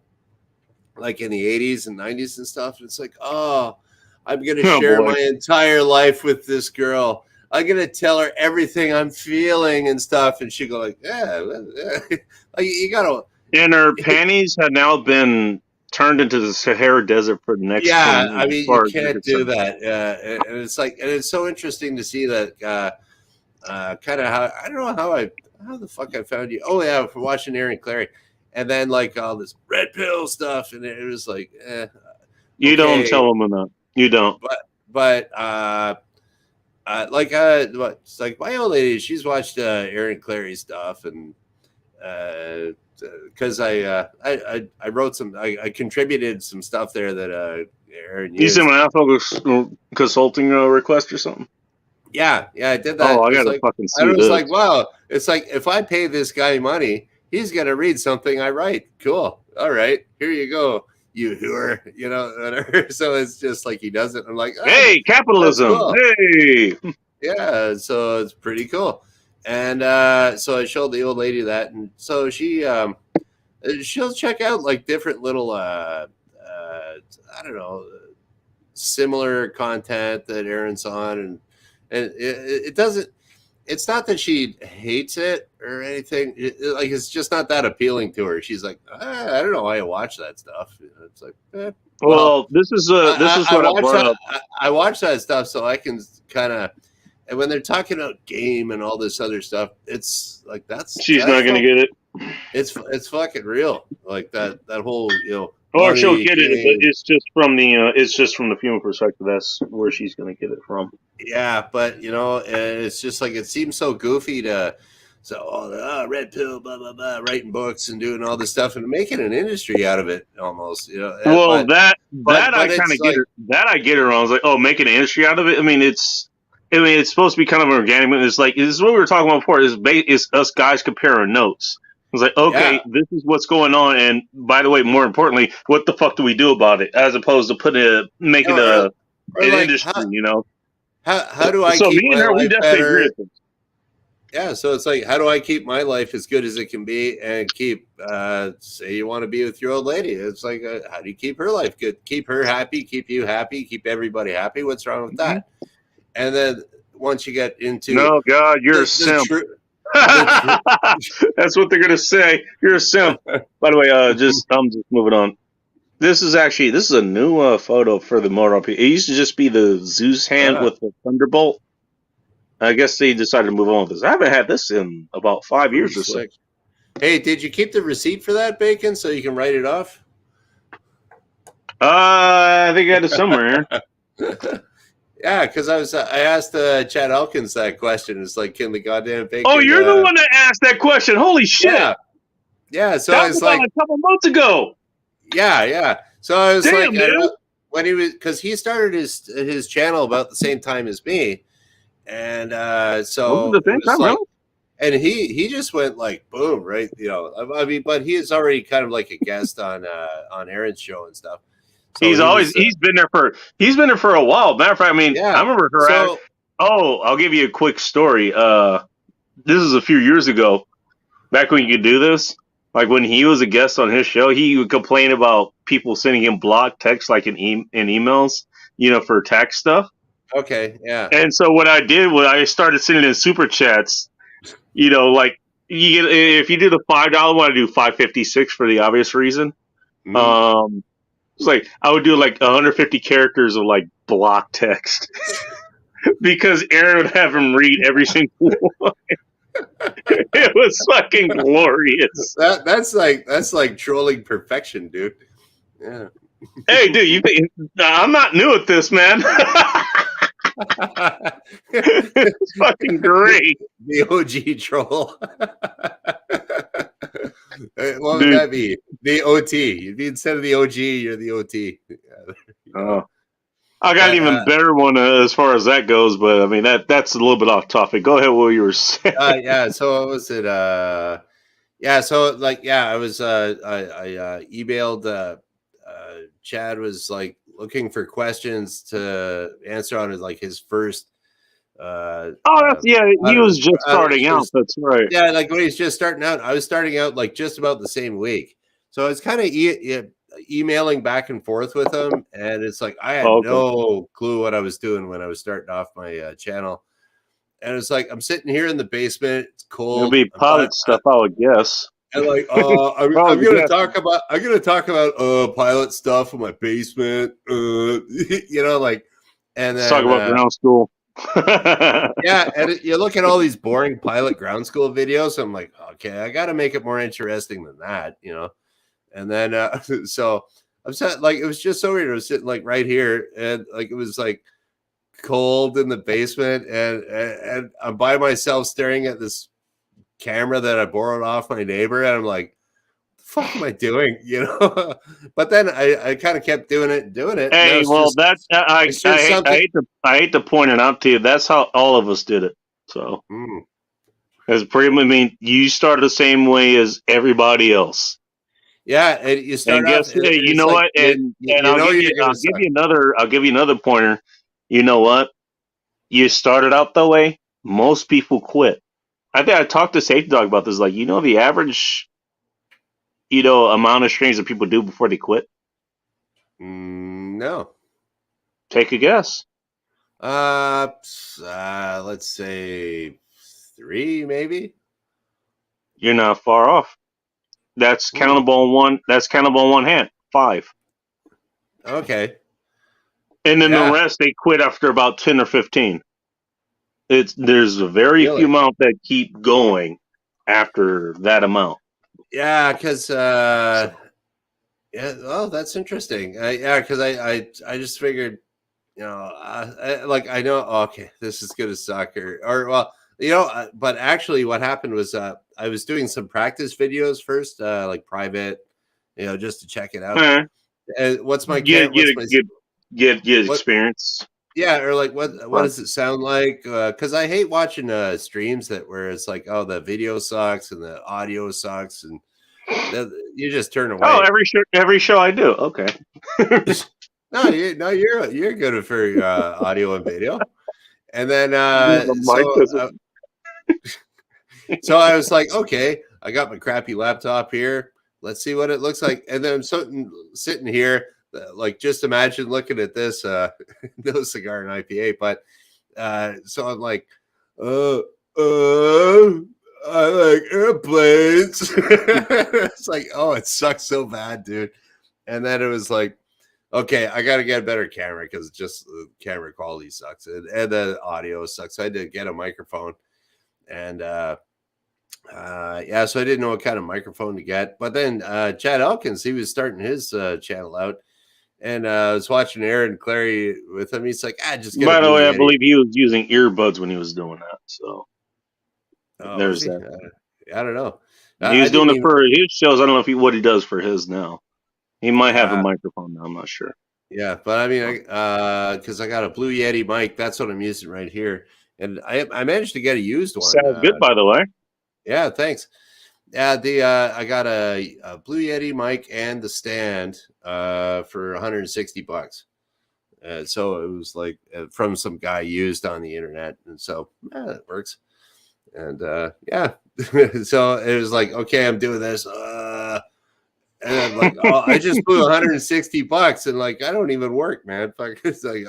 like in the 80s and 90s and stuff. It's like, oh, I'm gonna share my entire life with this girl. I'm gonna tell her everything I'm feeling and stuff, and she go like, yeah. You gotta. And her panties have now been turned into the Sahara Desert for the next. Yeah, I mean, you can't do that. And it's like, and it's so interesting to see that kind of how, I don't know how the fuck I found you. Oh yeah, for watching Aaron Clarey, and then like all this red pill stuff, and it was like, you don't tell them enough. You don't. But it's like my old lady, she's watched Aaron Clarey stuff, and because I wrote I contributed some stuff there that Aaron used. You sent an alpha consulting request or something? Yeah, I did that. Oh, I gotta fucking see I was this. like, wow, it's like if I pay this guy money, he's gonna read something I write. Cool. All right, here you go. You whore, whatever. So it's just like he does it. I'm like, hey, capitalism. Cool. Hey. Yeah, so it's pretty cool. And so I showed the old lady that, and so she'll check out like different little I don't know, similar content that Aaron's on, and it doesn't. It's not that she hates it or anything. It's just not that appealing to her. She's like, I don't know why I watch that stuff. It's like, well, this is what I brought up. I watch that stuff so I can kind of, and when they're talking about game and all this other stuff, it's like she's not gonna get it. It's fucking real. Like that whole Or she'll get it, but it's just from the female perspective. That's where she's going to get it from. Yeah, but it's just like it seems so goofy to red pill, blah blah blah, writing books and doing all this stuff and making an industry out of it almost. Well, I kind of get it. That I get it wrong. I was like, oh, making an industry out of it. I mean, it's supposed to be kind of organic, but it's like this is what we were talking about before. It's us guys comparing notes. was like, okay, Yeah. this is what's going on, and by the way, more importantly, what the fuck do we do about it? As opposed to making Or an like, industry, you know. how do I So keep me and my her, we life definitely agree better? with this. Yeah, so it's like, how do I keep my life as good as it can be and keep, say you want to be with your old lady. It's like, how do you keep her life good? Keep her happy, keep you happy, keep everybody happy. What's wrong with that? And then once you get into No, God, you're a the simp. true, That's what they're gonna say. You're a simp. By the way, I'm just moving on. This is a new photo for the Motor RP. It used to just be the Zeus hand with the Thunderbolt. I guess they decided to move on with this. I haven't had this in about 5 years or so. slick. Hey, did you keep the receipt for that, Bacon, so you can write it off? I think I had it somewhere. Yeah, because I asked Chad Elkins that question. It's like, can the goddamn Bacon? Oh, you're the one that asked that question. Holy shit! Yeah. So that it's was like a couple months ago. Yeah. So I was Damn, like, dude. when he was, because he started his channel about the same time as me, and so the same time, like, and he just went like boom, right? You know, I mean, but he is already kind of like a guest on Aaron's show and stuff. So he's been there for a while. Matter of fact, I mean, I remember her. I'll give you a quick story. This is a few years ago, back when you could do this. Like when he was a guest on his show, he would complain about people sending him block text, like in emails, you know, for tax stuff. Okay, yeah. And so what I did was I started sending in super chats. You know, like you get, if you do the $5 one, I do $5.56 for the obvious reason. It's like I would do like 150 characters of like block text because Aaron would have him read every single one. It was fucking glorious. That's like trolling perfection, dude. Yeah. Hey, dude, I'm not new at this, man. It's fucking great. The OG troll. What would that be? The OT. You'd be, instead of the OG, you're the OT. Oh, I got an even better one as far as that goes, but I mean that's a little bit off topic. Go ahead, what you were saying. Yeah. So what was it? Yeah. So like, yeah, I was. I emailed. Chad was like looking for questions to answer on like his first. He was just starting out. That's right. Yeah, like when he's just starting out, I was starting out like just about the same week. So I was kind of emailing back and forth with him, and it's like I had no clue what I was doing when I was starting off my channel. And it's like I'm sitting here in the basement. It's cold. It'll be pilot stuff, I would guess. And like, I'm gonna talk about pilot stuff in my basement. You know, like, and then let's talk about ground school. Yeah, and you look at all these boring pilot ground school videos. I'm like, okay, I got to make it more interesting than that, you know. And then so I'm sitting, like, it was just so weird. I was sitting like right here, and like it was like cold in the basement, and I'm by myself staring at this camera that I borrowed off my neighbor, and I'm like, the fuck am I doing? You know. But then I kind of kept doing it. Hey, well, that's I hate to point it out to you. That's how all of us did it. So, as pretty much, I mean, you started the same way as everybody else. Yeah, and you start. And guess what? You know what? And I'll give you another pointer. You know what? You started out that way. Most people quit. I think I talked to Safety Dog about this. Like, you know, the average, you know, amount of streams that people do before they quit. No. Take a guess. Let's say 3, maybe. You're not far off. That's countable on one. That's countable on one hand. 5. Okay. And then the rest they quit after about 10 or 15. There's a very few amount that keep going after that amount. Yeah, because yeah. Oh, that's interesting. Yeah, because I just figured, you know, I know. Okay, this is gonna suck, or well, you know. But actually, what happened was I was doing some practice videos first, like private, you know, just to check it out. And what's my get experience? Yeah, or like what does it sound like? Because I hate watching streams where it's like, oh, the video sucks and the audio sucks, and you just turn away. Oh, every show I do. Okay. No, you're good for audio and video. And then so I was like, okay, I got my crappy laptop here. Let's see what it looks like. And then I'm sitting here, like, just imagine looking at this, no cigar and IPA. But so I'm like, I like airplanes. It's like, oh, it sucks so bad, dude. And then it was like, okay, I got to get a better camera because just the camera quality sucks and the audio sucks. So I had to get a microphone, and so I didn't know what kind of microphone to get. But then Chad Elkins, he was starting his channel out, and I was watching Aaron Clary with him. He's like, just get. By the way, I believe he was using earbuds when he was doing that. So there's that. I don't know. He was doing it for his shows. I don't know what he does for his now. He might have a microphone now. I'm not sure. Yeah, but I mean, because I got a Blue Yeti mic. That's what I'm using right here, and I managed to get a used one. Sounds good, by the way. Yeah, thanks. Yeah, I got a Blue Yeti mic and the stand for $160. So it was like from some guy used on the internet, and so it works. And yeah, so it was like, okay, I'm doing this. And I'm like, oh, I just blew $160, and like I don't even work, man. It's like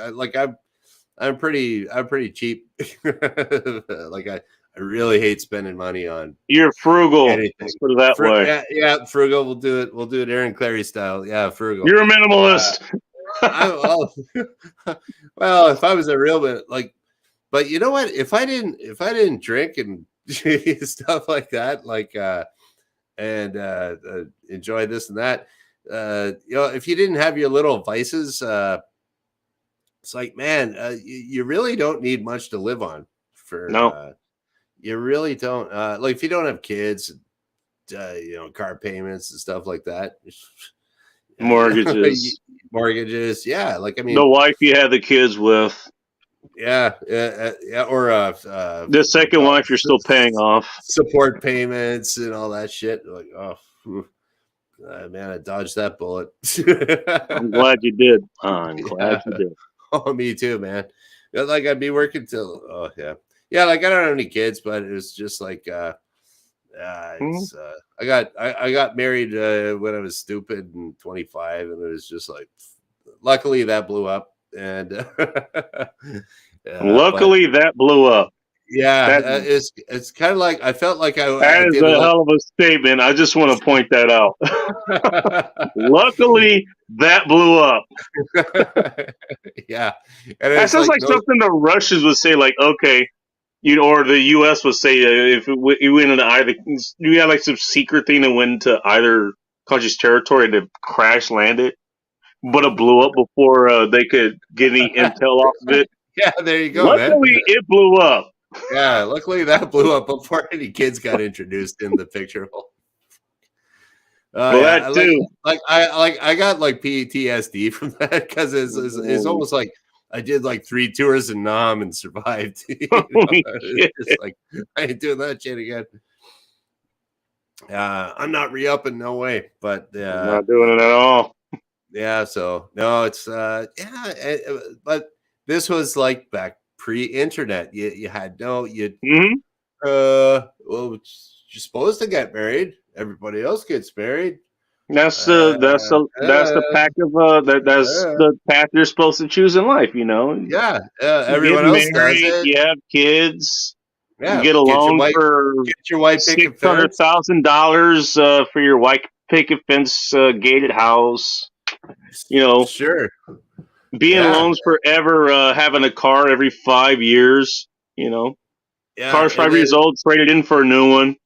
I'm pretty cheap. Like I really hate spending money on. You're frugal. Let's put it that way. Yeah, frugal. We'll do it Aaron Clary style. Yeah, frugal. You're a minimalist. Well, if I was a real bit like, but you know what? If I didn't drink and stuff like that, like and enjoy this and that, if you didn't have your little vices, it's like, man, you really don't need much to live on. You really don't. Like if you don't have kids, car payments and stuff like that, mortgages, yeah. Like I mean, the wife you had the kids with. Yeah, or the second wife you're still paying off, support payments and all that shit. Like, man, I dodged that bullet. I'm glad you did. I'm glad you did. Oh, me too, man. Like I'd be working till like I don't have any kids, but it was just like I got married when I was stupid and 25, and it was just like, luckily that blew up. And luckily that blew up. Yeah, it's kind of like I felt like that is a hell of a statement. I just want to point that out. Luckily that blew up. Yeah, and that sounds like something the Russians would say, like, okay, or the U.S. would say, if you went into either, you had like some secret thing that went into either country's territory to crash land it. But it blew up before they could get any intel off of it. Yeah, there you go. Luckily, man. It blew up. Yeah, luckily that blew up before any kids got introduced in the picture. That too. I got like PTSD from that because it's almost like I did like 3 tours in Nam and survived. It's like I ain't doing that shit again. I'm not re-upping, no way. But I'm not doing it at all. Yeah, so no, it's but this was like back pre-internet. You had well, you're supposed to get married. Everybody else gets married. That's the pack of that's the path you're supposed to choose in life. Yeah, everyone else does it. You have kids. Yeah, you get a loan for $600,000 for your white picket fence gated house. Sure. Being loans forever, having a car every 5 years, car's 5 years old, traded in for a new one.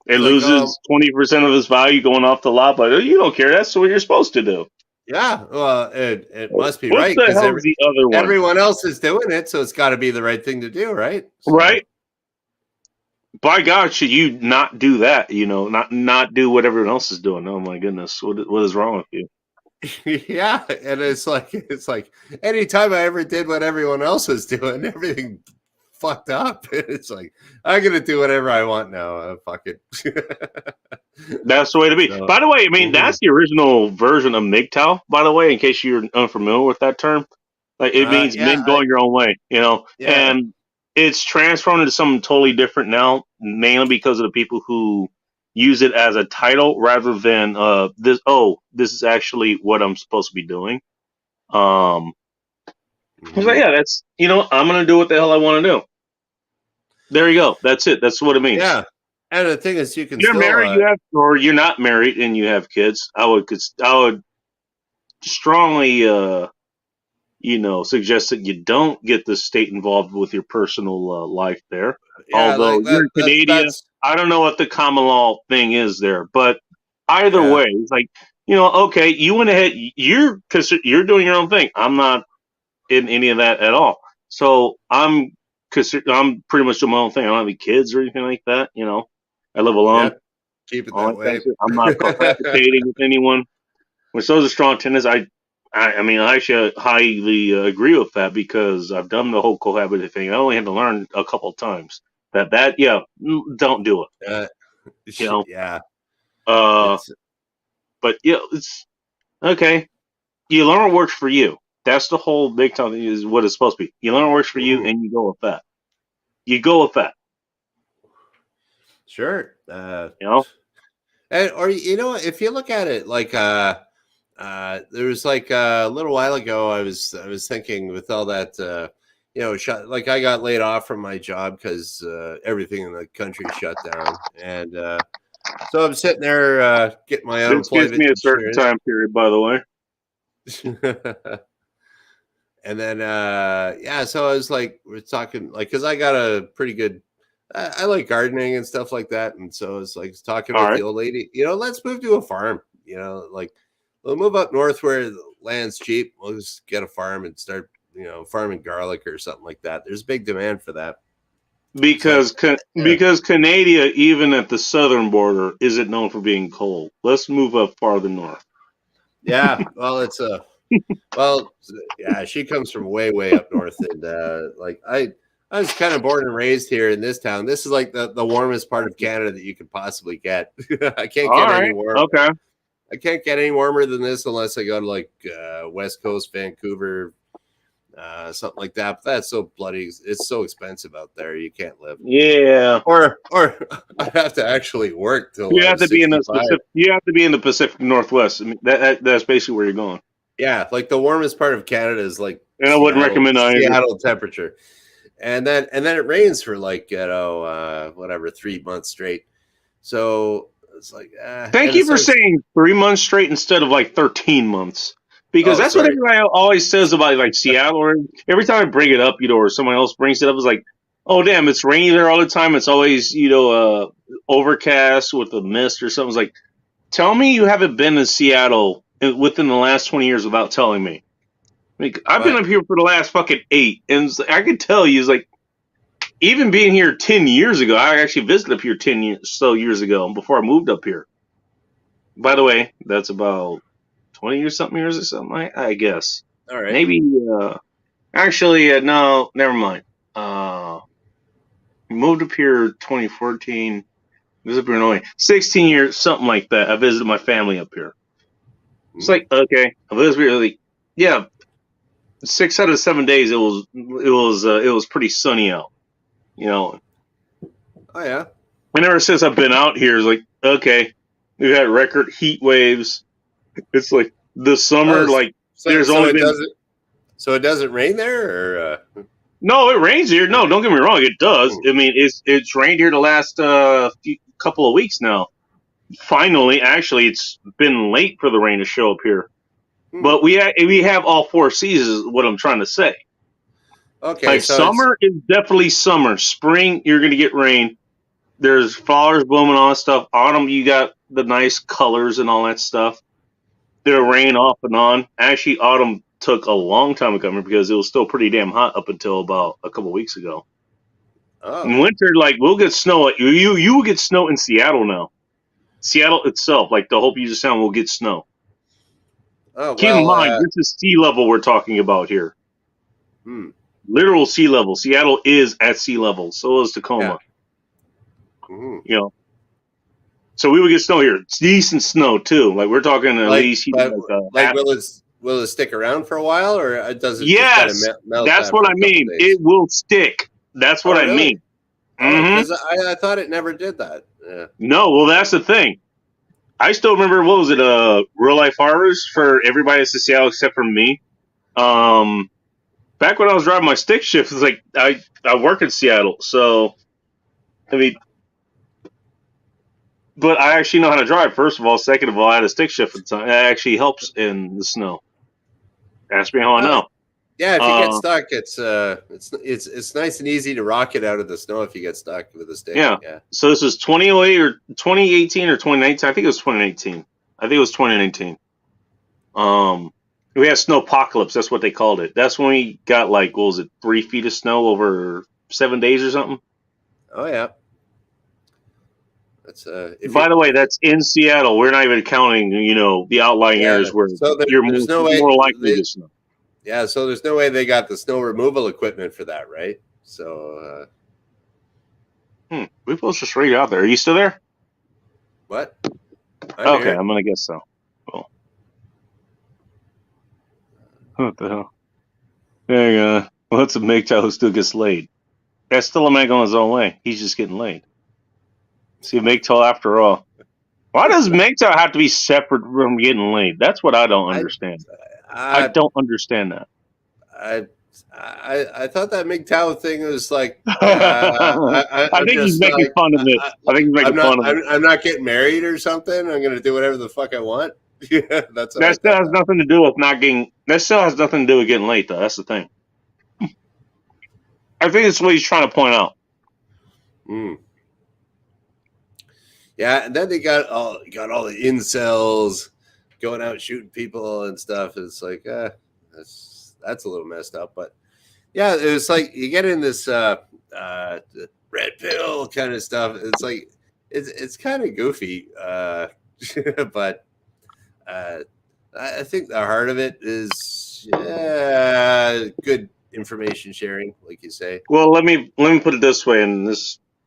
It loses 20% of its value going off the lot, but you don't care. That's what you're supposed to do. Yeah, well, it must be right because everyone else is doing it, so it's got to be the right thing to do, right? So. Right. By God, should you not do that? Not do what everyone else is doing? Oh my goodness, what is wrong with you? Yeah, and it's like anytime I ever did what everyone else was doing, everything fucked up. It's like I'm gonna do whatever I want now. Fuck it. That's the way to be. So, By the way, I mean that's the original version of MGTOW. By the way, in case you're unfamiliar with that term, like it means yeah, men going your own way, you know, yeah, and it's transformed into something totally different now, mainly because of the people who use it as a title rather than this. Oh, this is actually what I'm supposed to be doing. I was like, yeah, that's I'm gonna do what the hell I want to do. There you go. That's it. That's what it means. yeah. And the thing is, you can You're still married, or you're not married, and you have kids. I would strongly, suggest that you don't get the state involved with your personal life there. yeah, Although like you're in Canada, that's I don't know what the common law thing is there, but either yeah, way, it's like okay, you went ahead, you're doing your own thing. I'm not in any of that at all. So I'm pretty much doing my own thing. I don't have any kids or anything like that. I live alone. yeah. Keep it All that that kind way. of shit. I'm not cohabitating with anyone. Which those are strong tendencies. I mean, I actually highly agree with that because I've done the whole cohabiting thing. I only had to learn a couple of times that don't do it. Yeah. Uh, It's, but it's okay. You learn what works for you. That's the whole big time is what it's supposed to be. You learn what works for you, and you go with that. You go with that. sure. And, or if you look at it like there was like a little while ago, I was thinking with all that like I got laid off from my job because everything in the country shut down, and so I'm sitting there getting my this gives unemployment me a certain insurance. time period, by the way. And then so I was like, we're talking like because I got a pretty good I like gardening and stuff like that, and so I was like talking All with right. the old lady, let's move to a farm, like we'll move up north where the land's cheap, we'll just get a farm and start farming garlic or something like that. There's big demand for that Because Canada, even at the southern border, isn't known for being cold. Let's move up farther north. Yeah, well, it's she comes from way up north, and like I was kind of born and raised here in this town. This is like the warmest part of Canada that you could possibly get. I can't get any warmer. Okay. I can't get any warmer than this unless I go to like West Coast, Vancouver, something like that. But that's so bloody. It's so expensive out there. You can't live. Yeah. Or I have to actually work till You have to be in the 65. Pacific. You have to be in the Pacific Northwest. I mean, that's basically where you're going. Yeah, like the warmest part of Canada is like And I wouldn't recommend either. Seattle temperature. And then it rains for like whatever 3 months straight. So it's like Thank you for saying 3 months straight instead of like 13 months. Because that's what everybody always says about like Seattle. Or every time I bring it up, or someone else brings it up, it's like, oh damn, it's raining there all the time. It's always overcast with a mist or something. It's like, tell me you haven't been in Seattle within the last 20 years without telling me. I've been up here for the last fucking 8, and I can tell you, it's like, even being here 10 years ago, I actually visited up here 10 years ago before I moved up here. By the way, that's about 20 years or something, I guess. All right. Maybe, actually, no, never mind. Moved up here 2014. Was up here in Illinois. 16 years, something like that. I visited my family up here. It's like, okay, I visited here, like, yeah, 6 out of 7 days it was pretty sunny out. Oh yeah. And ever since I've been out here, it's like, okay, we've had record heat waves. It's like the summer, there's only been. So it doesn't rain there, or No, it rains here. No, don't get me wrong, it does. I mean, it's rained here the last couple of weeks now. Finally, actually, it's been late for the rain to show up here. But we have all 4 seasons, is what I'm trying to say. Okay. Like so summer is definitely summer. Spring, you're gonna get rain. There's flowers blooming, all that stuff. Autumn, you got the nice colors and all that stuff. There'll rain off and on. Actually, autumn took a long time to come here because it was still pretty damn hot up until about a couple of weeks ago. In winter, like we'll get snow. You will get snow in Seattle now. Seattle itself, like the whole Puget Sound, will get snow. Oh Keep in well. mind, this is sea level we're talking about here. Hmm. Literal sea level. Seattle is at sea level. So is Tacoma. Mhm. You know. So we would get snow here. It's decent snow too. Like we're talking at least Will it stick around for a while, or does it just kind of yes, melt that's after what a I couple mean. days? It will stick. That's what Oh, I really? mean. Oh, hmm because I thought it never did that. Yeah. No, well, that's the thing. I still remember, what was it? Real Life Horrors for everybody that's in Seattle except for me. Back when I was driving my stick shift, it was like I work in Seattle, so I mean, but I actually know how to drive. First of all, second of all, I had a stick shift at the time. It actually helps in the snow. Ask me how I know. Yeah, if you get stuck, it's nice and easy to rock it out of the snow if you get stuck with a stick. Yeah. So this was 2008 or 2018 or 2019. I think it was 2018. I think it was 2019. We had snowpocalypse. That's what they called it. That's when we got like, what was it, 3 feet of snow over 7 days or something. Oh yeah. That's By the way, that's in Seattle. We're not even counting, the outlying areas where you're there's no way more likely to snow. Yeah, so there's no way they got the snow removal equipment for that, right? So we supposed to straight out there. Are you still there? what? Okay, I'm gonna guess so. Cool. What the hell? There you go. What's a MGTOW who still gets laid? That's still a Meg on his own way. He's just getting laid. See, MGTOW after all. Why does MGTOW have to be separate from getting laid? That's what I don't understand. I don't understand that. I thought that MGTOW thing was like. I think he's making fun of it. I think he's making fun of it. I'm not getting married or something. I'm going to do whatever the fuck I want. Yeah, that still has nothing to do with not getting. That still has nothing to do with getting late, though. That's the thing. I think it's what he's trying to point out. Yeah, and then they got all the incels going out shooting people and stuff. It's like that's a little messed up, but yeah, it was like you get in this red pill kind of stuff. It's like it's kind of goofy, but I think the heart of it is good information sharing, like you say. Well, let me put it this way, and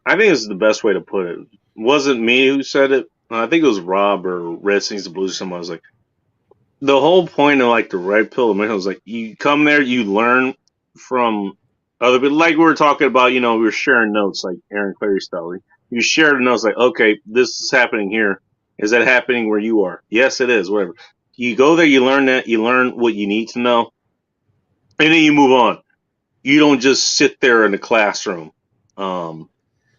I think this is the best way to put it. It wasn't me who said it. I think it was Rob or Red Sings the Blues. Someone was like, the whole point of like the red pill was like, you come there, you learn from other people. Like we were talking about, we were sharing notes, like Aaron Clary style. You share the notes, like, okay, this is happening here. Is that happening where you are? Yes, it is. Whatever. You go there, you learn that, you learn what you need to know, and then you move on. You don't just sit there in the classroom.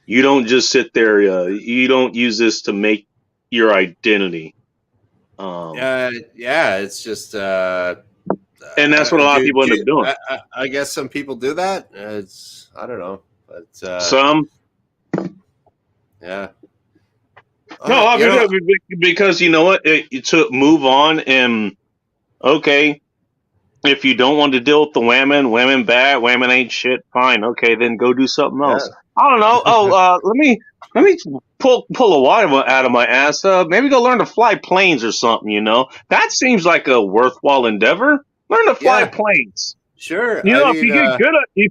You don't just sit there. You don't use this to make your identity. Yeah, it's just. And that's what a lot of people end up doing. I guess some people do that. I don't know, but some. Yeah. No, because you know what? To move on and okay, if you don't want to deal with the women bad, women ain't shit. Fine, okay, then go do something else. Yeah. I don't know. Let me pull a water out of my ass. Maybe go learn to fly planes or something. That seems like a worthwhile endeavor. Learn to fly planes. Sure. If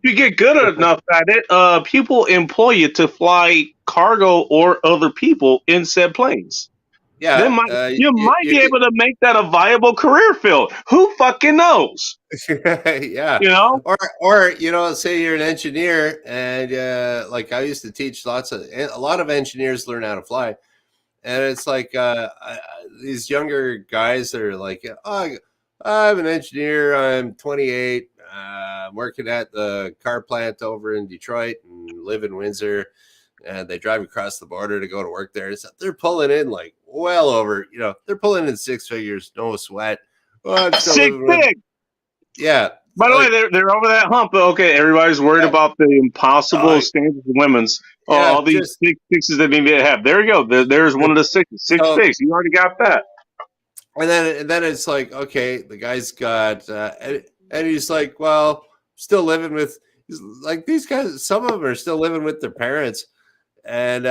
you get good enough at it, people employ you to fly cargo or other people in said planes. Yeah, you might be able to make that a viable career field. Who fucking knows? Yeah, or say you're an engineer, and like I used to teach a lot of engineers learn how to fly, and it's like these younger guys that are like, oh, I'm an engineer. I'm 28. I'm working at the car plant over in Detroit and live in Windsor. And they drive across the border to go to work there. So they're pulling in like well over, they're pulling in six figures, no sweat. Oh, six big. Yeah. By the way, they're over that hump. Okay, everybody's worried about the impossible standards of women's. All these sixes that they need to have. There you go. There's one of the sixes. Six figs. You already got that. And then it's like, okay, the guy's got, and he's like, well, still living with, like these guys. Some of them are still living with their parents. And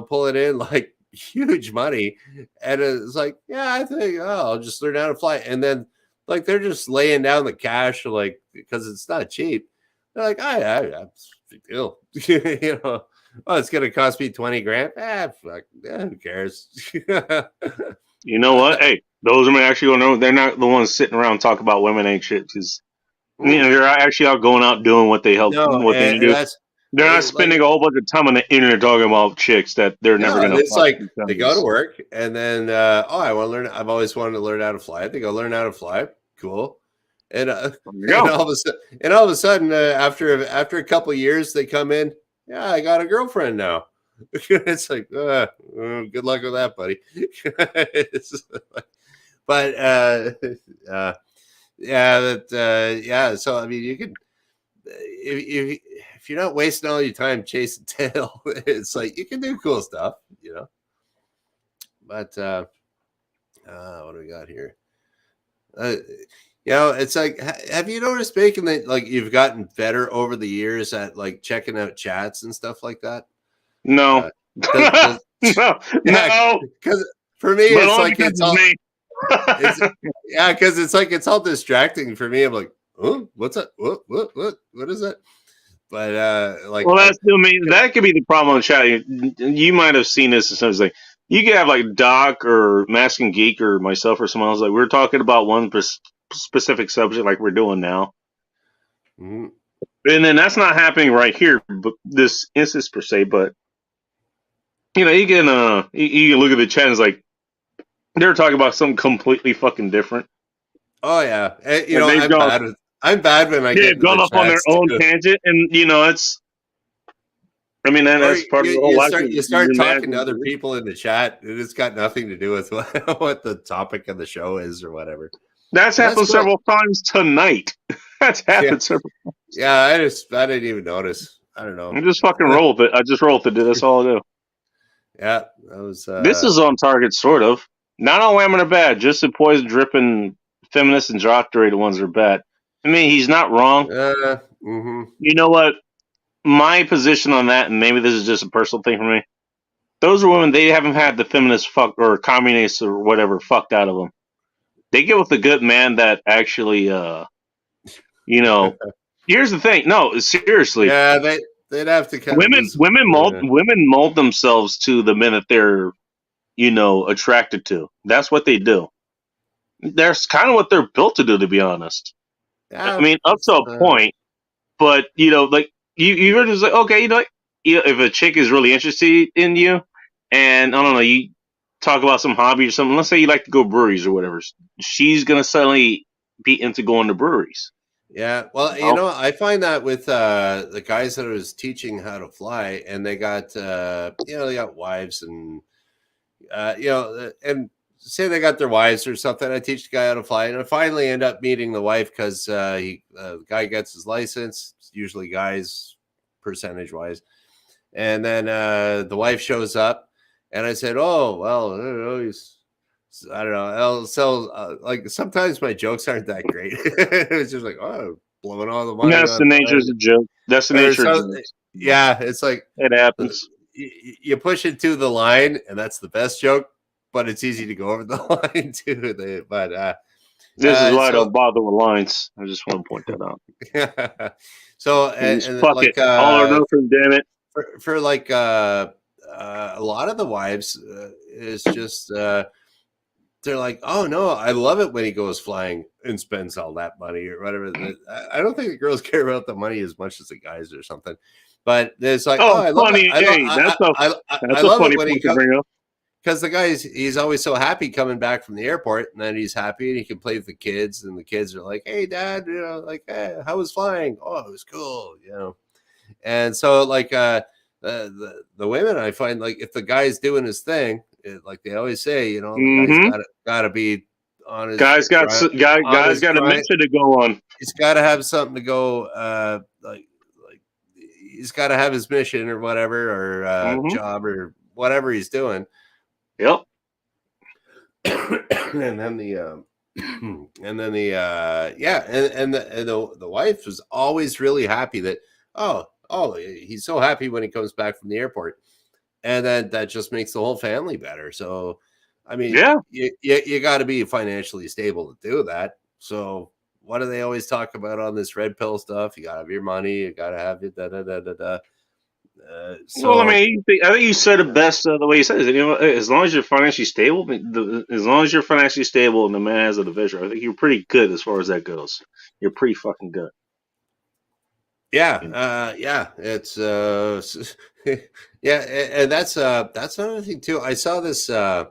pulling in like huge money, and it's like, yeah, I think I'll just learn how to fly, and then like they're just laying down the cash, like because it's not cheap. They're like, that's a big deal, you know. Oh, it's gonna cost me 20 grand. Fuck, who cares? You know what? Hey, those women actually gonna know they're not the ones sitting around talking about women ain't shit because you know they're actually out going out doing what they they need to do. They're not spending a whole bunch of time on the internet talking about chicks that they're never gonna. It's like they go to work and then I want to learn. I've always wanted to learn how to fly. They go learn how to fly. Cool. And all of a sudden, after a couple of years, they come in. Yeah, I got a girlfriend now. It's like, good luck with that, buddy. Yeah. So I mean, you could if you're not wasting all your time chasing tail, it's like you can do cool stuff, you know. But what do we got here? You know, it's like, have you noticed, Bacon, that like you've gotten better over the years at like checking out chats and stuff like that? No, no, because for me, it's like it's all me. Because it's like it's all distracting for me. I'm like, oh, what's that? What is that? But like, well, that's still me. That could be the problem on chat. You might have seen this as something like you could have like Doc or Mask and Geek or myself or someone else. Like we're talking about one specific subject, like we're doing now, and then that's not happening right here, but this instance per se. But you know, you can look at the chat and it's like they're talking about something completely fucking different. Oh yeah, you know, I'm bad when I get gone off on their own tangent, and you know it's. I mean, that's part of the whole life. You start talking to other people in the chat, and it's got nothing to do with what the topic of the show is or whatever. That's happened several times tonight. That's happened several times. Yeah, I didn't even notice. I don't know. I just fucking roll with it. I just roll with it. That's all I do. Yeah, that was. This is on target, sort of. Not all women are bad. Just the poison dripping feminists and doctorated ones are bad. I mean, he's not wrong. You know what? My position on that, and maybe this is just a personal thing for me. Those are women. They haven't had the feminists fuck or communists or whatever fucked out of them. They get with a good man that actually, you know. Here's the thing. No, seriously. Yeah, they'd have to. Women mold themselves to the men that they're, you know, attracted to. That's what they do. That's kind of what they're built to do, to be honest. Yeah, I mean, up to a point, but you know, like you're just like, okay, you know, if a chick is really interested in you, and I don't know, you talk about some hobby or something. Let's say you like to go breweries or whatever. She's gonna suddenly be into going to breweries. Yeah, well, you know, I find that with the guys that I was teaching how to fly, and they got, you know, they got wives, and you know, and say they got their wives or something. I teach the guy how to fly, and I finally end up meeting the wife because the guy gets his license. It's usually guys, percentage wise, and then the wife shows up, and I said, "Oh, well, I don't know. So, like, sometimes my jokes aren't that great. It's just like, oh, blowing all the money. That's the nature of the joke. That's the nature of the joke. Yeah, it's like it happens. You push it to the line, and that's the best joke. But it's easy to go over the line too. But this is why I don't bother with lines. I just want to point that out. So and fuck like, it, all or nothing. Damn it. For like a lot of the wives, is just. They're like, oh no, I love it when he goes flying and spends all that money or whatever. I don't think the girls care about the money as much as the guys or something. But it's like, I love it. I love it when he comes, because the guy he's always so happy coming back from the airport, and then he's happy and he can play with the kids, and the kids are like, hey dad, you know, like, hey, how was flying? Oh, it was cool, you know. And so like the women, I find, like, if the guy's doing his thing, like they always say, you know, the guy's gotta be on his. Guy's got a mission to go on. He's got to have something to go. Like he's got to have his mission or whatever, or job or whatever he's doing. Yep. And then the wife was always really happy that he's so happy when he comes back from the airport. and then that just makes the whole family better. So, I mean, Yeah. you got to be financially stable to do that. So, what do they always talk about on this red pill stuff? You got to have your money. You got to have your da da da da da. Well, I mean, I think you said it best the way you said it. You know, as long as you're financially stable, as long as you're financially stable and the man has a division, I think you're pretty good as far as that goes. You're pretty fucking good. Yeah, yeah, it's yeah, and that's another thing too. I saw this. I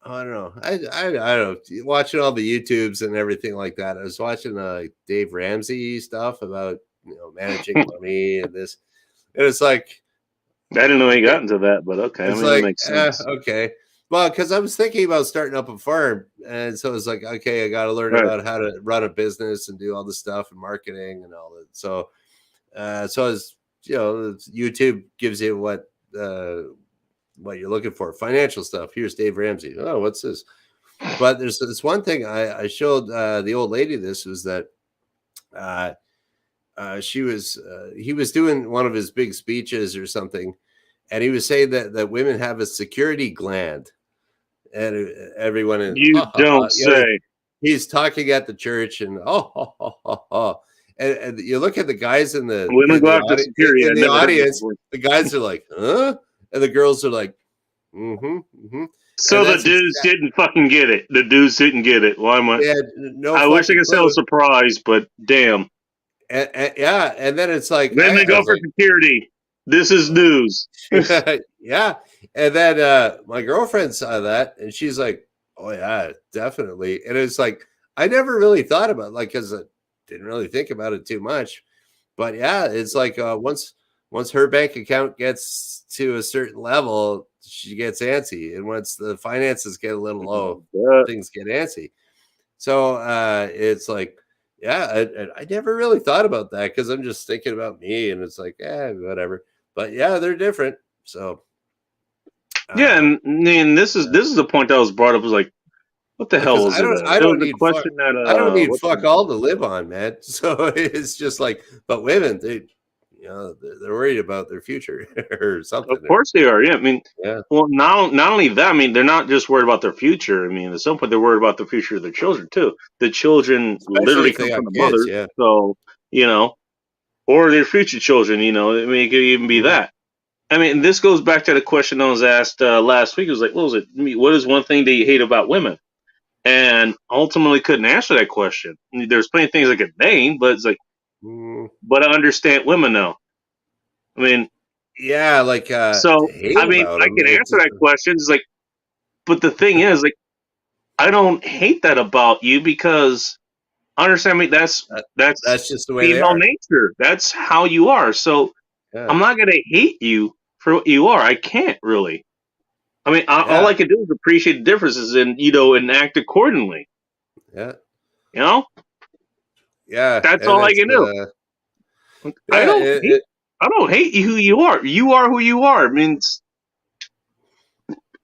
don't know. I don't know. Watching all the YouTubes and everything like that. I was watching Dave Ramsey stuff about managing money and this. And it's like I didn't know he got into that, but okay. It's that makes sense. Okay. Well, because I was thinking about starting up a farm, and so it's like, okay, I got to learn about how to run a business and do all this stuff and marketing and all that. So, as YouTube gives you what you're looking for, financial stuff. Here's Dave Ramsey. Oh, what's this? But there's this one thing I showed the old lady. This was that he was doing one of his big speeches or something, and he was saying that women have a security gland, and everyone don't say. He's talking at the church, and and you look at the guys in the audience. The guys are like, huh, and the girls are like, So the dudes didn't fucking get it. The dudes didn't get it. Why am I? I wish I could say I was surprised, but damn. And then it's like women go for security. This is news. Yeah, and then my girlfriend saw that, and she's like, "Oh yeah, definitely." And it's like I never really thought about because I didn't really think about it too much, but yeah, it's like once her bank account gets to a certain level, she gets antsy, and once the finances get a little low, things get antsy. So it's like. Yeah, I never really thought about that because I'm just thinking about me, and it's like, whatever. But yeah, they're different. So yeah, and this is the point that was brought up. Was like, what the hell was it? I don't need fuck all to live on, man. So it's just like, but women, they're worried about their future or something. Of course they are. Yeah, I mean, well, not only that. I mean, they're not just worried about their future. I mean, at some point, they're worried about the future of their children too. The children literally come from the mother, so or their future children. I mean, it could even be that. I mean, this goes back to the question I was asked last week. It was like, what was it? What is one thing that you hate about women? And ultimately, couldn't answer that question. I mean, there's plenty of things I could name, but it's like. But I understand women now. I mean, yeah, like so. I mean, I can answer that question. It's like, but the thing is, like, I don't hate that about you because understand me. That's just the way female nature. That's how you are. So I'm not gonna hate you for what you are. I can't really. I mean, all I can do is appreciate the differences and and act accordingly. Yeah. Yeah. That's all I can do. I don't hate you who you are. You are who you are. I mean,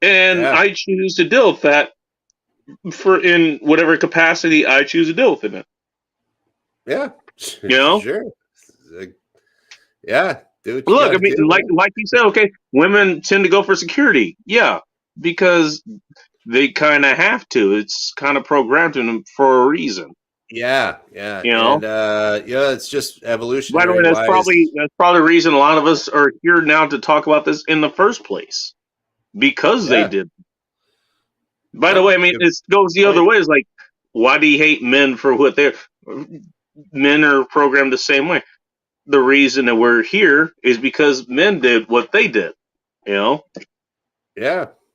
I choose to deal with that in whatever capacity I choose to deal with it in. Yeah. Sure. Yeah. Look, I mean, like you said, okay, women tend to go for security. Yeah, because they kind of have to. It's kind of programmed in them for a reason. Yeah. And, it's just evolution. By the way, that's probably the reason a lot of us are here now to talk about this in the first place, because they did. By the way, I mean, it goes the other way. It's like, why do you hate men for what they're? Men are programmed the same way. The reason that we're here is because men did what they did. Yeah.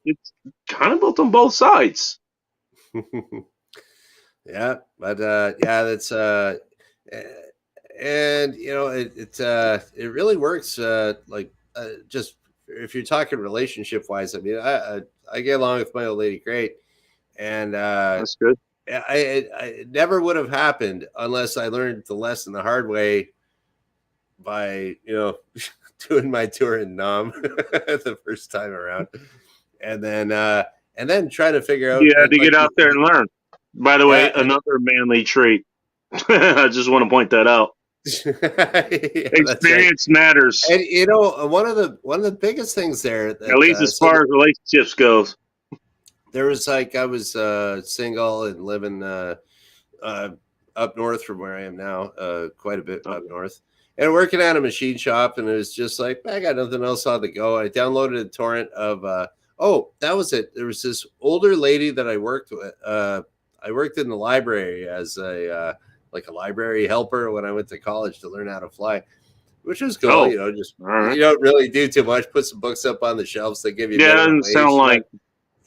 It's kind of built on both sides. Yeah, but that's and it really works. Just if you're talking relationship wise, I mean, I get along with my old lady great, and that's good. It never would have happened unless I learned the lesson the hard way by doing my tour in Nam the first time around, and then trying to figure out. You had to get out there and learn. By the way, another manly trait. I just want to point that out. Experience matters. And you know, one of the biggest things there, that, at least as far as relationships goes. There was like, I was single and living up north from where I am now, quite a bit up north, and working at a machine shop, and it was just like, I got nothing else on the go. I downloaded a torrent of that was it. There was this older lady that I worked with. I worked in the library as a library helper when I went to college to learn how to fly, which was cool. You know, just you don't really do too much. Put some books up on the shelves. They give you doesn't sound like.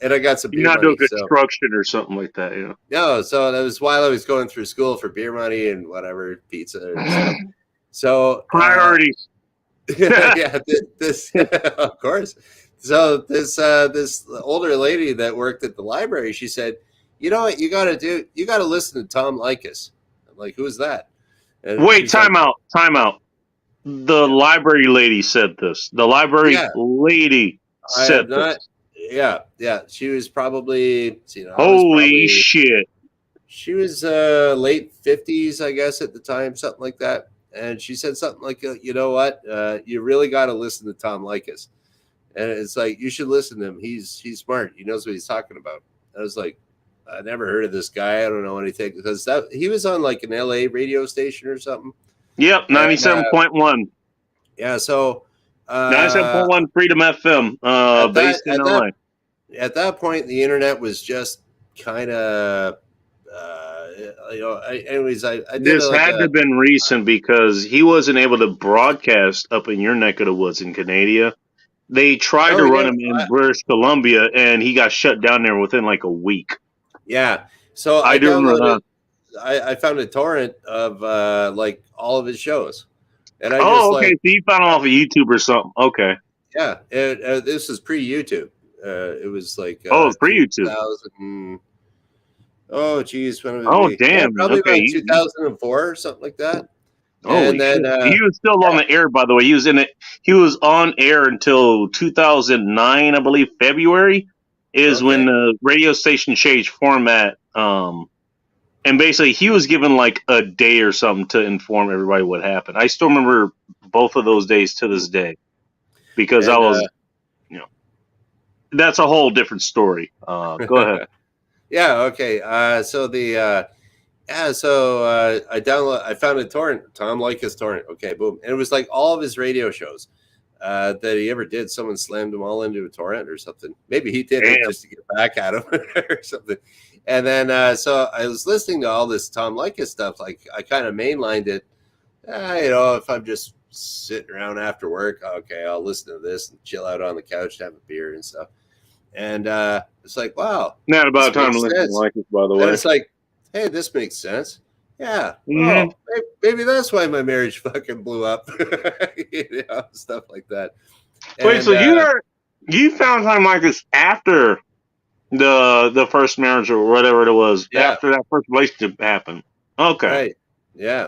And I got some beer You're not money, doing construction or something like that, you know. No, so that was while I was going through school for beer money and whatever, pizza and stuff. So priorities. Yeah, this of course. So this older lady that worked at the library, she said, "You know what you got to do? You got to listen to Tom Likas." I'm like, "Who's that?" And wait, time out. The library lady said this. The library lady said this. Yeah. She was probably, holy shit. She was late 50s, I guess, at the time, something like that. And she said something like, you know what? You really got to listen to Tom Likas. And it's like, you should listen to him. He's smart. He knows what he's talking about. I was like, I never heard of this guy. I don't know anything, because he was on like an LA radio station or something. Yep, 97.1. Yeah, so 97.1 Freedom FM, based in LA. At that point, the internet was just kind of, anyways, I did this had to have been recent, because he wasn't able to broadcast up in your neck of the woods in Canada. They tried to run him in British Columbia, and he got shut down there within like a week. Yeah, so I do remember that. I found a torrent of like all of his shows, and okay. So you found it off of YouTube or something? Okay. Yeah, this is pre-YouTube. It was like pre-YouTube. Oh geez, when damn, yeah, probably about 2004 or something like that. And then he was still on the air, by the way. He was in it. He was on air until 2009, I believe. February is when the radio station changed format. And basically, he was given like a day or something to inform everybody what happened. I still remember both of those days to this day, because I was, that's a whole different story. Go ahead. Yeah. Okay. So I found a torrent, Tom Likas torrent. Okay. Boom. And it was like all of his radio shows that he ever did. Someone slammed them all into a torrent or something. Maybe he did it just to get back at him or something. And then, so I was listening to all this Tom Likas stuff. Like, I kind of mainlined it. If I'm just sitting around after work, okay, I'll listen to this and chill out on the couch, have a beer and stuff. And it's like, wow. Not about time to listen to Likas, by the way. And it's like, hey, this makes sense. Yeah. Mm-hmm. Oh, maybe that's why my marriage fucking blew up. Stuff like that. Wait, and, so you found Tom Likas after the first marriage or whatever it was, after that first relationship happened. Okay. Right. Yeah.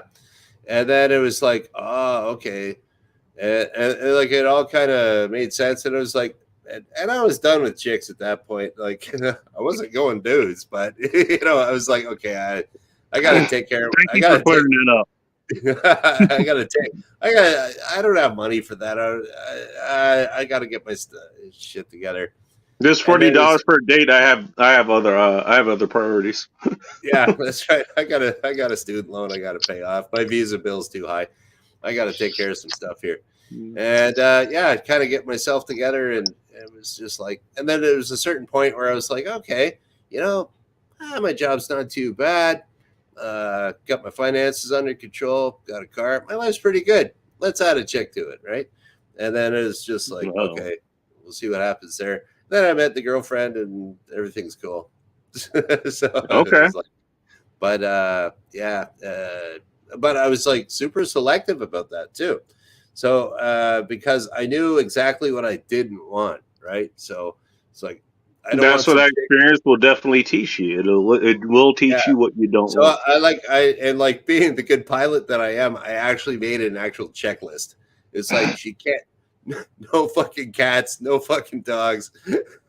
And then it was like, oh, okay. And like it all kind of made sense. And it was like, and I was done with chicks at that point. Like, I wasn't going dudes, but I was like, okay, I got to take care of it. I got to putting it up. I don't have money for that. I got to get my shit together. This $40 per date. I have other priorities. Yeah, that's right. I got a student loan I got to pay off. My visa bill's too high. I got to take care of some stuff here. And I kind of get myself together, and it was just like, and then there was a certain point where I was like, okay, my job's not too bad. Got my finances under control. Got a car. My life's pretty good. Let's add a chick to it, right? And then it was just like, okay, we'll see what happens there. Then I met the girlfriend, and everything's cool. So okay, but I was like super selective about that too. So because I knew exactly what I didn't want, right? So it's like that's what that experience will definitely teach you. It will teach you what you don't want. So I being the good pilot that I am, I actually made an actual checklist. It's like no fucking cats, no fucking dogs,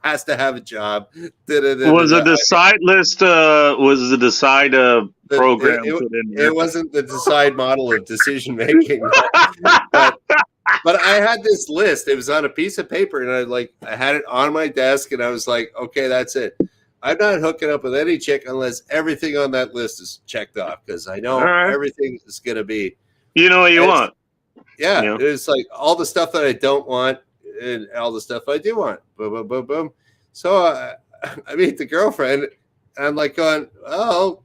has to have a job. Was a decide list? Was the decide program put in there? It wasn't the decide model of decision making, but I had this list. It was on a piece of paper, and I had it on my desk, and I was like, okay, that's it. I'm not hooking up with any chick unless everything on that list is checked off, because I know everything is going to be. You know what you want. Yeah, you know? It's like all the stuff that I don't want and all the stuff I do want. Boom, boom, boom, boom. So I meet the girlfriend, and I'm like going, oh,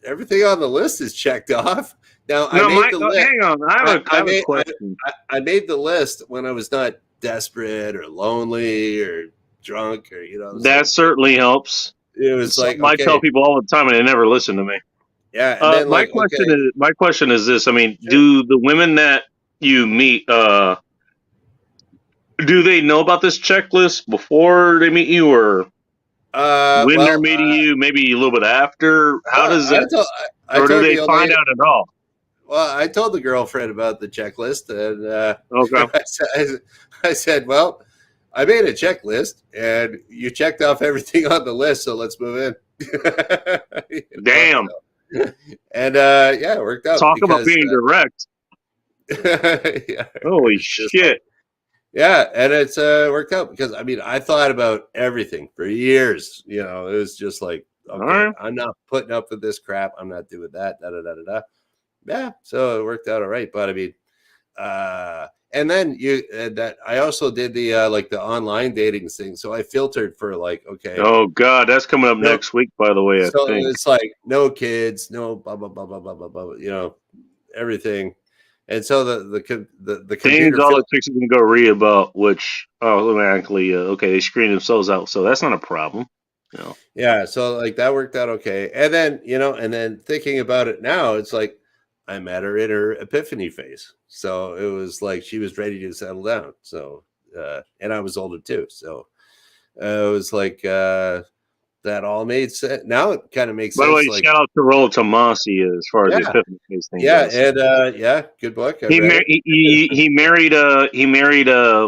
everything on the list is checked off. Now, hang on. I have a question. I made the list when I was not desperate or lonely or drunk or, you know. That certainly helps. It was like, I tell people all the time and they never listen to me. Yeah. And then my question is this. I mean, do the women that you meet, do they know about this checklist before they meet you, or when they're meeting you, maybe a little bit after? How does that? Or do they find out at all? Well, I told the girlfriend about the checklist, and I said, well, I made a checklist, and you checked off everything on the list, so let's move in. Damn. And it worked out. Talk about being direct. Yeah. Holy shit. Yeah, and it's worked out because I thought about everything for years. You know, it was just like, okay, I'm not putting up with this crap. I'm not doing that. Yeah, so it worked out all right. But and then I also did the the online dating thing. So I filtered for okay. Oh God, that's coming up next week, by the way. So it's like no kids, no blah blah blah blah blah blah blah. You know, everything. And so the things all the chicks can go read about, which automatically they screen themselves out. So that's not a problem. You know? Yeah. So that worked out okay. And then thinking about it now, it's like I met her in her epiphany phase. So it was like she was ready to settle down. So and I was older too. So it was like that all made sense. Now it kind of makes sense. By the way, shout out to Rollo Tomasi as far as the epiphany phase thing goes. And good book. He married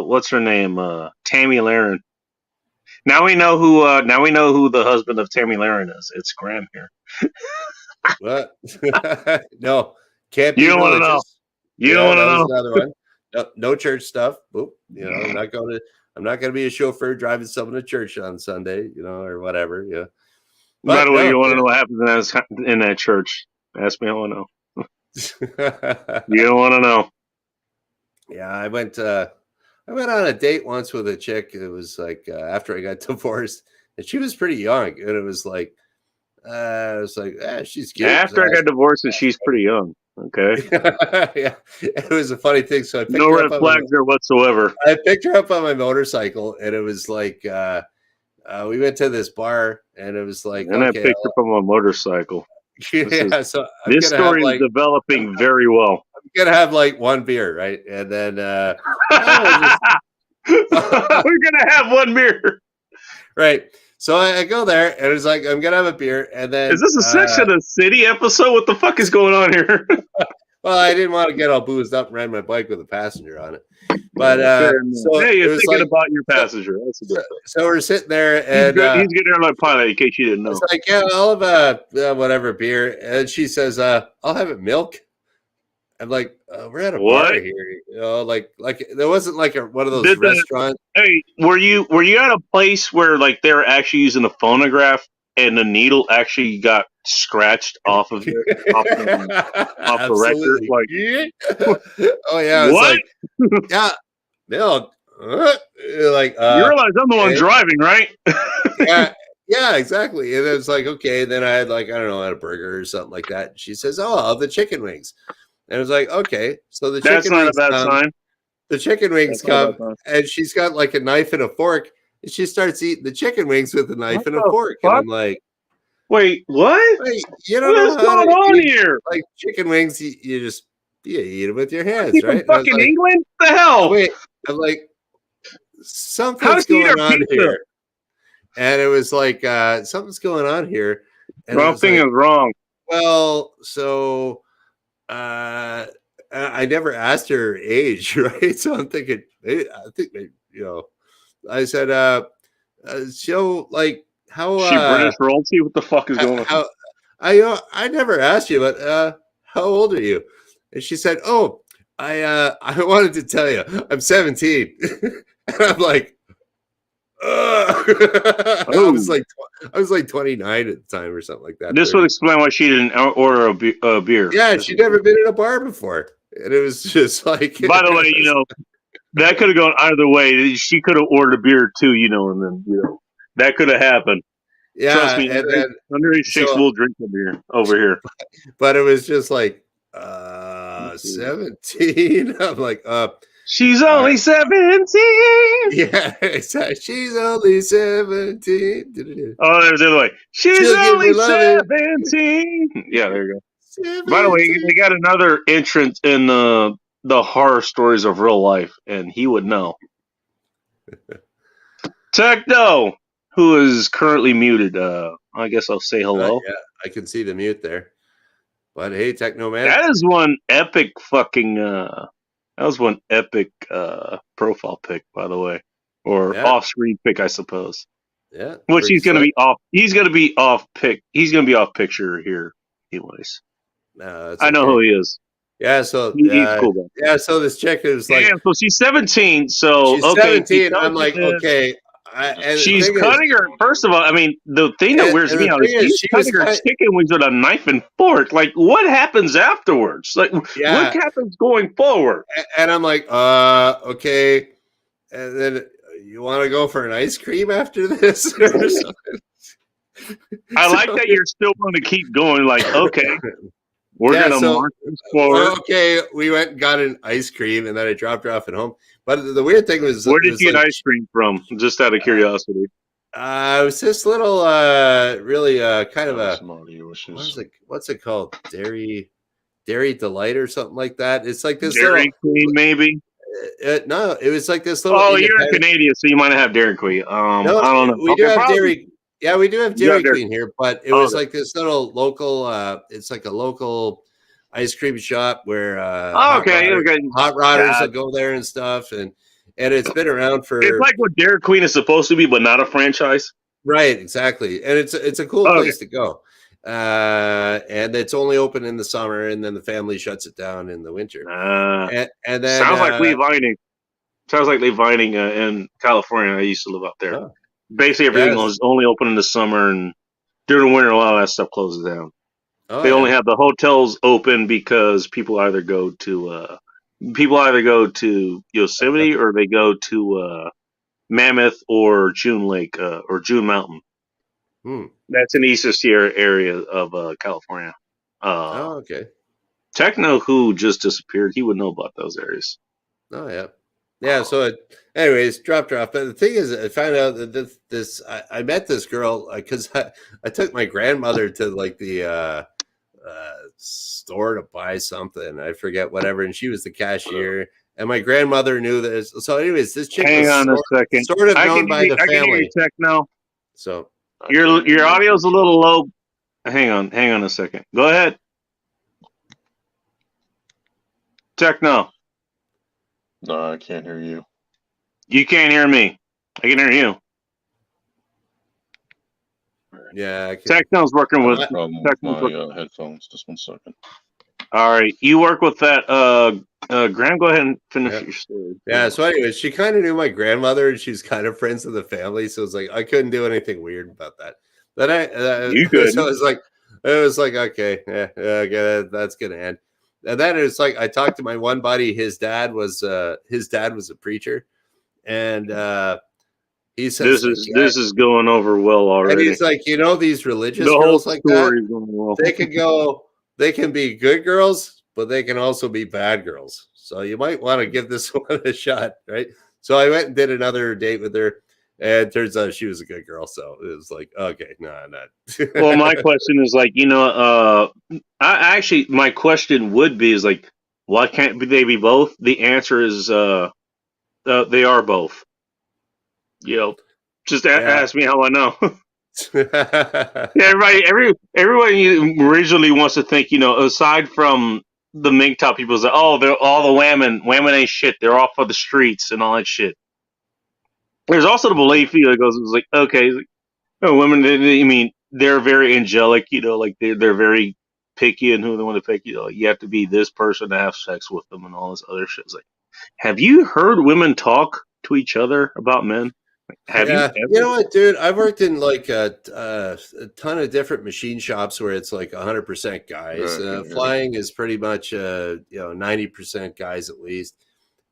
what's her name? Tammy Laren. Now we know who the husband of Tammy Laren is. It's Graham here. What? No, can't be. You don't want to know. You don't want to know. Another one. No church stuff. Boop. You know, I'm not going to be a chauffeur driving someone to church on Sunday. You know, or whatever. Yeah. By the way, you want to know what happens in that church? Ask me. I want to know. You don't want to know. Yeah, I went on a date once with a chick. It was after I got divorced, and she was pretty young, and it was like. She's cute. After I got divorced, and she's pretty young. Okay. Yeah, it was a funny thing. So I picked no red flags there whatsoever. I picked her up on my motorcycle, and it was like we went to this bar, and it was like, and I picked her up on my motorcycle. Yeah, so this story is developing very well. I'm gonna have one beer, right, and then we're gonna have one beer, right. So I go there, and it's like, I'm going to have a beer, and then... Is this a Sex and the City episode? What the fuck is going on here? Well, I didn't want to get all boozed up and ride my bike with a passenger on it. But, so... Hey, you're thinking about your passenger. That's a good thing. So we're sitting there, and... He's getting there like pilot, in case you didn't know. It's like, yeah, I'll have whatever beer. And she says, I'll have it milk. I'm like, we're at a bar here, you know, like there wasn't one of those restaurants. Hey, were you at a place where they're actually using a phonograph and the needle actually got scratched off of it, off the record? Oh yeah, what? Yeah, milk. You realize I'm the one driving, right? Yeah, exactly. And it was like, okay. Then I had I had a burger or something like that. And she says, "Oh, I'll have the chicken wings." And it was like, okay, so the chicken wings not a bad sign. The chicken wings come, and she's got a knife and a fork, and she starts eating the chicken wings with a knife and a fork. Fuck? And I'm like, wait, what? Wait, you don't What's know going on here? Chicken wings, you eat them with your hands, you right? From fucking England? What the hell? Wait, I'm like, something's going on here. And it was like, something's going on here. And something is wrong. Well, so I never asked her age, right? So I'm thinking, I think I said, so like how She British royalty? What the fuck is going on? how I never asked you, but how old are you? And she said, oh, I wanted to tell you, I'm 17. And I'm like, I was like 29 at the time or something like that. This 30. would explain why she didn't order a beer. Yeah, she'd never been in a bar before, and it was just like. By the way, that could have gone either way. She could have ordered a beer too, and then that could have happened. Yeah, Trust me, and then underage chicks will drink a beer over here. But it was just like 17. I'm like, she's only 17. Yeah, exactly. She's only 17. Oh, there's the other way. She's only 17. Yeah, there you go. 17. By the way, they got another entrant in the horror stories of real life, and he would know. Techno, who is currently muted. I guess I'll say hello. Yeah, I can see the mute there. But hey, Techno man, that is one epic fucking. That was one epic profile pic, by the way, or off-screen pic, I suppose. Yeah, which he's gonna be off. He's gonna be off pic. He's gonna be off picture here, anyways. I know who he is. Yeah, so he's cool guy. Yeah, so this chick is like, so she's 17. So she's okay, 17. I'm like, okay. And she's cutting her. First of all, I mean, the thing that weirds me out is she's cutting her chicken wings with a knife and fork. Like, what happens afterwards? Like, what happens going forward? And I'm like, okay. And then you want to go for an ice cream after this or something? I like that you're still going to keep going. Like, okay, we're gonna march this forward. Okay, we went and got an ice cream, and then I dropped her off at home. But the weird thing was, where did you get ice cream from? Just out of curiosity. It was this little, really kind of a what's it called? Dairy Delight or something like that. It's like this Dairy Queen, maybe. No, it was like this little. Oh, you're a Canadian, so you might have Dairy Queen. No, I don't know. We do have Dairy. Yeah, we do have Dairy Queen here, but it was like this little local. It's like a local ice cream shop where hot rodders will go there and stuff, and it's been around for. It's like what Dairy Queen is supposed to be, but not a franchise. Right, exactly, and it's a cool place to go, and it's only open in the summer, and then the family shuts it down in the winter. And then sounds like Lee Vining. Sounds like Lee Vining in California. I used to live out there. Oh. Basically, everything was only open in the summer, and during the winter, a lot of that stuff closes down. They only have the hotels open because people either go to Yosemite or they go to Mammoth or June Lake or June Mountain. That's in the Eastern Sierra area of California. Okay. Techno, who just disappeared, he would know about those areas. Oh yeah. Yeah, so anyways, dropped her off. But the thing is, I found out that I met this girl because I took my grandmother to like the store to buy something. I forget whatever, and she was the cashier. And my grandmother knew this. So, anyways, this chick hang on a second. Sort of known by the family. I can hear you, Techno. So your audio's a little low. Hang on a second. Go ahead, Techno. No, I can't hear you. You can't hear me. I can hear you. Yeah, Techno's working with my headphones. Just 1 second. All right, you work with that. Graham, go ahead and finish your story. Yeah. So, anyways, she kind of knew my grandmother, and she's kind of friends with the family. So it's like I couldn't do anything weird about that. But you could. So it was like okay, okay, that's gonna end. And then it's like I talked to my one buddy. His dad was a preacher, and he says this is going over well already. And he's like, these religious girls like that, they can be good girls, but they can also be bad girls. So you might want to give this one a shot, right? So I went and did another date with her, and it turns out she was a good girl. So it was like, okay, no, not. Well, my question is like, my question would be is like, why can't they be both? The answer is they are both. Just ask me how I know. Everybody originally wants to think, aside from the MGTOW people say, oh, they're all the women ain't shit. They're off of the streets and all that shit. There's also the belief that goes, it's like, okay, women. I mean, they're very angelic. Like they're very picky and who they want to pick. You have to be this person to have sex with them and all this other shit. It's like, have you heard women talk to each other about men? Have you? You know what, dude? I've worked in like a ton of different machine shops where it's like 100% guys. Flying is pretty much 90% guys at least,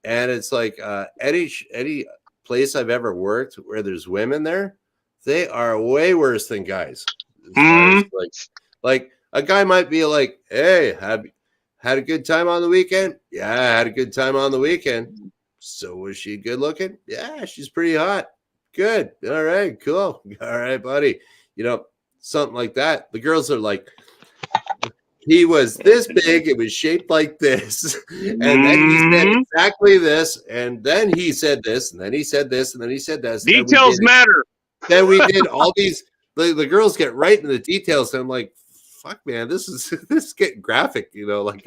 and it's like any place I've ever worked where there's women there, they are way worse than guys. Like a guy might be like, "Hey, had a good time on the weekend? Yeah, I had a good time on the weekend. So was she good looking? Yeah, she's pretty hot. Good. All right, cool. All right, buddy. Something like that. The girls are like, he was this big, it was shaped like this, and then he said exactly this, and then he said this, and then he said this, and then he said this. Details matter. Then we did all these. The girls get right into the details, and I'm like, fuck, man, this is getting graphic. Like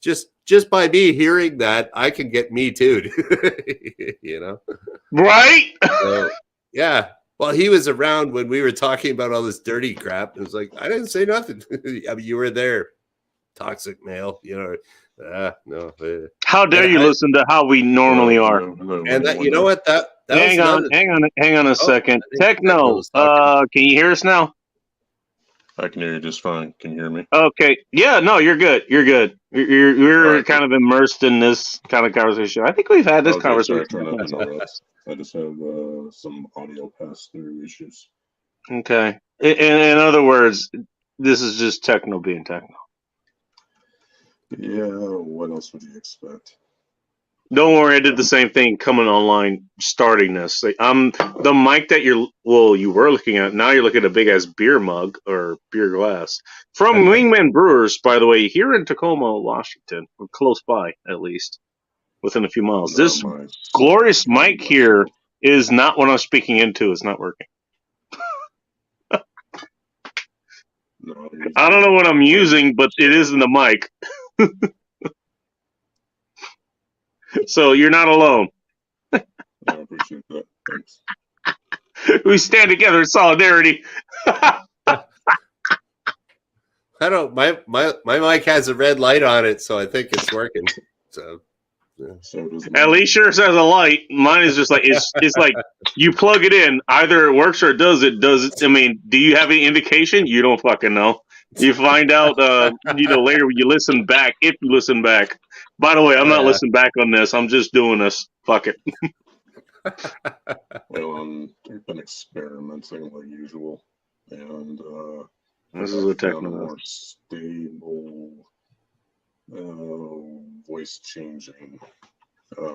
just by me hearing that, I can get me too. Right? So, yeah. Well, he was around when we were talking about all this dirty crap. It was like, I didn't say nothing. I mean, you were there. Toxic male, no. How dare you listen to how we normally are? And that, you know what? That hang on a second. Techno, can you hear us now? I can hear you just fine. Can you hear me? Okay. Yeah, no, you're good. You're good. You're kind of immersed in this kind of conversation. I think we've had this conversation. I just have some audio pass-through issues. Okay. In other words, this is just techno being techno. Yeah, what else would you expect? Don't worry, I did the same thing coming online, starting this. The mic that you were looking at, now you're looking at a big ass beer mug or beer glass from Wingman Brewers, by the way, here in Tacoma, Washington, or close by at least, within a few miles. This glorious mic here is not what I'm speaking into. It's not working. I don't know what I'm using, but it isn't a mic. So you're not alone. I appreciate that. Thanks. We stand together in solidarity. I don't. My mic has a red light on it, so I think it's working. So. Yeah, so at least yours has a light. Mine is just like it's like you plug it in. Either it works or it doesn't. I mean, do you have any indication? You don't fucking know. You find out later when you listen back, if you listen back. By the way, I'm not listening back on this. I'm just doing this. Fuck it. Well, I've been experimenting like usual, and this is a techno more stable voice changing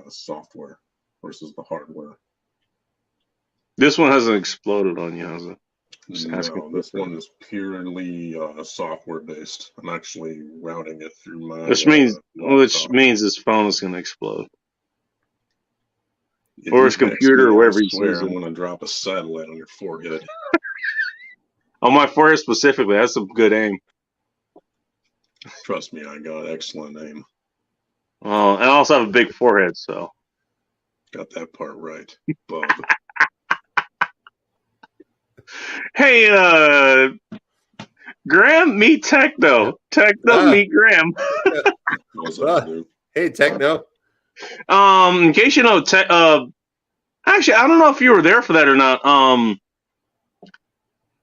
software versus the hardware. This one hasn't exploded on you, has it? No, this one is purely software based. I'm actually routing it through my which means his phone is going to explode. Or his computer, or wherever he sees it. I'm going to drop a satellite on your forehead. On my forehead specifically, that's a good aim. Trust me, I got excellent aim. Oh, and I also have a big forehead, so. Got that part right, bub. Hey, Graham, meet Techno. Techno, meet Graham. What's up, dude? Hey, Techno. In case you know, actually, I don't know if you were there for that or not.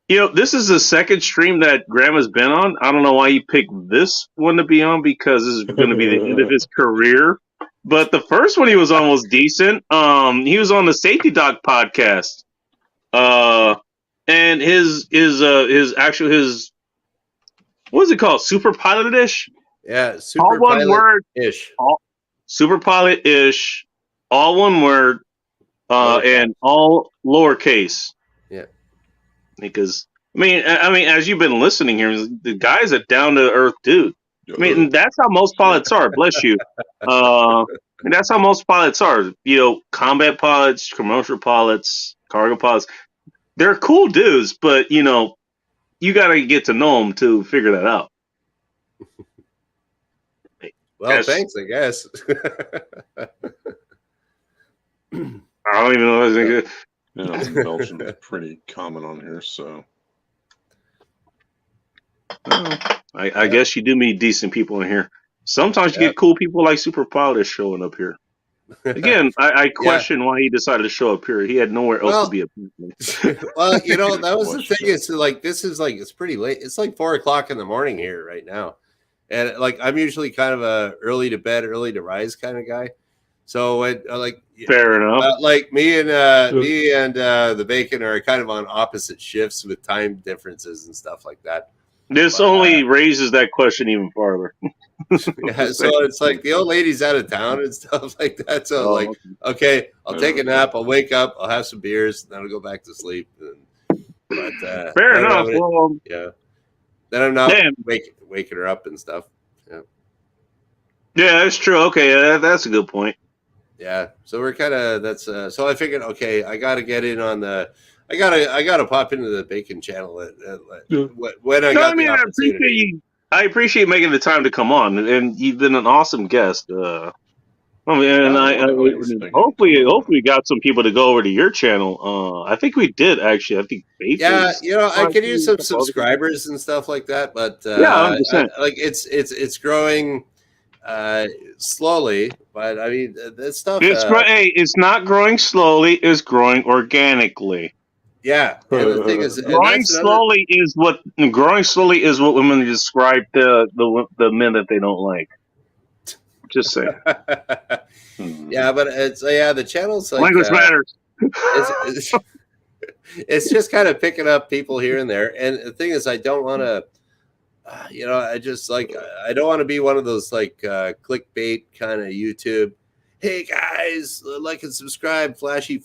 This is the second stream that Graham has been on. I don't know why he picked this one to be on, because this is going to be the end of his career. But the first one he was on was decent. He was on the Safety Doc podcast. And his what is it called? Super Pilot-ish? Yeah, Super all one Pilot-ish. Super Pilot-ish, all one word, and all lowercase. Yeah. Because I mean, as you've been listening here, the guy's a down to earth dude. I mean, that's how most pilots are. Bless you. And that's how most pilots are. Combat pilots, commercial pilots, cargo pilots. They're cool dudes, but you got to get to know them to figure that out. Well, Yes. thanks, I guess. I don't even know what I was thinking. You know, Belgium is pretty common on here, so. I guess you do meet decent people in here. Sometimes you get cool people like Super Pilot showing up here. Again, I question why he decided to show up here. He had nowhere else to be. Well, you know, that was the thing. Is like this is like it's pretty late. It's like 4 o'clock in the morning here right now, and like I'm usually kind of a early to bed, early to rise kind of guy. So it, like fair enough. Like me and the Bacon are kind of on opposite shifts with time differences and stuff like that. This only raises that question even farther. Yeah, so it's like the old lady's out of town and stuff like that. So like, okay, I'll take a nap. I'll wake up. I'll have some beers. Then I'll go back to sleep. But fair enough. Well, yeah. Then I'm not waking her up and stuff. Yeah. Yeah, that's true. Okay, that's a good point. Yeah. So we're kind of so I figured, okay, I got to get in on the. I gotta pop into the Bacon channel when I got the opportunity. I appreciate making the time to come on, and you've been an awesome guest. Hopefully we got some people to go over to your channel. I think we did actually. I think you know, I could use some subscribers and stuff like that, but like it's growing slowly. But I mean, this stuff. It's not growing slowly; it's growing organically. Yeah, and the thing is, growing slowly is what women describe the men that they don't like. Just saying. Yeah, but it's the channel's like language matters. It's just kind of picking up people here and there, and the thing is, I don't want to. You know, I just like I don't want to be one of those like clickbait kind of YouTube. Hey guys, like and subscribe, flashy.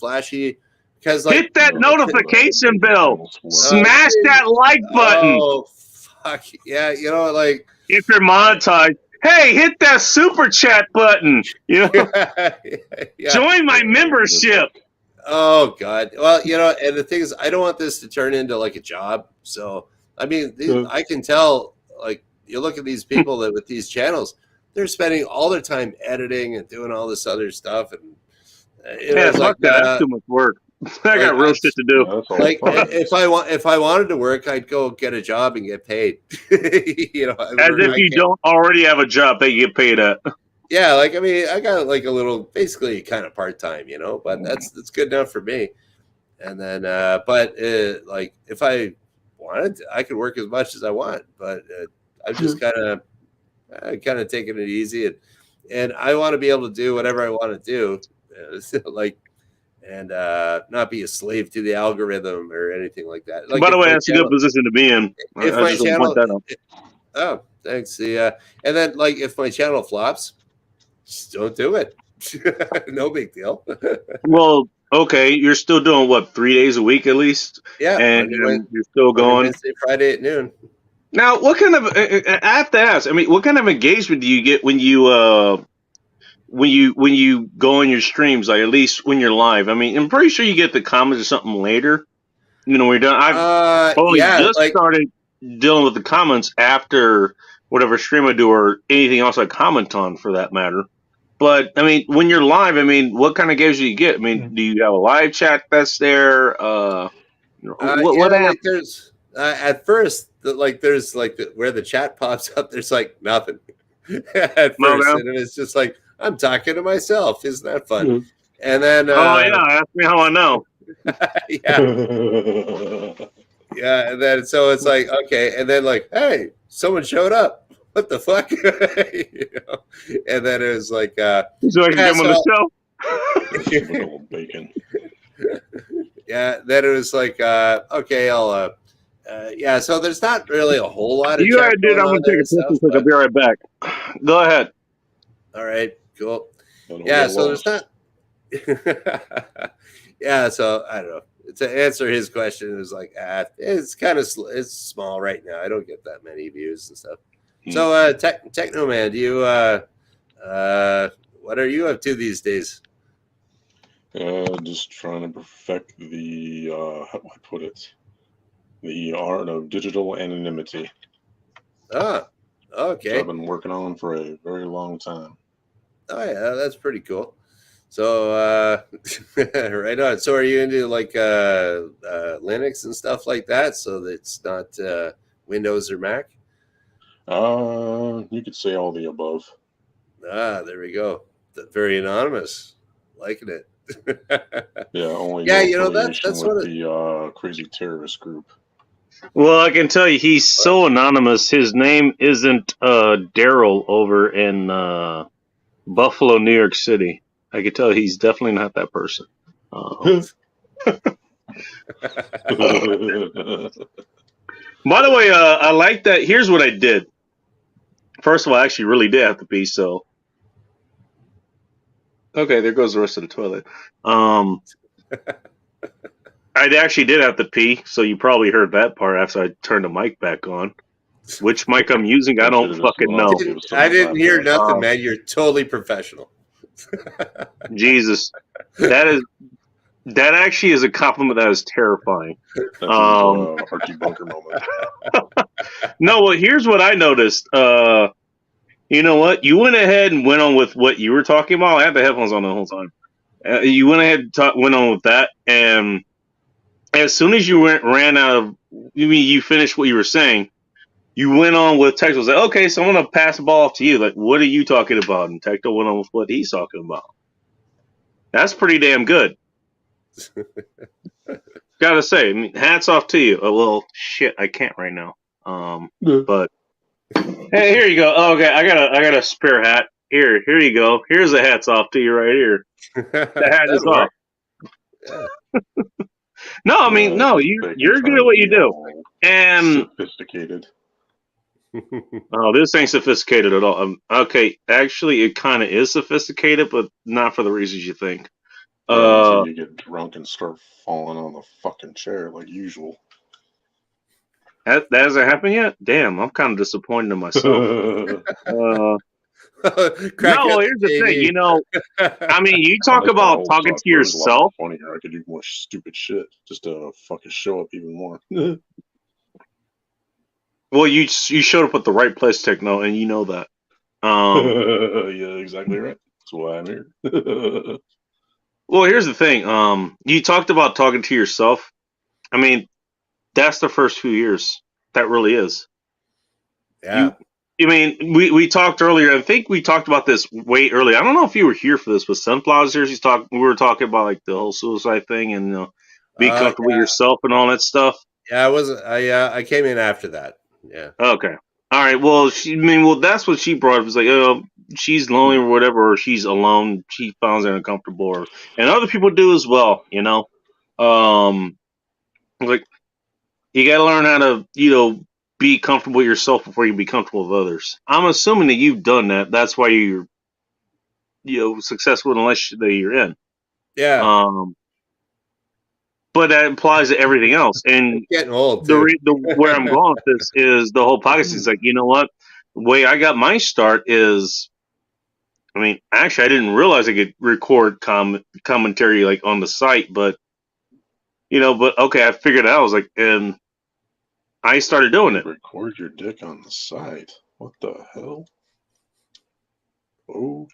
Because like, hit that notification bell, smash that like button. Oh fuck yeah! You know, like if you're monetized, hey, hit that super chat button. You know, join my membership. Oh god. Well, you know, and the thing is, I don't want this to turn into like a job. So I mean, I can tell. Like you look at these people that with these channels, they're spending all their time editing and doing all this other stuff, and it's like that's too much work. I got real shit to do. Like if I wanted to work, I'd go get a job and get paid. You know, as if you don't already have a job that you get paid at. Yeah, like I mean, I got like a little, basically kind of part time, you know, but that's good enough for me. And then, but like if I wanted to, I could work as much as I want, but I'm just kind of taking it easy, and I want to be able to do whatever I want to do, like. And not be a slave to the algorithm or anything like that. Like by the way, that's a good position to be in. If my channel, oh, thanks. And then like if my channel flops, just don't do it. No big deal. Well, okay, you're still doing what, 3 days a week at least? Yeah, and you're still going Wednesday, Friday at noon. Now, what kind of? I have to ask. I mean, what kind of engagement do you get when you go on your streams, like at least when you're live? I mean, I'm pretty sure you get the comments or something later. You know, we're done. I've only started dealing with the comments after whatever stream I do or anything else I comment on, for that matter. But I mean, when you're live, I mean, what kind of games do you get? I mean, do you have a live chat that's there? What happens? Like there's at first, there's where the chat pops up. There's like nothing at first, and it's just like, I'm talking to myself. Isn't that fun? Mm-hmm. And then ask me how I know. Yeah, and then so it's like, okay, and then like, hey, someone showed up. What the fuck? You know? And then it was like, so I can come on the show. Bacon. Yeah, then it was like, okay, I'll so there's not really a whole lot of. You already did. I'm gonna take a picture, so I'll be right back. Go ahead. All right, cool. Yeah, so there's not. Yeah, so I don't know. To answer his question, it was like, it's kind of it's small right now. I don't get that many views and stuff. So, Techno Man, do you what are you up to these days? Just trying to perfect the how do I put it? The art of digital anonymity. Ah, Okay. Which I've been working on for a very long time. Oh yeah, that's pretty cool. So right on. So are you into like Linux and stuff like that? So that it's not Windows or Mac? You could say all the above. Ah, there we go. Very anonymous. Liking it. Yeah, only Yeah, no you know affiliation that's with what the crazy terrorist group. Well, I can tell you, he's so anonymous. His name isn't Daryl over in Buffalo, New York City. I can tell he's definitely not that person. By the way, I like that. Here's what I did. First of all, I actually really did have to pee, so. Okay, there goes the rest of the toilet. I actually did have to pee, so you probably heard that part after I turned the mic back on. Which mic I'm using, I don't fucking know. I didn't hear nothing, man. You're totally professional. Jesus, that actually is a compliment that is terrifying. That's Archie Bunker moment. No, well, here's what I noticed. You know what? You went ahead and went on with what you were talking about. I had the headphones on the whole time. You went ahead and went on with that, and as soon as you ran out of, you finished what you were saying, you went on with Tecto. Was like, okay, so I'm gonna pass the ball off to you. Like, what are you talking about? And Tecto went on with what he's talking about. That's pretty damn good. Gotta say, I mean, hats off to you. Oh, well, shit, I can't right now. But hey, here you go. Oh, okay, I got a spare hat. Here you go. Here's a hats off to you right here. The hat is off. Yeah. No, I mean, no, you're good at what you do. And sophisticated. Oh, this ain't sophisticated at all. Okay, actually, it kind of is sophisticated, but not for the reasons you think. Until you get drunk and start falling on the fucking chair like usual. That hasn't happened yet? Damn, I'm kind of disappointed in myself. No, here's the thing. You know, I mean, you talk about talking to yourself. Funnier. I could do more stupid shit just to fucking show up even more. Well, you showed up at the right place, Techno, and you know that. Yeah, exactly right. That's why I'm here. Well, here's the thing. You talked about talking to yourself. I mean, that's the first few years. That really is. Yeah. I mean, we talked earlier. I think we talked about this way earlier. I don't know if you were here for this, but Sunflower's here. We were talking about like the whole suicide thing and be comfortable with yourself and all that stuff. Yeah, I wasn't. I came in after that. Yeah. Okay. All right. Well, that's what she brought up. It's like, she's lonely or whatever, or she's alone. She finds it uncomfortable, and other people do as well. You know, like you got to learn how to, be comfortable with yourself before you be comfortable with others. I'm assuming that you've done that. That's why you're, successful unless you're in. Yeah. But that applies to everything else. And getting old. Where I'm going with this is the whole podcast is like, you know what? The way I got my start is, I mean, actually, I didn't realize I could record commentary like on the site, but okay, I figured it out. I was like, and I started doing it. Record your dick on the site. What the hell? Okay.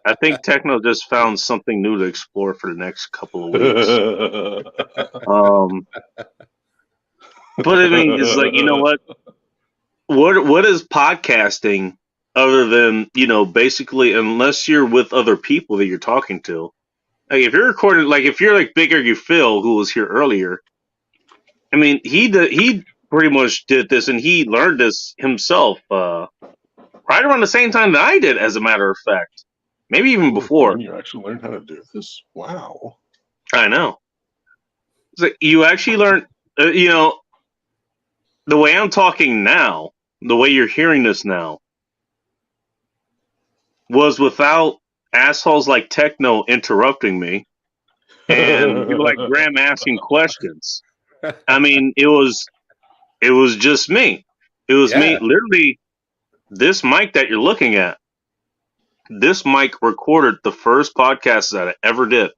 I think Techno just found something new to explore for the next couple of weeks. But I mean, it's like, you know what? What is podcasting other than, basically, unless you're with other people that you're talking to? Like if you're recording, like if you're like Big Eggy Phil, who was here earlier, I mean, he pretty much did this and he learned this himself. Right around the same time that I did, as a matter of fact. Maybe even before. You actually learned how to do this? Wow. I know. It's like you actually learn, the way I'm talking now, the way you're hearing this now, was without assholes like Techno interrupting me and people like Graham asking questions. I mean, it was just me. It was me, literally. This mic that you're looking at, this mic recorded the first podcast that I ever did.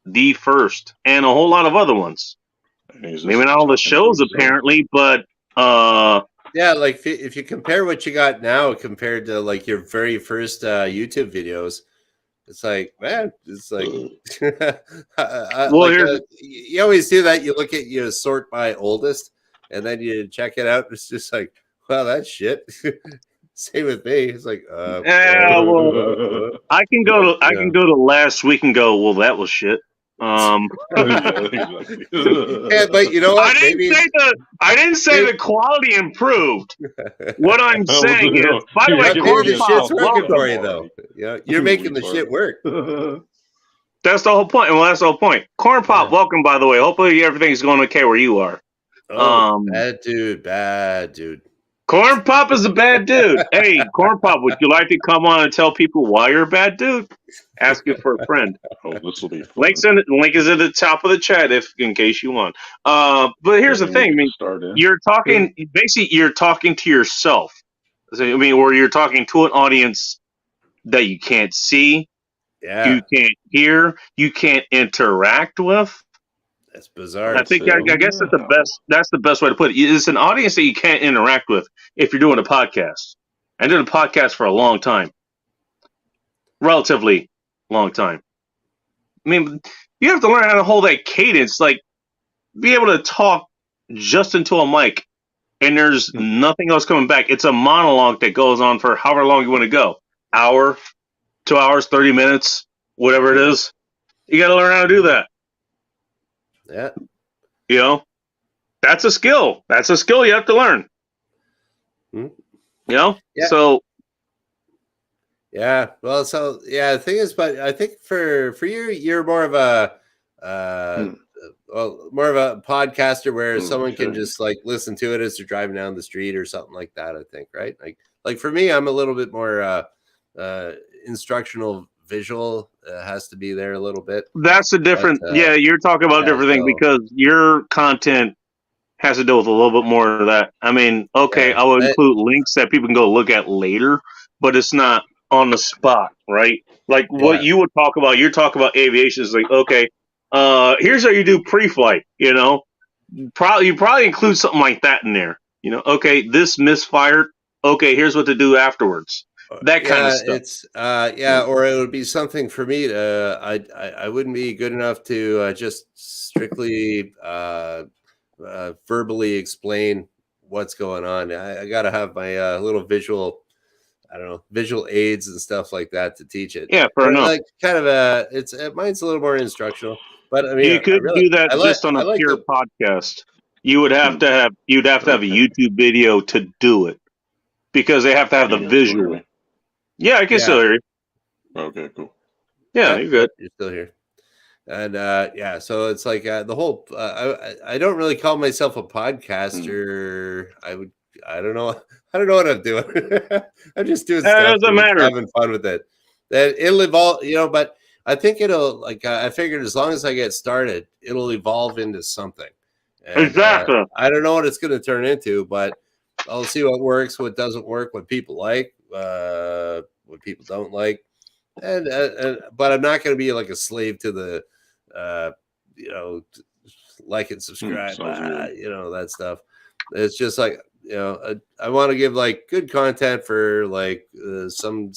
The first. And a whole lot of other ones. Maybe not all the shows, apparently, but... yeah, Yeah, like if you compare what you got now compared to like your very first YouTube videos, it's like, man, it's like, Well, here's you always do that. You sort by oldest, and then you check it out. It's just like, wow, that's shit. Same with me. It's like, yeah, well, I can go to last week and go, well, that was shit. yeah, but you know what? I didn't say the quality improved. What I'm saying is, by the way, the shit's working for you though. Yeah, you're making the shit work. That's the whole point. Well, that's the whole point. Corn Pop, welcome, by the way. Hopefully everything's going okay where you are. Oh, bad dude. Corn Pop is a bad dude. Hey, Corn Pop, would you like to come on and tell people why you're a bad dude? Ask it for a friend. Oh, this will be fun. Link is at the top of the chat in case you want. But here's the thing. I mean, you're talking to yourself. I mean, or you're talking to an audience that you can't see, you can't hear, you can't interact with. That's bizarre. I think I guess that's the best way to put it. It's an audience that you can't interact with if you're doing a podcast. I did a podcast for a long time. Relatively long time. I mean, you have to learn how to hold that cadence, like be able to talk just into a mic and there's nothing else coming back. It's a monologue that goes on for however long you want to go. Hour, 2 hours, 30 minutes, whatever it is. You got to learn how to do that. Yeah. You know, that's a skill. That's a skill you have to learn. Hmm. You know? Yeah. So. Yeah. Well, so, yeah, the thing is, but I think for you, you're more of a, more of a podcaster where someone can just like listen to it as they're driving down the street or something like that, I think, right? Like for me, I'm a little bit more instructional visual has to be there a little bit. That's a different, you're talking about different thing because your content has to do with a little bit more of that. I mean, okay, I will include links that people can go look at later, but it's not on the spot, right? Like what you would talk about, you're talking about aviation is like, okay, here's how you do pre-flight, you know, you probably include something like that in there, you know, okay, this misfired, okay, here's what to do afterwards. That kind of stuff. It's or it would be something for me to I wouldn't be good enough to just strictly verbally explain what's going on. I got to have my little visual, I don't know, visual aids and stuff like that to teach it. Yeah, fair enough. Like kind of mine's a little more instructional, but I mean, you could do that just on a pure podcast. You would have to have a YouTube video to do it because they have to have the visual. Yeah, I can still hear you. Okay, cool. Yeah, you're good. You're still here. And so it's like the whole I don't really call myself a podcaster. I don't know what I'm doing. I'm just doing stuff. It doesn't matter. Having fun with it. That it'll evolve, you know, but I think it'll I figured as long as I get started, it'll evolve into something. And, exactly. I don't know what it's gonna turn into, but I'll see what works, what doesn't work, what people like, what people don't like. And but I'm not going to be like a slave to the, you know, like and subscribe, you know, that stuff. It's just like, you know, I want to give like good content for like some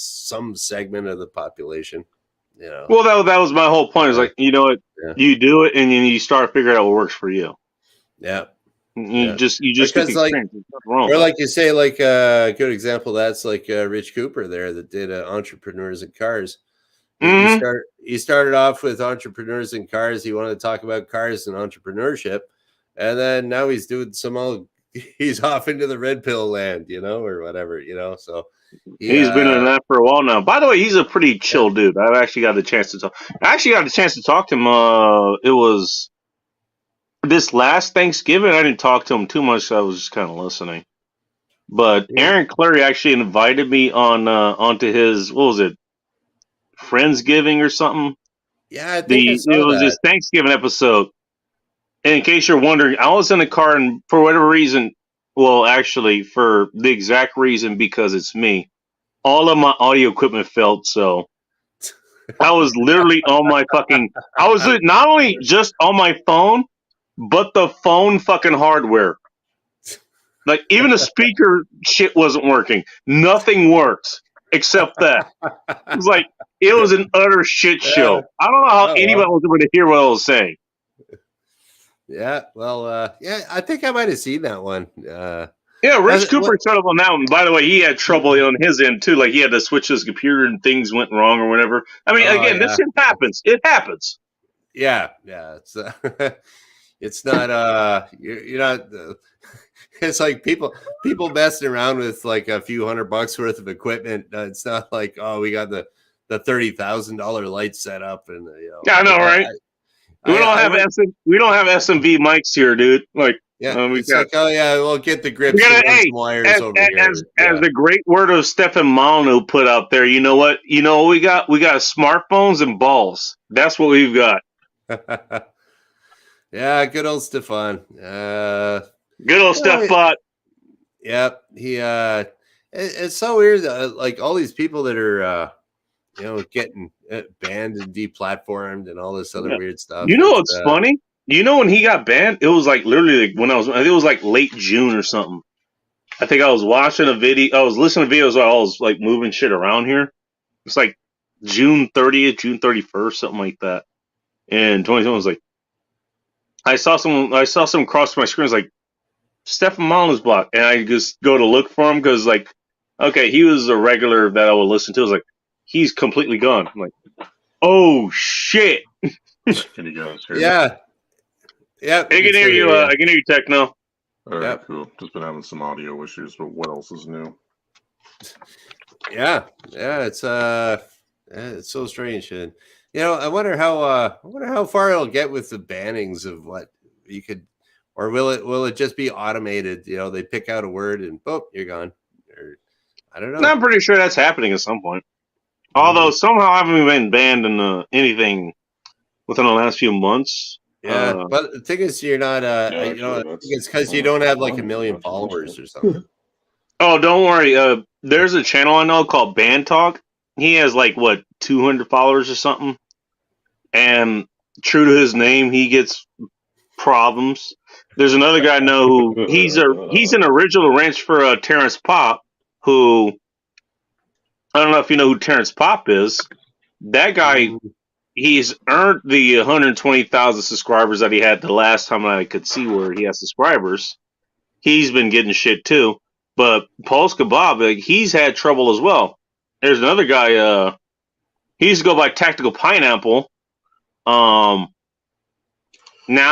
segment of the population. You know. Well, that was my whole point. Is like, you know what, you do it and then you start figuring out what works for you. Yeah. You just because like, or like you say, like a good example that's like Rich Cooper there that did Entrepreneurs in Cars. He started off with Entrepreneurs in Cars. He wanted to talk about cars and entrepreneurship, and then now he's doing he's off into the red pill land, you know, or whatever, you know. So he's been in that for a while now. By the way, he's a pretty chill dude. I've actually got the chance to talk. To him. It was this last Thanksgiving. I didn't talk to him too much. So I was just kind of listening. But Aaron Clary actually invited me onto his, what was it, Friendsgiving or something? Yeah, I think it was his Thanksgiving episode. And in case you're wondering, I was in the car and for whatever reason, well, actually for the exact reason because it's me, all of my audio equipment failed. So I was literally on my I was not only just on my phone, but the phone fucking hardware. Like even the speaker shit wasn't working. Nothing worked except that. It was like it was an utter shit show. I don't know how anybody was able to hear what I was saying. Yeah, well, yeah, I think I might have seen that one. Yeah, Rich Cooper showed up on that one. By the way, he had trouble on his end too. Like he had to switch his computer and things went wrong or whatever. I mean, again, this shit happens. It happens. Yeah, it's it's not you're not. It's like people messing around with like a few $100 worth of equipment. It's not like, oh, we got the $30,000 light set up and Yeah, I know, right? We don't have SMV mics here, dude. Like, yeah, it's like, oh yeah, we'll get the grips and run some wires over here. As the great word of Stefan Molyneux put out there, you know what? You know what we got? We got smartphones and balls. That's what we've got. Yeah, good old Stefan. Good old Stefan. Yep, he. It's so weird. Like all these people that are, getting banned and deplatformed and all this other weird stuff. You know what's funny? You know when he got banned, it was like literally like when I think it was like late June or something. I think I was watching a video. I was listening to videos while I was like moving shit around here. It's like June 30th, June 31st, something like that. And 2020 was like, I saw some cross my screen. It's like Stefan Molyneux's block, and I just go to look for him because like, okay, he was a regular that I would listen to. I was like, he's completely gone. I'm like, oh shit. Can you guys hear me? Yeah. Yeah. I can hear you. I can hear you, Techno. All right, cool. Just been having some audio issues, but what else is new? Yeah. It's so strange, and I wonder how far it'll get with the bannings of what you could, or will it just be automated? They pick out a word and boom, you're gone. Or I don't know. No, I'm pretty sure that's happening at some point. Although somehow I haven't been banned in anything within the last few months. Yeah, but the thing is, you're not. I think it's because you don't have like 1 million followers or something. Oh, don't worry. There's a channel I know called Band Talk. He has like 200 followers or something. And true to his name, he gets problems. There's another guy I know who he's an original ranch for Terrence Pop, who I don't know if you know who Terrence Pop is. That guy, he's earned the 120,000 subscribers that he had the last time I could see where he has subscribers. He's been getting shit too. But Polska Bob, he's had trouble as well. There's another guy, he used to go by Tactical Pineapple. Now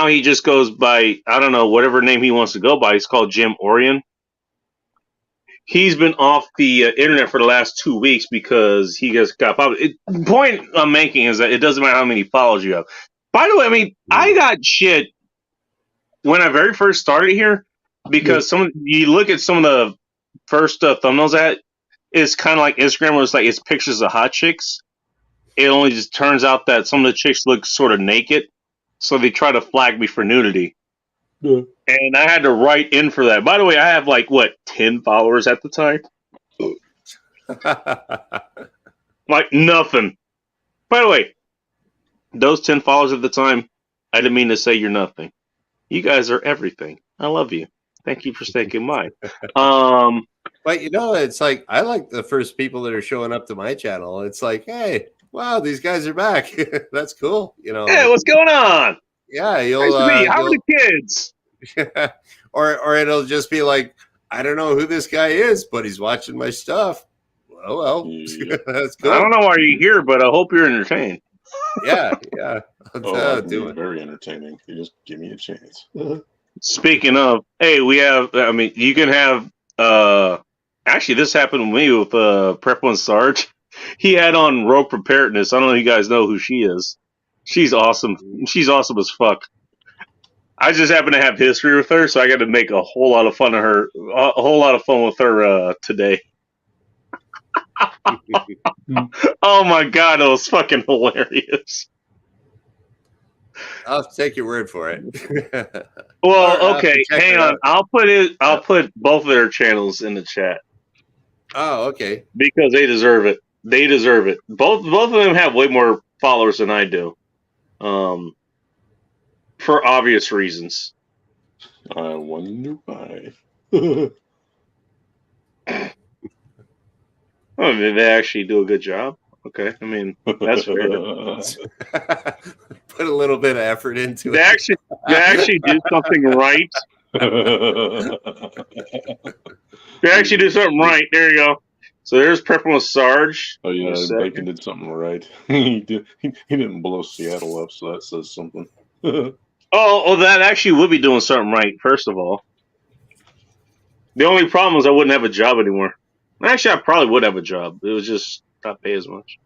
he just goes by, I don't know, whatever name he wants to go by. He's called Jim Orion. He's been off the internet for the last 2 weeks because he just got followed. The point I'm making is that it doesn't matter how many followers you have. By the way, I mean, I got shit when I very first started here because you look at some of the first thumbnails it's kind of like Instagram where it's pictures of hot chicks. It only just turns out that some of the chicks look sort of naked, so they try to flag me for nudity. Yeah. And I had to write in for that. By the way, I have 10 followers at the time. Like nothing. By the way, those 10 followers at the time, I didn't mean to say you're nothing. You guys are everything. I love you. Thank you for sticking mine. But it's like I like the first people that are showing up to my channel. It's like, hey, wow, these guys are back. That's cool. Hey, what's going on? Yeah, nice to meet you. How are the kids? or it'll just be like, I don't know who this guy is, but he's watching my stuff. Well, that's cool. I don't know why you're here, but I hope you're entertained. Yeah. Very entertaining. You just give me a chance. Speaking of, hey, we have. I mean, you can have. Actually, this happened to me with Prep One Sarge. He had on Rogue Preparedness. I don't know if you guys know who she is. She's awesome. She's awesome as fuck. I just happen to have history with her, so I got to make a whole lot of fun of her. A whole lot of fun with her today. Oh my god, it was fucking hilarious. I'll take your word for it. Well, okay, hang on. I'll put both of their channels in the chat. Oh, okay. Because they deserve it. They deserve it. Both of them have way more followers than I do. For obvious reasons. I wonder why. Oh, did they actually do a good job? Okay, I mean that's fair. Put a little bit of effort into They it. actually do something right. They actually do something right. There you go. So there's Purple with Sarge. Oh yeah, Just a second. Bacon did something right. he didn't blow Seattle up, so that says something. Oh, that actually would be doing something right. First of all, the only problem is I wouldn't have a job anymore. Actually, I probably would have a job. It was just not pay as much.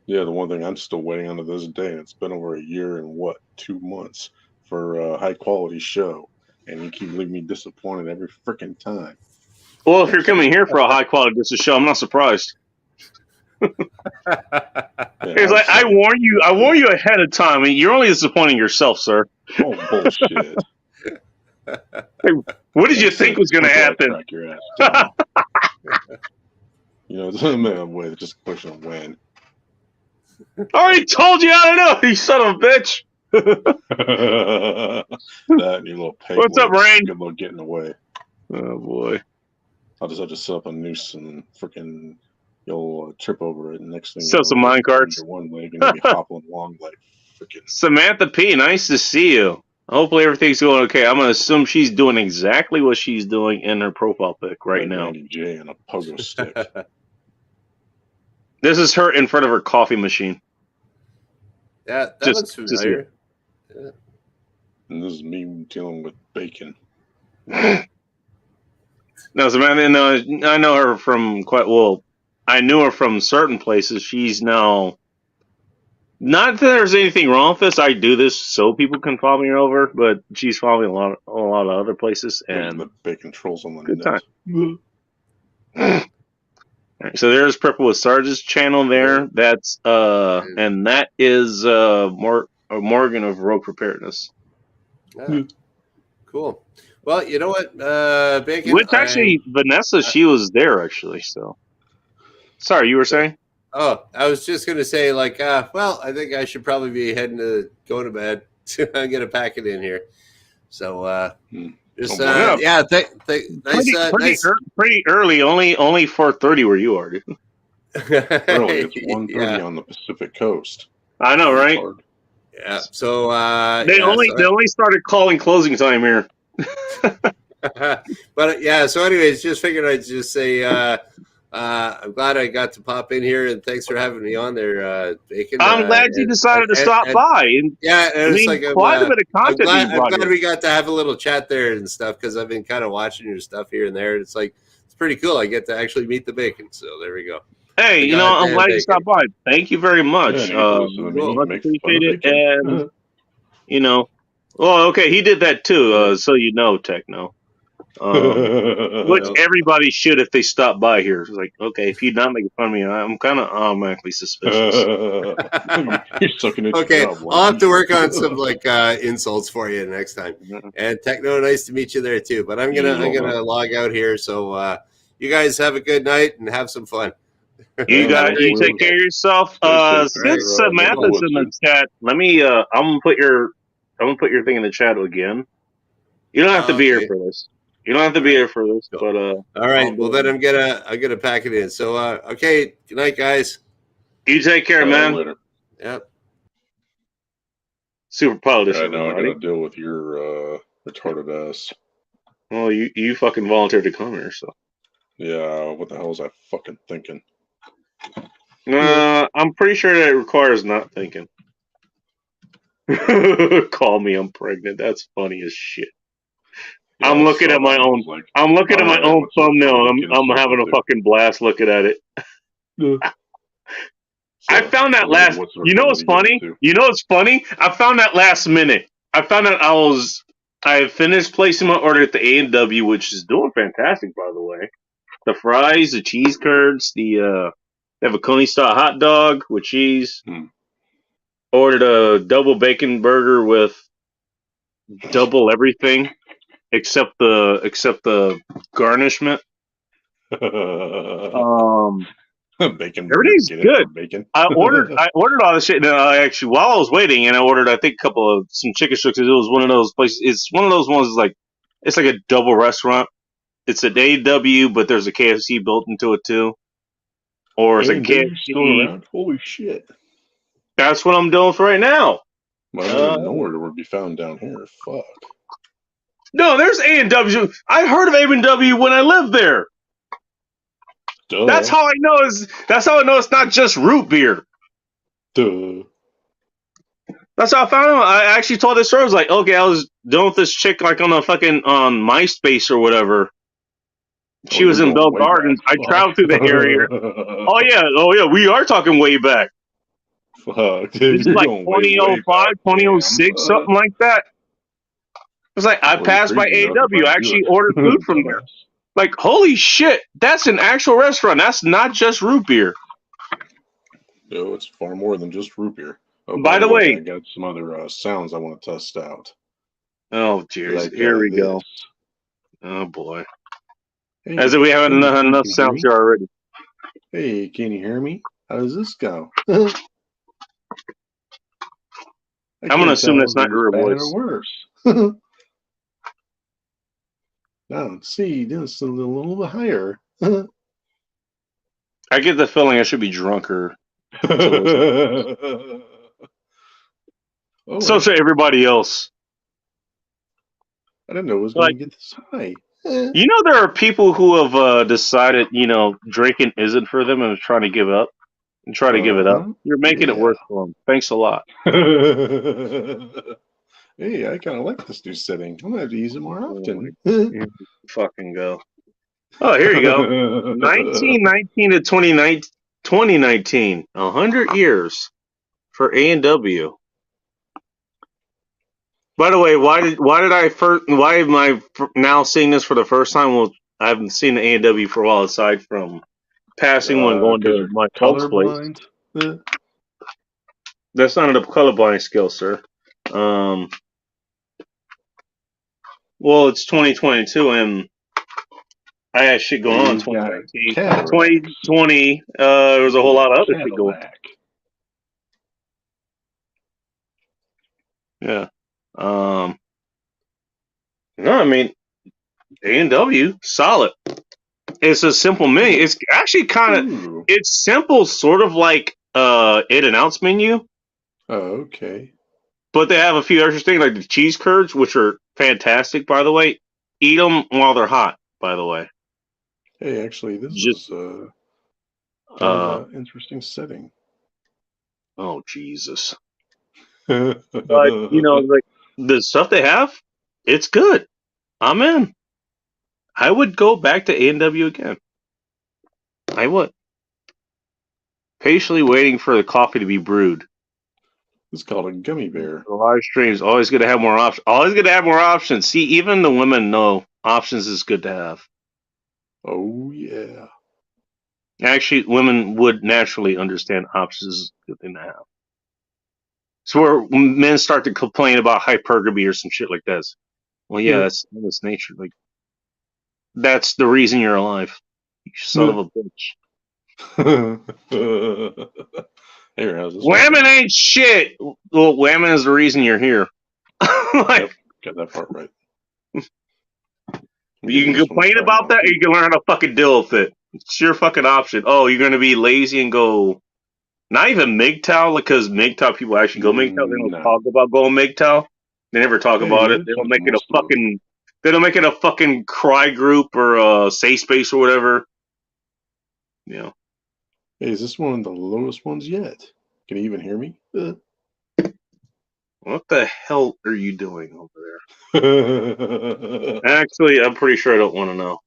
Yeah, the one thing I'm still waiting on to this day, and it's been over a year and 2 months for a high quality show, and you keep leaving me disappointed every freaking time. Well, if you're coming here for a high quality business show, I'm not surprised. It's like I warn you ahead of time. I mean, you're only disappointing yourself, sir. Oh bullshit! What did you think was going to happen? Crack your ass down. It's a way. It's just a question of when. I already told you how to know, you son of a bitch. That and your little peg. What's up, Rain? Good luck getting away. Oh boy! I'll just have to set up a noose and freaking you'll trip over it. And next thing, Set some mine carts. One leg and you'll be hopping along like freaking. Samantha P, nice to see you. Hopefully everything's going okay. I'm gonna assume she's doing exactly what she's doing in her profile pic right now. Andy J and a pogo stick. This is her in front of her coffee machine. Yeah, that looks familiar. Yeah. And this is me dealing with bacon. No, Samantha, I know her from quite well. I knew her from certain places. She's now. Not that there's anything wrong with this. I do this so people can follow me over, but she's following a lot of other places, and the bacon trolls on the good net. time. All right, so there's Purple with Sarge's channel there. That's and that is Morgan of Rogue Preparedness. Cool. Well, you know what, Bacon. Which actually, Vanessa, she was there actually. So, sorry, you were saying? Oh, I was just gonna say, like, well, I think I should probably be heading to go to bed to get a packet in here. So, just yeah, nice. Pretty early, only 4:30 where you are, dude. Really, it's 1:30 on the Pacific Coast. I know, right? Yeah. So they only started calling closing time here. But yeah. So, anyways, just figured I'd just say. I'm glad I got to pop in here, and thanks for having me on there, Bacon. I'm glad you decided to stop by. And, yeah, and it's like quite a bit of content. I'm glad we got to have a little chat there and stuff because I've been kind of watching your stuff here and there. And it's like it's pretty cool. I get to actually meet the Bacon, so there we go. Hey, I'm glad you stopped by. Thank you very much. Much appreciated. And well, okay, he did that too. So Techno. Which everybody should if they stop by here. It's like, okay, if you're not making fun of me, I'm kind of automatically suspicious. You're sucking it. Okay, I'll have to work on some insults for you next time. And Techno, nice to meet you there too. But I'm gonna log out here. So you guys have a good night and have some fun. You guys, you take care of yourself. Since Samantha's in the chat, let me. I'm gonna put your thing in the chat again. You don't have to be here for this. You don't have to be here for this, but all right. Well, then I'm gonna pack it in. So okay. Good night, guys. You take care, man. Later. Yep. Super politician. I know. I gotta deal with your retarded ass. Well, you fucking volunteered to come here, so. Yeah. What the hell was I fucking thinking? I'm pretty sure that it requires not thinking. Call me, I'm pregnant. That's funny as shit. Yeah, I'm looking at my own. I'm looking at my own thumbnail. I'm having a fucking blast looking at it. I found that last. You know what's funny? I found that last minute. I found out I finished placing my order at the A&W, which is doing fantastic, by the way. The fries, the cheese curds, they have a Coney style hot dog with cheese. Ordered a double bacon burger with double everything. Except the garnishment. Bacon. Everything's good. Bacon. I ordered all this shit. And actually, while I was waiting, and I ordered, I think, some chicken strips. It was one of those places. It's one of those ones. It's like a double restaurant. it's an AEW, but there's a KFC built into it too. Or it's a A&W still KFC. around? Holy shit. That's what I'm doing for right now. Well, I don't even know where it would be found down here. Fuck. No, there's A&W. I heard of A&W when I lived there. Duh. That's how I know it's not just root beer. Duh. That's how I found out. I actually told this story. I was like, okay, I was dealing with this chick like on a fucking MySpace or whatever. She was in Bell Gardens. I traveled through the area. Oh yeah, we are talking way back. Fuck, dude. It's like 2005, 2006, something like that. It's like I passed by AEW. I actually ordered food from there. Like, holy shit, that's an actual restaurant. That's not just root beer. No, it's far more than just root beer. Oh, by the way, I got some other sounds I want to test out. Oh, jeez. Like, here we this. go. Oh, boy. Hey, as if we haven't enough sounds here already. Hey, can you hear me? How does this go? I'm going to assume that's not your voice. Or worse. Now, see, this a little bit higher. I get the feeling I should be drunker. So should everybody else. I didn't know it was going to get this high. You know, there are people who have decided, drinking isn't for them and are trying to give up. And try to give it up. You're making it worse for them. Thanks a lot. Hey, I kind of like this new setting. I'm going to have to use it more often. Fucking go. Oh, here you go. 1919 to 2019. 100 years for A&W. By the way, why am I now seeing this for the first time? Well, I haven't seen the A&W for a while, aside from passing one going to my folks' place. That's not a colorblind skill, sir. Well, it's 2022, and I had shit going on in 2019. 2020, there was a whole lot of other shit going on. Yeah. No, I mean, A&W, solid. It's a simple menu. It's actually it's simple, sort of like In-N-Out's menu. Oh, okay. But they have a few extra things, like the cheese curds, which are fantastic, by the way. Eat them while they're hot, by the way. Hey, actually, this is an interesting setting. Oh, Jesus. But, like the stuff they have, it's good. I'm in. I would go back to A&W again. I would. Patiently waiting for the coffee to be brewed. It's called a gummy bear. The live streams always going to have more options. Always going to have more options. See, even the women know options is good to have. Oh yeah. Actually, women would naturally understand options is a good thing to have. So where men start to complain about hypergamy or some shit like this. Well, yeah, that's nature. Like, that's the reason you're alive. You son of a bitch. Women ain't shit. Well, women is the reason you're here. Got that part right. You can complain about that, or you can learn how to fucking deal with it. It's your fucking option. Oh, you're gonna be lazy and go. Not even MGTOW, because MGTOW people actually go MGTOW. They don't talk about going MGTOW. They never talk about it. They don't make it a fucking. They don't make it a fucking cry group or a safe space or whatever. Hey, is this one of the lowest ones yet? Can you even hear me? What the hell are you doing over there? Actually, I'm pretty sure I don't want to know.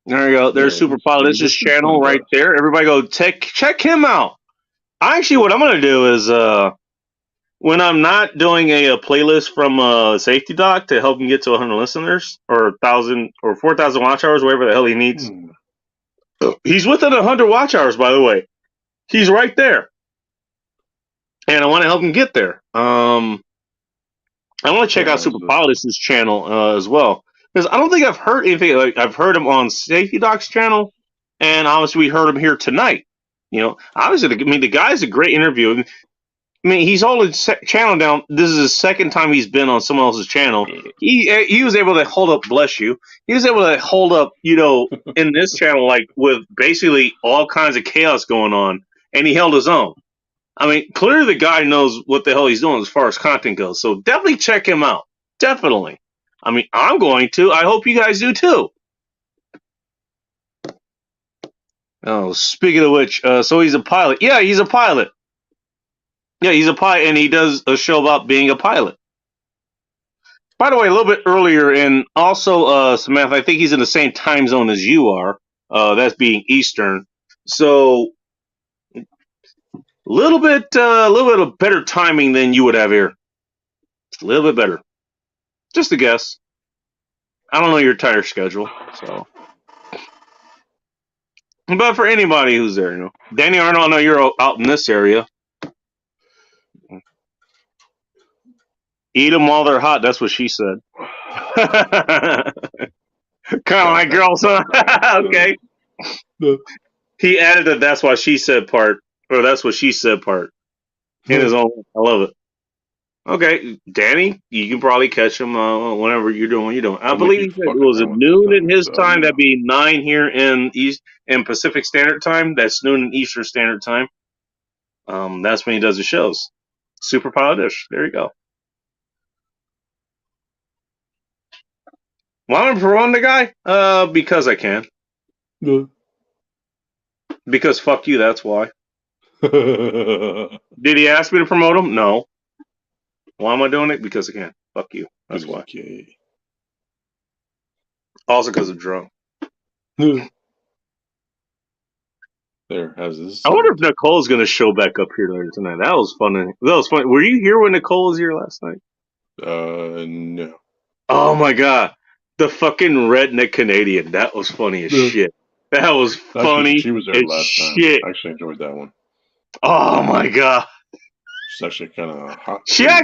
There you go. There's Super Pilot. This is channel right there. Everybody go check him out. Actually, what I'm going to do is when I'm not doing a playlist from Safety Doc to help him get to 100 listeners or 1,000 or 4,000 watch hours, whatever the hell he needs. He's within 100 watch hours, by the way. He's right there. And I want to help him get there. I want to check out Super Pilot's channel as well. Because I don't think I've heard anything. Like, I've heard him on Safety Doc's channel, and obviously we heard him here tonight. Obviously, the guy's a great interview. I mean, he's holding channel down. This is his second time he's been on someone else's channel. He was able to hold up. Bless you. He was able to hold up. In this channel, like with basically all kinds of chaos going on, and he held his own. I mean, clearly the guy knows what the hell he's doing as far as content goes. So definitely check him out. Definitely. I mean, I'm going to. I hope you guys do too. Oh, speaking of which, so he's a pilot. Yeah, he's a pilot. Yeah, he's a pilot, and he does a show about being a pilot. By the way, a little bit earlier, and also, Samantha, I think he's in the same time zone as you are. That's being Eastern. So, a little bit of better timing than you would have here. A little bit better. Just a guess. I don't know your entire schedule, so. But for anybody who's there, Danny Arnold, I know you're out in this area. Eat them while they're hot. That's what she said. Kind of like girls, huh? Okay. He added that that's why she said part, or that's what she said part. In his own. I love it. Okay, Danny, you can probably catch him whenever you're doing what you're doing. I believe he said it was at noon in his time. That'd be 9 here in Pacific Standard Time. That's noon in Eastern Standard Time. That's when he does his shows. Super Pilot-ish. There you go. Why am I promoting the guy? Because I can. Yeah. Because fuck you, that's why. Did he ask me to promote him? No. Why am I doing it? Because I can. Fuck you. That's why. Okay. Also because I'm drunk. There, how's this? I wonder if Nicole's going to show back up here later tonight. That was fun. Were you here when Nicole was here last night? No. Oh my god. The fucking redneck Canadian. That was funny as shit. That was funny. She was there last time. I actually enjoyed that one. Oh my god. She's actually kind of hot. I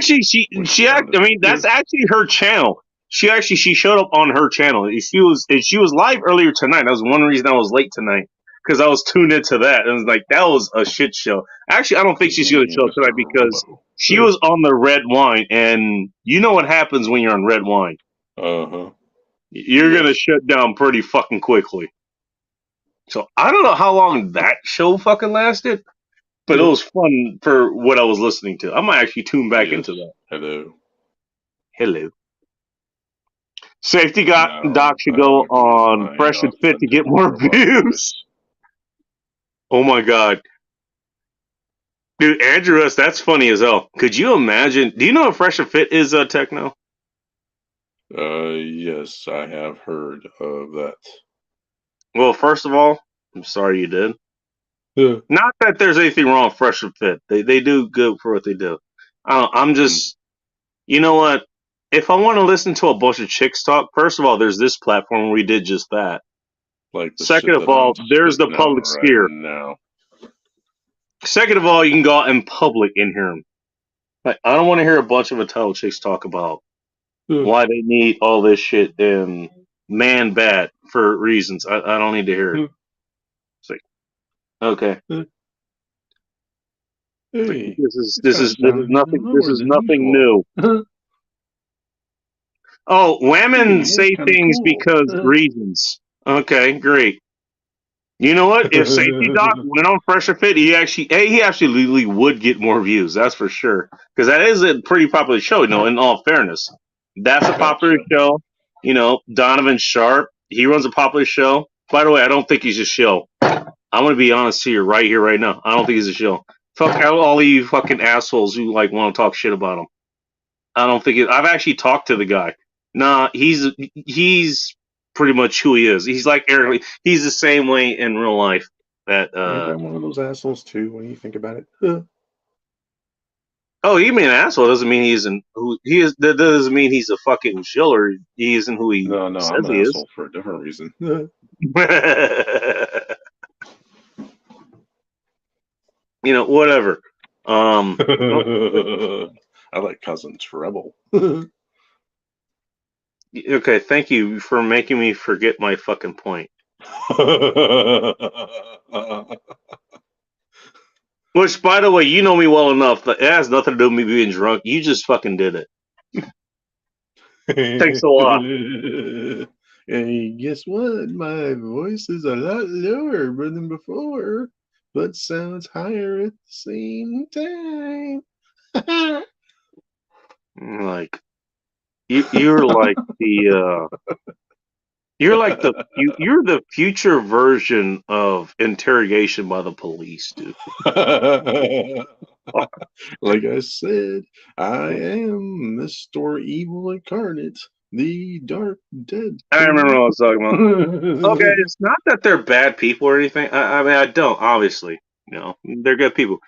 mean, that's actually her channel. She showed up on her channel. She was live earlier tonight. That was one reason I was late tonight. Because I was tuned into that. And it was like, that was a shit show. Actually, I don't think she's going to show up tonight because she was on the red wine. And you know what happens when you're on red wine. Uh-huh. You're going to shut down pretty fucking quickly. So I don't know how long that show fucking lasted. But it was fun for what I was listening to. I might actually tune back into that. Hello. Safety Doc should go on Fresh and Fit to get more views. Oh my god. Dude, Andrew S., that's funny as hell. Could you imagine? Do you know if Fresh and Fit is techno? Yes, I have heard of that. Well, first of all, I'm sorry you did. Yeah. Not that there's anything wrong with Fresh and Fit. They do good for what they do. I'm just, you know what? If I want to listen to a bunch of chicks talk, first of all, there's this platform where we did just that. Second of all, there's the public sphere. Second of all, you can go out in public and hear them. Like, I don't want to hear a bunch of entitled chicks talk about why they need all this shit and man bad for reasons. I don't need to hear it. It's like, okay. Hey, this is nothing new. Oh, women say things because reasons. Okay, great. You know what? If Safety Doc went on Fresh and Fit, he absolutely would get more views. That's for sure. Because that is a pretty popular show. In all fairness, that's a popular show. Donovan Sharp, he runs a popular show. By the way, I don't think he's a shill. I'm gonna be honest here, right now. I don't think he's a shill. Fuck all you fucking assholes who want to talk shit about him. I don't think I've actually talked to the guy. Nah, he's pretty much who he is. He's like Eric. He's the same way in real life. That I'm one of those assholes too. When you think about it. Oh, you mean an asshole? Doesn't mean he isn't who he is. That doesn't mean he's a fucking shiller. He isn't who he. No, I'm an asshole for a different reason. Whatever. I like Cousin Treble. Okay, thank you for making me forget my fucking point. Which, by the way, you know me well enough that it has nothing to do with me being drunk. You just fucking did it. Thanks a lot. Hey, guess what? My voice is a lot lower than before, but sounds higher at the same time. Like you're like the you're the future version of interrogation by the police, dude. Like I said, I am Mr. Evil Incarnate, the Dark Dead. I remember what I was talking about. Okay, it's not that they're bad people or anything. I mean, I don't, obviously. You know, they're good people.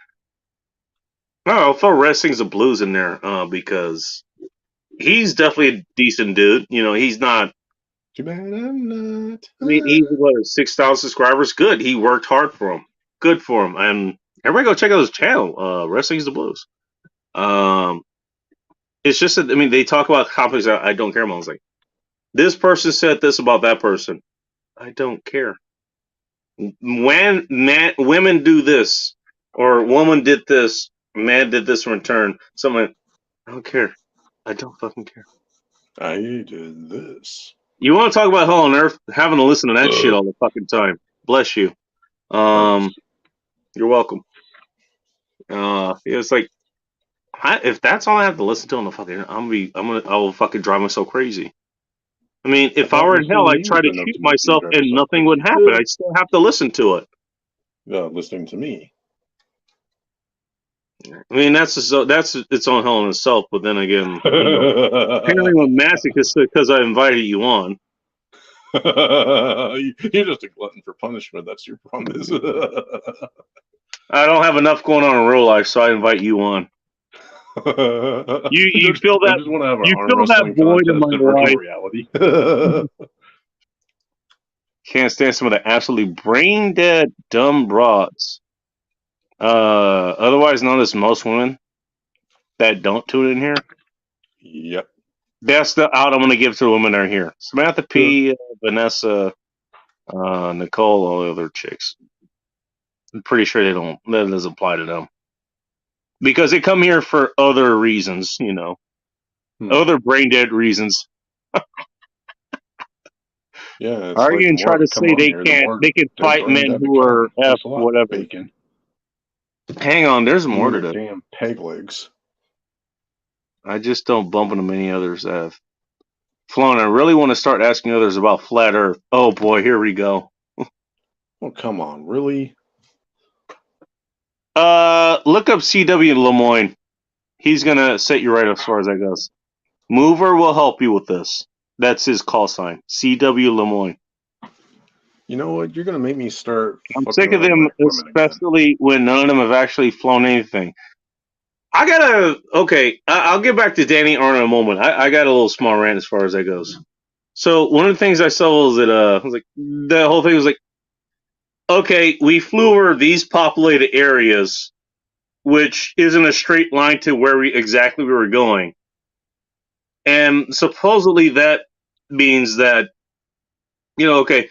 No, I'll throw Wrestling's the Blues in there because he's definitely a decent dude. You know, he's not. Too bad I'm not. I mean, he's what, 6,000 subscribers. Good. He worked hard for him. Good for him. And everybody go check out his channel. Wrestling's the Blues. It's just that, I mean, they talk about topics that I don't care about. It's like, this person said this about that person. I don't care. When women do this, or woman did this, man did this in return, something, I don't care. I don't fucking care. I did this. You want to talk about hell on earth? Having to listen to that shit all the fucking time. Bless you. You're welcome. It's like, if that's all I have to listen to on the fucking, I will fucking drive myself crazy. I mean, if I were in hell, I'd try to shoot myself and nothing would happen. I'd still have to listen to it. Listening to me. I mean, that's its own hell in itself. But then again, you know, apparently I'm a masochist because I invited you on. You're just a glutton for punishment. That's your problem. I don't have enough going on in real life, so I invite you on. You fill that void in my life. Reality. Can't stand some of the absolutely brain dead dumb broads. Otherwise known as most women that don't tune in here. Yep. That's the out I'm going to give to the women that are here. Samantha P, Vanessa, Nicole, all the other chicks. I'm pretty sure that doesn't apply to them. Because they come here for other reasons, you know. Other brain dead reasons. Yeah. Are you going to try to say they can fight men who are F whatever? Bacon. Hang on, there's more to that. Damn peg legs. I just don't bump into many others have. Flown, I really want to start asking others about flat Earth. Oh boy, here we go. Oh, come on, really? Look up CW in Lemoyne. He's gonna set you right as far as that goes. Mover will help you with this. That's his call sign. CW Lemoyne. You know what? You're gonna make me start. I'm sick of them, especially when none of them have actually flown anything. I'll get back to Danny Arnold in a moment. I got a little small rant as far as that goes. So one of the things I saw was that I was like, the whole thing was like, okay, we flew over these populated areas, which isn't a straight line to where we were going. And supposedly that means that, you know, okay,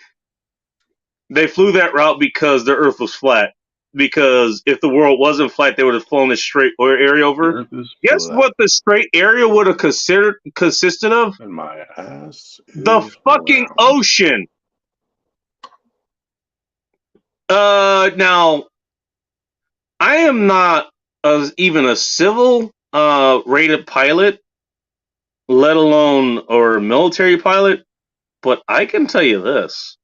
they flew that route because the Earth was flat. Because if the world wasn't flat, they would have flown this straight area over. Guess what the straight area would have consisted of? And my ass. The fucking ocean. Now, I am not even a civil rated pilot, let alone or military pilot, but I can tell you this.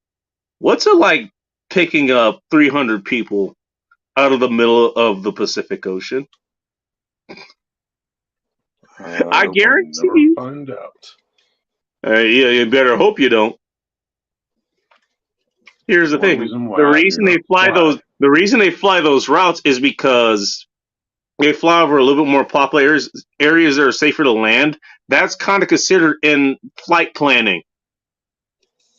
What's it like picking up 300 people out of the middle of the Pacific Ocean? I guarantee you. Find out. Yeah, you better hope you don't. Here's the thing: the reason they fly those routes is because they fly over a little bit more popular areas that are safer to land. That's kind of considered in flight planning.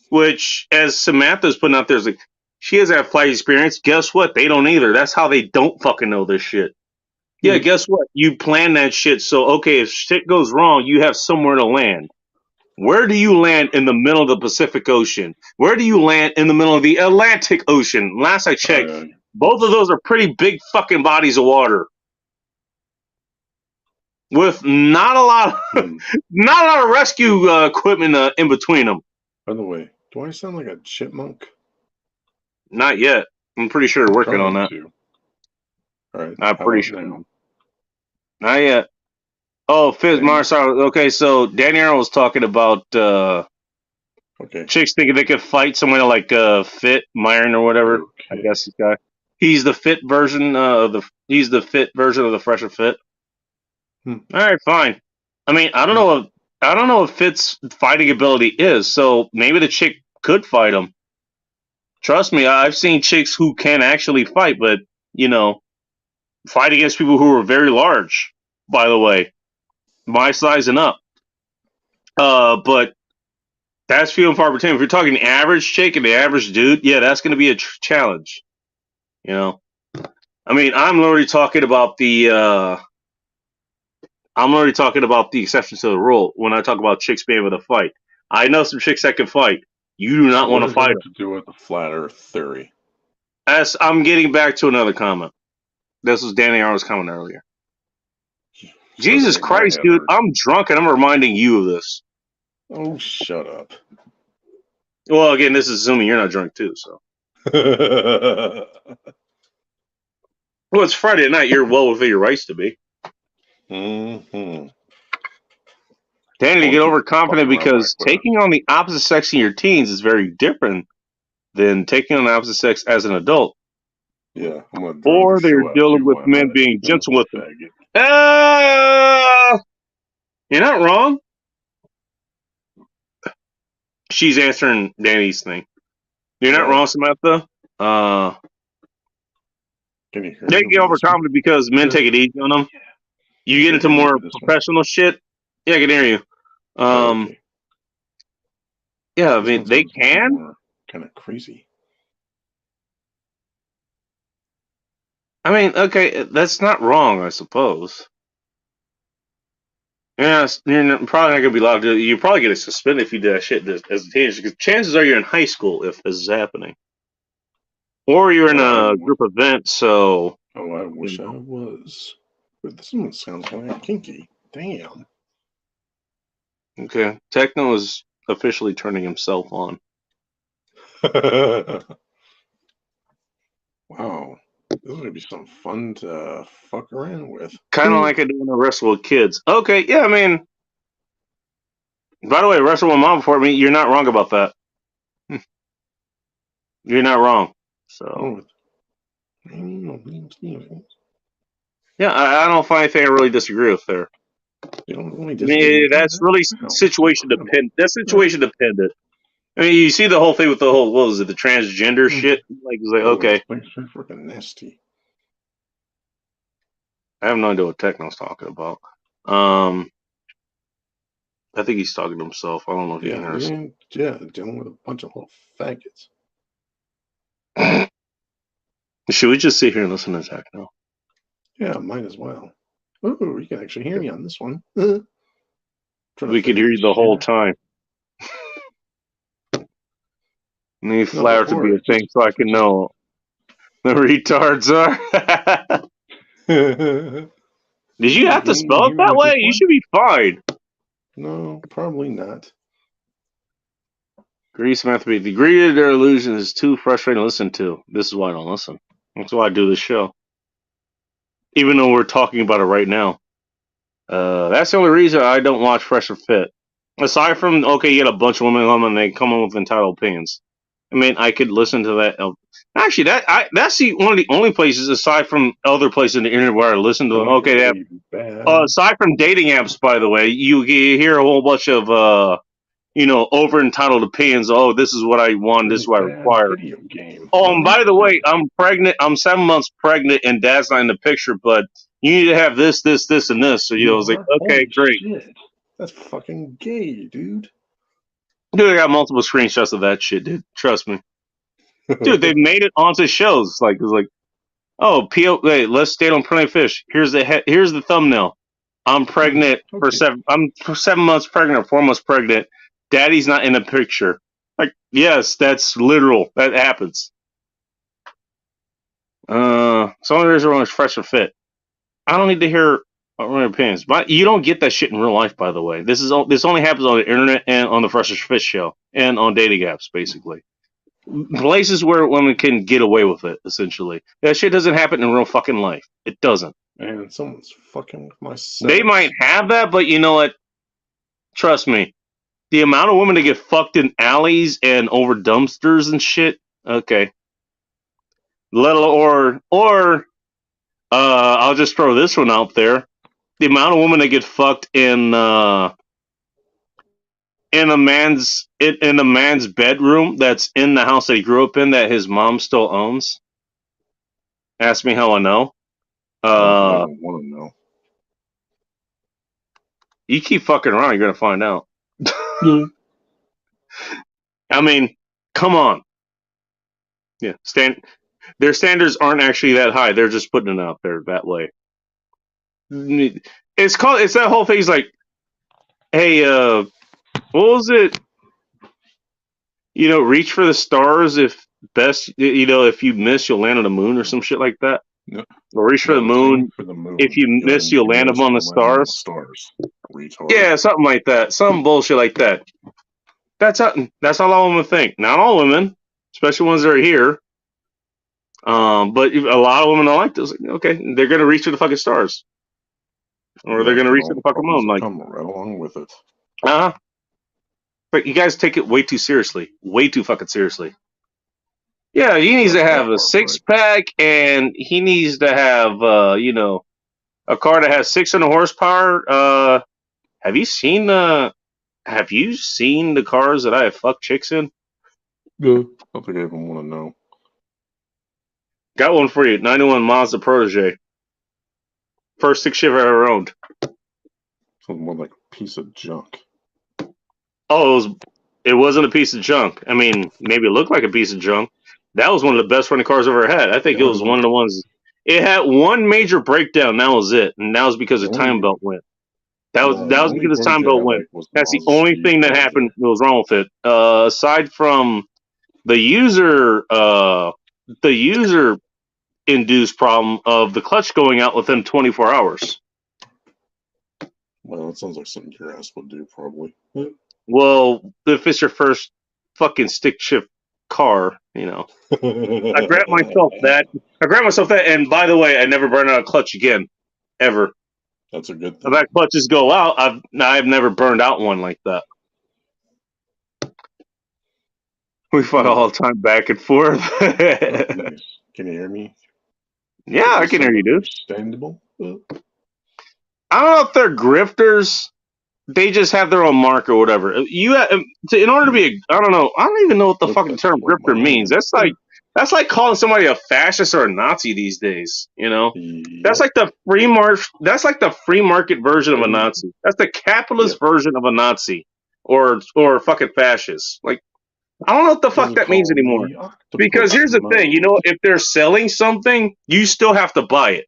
Which, as Samantha's putting out there, is like, she has that flight experience. Guess what? They don't either. That's how they don't fucking know this shit. Yeah, guess what? You plan that shit. So, okay, if shit goes wrong, you have somewhere to land. Where do you land in the middle of the Pacific Ocean? Where do you land in the middle of the Atlantic Ocean? Last I checked, Both of those are pretty big fucking bodies of water with not a lot of rescue equipment in between them. By the way, do I sound like a chipmunk? Not yet. I'm pretty sure they're working on that. All right. I'm pretty sure. Not yet. Oh, Fizz Mars. Okay, so Danny Arrow was talking about chicks thinking they could fight someone like Fit Myron or whatever. I guess this guy. He's the fit version of the. He's the fit version of the Fresher Fit. All right, fine. I mean, I don't know what Fit's fighting ability is. So maybe the chick could fight him. Trust me, I've seen chicks who can actually fight, but fight against people who are very large. By the way, my size and up. But that's few and far between. If you're talking average chick and the average dude, yeah, that's going to be a challenge. I mean, I'm already talking about the exceptions to the rule when I talk about chicks being able to fight. I know some chicks that can fight. You do not want to fight them. To do with the flat Earth theory. As I'm getting back to another comment. This was Danny Arnold's comment earlier. Jesus Christ, dude! I'm drunk and I'm reminding you of this. Oh, shut up. Well, again, this is assuming you're not drunk too, so. Well, it's Friday night. You're well within your rights to be. Mm-hmm. Danny, get overconfident because taking on the opposite sex in your teens is very different than taking on the opposite sex as an adult. Yeah, or they're dealing with men being gentle with them. You're not wrong. She's answering Danny's thing. You're not wrong, Samantha. They get overconfident because men take it easy on them. You get into more professional shit. Yeah, I can hear you. Yeah, I mean, they can. Kind of crazy. I mean, okay, that's not wrong, I suppose. Yeah, you're probably not gonna be allowed to. You're probably gonna suspended if you do that shit as a teenager. Because chances are you're in high school if this is happening, or you're in a group event. So, I wish I was. But this one sounds kind of kinky. Damn. Okay, Techno is officially turning himself on. Wow. This is going to be some fun to fuck around with. Kind of like I do when I wrestle with kids. Okay, yeah, I mean, by the way, wrestle with mom before me, you're not wrong about that. You're not wrong. So, yeah, I don't find anything I really disagree with there. That's really situation dependent. That's situation dependent. I mean, you see the whole thing with the whole, what was it, the transgender shit? Like, it's like, okay. It's freaking nasty. I have no idea what Techno's talking about. I think he's talking to himself. I don't know if he's interested. Yeah, dealing with a bunch of little faggots. Should we just sit here and listen to Techno? Yeah, might as well. Ooh, you can actually hear me on this one. We could hear you the whole time. Need flour to be a thing so I can know the retards are. Did you have to spell it that way? You should be fine. No, probably not. Grease must be. The degree of their illusion is too frustrating to listen to. This is why I don't listen. That's why I do this show. Even though we're talking about it right now. That's the only reason I don't watch Fresher Fit. Aside from, okay, you get a bunch of women on and they come in with entitled opinions. I mean, I could listen to that. Actually, that's one of the only places, aside from other places in the internet, where I listen to them. Okay, aside from dating apps, by the way, you hear a whole bunch of, over entitled opinions. Oh, this is what I want. This is what I require. Oh, and by the way, I'm pregnant. I'm 7 months pregnant, and Dad's not in the picture. But you need to have this, this, this, and this. So I was like, okay, great. Shit. That's fucking gay, dude. Dude, I got multiple screenshots of that shit, dude. Trust me. Dude, they made it onto shows. Like, it's like, oh, wait, let's stay on Plenty of Fish. Here's the thumbnail. I'm pregnant for 7 months pregnant, or 4 months pregnant. Daddy's not in the picture. Like, yes, that's literal. That happens. As long as everyone's fresh and fit. I don't need to hear my opinions. But you don't get that shit in real life, by the way. This only happens on the internet and on the Fresh and Fit show and on dating apps, basically. Places where women can get away with it, essentially. That shit doesn't happen in real fucking life. It doesn't. Man, someone's fucking with my settings. They might have that, but you know what? Trust me. The amount of women that get fucked in alleys and over dumpsters and shit, okay. I'll just throw this one out there. The amount of women that get fucked in a man's bedroom that's in the house that he grew up in that his mom still owns. Ask me how I know. I don't want to know. You keep fucking around, you're gonna find out. I mean, come on. Yeah, their standards aren't actually that high. They're just putting it out there that way. It's that whole thing. It's like, hey, what was it? You know, reach for the stars if you miss, you'll land on the moon or some shit like that. Yep. Or reach for the moon. If you miss, you'll land on the stars. Retard. Yeah, something like that. Some bullshit like that. That's how all women think. Not all women, especially ones that are here. But a lot of women don't like this. Okay, they're gonna reach for the fucking stars, or they're gonna reach for the fucking moon. Like, come right along with it. But you guys take it way too seriously. Way too fucking seriously. Yeah, he needs to have a 6-pack, and he needs to have a car that has 600 horsepower. Have you seen the cars that I have fucked chicks in? Good. I don't think I even want to know. Got one for you. 91 Mazda Protege. First 6 ship I ever owned. Something more like a piece of junk. Oh, it wasn't a piece of junk. I mean, maybe it looked like a piece of junk. That was one of the best running cars I've ever had. I think it was one of the ones. It had one major breakdown. That was it, and that was because the time belt went. That was because the time belt went. That's the only thing that happened that was wrong with it. Aside from the user induced problem of the clutch going out within 24 hours. Well, that sounds like something your ass would do, probably. Well, if it's your first fucking stick shift car, I grabbed myself that. And by the way, I never burned out a clutch again, ever. That's a good thing. If that clutches go out, I've never burned out one like that. We fought all the time back and forth. Nice. Can you hear me? Yeah, I can hear you, dude. Understandable. I don't know if they're grifters. They just have their own mark or whatever. In order to be I don't know. I don't even know what the fucking term grifter means. That's like calling somebody a fascist or a Nazi these days. Yep. That's like the free market. That's like the free market version of a Nazi. That's the capitalist version of a Nazi or fucking fascist. Like, I don't know what the fuck that means anymore. Because here's the thing, if they're selling something, you still have to buy it.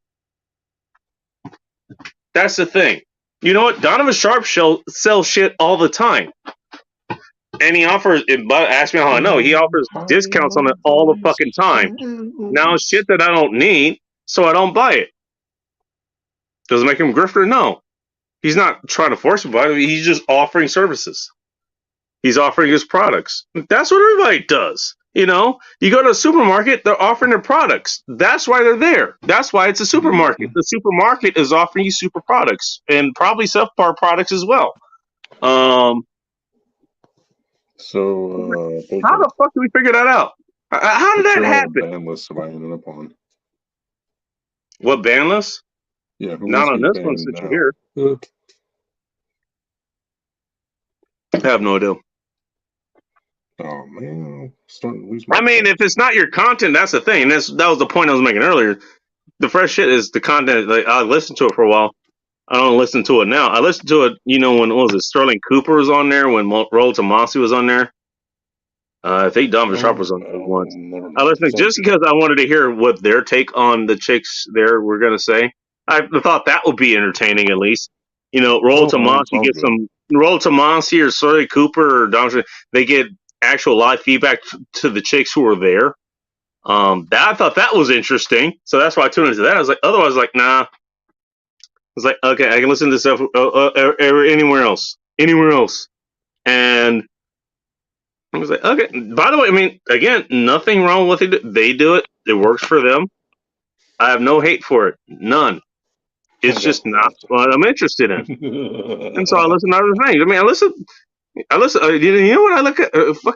That's the thing. You know what? Donovan Sharp sells shit all the time. And he offers, ask me how I know, he offers discounts on it all the fucking time. Now it's shit that I don't need, so I don't buy it. Does it make him a grifter? No. He's not trying to force me to buy it. He's just offering services. He's offering his products. That's what everybody does. You go to a supermarket, they're offering their products. That's why they're there. That's why it's a supermarket. The supermarket is offering you super products and probably subpar products as well. So, how the fuck did we figure that out? How did that happen? Ban list have I ended up on? What ban list? Yeah, not on this one since you're here. I have no idea. Oh man, I'm starting to lose my. I mean, if it's not your content, that's the thing. That was the point I was making earlier. The fresh shit is the content. Like, I listened to it for a while. I don't listen to it now. I listened to it, when what was it? Sterling Cooper was on there, when Rollo Tomassi was on there. I think Donovan Sharp was on there once. I listened just because I wanted to hear what their take on the chicks there were gonna say. I thought that would be entertaining at least. Rollo Tomassi get some Rollo Tomassi or Sterling Cooper or Donovan. They get actual live feedback to the chicks who were there. That I thought that was interesting, so that's why I tuned into that. I was like, otherwise, like, nah. I was like, okay, I can listen to stuff anywhere else, and I was like, okay. By the way, I mean, again, nothing wrong with it. They do it. It works for them. I have no hate for it. None. It's just not what I'm interested in. And so I listen to other things. I mean, I listen. You know what I look at?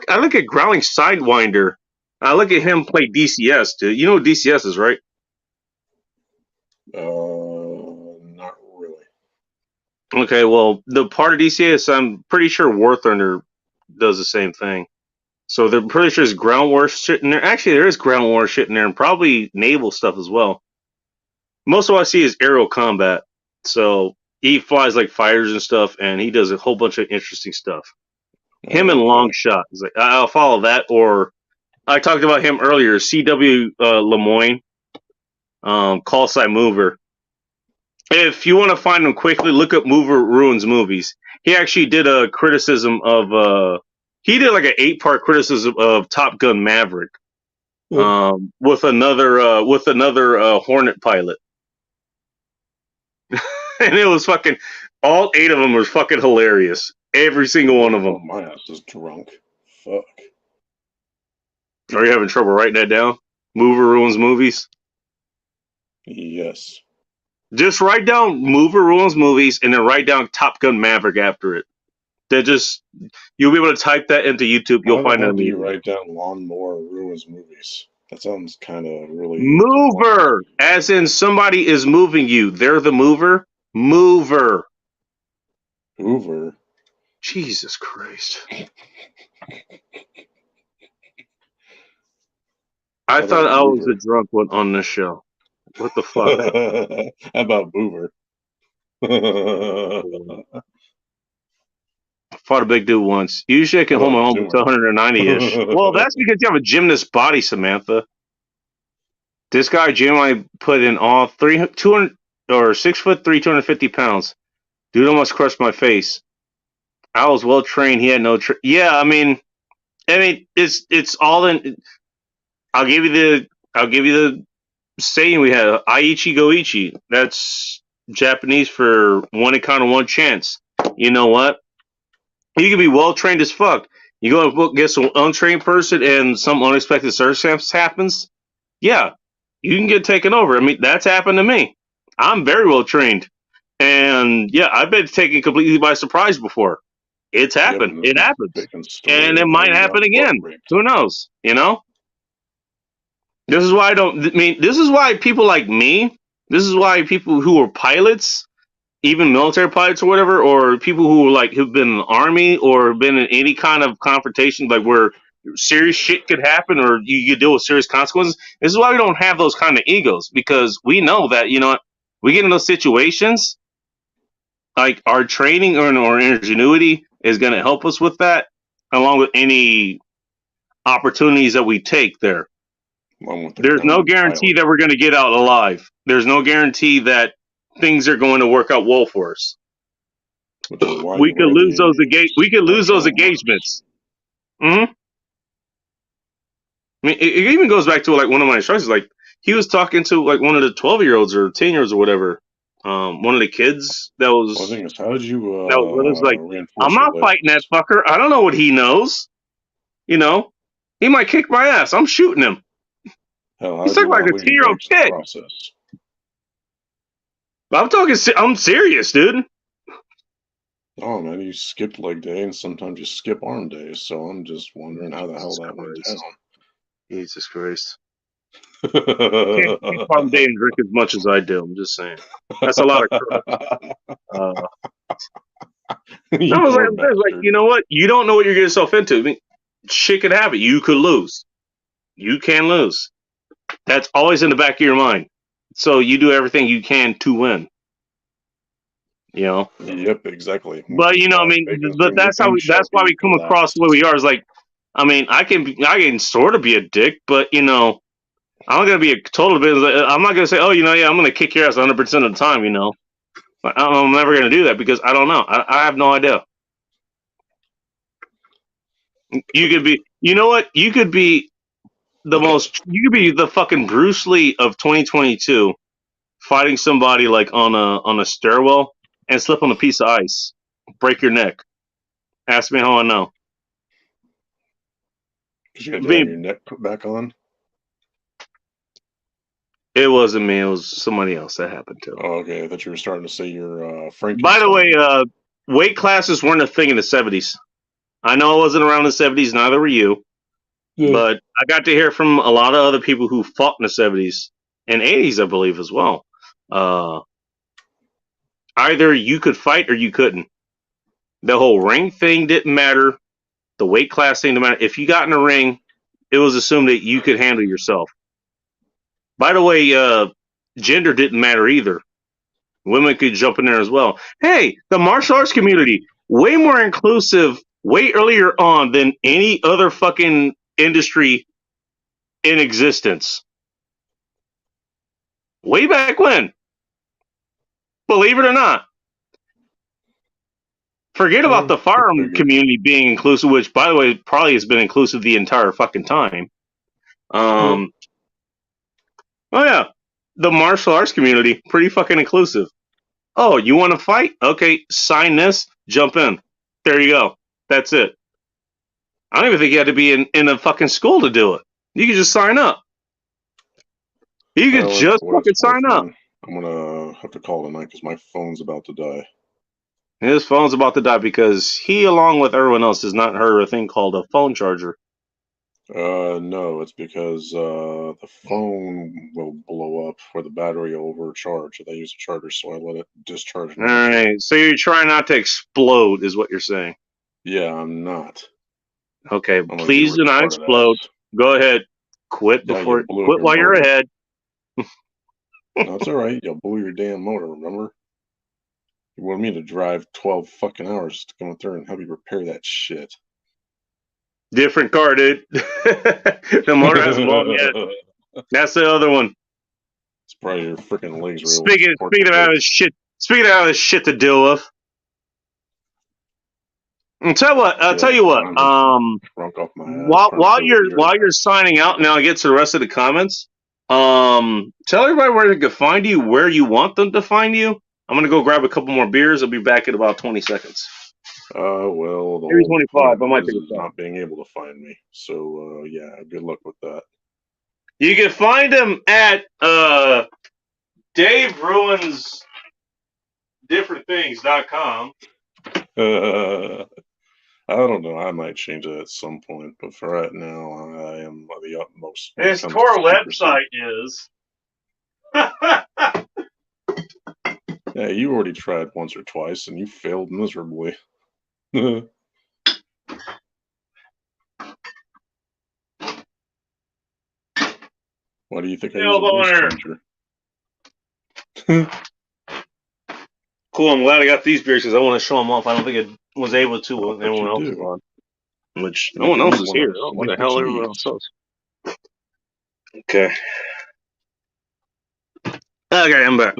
I look at Growling Sidewinder. I look at him play DCS, dude. You know what DCS is, right? Not really. Okay, well, the part of DCS, I'm pretty sure War Thunder does the same thing. So they're pretty sure there's ground war shit in there. Actually, there is ground war shit in there, and probably naval stuff as well. Most of what I see is aerial combat. So he flies like fighters and stuff, and he does a whole bunch of interesting stuff. Him and Longshot. It's like, I'll follow that. Or I talked about him earlier, CW Lemoyne, Call Sign Mover. If you want to find him quickly, look up Mover Ruins Movies. He actually did a criticism of he did like an 8-part criticism of Top Gun Maverick, with another Hornet pilot, and it was fucking all 8 of them were fucking hilarious. Every single one of them. My ass is drunk. Fuck. Are you having trouble writing that down? Mover Ruins Movies. Yes. Just write down Mover Ruins Movies and then write down Top Gun Maverick after it. You'll be able to type that into YouTube. You'll find it. You write down Lawnmower Ruins Movies. That sounds kind of really. Mover, as in somebody is moving you. They're the mover. Mover. Hoover. Jesus Christ. I thought I was the drunk one on this show. What the fuck? How about Boover? I fought a big dude once. Usually I can hold my own to 190-ish. Well, that's because you have a gymnast body, Samantha. This guy, Jim, I put in all 200 or 6 foot 3, 250 pounds. Dude almost crushed my face. I was well trained. He had no. Yeah, I mean, it's all in. I'll give you the saying we had: "Aichi Goichi." That's Japanese for one encounter, one chance. You know what? You can be well trained as fuck. You go and get some untrained person, and some unexpected circumstance happens. Yeah, you can get taken over. I mean, that's happened to me. I'm very well trained, and yeah, I've been taken completely by surprise before. It's happened. It happens, and it might happen again. Who knows? You know. This is why this is why people like me. This is why people who are pilots, even military pilots or whatever, or people who who've been in the army or been in any kind of confrontation, like where serious shit could happen or you deal with serious consequences. This is why we don't have those kind of egos, because we know that, you know, we get in those situations, like our training or our ingenuity is going to help us with that, along with any opportunities that we take there. There's no guarantee that we're going to get out alive. There's no guarantee that things are going to work out well for us. We could lose those engagements. I mean, it even goes back to like one of my instructors. Like he was talking to like one of the 12-year-olds or 10-year-olds or whatever. One of the kids that was. How did you? That was like, I'm not fighting that fucker. I don't know what he knows. You know, he might kick my ass. I'm shooting him. He's talking like a 10-year-old kid. I'm serious, dude. Oh man, you skipped leg day and sometimes you skip arm days, so I'm just wondering how the hell that went down. Jesus Christ. Can't keep arm day and drink as much as I do. I'm just saying. That's a lot of crap. I was like, you know what? You don't know what you're getting yourself into. I mean, shit could happen. You could lose. You can lose. That's always in the back of your mind. So you do everything you can to win. You know. Yep, exactly. But you know, I mean, but that's why we come across the way we are. Is like, I mean, I can sort of be a dick, but you know, I'm not gonna be a total bit. I'm not gonna say, oh, you know, yeah, I'm gonna kick your ass 100% of the time. You know, I'm never gonna do that because I don't know. I have no idea. You could be, you know what? You could be the most. You could be the fucking Bruce Lee of 2022, fighting somebody like on a stairwell and slip on a piece of ice, break your neck. Ask me how I know. Did you have to have your neck put back on? It wasn't me. It was somebody else that happened to. Oh, okay. I thought you were starting to say you're Frankenstein. By the way, weight classes weren't a thing in the 70s. I know I wasn't around in the 70s. Neither were you. Yeah. But I got to hear from a lot of other people who fought in the 70s and 80s, I believe, as well. Either you could fight or you couldn't. The whole ring thing didn't matter. The weight class thing didn't matter. If you got in a ring, it was assumed that you could handle yourself. By the way, gender didn't matter either. Women could jump in there as well. Hey, the martial arts community, way more inclusive, way earlier on than any other fucking industry in existence. Way back when. Believe it or not. Forget about the firearm community being inclusive, which, by the way, probably has been inclusive the entire fucking time. Oh, yeah. The martial arts community, pretty fucking inclusive. Oh, you want to fight? Okay, sign this, jump in. There you go. That's it. I don't even think you had to be in a fucking school to do it. You could just sign up. You could just fucking sign up. I'm going to have to call tonight because my phone's about to die. His phone's about to die because he, along with everyone else, has not heard of a thing called a phone charger. No, it's because the phone will blow up or the battery will overcharge if I use a charger, so I let it discharge. All right, so you're trying not to explode, is what you're saying. Yeah, I'm not. Okay, please do not explode. Go ahead. Quit before. Quit while you're ahead. No, it's all right. You'll blow your damn motor. Remember? You wanted me to drive 12 fucking hours to come up there and help you repair that shit. Different car, dude. The motor hasn't blown yet. That's the other one. It's probably your freaking legs. Speaking of having shit. Speaking of having shit to deal with. I'll tell you what. While you're signing out, now I get to the rest of the comments. Tell everybody where they can find you, where you want them to find you. I'm gonna go grab a couple more beers. I'll be back in about 20 seconds. Well, the maybe 25. I might is not being able to find me. So yeah, good luck with that. You can find him at Dave Ruins differentthings.com. I don't know. I might change it at some point, but for right now, I am the utmost. His core website is. Yeah, you already tried once or twice, and you failed miserably. Why do you think I use a voice changer? Cool, I'm glad I got these beers because I want to show them off. I don't think I was able to when anyone else is on. Which no one else is here. What the hell everyone else is? Okay. Okay, I'm back.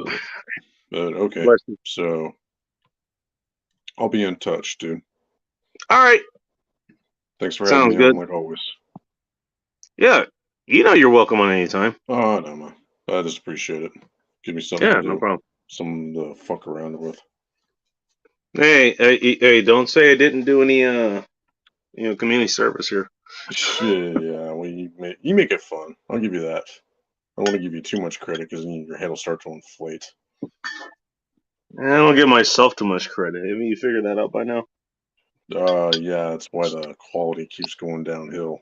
Okay, so I'll be in touch, dude. All right. Thanks for having me on, like always. Yeah, you know you're welcome on any time. Oh, no, man. I just appreciate it. Give me something to do. No problem. Something to fuck around with. Hey, don't say I didn't do any community service here. Yeah, well, you make it fun. I'll give you that. I don't want to give you too much credit because your head will start to inflate. I don't give myself too much credit. I mean, you figured that out by now. Yeah, that's why the quality keeps going downhill.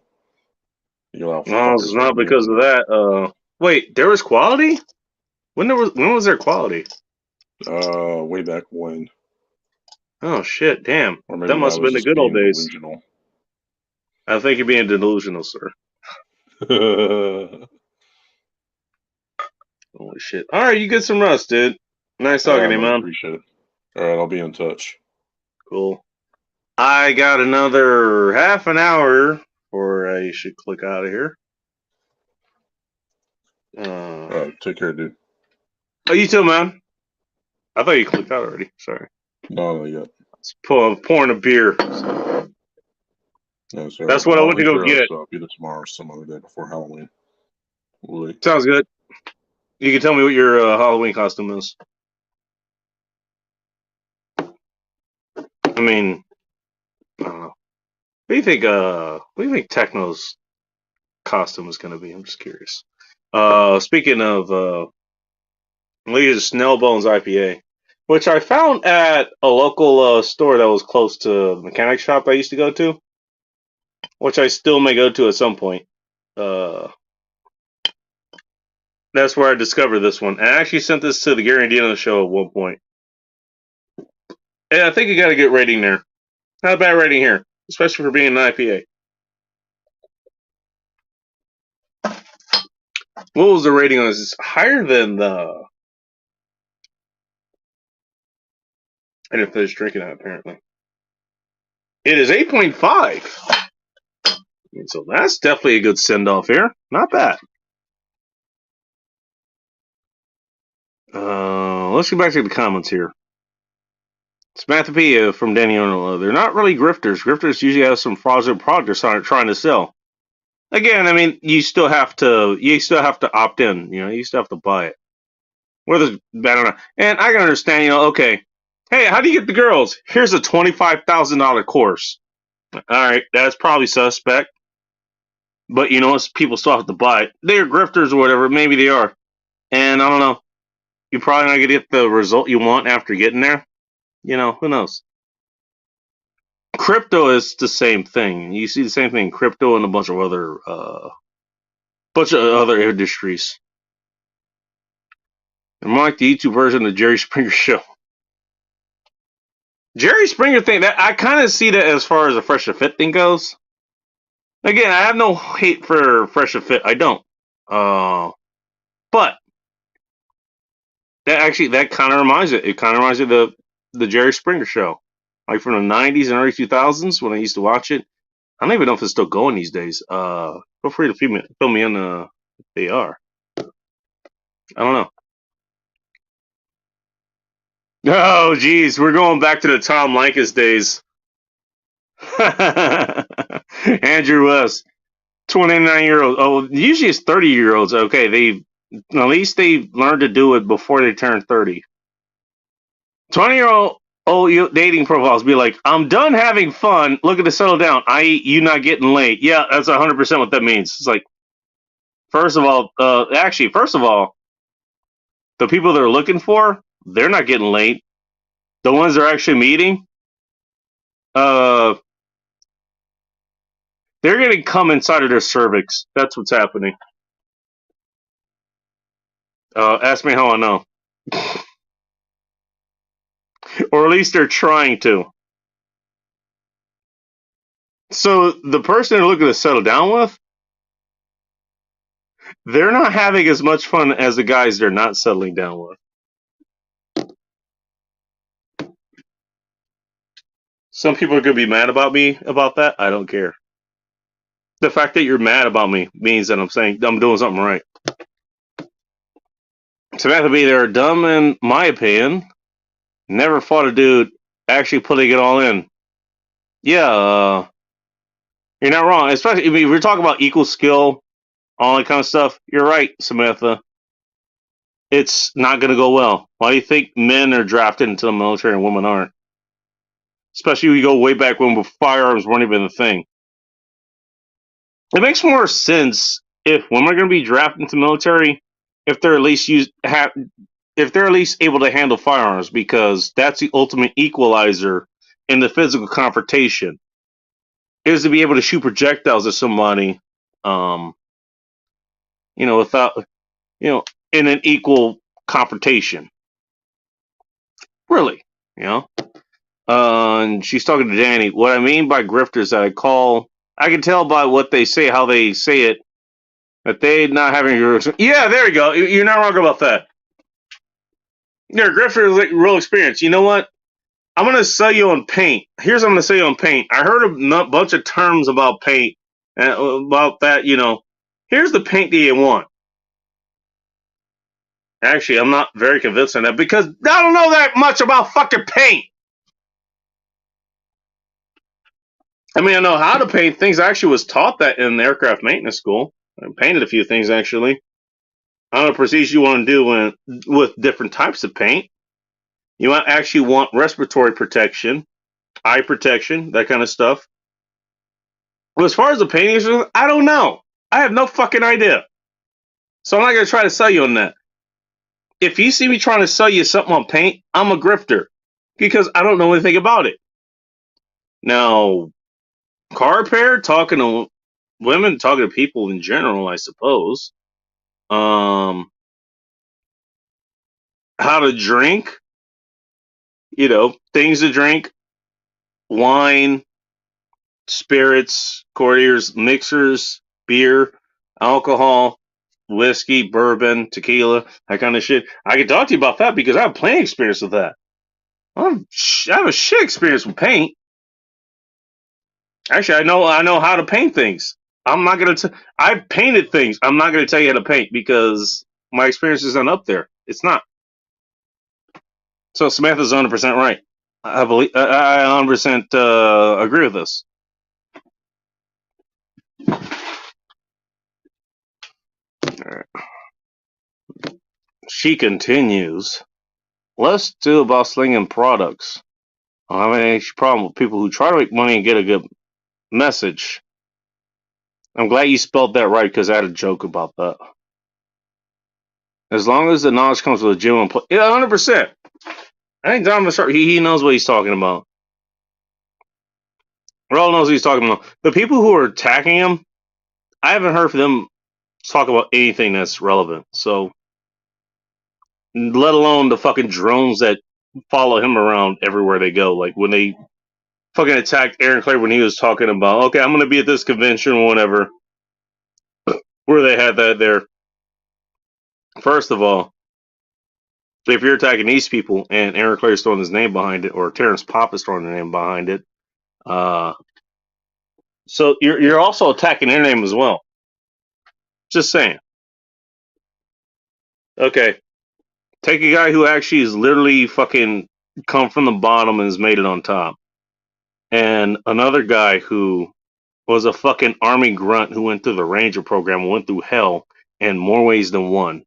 No, it's not because of that. Wait, there was quality? When was there quality? Way back when. Oh shit! Damn, that must have been the good old days. Delusional. I think you're being delusional, sir. Holy shit! All right, you get some rest, dude. Nice talking to you, man. Appreciate it. All right, I'll be in touch. Cool. I got another half an hour before I should click out of here. Take care, dude. Oh, you too, man. I thought you clicked out already. Sorry. No, not yet. Pouring a beer. Yeah, so That's what I went to go Halloween get. Stuff, either tomorrow or some other day before Halloween. Wait. Sounds good. You can tell me what your Halloween costume is. I mean, I don't know. What do you think? What do you think Techno's costume is going to be? I'm just curious. Speaking of, Leah's Snellbones IPA, which I found at a local store that was close to the mechanic shop I used to go to, which I still may go to at some point. That's where I discovered this one. I actually sent this to the Gary Dino show at one point. And I think you got a good rating there. Not a bad rating here, especially for being an IPA. What was the rating on this? It's higher than the... I didn't finish drinking that, apparently. It is 8.5. So that's definitely a good send-off here. Not bad. Let's get back to the comments here. Samantha P. From Danny Arnold. They're not really grifters. Grifters usually have some fraudulent products they're trying to sell. Again, I mean, you still have to opt in. You know, you still have to buy it. Whether it's bad or not. And I can understand, you know, okay, hey, how do you get the girls? Here's a $25,000 course. All right, that's probably suspect. But, you know, people still have to buy it. They're grifters or whatever. Maybe they are. And I don't know. You're probably not going to get the result you want after getting there. You know, who knows? Crypto is the same thing. You see the same thing in crypto and a bunch of other industries. And more like the YouTube version of the Jerry Springer show. Jerry Springer thing, that I kind of see that as far as the Fresh and Fit thing goes. Again, I have no hate for Fresh and Fit. I don't. But that kind of reminds it. It kind of reminds me of the Jerry Springer show, like from the 90s and early 2000s when I used to watch it. I don't even know if it's still going these days. Feel free to fill me in if they are. I don't know. Oh, geez, we're going back to the Tom Likas days. Andrew West, 29-year-old. Oh, usually it's 30-year-olds. Okay, at least they learned to do it before they turn 30. 20-year-old dating profiles be like, I'm done having fun, looking to settle down, i.e. you not getting late. Yeah, that's 100% what that means. It's like, first of all, the people they're looking for, they're not getting late. The ones they're actually meeting, they're getting cum inside of their cervix. That's what's happening. Ask me how I know. Or at least they're trying to. So the person they're looking to settle down with, they're not having as much fun as the guys they're not settling down with. Some people are going to be mad about me about that. I don't care. The fact that you're mad about me means that I'm saying I'm doing something right. Samantha B, they're dumb in my opinion. Never fought a dude actually putting it all in. Yeah, you're not wrong. Especially if we're talking about equal skill, all that kind of stuff. You're right, Samantha. It's not going to go well. Why do you think men are drafted into the military and women aren't? Especially if you go way back when firearms weren't even a thing. It makes more sense if women are going to be drafted into the military if they're at least able to handle firearms, because that's the ultimate equalizer in the physical confrontation, is to be able to shoot projectiles at somebody, without, in an equal confrontation. Really, and she's talking to Danny. What I mean by grifters that I can tell by what they say, how they say it, that they not having your... Yeah, there you go. You're not wrong about that. You're a grifter with real experience. You know what? I'm going to sell you on paint. Here's what I'm going to sell you on paint. I heard a bunch of terms about paint, and about that, Here's the paint that you want. Actually, I'm not very convinced on that, because I don't know that much about fucking paint. I mean, I know how to paint things. I actually was taught that in the aircraft maintenance school. I painted a few things actually. I don't know the procedure you want to do with different types of paint. You might actually want respiratory protection, eye protection, that kind of stuff. But as far as the painting is, I don't know. I have no fucking idea. So I'm not going to try to sell you on that. If you see me trying to sell you something on paint, I'm a grifter because I don't know anything about it. Now, car repair, talking to women, talking to people in general, I suppose. How to drink, things to drink, wine, spirits, courtiers, mixers, beer, alcohol, whiskey, bourbon, tequila, that kind of shit. I can talk to you about that because I have plenty of experience with that. I have a shit experience with paint. Actually, I know how to paint things. I'm not gonna. I've painted things. I'm not gonna tell you how to paint because my experience isn't up there. It's not. So Samantha's 100% right. I believe I 100% agree with this. She continues. Let's do about slinging products. I don't have any problem with people who try to make money and get a good message. I'm glad you spelled that right because I had a joke about that. As long as the knowledge comes with a genuine play. Yeah, 100%. I think Donovan Sharp, he knows what he's talking about. Raul knows what he's talking about. The people who are attacking him, I haven't heard from them talk about anything that's relevant. So, let alone the fucking drones that follow him around everywhere they go. Like when they fucking attacked Aaron Clay when he was talking about, okay, I'm going to be at this convention or whatever, where they had that there. First of all, if you're attacking these people and Aaron Clay is throwing his name behind it, or Terrence Popp is throwing their name behind it, so you're also attacking their name as well. Just saying. Okay, take a guy who actually is literally fucking come from the bottom and has made it on top, and another guy who was a fucking army grunt who went through the Ranger program, went through hell in more ways than one,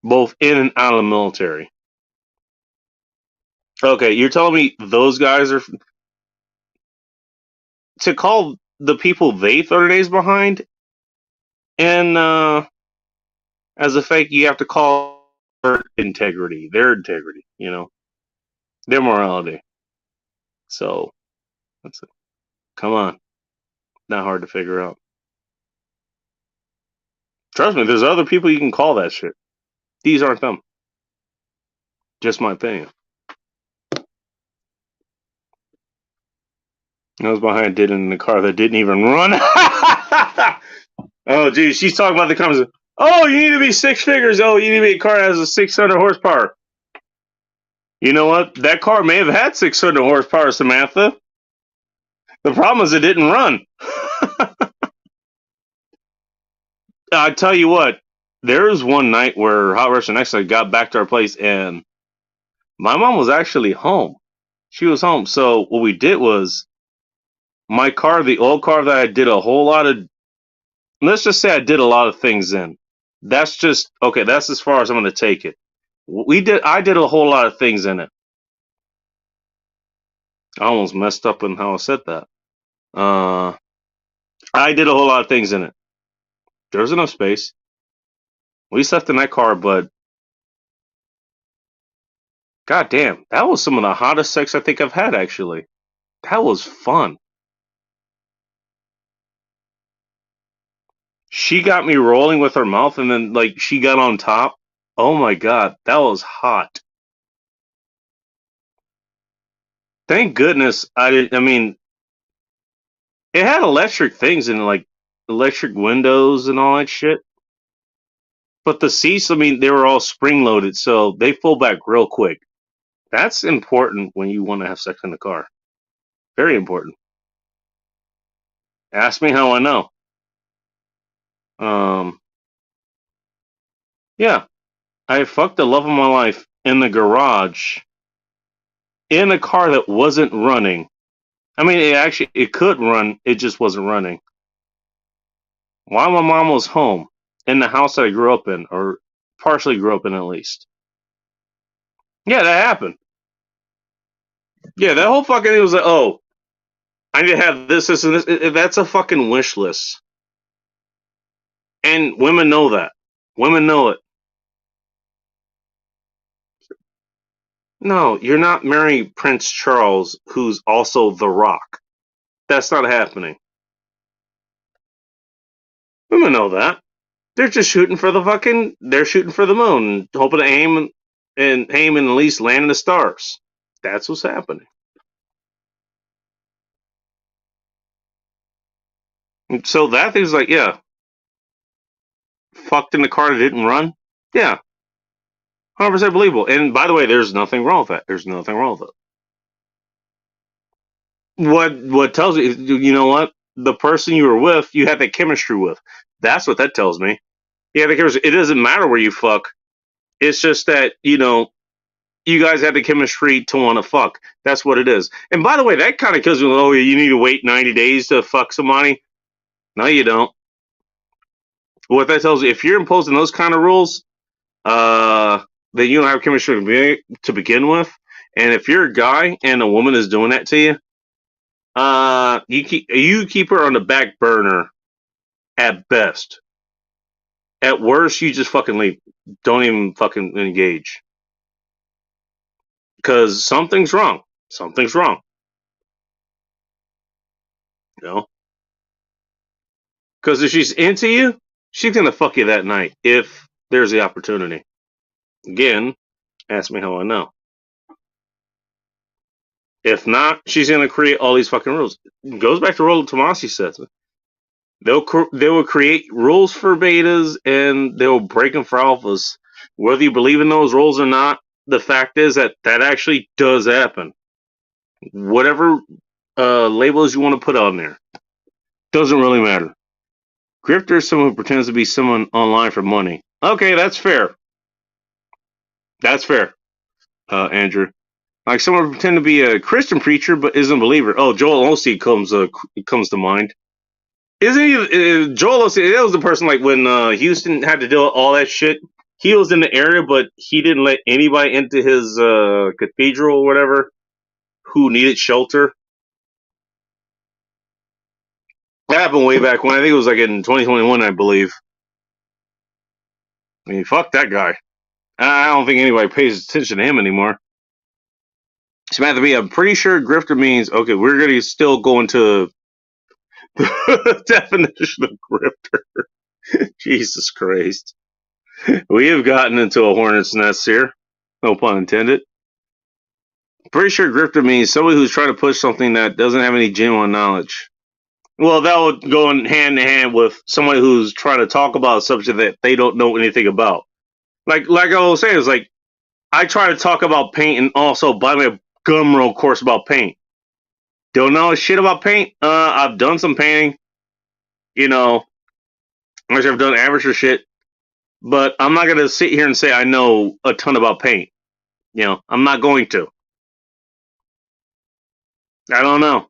both in and out of the military. Okay, you're telling me those guys are to call the people they 30 days behind, and as a fake, you have to call their integrity, their morality. So that's it. Come on, not hard to figure out. Trust me, there's other people you can call that shit. These aren't them. Just my opinion. I was behind did in the car that didn't even run. Oh, geez, she's talking about the comments. Oh, you need to be six figures. Oh, you need to be a car that has a 600 horsepower. You know what? That car may have had 600 horsepower, Samantha. The problem is it didn't run. I tell you what, there was one night where Hot Russian actually got back to our place and my mom was actually home. She was home. So what we did was my car, the old car that I did a whole lot of, let's just say I did a lot of things in. That's just, okay, that's as far as I'm going to take it. I did a whole lot of things in it. I almost messed up in how I said that. I did a whole lot of things in it. There was enough space. We slept in that car, but god damn, that was some of the hottest sex I think I've had, actually. That was fun. She got me rolling with her mouth, and then, like, she got on top. Oh my god, that was hot. Thank goodness I mean, it had electric things and, like, electric windows and all that shit. But the seats, I mean, they were all spring-loaded, so they pull back real quick. That's important when you want to have sex in the car. Very important. Ask me how I know. Yeah. I fucked the love of my life in the garage in a car that wasn't running I mean, it could run. It just wasn't running. While my mom was home in the house that I grew up in, or partially grew up in at least. Yeah, that happened. Yeah, that whole fucking thing was like, oh, I need to have this, this, and this. That's a fucking wish list. And women know that. Women know it. No, you're not marrying Prince Charles, who's also The Rock. That's not happening. Women know that. They're just shooting for they're shooting for the moon, hoping to aim and at least land in the stars. That's what's happening. And so that thing's like, yeah. Fucked in the car that didn't run? Yeah. 100% believable. And by the way, there's nothing wrong with that. There's nothing wrong with it. What tells you know what? The person you were with, you had that chemistry with. That's what that tells me. Yeah, the chemistry. It doesn't matter where you fuck. It's just that, you guys had the chemistry to want to fuck. That's what it is. And by the way, that kind of kills me. Oh, you need to wait 90 days to fuck somebody. No, you don't. What that tells you, if you're imposing those kind of rules, that you don't have chemistry to begin with, and if you're a guy and a woman is doing that to you, you keep her on the back burner at best. At worst, you just fucking leave. Don't even fucking engage. Because something's wrong. Something's wrong. Because if she's into you, she's gonna fuck you that night if there's the opportunity. Again, ask me how I know. If not, she's gonna create all these fucking rules. It goes back to what Tomasi says. They will create rules for betas and they will break them for alphas. Whether you believe in those rules or not, the fact is that actually does happen. Whatever labels you want to put on there, doesn't really matter. Grifter is someone who pretends to be someone online for money. Okay, that's fair. That's fair, Andrew. Like someone who pretend to be a Christian preacher but isn't a believer. Oh, Joel Osteen comes to mind. Isn't he Joel Osteen? That was the person like when Houston had to deal with all that shit. He was in the area, but he didn't let anybody into his cathedral or whatever who needed shelter. That happened way back when. I think it was like in 2021, I believe. I mean, fuck that guy. I don't think anybody pays attention to him anymore. Samantha, I'm pretty sure grifter means, okay, we're going to still go into the definition of grifter. Jesus Christ. We have gotten into a hornet's nest here. No pun intended. Pretty sure grifter means somebody who's trying to push something that doesn't have any genuine knowledge. Well, that would go hand in hand with somebody who's trying to talk about a subject that they don't know anything about. Like I was saying, it's like I try to talk about paint and also buy me a Gumroad course about paint. Don't know shit about paint. I've done some painting. I've done amateur shit. But I'm not gonna sit here and say I know a ton about paint. I'm not going to. I don't know.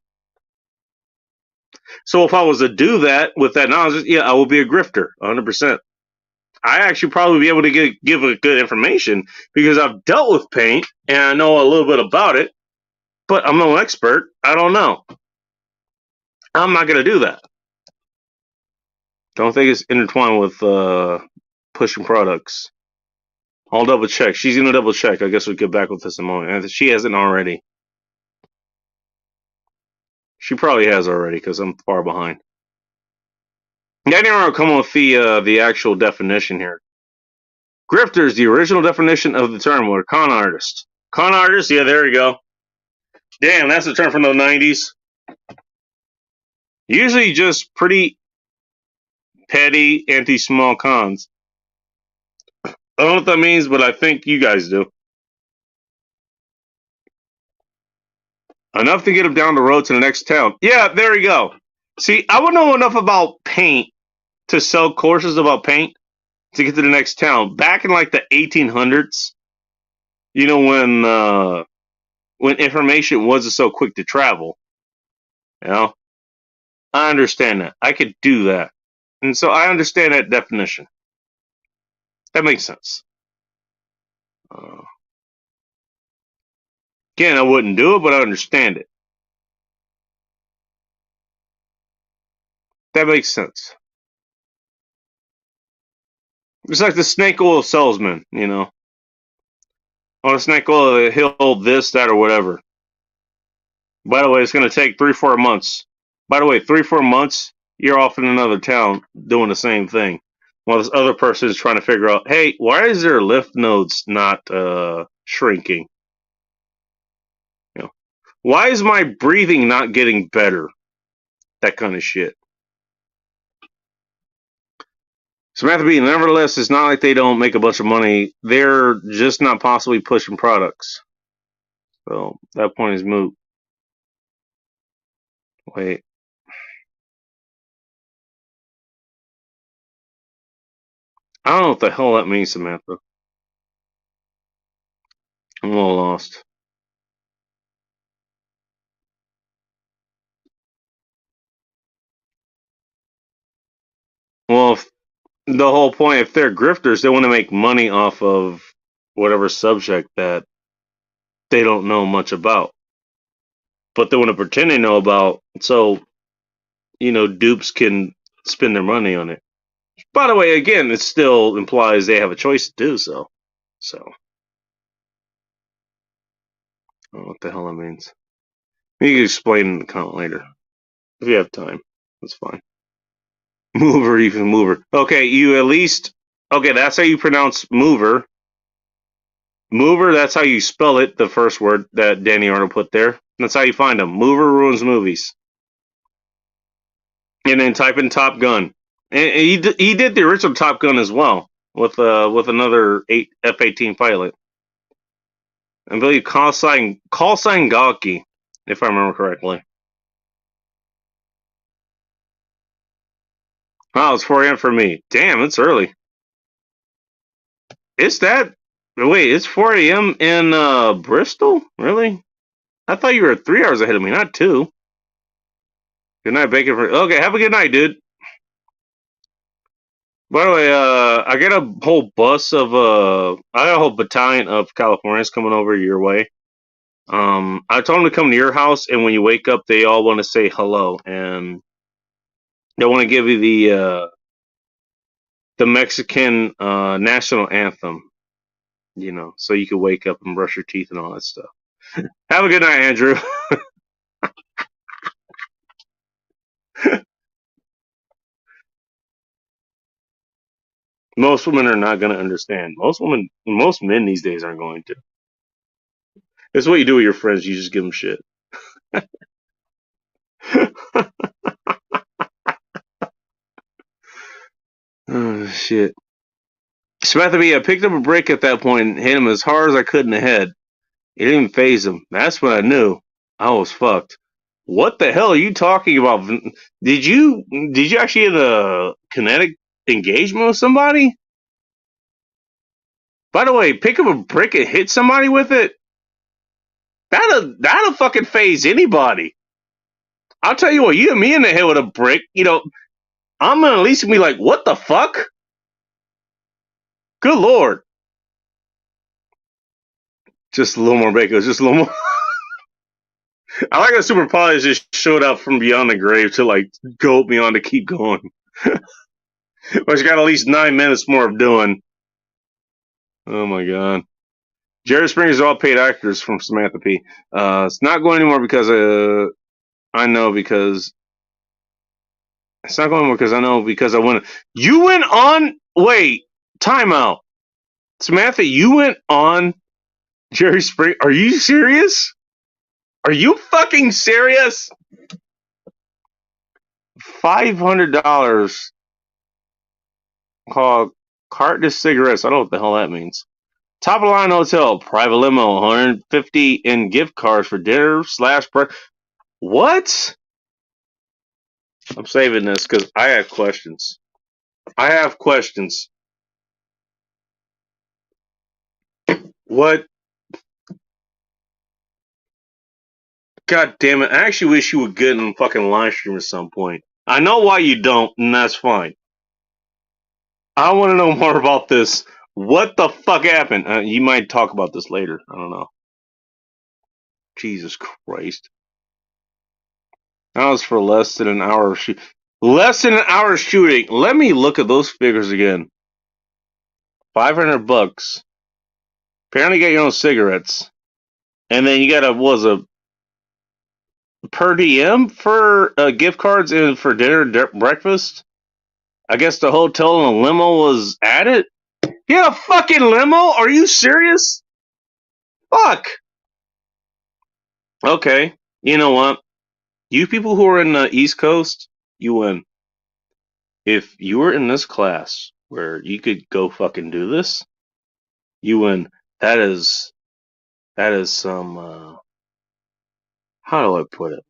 So if I was to do that with that knowledge, yeah, I will be a grifter, 100%. I actually probably be able to give a good information because I've dealt with paint and I know a little bit about it, but I'm no expert. I don't know. I'm not going to do that. Don't think it's intertwined with pushing products. I'll double check. She's going to double check. I guess we'll get back with this in a moment. She hasn't already. She probably has already because I'm far behind. I didn't want to come with the actual definition here. Grifter is the original definition of the term, or con artist. Con artist, yeah, there you go. Damn, that's the term from the 90s. Usually just pretty petty anti-small cons. I don't know what that means, but I think you guys do. Enough to get him down the road to the next town. Yeah, there you go. See, I would know enough about paint to sell courses about paint to get to the next town. Back in like the 1800s, when information wasn't so quick to travel. You know, I understand that. I could do that. And so I understand that definition. That makes sense. Again, I wouldn't do it, but I understand it. That makes sense. It's like the snake oil salesman, you know. On a snake oil, he'll this, that, or whatever. By the way, it's going to take 3-4 months. By the way, 3-4 months, you're off in another town doing the same thing. While this other person is trying to figure out, hey, why is their lymph nodes not shrinking? You know, why is my breathing not getting better? That kind of shit. Samantha Bee, nevertheless, it's not like they don't make a bunch of money. They're just not possibly pushing products. So that point is moot. Wait. I don't know what the hell that means, Samantha. I'm a little lost. Well, if the whole point, if they're grifters, they want to make money off of whatever subject that they don't know much about. But they want to pretend they know about, so, you know, dupes can spend their money on it. By the way, again, it still implies they have a choice to do so. So, I don't know what the hell that means. You can explain in the comment later. If you have time, that's fine. Mover, even mover. Okay, you at least, okay, that's how you pronounce mover. Mover, that's how you spell it, the first word that Danny Arnold put there. That's how you find them. Mover ruins movies. And then type in Top Gun. And he did the original Top Gun as well with another F-18 pilot. I believe call sign Gawky, if I remember correctly. Wow, it's 4 a.m. for me. Damn, it's early. It's that. Wait, it's 4 a.m. in Bristol? Really? I thought you were 3 hours ahead of me, not 2. Good night, Bacon. Okay, have a good night, dude. By the way, I got a whole bus of I got a whole battalion of Californians coming over your way. I told them to come to your house, and when you wake up, they all want to say hello, and they want to give you the Mexican national anthem, you know, so you can wake up and brush your teeth and all that stuff. Have a good night, Andrew. Most women are not going to understand. Most men these days aren't going to. It's what you do with your friends. You just give them shit. Oh, shit. Samantha B, I picked up a brick at that point and hit him as hard as I could in the head. It didn't even phase him. That's when I knew I was fucked. What the hell are you talking about? Did you actually have a kinetic engagement with somebody? By the way, pick up a brick and hit somebody with it? That'll fucking phase anybody. I'll tell you what, you hit me in the head with a brick, you know, I'm gonna at least be like, what the fuck? Good lord. Just a little more bacon, just a little more. I like that Super Poly just showed up from beyond the grave to like goat me on to keep going. But you got at least 9 minutes more of doing. Oh my god. Jerry Springer's all paid actors from Samantha P. It's not going anymore because I know because it's not going anymore because I know because I went. You went on. Wait, timeout. Samantha, you went on Jerry Springer. Are you serious? Are you fucking serious? $500 called Cartus Cigarettes. I don't know what the hell that means. Top of the line hotel, private limo, 150 in gift cards for dinner / What? I'm saving this because I have questions. I have questions. What? God damn it. I actually wish you would get in fucking live stream at some point. I know why you don't, and that's fine. I want to know more about this. What the fuck happened? You might talk about this later. I don't know. Jesus Christ. That was for less than an hour of shooting. Less than an hour of shooting. Let me look at those figures again. $500. Apparently get your own cigarettes. And then you got a per diem for gift cards and for dinner, breakfast. I guess the hotel and the limo was added. You had a fucking limo? Are you serious? Fuck. Okay. You know what? You people who are in the East Coast, you win. If you were in this class where you could go fucking do this, you win. That is some, how do I put it?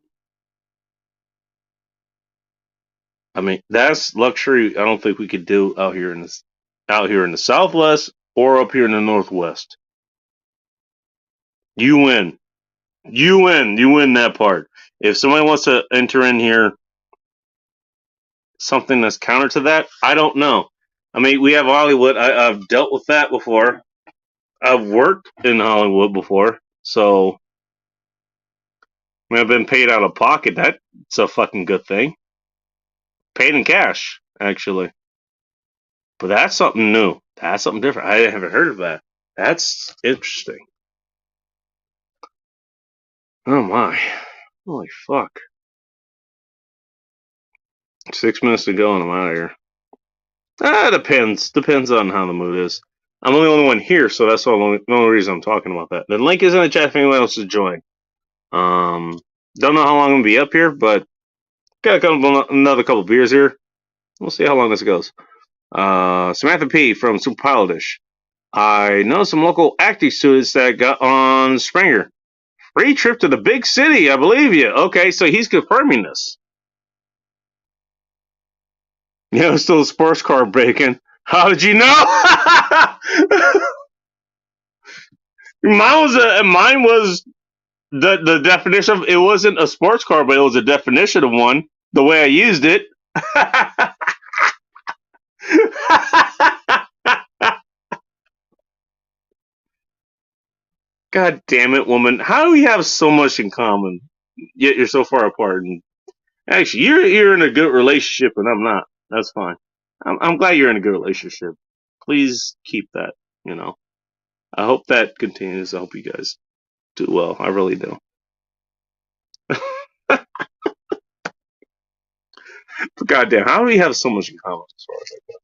I mean, that's luxury I don't think we could do out here in the Southwest or up here in the Northwest. You win. You win. You win that part. If somebody wants to enter in here something that's counter to that, I don't know. I mean, we have Hollywood. I've dealt with that before. I've worked in Hollywood before, so I mean, I've been paid out of pocket. That's a fucking good thing. Paid in cash, actually. But that's something new. That's something different. I haven't heard of that. That's interesting. Oh my. Holy fuck. 6 minutes to go and I'm out of here. Depends. Depends on how the mood is. I'm the only one here, so that's the only reason I'm talking about that. The link is in the chat if anyone else to join. Don't know how long I'm going to be up here, but got another couple beers here. We'll see how long this goes. Samantha P. from Super Pilotish. I know some local acting students that got on Springer. Free trip to the big city, I believe you. Okay, so he's confirming this. Yeah, it's still a sports car bacon. How did you know? Mine was the definition of it wasn't a sports car, but it was a definition of one. The way I used it. God damn it, woman! How do we have so much in common, yet you're so far apart? And actually, you're in a good relationship, and I'm not. That's fine. I'm glad you're in a good relationship. Please keep that. You know, I hope that continues. I hope you guys do well. I really do. But goddamn, how do we have so much in common as far as that goes?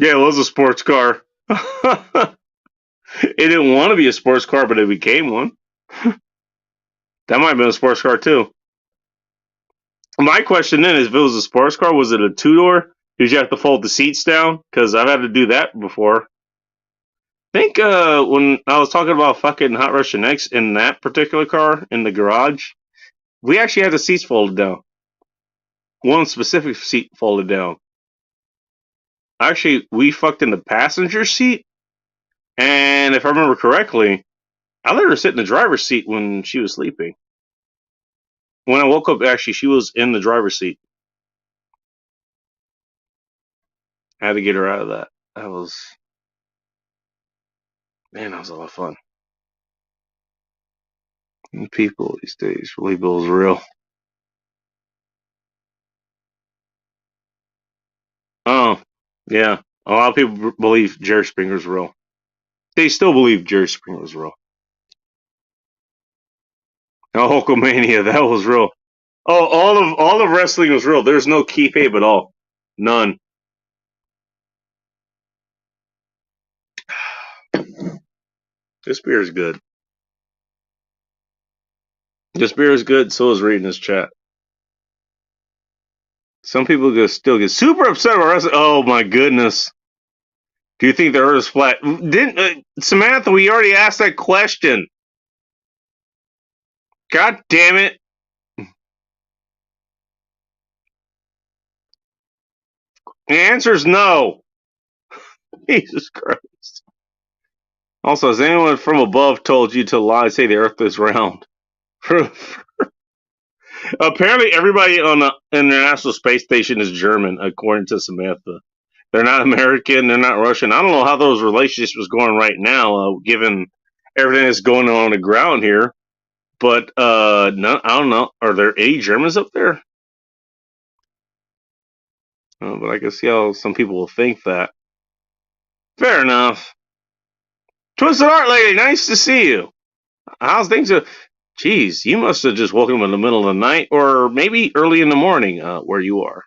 Yeah, it was a sports car. It didn't want to be a sports car, but it became one. That might have been a sports car too. My question then is, if it was a sports car, was it a two-door? Did you have to fold the seats down? Because I've had to do that before. I think when I was talking about fucking Hot Russian X in that particular car in the garage, we actually had the seats folded down. One specific seat folded down. Actually, we fucked in the passenger seat, and if I remember correctly, I let her sit in the driver's seat when she was sleeping. When I woke up, actually, she was in the driver's seat. I had to get her out of that. That was a lot of fun. And people these days really Bill's real. Oh, yeah. A lot of people believe Jerry Springer's real. They still believe Jerry Springer was real. Oh, Hulkamania, that was real. Oh, all of wrestling was real. There's no kayfabe at all. None. This beer is good. This beer is good, so is reading this chat. Some people still get super upset about wrestling. Oh my goodness. Do you think the earth is flat? Didn't Samantha, we already asked that question. God damn it. The answer is no. Jesus Christ. Also, has anyone from above told you to lie, say the earth is round? Apparently, everybody on the International Space Station is German, according to Samantha. They're not American. They're not Russian. I don't know how those relationships was going right now, given everything that's going on the ground here. But no, I don't know. Are there any Germans up there? But I can see how some people will think that. Fair enough. Twisted Art Lady, nice to see you. How's things? Geez, you must have just woken up in the middle of the night, or maybe early in the morning, where you are.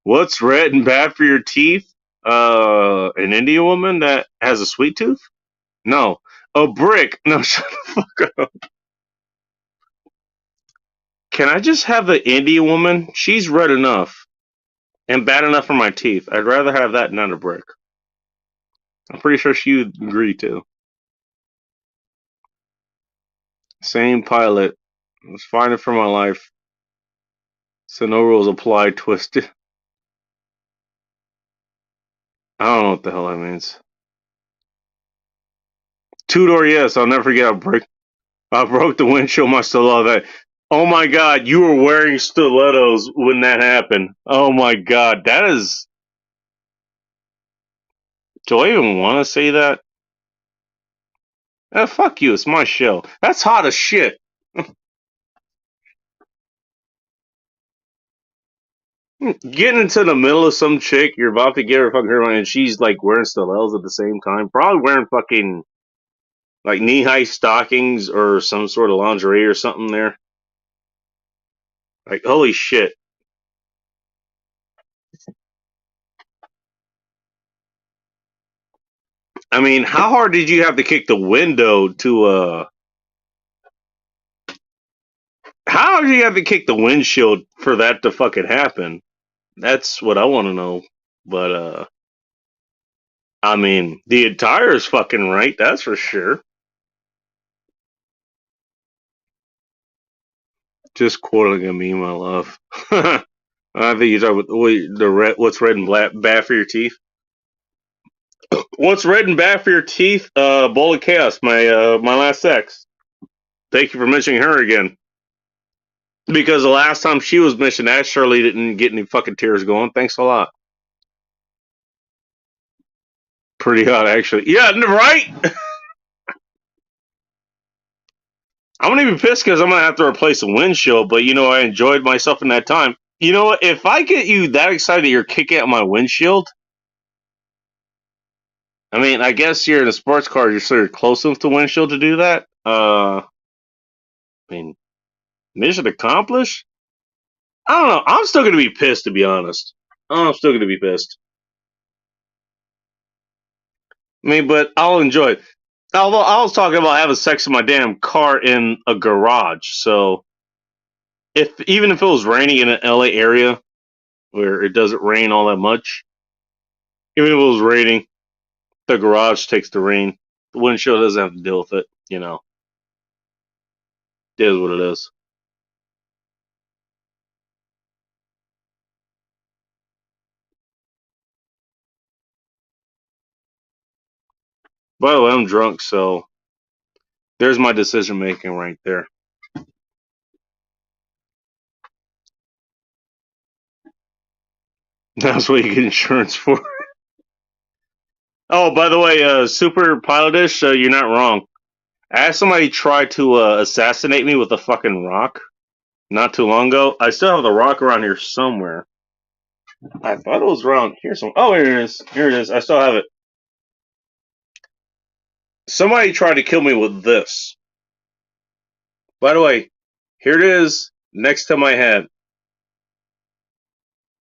What's red and bad for your teeth? An Indian woman that has a sweet tooth? No. A brick? No, shut the fuck up. Can I just have the Indian woman? She's red enough and bad enough for my teeth. I'd rather have that than a brick. I'm pretty sure she would agree too. Same pilot. I was fighting for my life. So no rules apply. Twisted. I don't know what the hell that means. Two-door, yes. I'll never forget. I broke the windshield. My stiletto. Oh my god, you were wearing stilettos when that happened. Oh my god, that is. Do I even want to say that? Fuck you. It's my show. That's hot as shit. Getting into the middle of some chick, you're about to get her fucking hair on, and she's like wearing stilettos at the same time. Probably wearing fucking like knee-high stockings or some sort of lingerie or something there. Like, holy shit. I mean, how hard did you have to kick the window to, how did you have to kick the windshield for that to fucking happen? That's what I want to know. But, I mean, the attire is fucking right, that's for sure. Just quoting a meme, I love. I think you're talking about the red, what's red and black, bad for your teeth. What's red and bad for your teeth? Bowl of Chaos, my last ex. Thank you for mentioning her again. Because the last time she was mentioned, that Shirley didn't get any fucking tears going. Thanks a lot. Pretty hot, actually. Yeah, right? I'm gonna be pissed because I'm gonna have to replace the windshield, but you know, I enjoyed myself in that time. You know what? If I get you that excited you're kicking out my windshield, I mean, I guess you're in a sports car, you're sort of close enough to windshield to do that. I mean, mission accomplished? I don't know. I'm still gonna be pissed, to be honest. I'm still gonna be pissed. I mean, but I'll enjoy it. Although I was talking about having sex in my damn car in a garage, so even if it was raining in an LA area where it doesn't rain all that much, even if it was raining, the garage takes the rain. The windshield doesn't have to deal with it, you know. It is what it is. By the way, I'm drunk, so there's my decision making right there. That's what you get insurance for. Oh, by the way, Super Pilotish, you're not wrong. I had somebody try to assassinate me with a fucking rock not too long ago. I still have the rock around here somewhere. I thought it was around here somewhere. Oh, here it is. Here it is. I still have it. Somebody tried to kill me with this. By the way, here it is next to my head.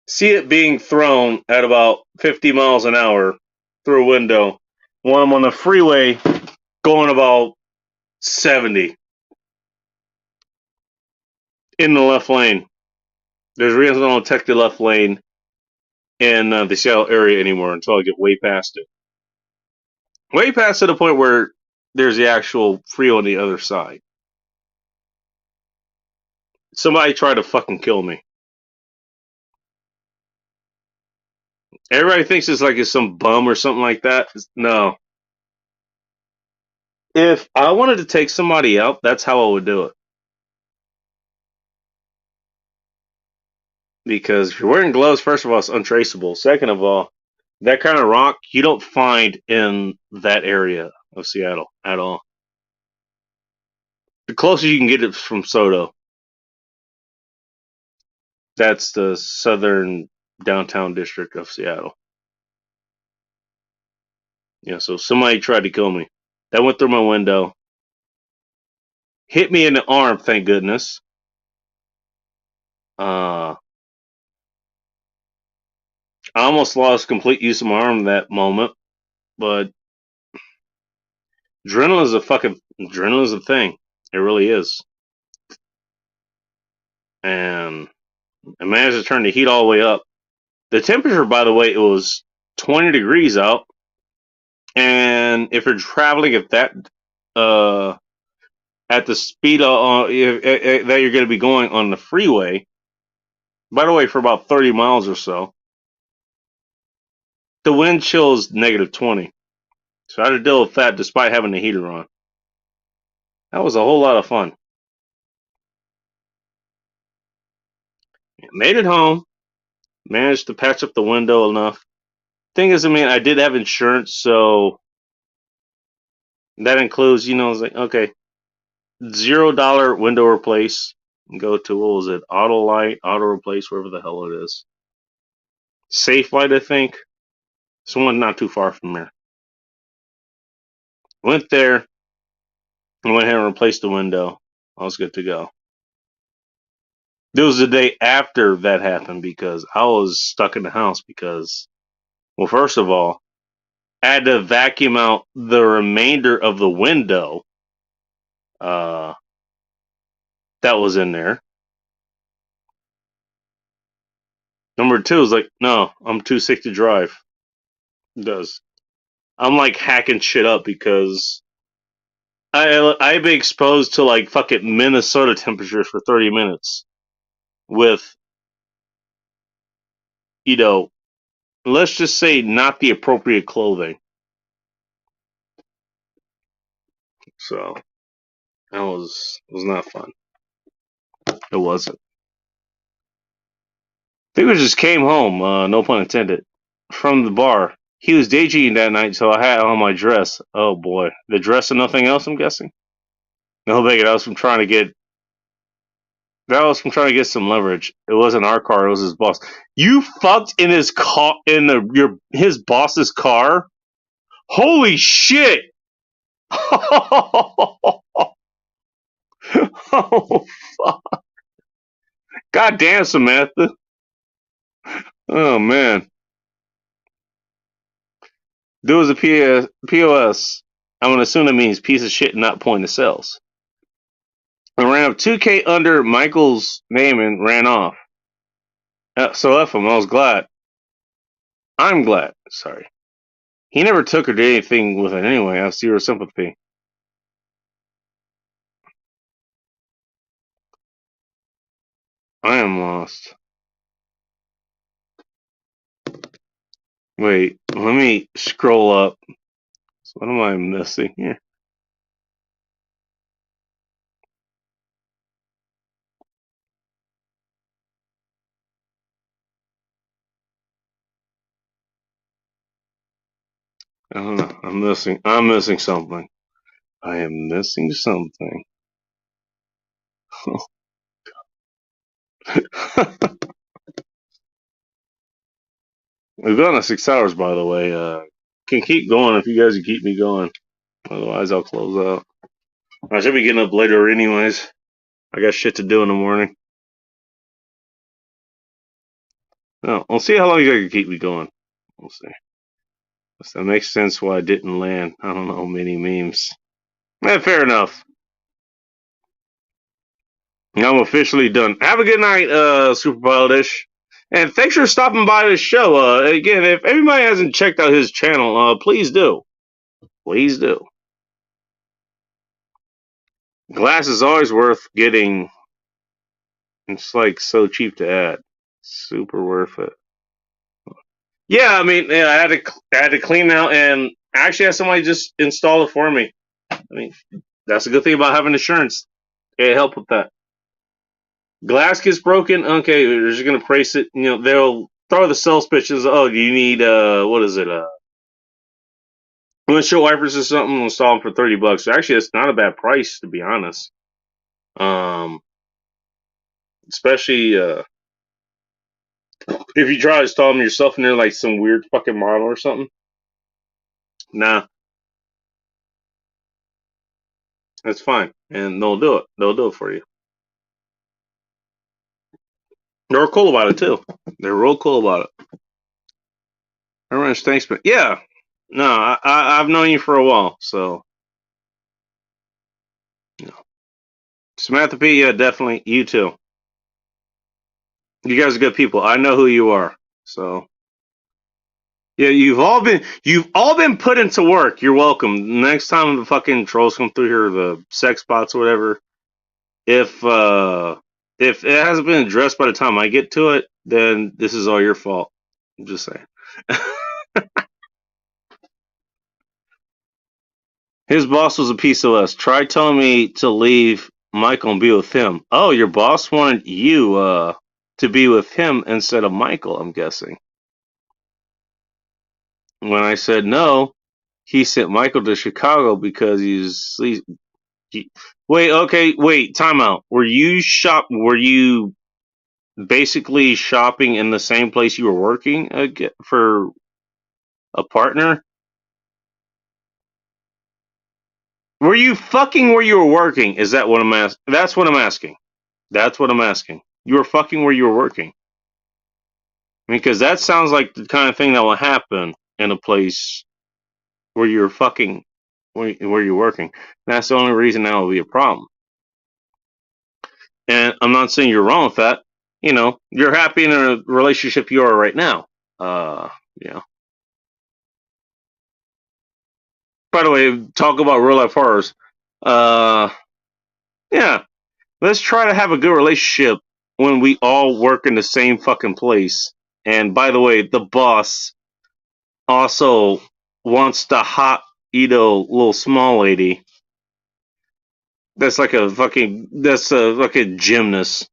See it being thrown at about 50 miles an hour through a window when I'm on the freeway going about 70 in the left lane. There's a reason I don't take the left lane in the Seattle area anymore until I get way past it. Way past to the point where there's the actual freeway on the other side. Somebody tried to fucking kill me. Everybody thinks it's like it's some bum or something like that. No. If I wanted to take somebody out, that's how I would do it. Because if you're wearing gloves, first of all, it's untraceable. Second of all, that kind of rock you don't find in that area of Seattle at all. The closest you can get it from Soto. That's the southern downtown district of Seattle. Yeah, so somebody tried to kill me. That went through my window. Hit me in the arm, thank goodness. I almost lost complete use of my arm in that moment, but adrenaline's a thing. It really is. And I managed to turn the heat all the way up. The temperature, by the way, it was 20 degrees out. And if you're traveling at that, at the speed that you're going to be going on the freeway, by the way, for about 30 miles or so, the wind chill is negative 20. So I had to deal with that despite having the heater on. That was a whole lot of fun. Made it home. Managed to patch up the window enough. Thing is, I mean, I did have insurance, so that includes, it's like, okay, $0 window replace. Go to, what was it, Auto Light, Auto Replace, wherever the hell it is. Safe Light, I think. Someone not too far from there. Went there and went ahead and replaced the window. I was good to go. There was the day after that happened because I was stuck in the house because, well, first of all, I had to vacuum out the remainder of the window that was in there. Number two is like, no, I'm too sick to drive. It does. I'm like hacking shit up because I've been exposed to like fucking Minnesota temperatures for 30 minutes with, let's just say not the appropriate clothing. So that was not fun. It wasn't. I think we just came home, no pun intended, from the bar. He was daydreaming that night, so I had on my dress. Oh boy. The dress and nothing else, I'm guessing? No, Bacon, that was from trying to get some leverage. It wasn't our car, it was his boss. You fucked in his car, his boss's car? Holy shit! Oh, fuck. God damn, Samantha. Oh, man. There was a POS. I'm going to assume that means piece of shit, not point of sales. I ran up 2K under Michael's name and ran off. So F him. I was glad. I'm glad. Sorry. He never took or did anything with it anyway. I have zero sympathy. I am lost. Wait, let me scroll up. So what am I missing here? I don't know. I'm missing something. I am missing something. We've gone to 6 hours, by the way. Can keep going if you guys can keep me going. Otherwise, I'll close out. I should be getting up later anyways. I got shit to do in the morning. No, we'll see how long you guys can keep me going. We'll see. That makes sense why I didn't land. I don't know, many memes. Fair enough. I'm officially done. Have a good night, Super Pilot-ish. And thanks for stopping by the show. Again, if anybody hasn't checked out his channel, please do. Please do. Glass is always worth getting. It's like so cheap to add. Super worth it. Yeah, I mean, I had to clean out and actually had somebody just install it for me. I mean, that's a good thing about having insurance. It help with that. Glass gets broken. Okay, they're just gonna price it. You know, they'll throw the sales pitches. Oh, do you need what is it? Windshield wipers or something? We'll install them for $30. Actually, it's not a bad price to be honest. Especially if you try to install them yourself and they're like some weird fucking model or something. Nah, that's fine, and they'll do it. They'll do it for you. They're cool about it too. They're real cool about it. Everyone's thanks, but yeah, no, I've known you for a while, so you know. Samantha P, yeah, definitely you too. You guys are good people. I know who you are, so yeah, you've all been put into work. You're welcome. Next time the fucking trolls come through here, the sex bots or whatever, if it hasn't been addressed by the time I get to it, then this is all your fault. I'm just saying. His boss was a piece of us. Tried telling me to leave Michael and be with him. Oh, your boss wanted you to be with him instead of Michael, I'm guessing. When I said no, he sent Michael to Chicago because wait, time out. Were you basically shopping in the same place you were working for a partner? Were you fucking where you were working? Is that what I'm asking? That's what I'm asking. That's what I'm asking. You were fucking where you were working. Because that sounds like the kind of thing that will happen in a place where you're fucking, where you're working. That's the only reason that will be a problem. And I'm not saying you're wrong with that. You know, you're happy in a relationship you are right now. Yeah. By the way, talk about real life horrors. Yeah. Let's try to have a good relationship when we all work in the same fucking place. And by the way, the boss also wants the hot, little small lady. That's like a fucking gymnast.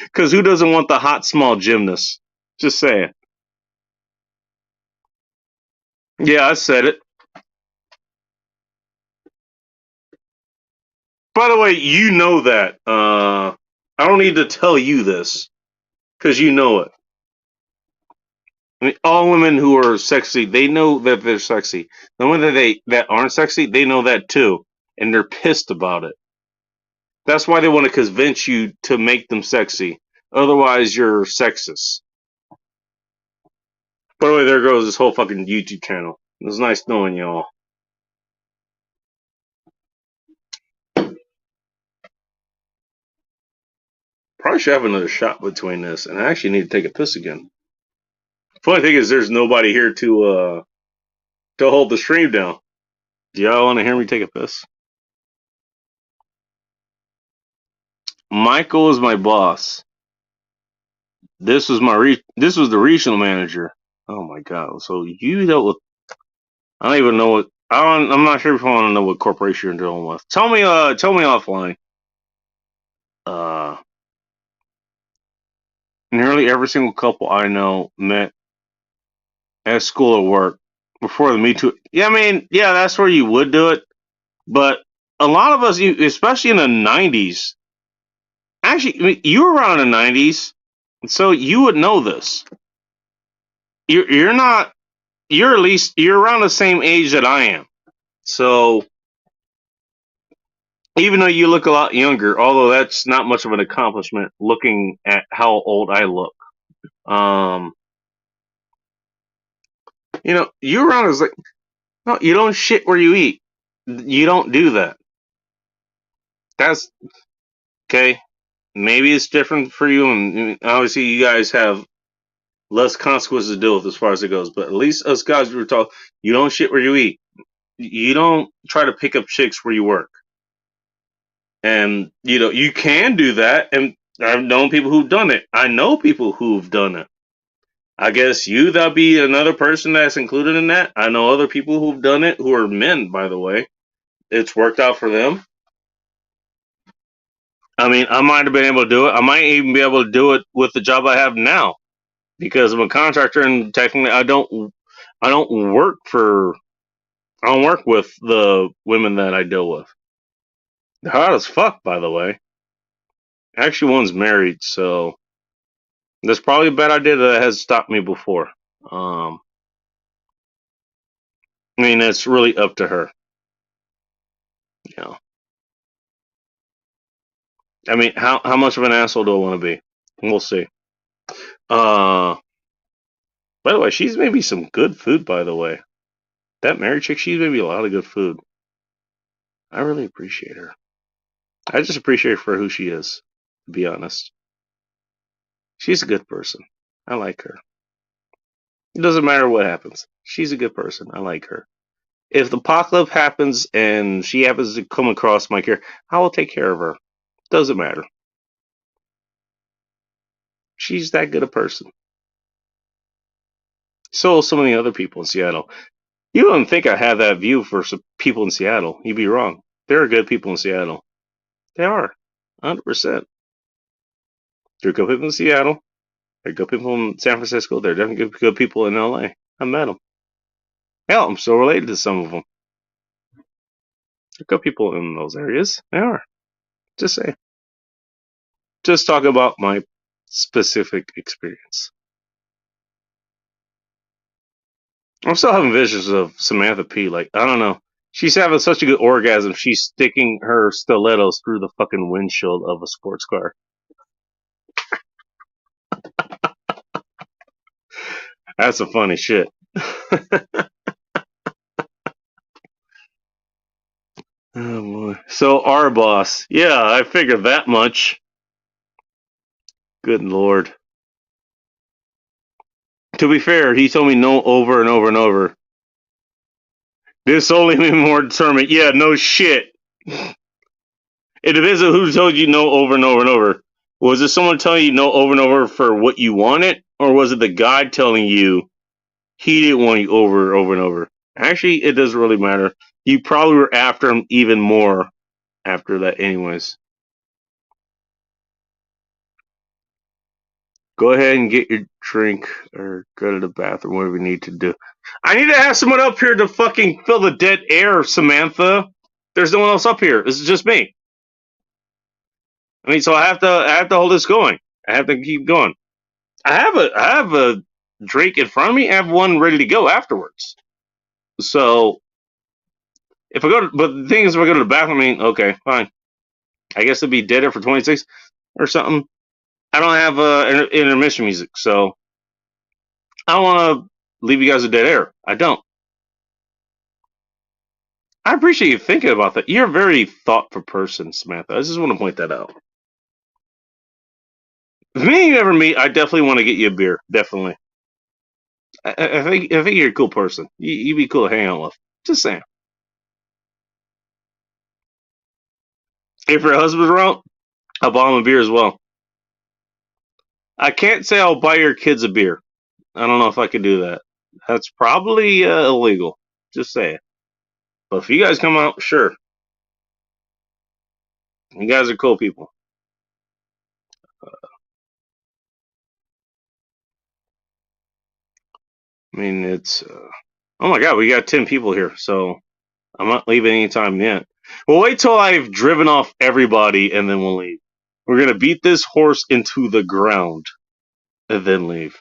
Because who doesn't want the hot, small gymnast? Just saying. Yeah, I said it. By the way, you know that. I don't need to tell you this. Because you know it. I mean, all women who are sexy, they know that they're sexy. The women that aren't sexy, they know that too. And they're pissed about it. That's why they want to convince you to make them sexy. Otherwise, you're sexist. By the way, there goes this whole fucking YouTube channel. It was nice knowing y'all. Probably should have another shot between this, and I actually need to take a piss again. Funny thing is, there's nobody here to hold the stream down. Do y'all want to hear me take a piss? Michael is my boss. This was this was the regional manager. Oh my god! So you dealt with? I don't even know what. I'm not sure if I want to know what corporation you're dealing with. Tell me offline. Nearly every single couple I know met at school or work before the Me Too. Yeah, I mean, yeah, that's where you would do it. But a lot of us, especially in the 90s, actually, I mean, you were around in the 90s, so you would know this. You're not. You're around the same age that I am. So even though you look a lot younger, although that's not much of an accomplishment looking at how old I look. You know, you around is like, no, you don't shit where you eat. You don't do that. That's okay. Maybe it's different for you, and obviously you guys have less consequences to deal with as far as it goes. But at least us guys, we were taught, you don't shit where you eat. You don't try to pick up chicks where you work. And, you know, you can do that, and I've known people who've done it. I know people who've done it. I guess that'd be another person that's included in that. I know other people who've done it who are men, by the way. It's worked out for them. I mean, I might have been able to do it. I might even be able to do it with the job I have now because I'm a contractor and technically I don't work with the women that I deal with. They're hot as fuck, by the way. Actually, one's married, so that's probably a bad idea that has stopped me before. I mean, it's really up to her. You know. I mean, how much of an asshole do I want to be? We'll see. By the way, she's made me some good food, by the way. That married chick, she's made me a lot of good food. I really appreciate her. I just appreciate her for who she is, to be honest. She's a good person. I like her. It doesn't matter what happens. She's a good person. I like her. If the apocalypse happens and she happens to come across my care, I will take care of her. Doesn't matter. She's that good a person. So some of the other people in Seattle. You wouldn't think I have that view for some people in Seattle. You'd be wrong. There are good people in Seattle. They are. 100%. There are good people in Seattle. There are good people in San Francisco. There are definitely good people in LA. I met them. Hell, I'm still related to some of them. There are good people in those areas. They are. Just say. Just talk about my specific experience. I'm still having visions of Samantha P. Like, I don't know. She's having such a good orgasm, she's sticking her stilettos through the fucking windshield of a sports car. That's some funny shit. Oh boy. So our boss. Yeah, I figured that much. Good lord. To be fair, he told me no over and over and over. This only made me more determined. Yeah, no shit. It depends on who told you no over and over and over. Was it someone telling you no over and over for what you wanted? Or was it the guy telling you he didn't want you over and over and over? Actually, it doesn't really matter. You probably were after him even more after that anyways. Go ahead and get your drink or go to the bathroom, whatever you need to do. I need to have someone up here to fucking fill the dead air, Samantha. There's no one else up here. This is just me. I mean, so I have to hold this going. I have to keep going. I have a drink in front of me. I have one ready to go afterwards. So if I but the thing is, if I go to the bathroom, I mean, okay, fine. I guess it'd be dead air for 26 or something. I don't have intermission music, so I don't want to leave you guys with dead air. I don't. I appreciate you thinking about that. You're a very thoughtful person, Samantha. I just want to point that out. If me and you ever meet, I definitely want to get you a beer. Definitely. I think you're a cool person. You'd be cool to hang out with. Just saying. If your husband's around, I'll buy him a beer as well. I can't say I'll buy your kids a beer. I don't know if I could do that. That's probably illegal. Just saying. But if you guys come out, sure. You guys are cool people. I mean, it's... oh my god, we got 10 people here, so I'm not leaving anytime yet. We'll wait till I've driven off everybody, and then we'll leave. We're going to beat this horse into the ground, and then leave.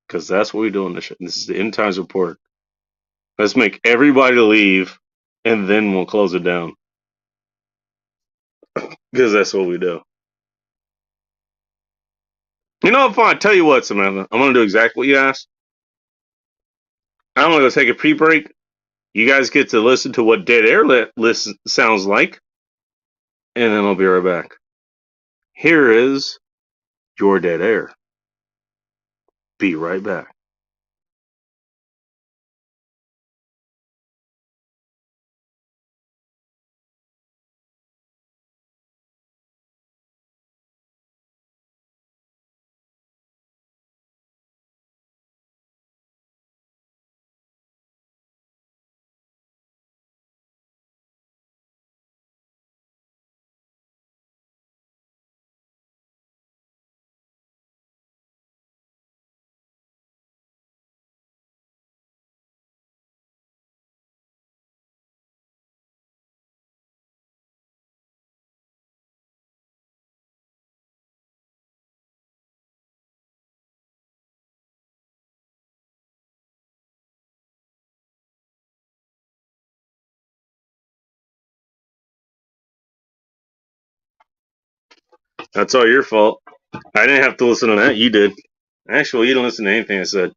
Because that's what we do on this show. This is the End Times Report. Let's make everybody leave, and then we'll close it down. Because that's what we do. You know, fine. Tell you what, Samantha. I'm going to do exactly what you asked. I'm going to go take a pre-break. You guys get to listen to what Dead Air sounds like. And then I'll be right back. Here is your Dead Air. Be right back. That's all your fault. I didn't have to listen to that. You did. Actually, you didn't listen to anything I said.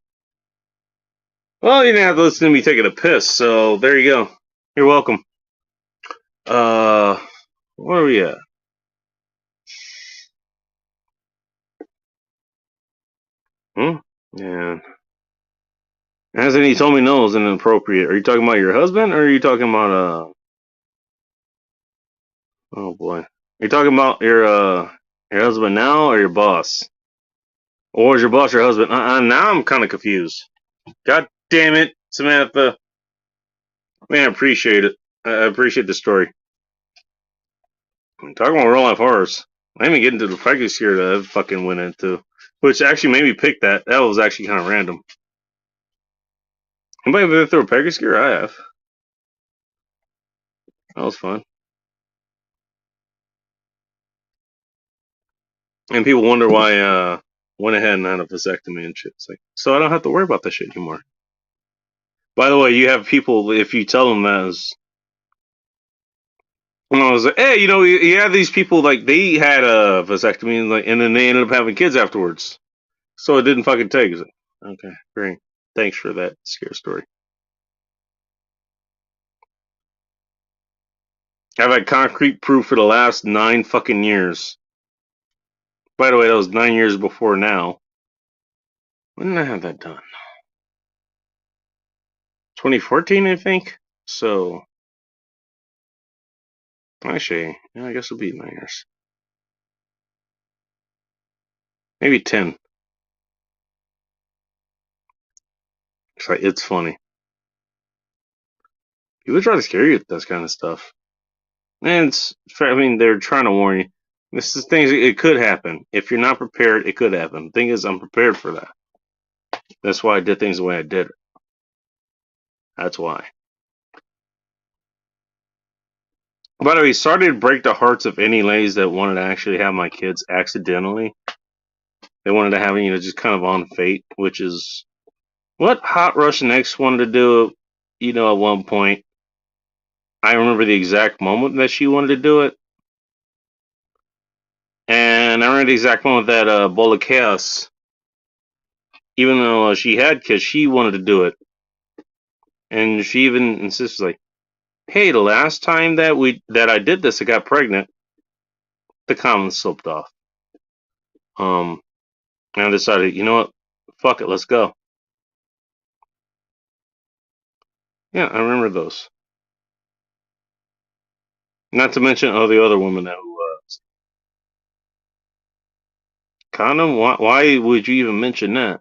Well, you didn't have to listen to me taking a piss, so there you go. You're welcome. Where are we at? Yeah. Hasn't he told me no is inappropriate? Are you talking about your husband, or are you talking about oh boy. Are you talking about your husband now, or your boss? Or is your boss your husband? Now I'm kind of confused. God damn it, Samantha. Man, I appreciate it. I appreciate the story. I'm talking about real life horrors. I didn't even get into the fight scare that I fucking went into. Which actually made me pick that. That was actually kind of random. Anybody ever been through a Pegasus? I have. That was fun. And people wonder why I went ahead and had a vasectomy and shit. It's like, so I don't have to worry about that shit anymore. By the way, you have people, if you tell them that, and I was like, hey, you have these people, like, they had a vasectomy, and then they ended up having kids afterwards. So it didn't fucking take. Like, okay, great. Thanks for that scare story. I've had concrete proof for the last 9 fucking years. By the way, that was 9 years before now. When did I have that done? 2014, I think. So, actually, yeah, I guess it'll be 9 years. Maybe 10. It's funny. People try to scare you with this kind of stuff. And they're trying to warn you. This is things, it could happen. If you're not prepared, it could happen. The thing is, I'm prepared for that. That's why I did things the way I did it. That's why. By the way, sorry to break the hearts of any ladies that wanted to actually have my kids accidentally. They wanted to have, just kind of on fate, which is what Hot Russian X wanted to do, at one point. I remember the exact moment that she wanted to do it. And I remember the exact moment that Bola Chaos, even though she had kids, she wanted to do it. And she even insisted, like, hey, the last time that I did this, I got pregnant. The condom slipped off. And I decided, you know what? Fuck it, let's go. Yeah, I remember those. Not to mention the other woman that condom? Why would you even mention that?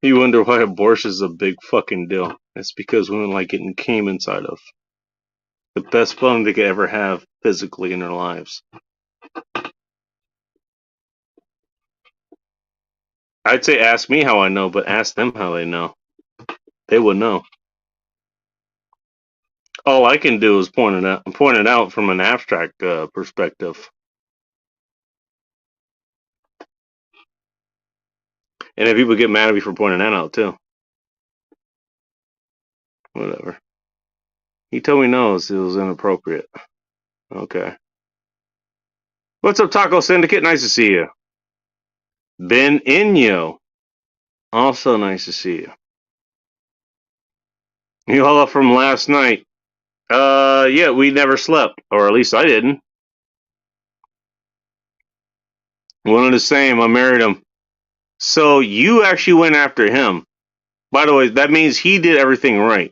You wonder why abortion is a big fucking deal. It's because women like getting came inside of. The best fun they could ever have physically in their lives. I'd say ask me how I know, but ask them how they know. They would know. All I can do is point it out from an abstract perspective. And if people get mad at me for pointing that out too. Whatever. He told me no, it was inappropriate. Okay. What's up, Taco Syndicate? Nice to see you. Ben Inyo. Also nice to see you. You all up from last night. Yeah, we never slept. Or at least I didn't. One of the same. I married him. So you actually went after him. By the way, that means he did everything right.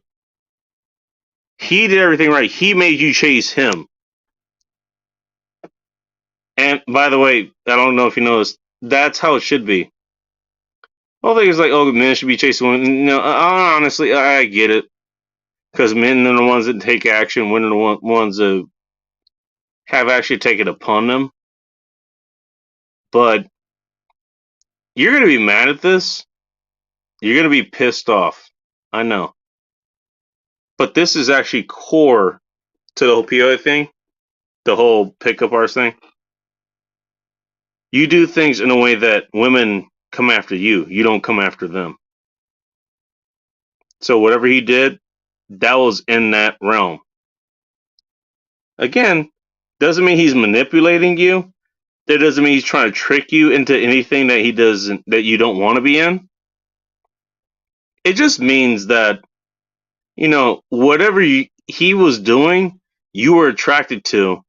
He did everything right. He made you chase him. And by the way, I don't know if you noticed, that's how it should be. All things like, oh, men should be chasing women. No, honestly, I get it. Because men are the ones that take action. Women are the ones that have actually taken it upon them. But you're going to be mad at this. You're going to be pissed off. I know. But this is actually core to the whole POA thing. The whole pickup artist thing. You do things in a way that women come after you. You don't come after them. So whatever he did, that was in that realm. Again, doesn't mean he's manipulating you. That doesn't mean he's trying to trick you into anything that he doesn't, that you don't want to be in. It just means that, you know, whatever he was doing, you were attracted to.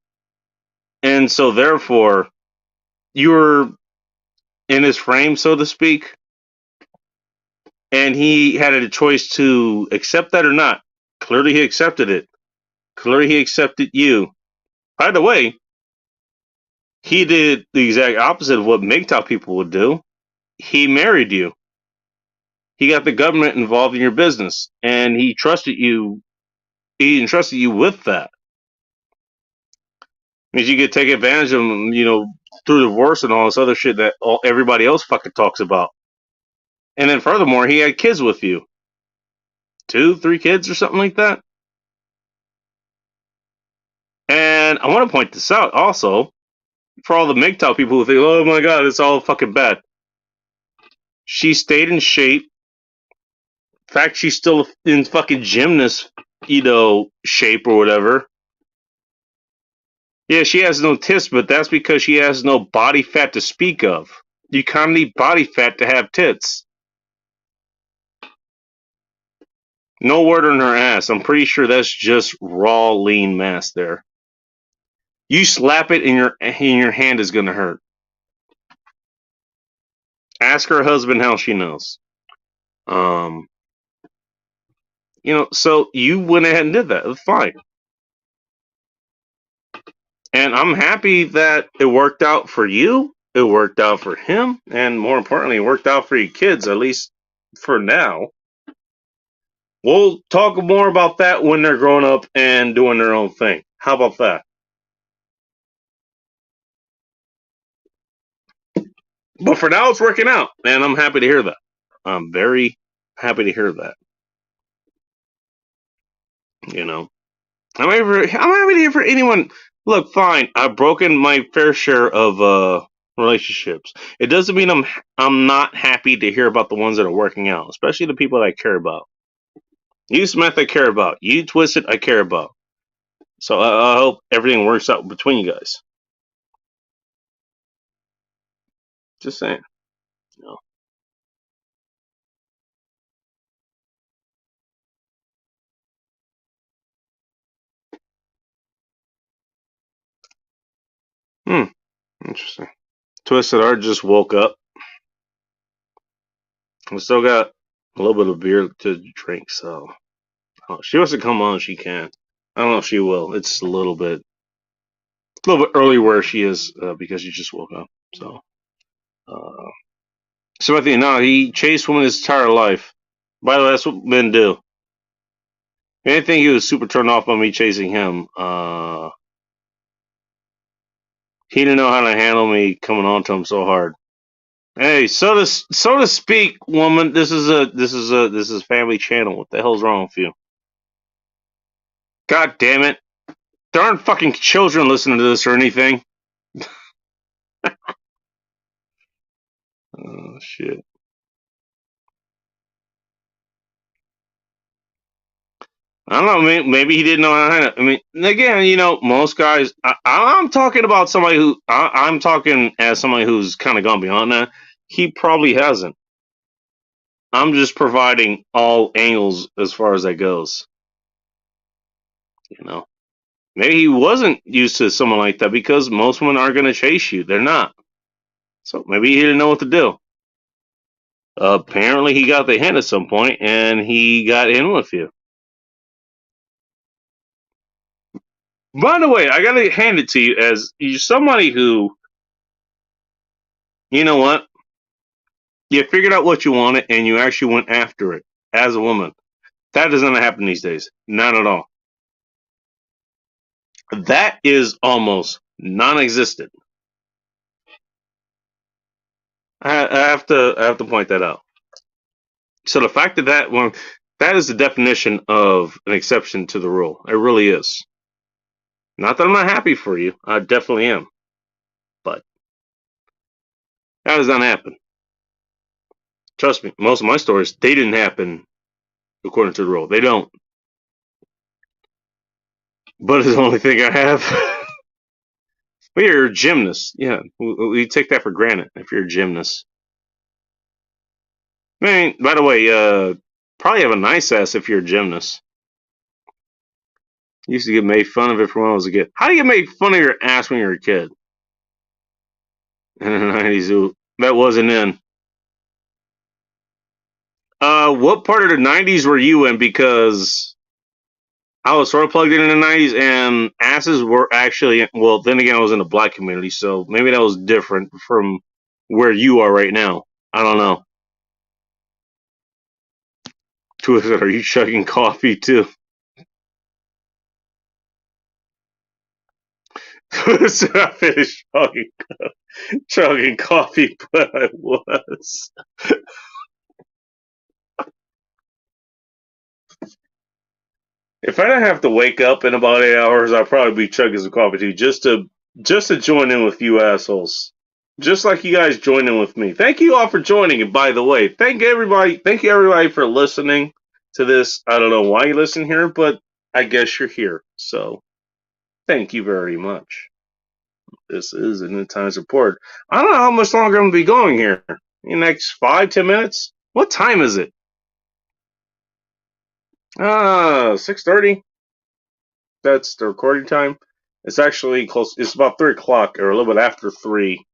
And so therefore, you were in his frame, so to speak. And he had a choice to accept that or not. Clearly he accepted it. Clearly he accepted you. By the way, he did the exact opposite of what MGTOW people would do. He married you. He got the government involved in your business, and he trusted you. He entrusted you with that. Means you could take advantage of him, you know, through divorce and all this other shit that everybody else fucking talks about. And then furthermore, he had kids with you. 2, 3 kids or something like that. And I want to point this out also for all the MGTOW people who think, oh my god, it's all fucking bad. She stayed in shape. In fact, she's still in fucking gymnast, you know, shape or whatever. Yeah, she has no tits, but that's because she has no body fat to speak of. You kind of need body fat to have tits. No word on her ass. I'm pretty sure that's just raw, lean mass there. You slap it and your hand is gonna hurt. Ask her husband how she knows. You know, so you went ahead and did that. It's fine. And I'm happy that it worked out for you. It worked out for him. And more importantly, it worked out for your kids, at least for now. We'll talk more about that when they're growing up and doing their own thing. How about that? But for now, it's working out. And I'm happy to hear that. I'm very happy to hear that. You know, I'm happy to hear for anyone. Look, fine. I've broken my fair share of relationships. It doesn't mean I'm not happy to hear about the ones that are working out, especially the people that I care about. You, Smith, I care about. You, Twisted, I care about. So I hope everything works out between you guys. Just saying. You know. Interesting. Twisted Art just woke up. We still got a little bit of beer to drink, so she wants to come on. She can. I don't know if she will. It's a little bit early where she is because she just woke up. So, so I think no, he chased women his entire life. By the way, that's what men do. If anything, he was super turned off by me chasing him. He didn't know how to handle me coming on to him so hard. Hey, so to speak, woman. This is family channel. What the hell's wrong with you? God damn it! There aren't fucking children listening to this or anything. Oh shit. I don't know. Maybe he didn't know how to handle it. I mean, again, you know, most guys. I'm talking about somebody who I'm talking as somebody who's kind of gone beyond that. He probably hasn't. I'm just providing all angles as far as that goes. You know, maybe he wasn't used to someone like that because most women aren't going to chase you. They're not. So maybe he didn't know what to do. Apparently, he got the hint at some point, and he got in with you. By the way, I gotta hand it to you as you're somebody who, you know what, you figured out what you wanted and you actually went after it as a woman. That doesn't happen these days. Not at all. That is almost non-existent. I have to point that out. So the fact that is the definition of an exception to the rule. It really is. Not that I'm not happy for you. I definitely am. But that does not happen. Trust me, most of my stories, they didn't happen according to the rule. They don't. but it's the only thing I have. But you're a gymnast. Yeah, we take that for granted if you're a gymnast. I mean, by the way, probably have a nice ass if you're a gymnast. Used to get made fun of it from when I was a kid. How do you get made fun of your ass when you're a kid? In the 90s, that wasn't in. What part of the 90s were you in? Because I was sort of plugged in the 90s, and asses were actually, well, then again, I was in the black community, so maybe that was different from where you are right now. I don't know. Twisted, are you chugging coffee too? Twisted, I finished chugging coffee, but I was. If I don't have to wake up in about 8 hours, I'll probably be chugging some coffee too, just to join in with you assholes. Just like you guys joined in with me. Thank you all for joining. And by the way, thank you everybody for listening to this. I don't know why you listen here, but I guess you're here. So thank you very much. This is an End Times Report. I don't know how much longer I'm gonna be going here. In the next 5-10 minutes? What time is it? 6:30. That's the recording time. It's actually close. It's about 3 o'clock, or a little bit after 3.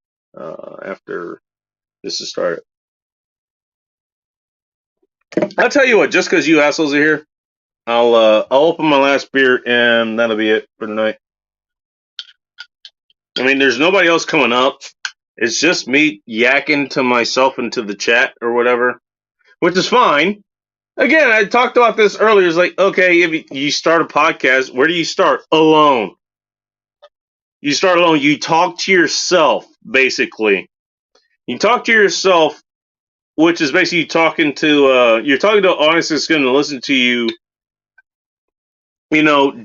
After this is started. I'll tell you what. Just because you assholes are here, I'll open my last beer, and that'll be it for tonight. I mean, there's nobody else coming up. It's just me yakking to myself into the chat or whatever, which is fine. Again, I talked about this earlier. It's like, okay, if you start a podcast, where do you start? Alone. You start alone. You talk to yourself, basically. You talk to yourself, which is basically talking to, you're talking to an audience that's going to listen to you,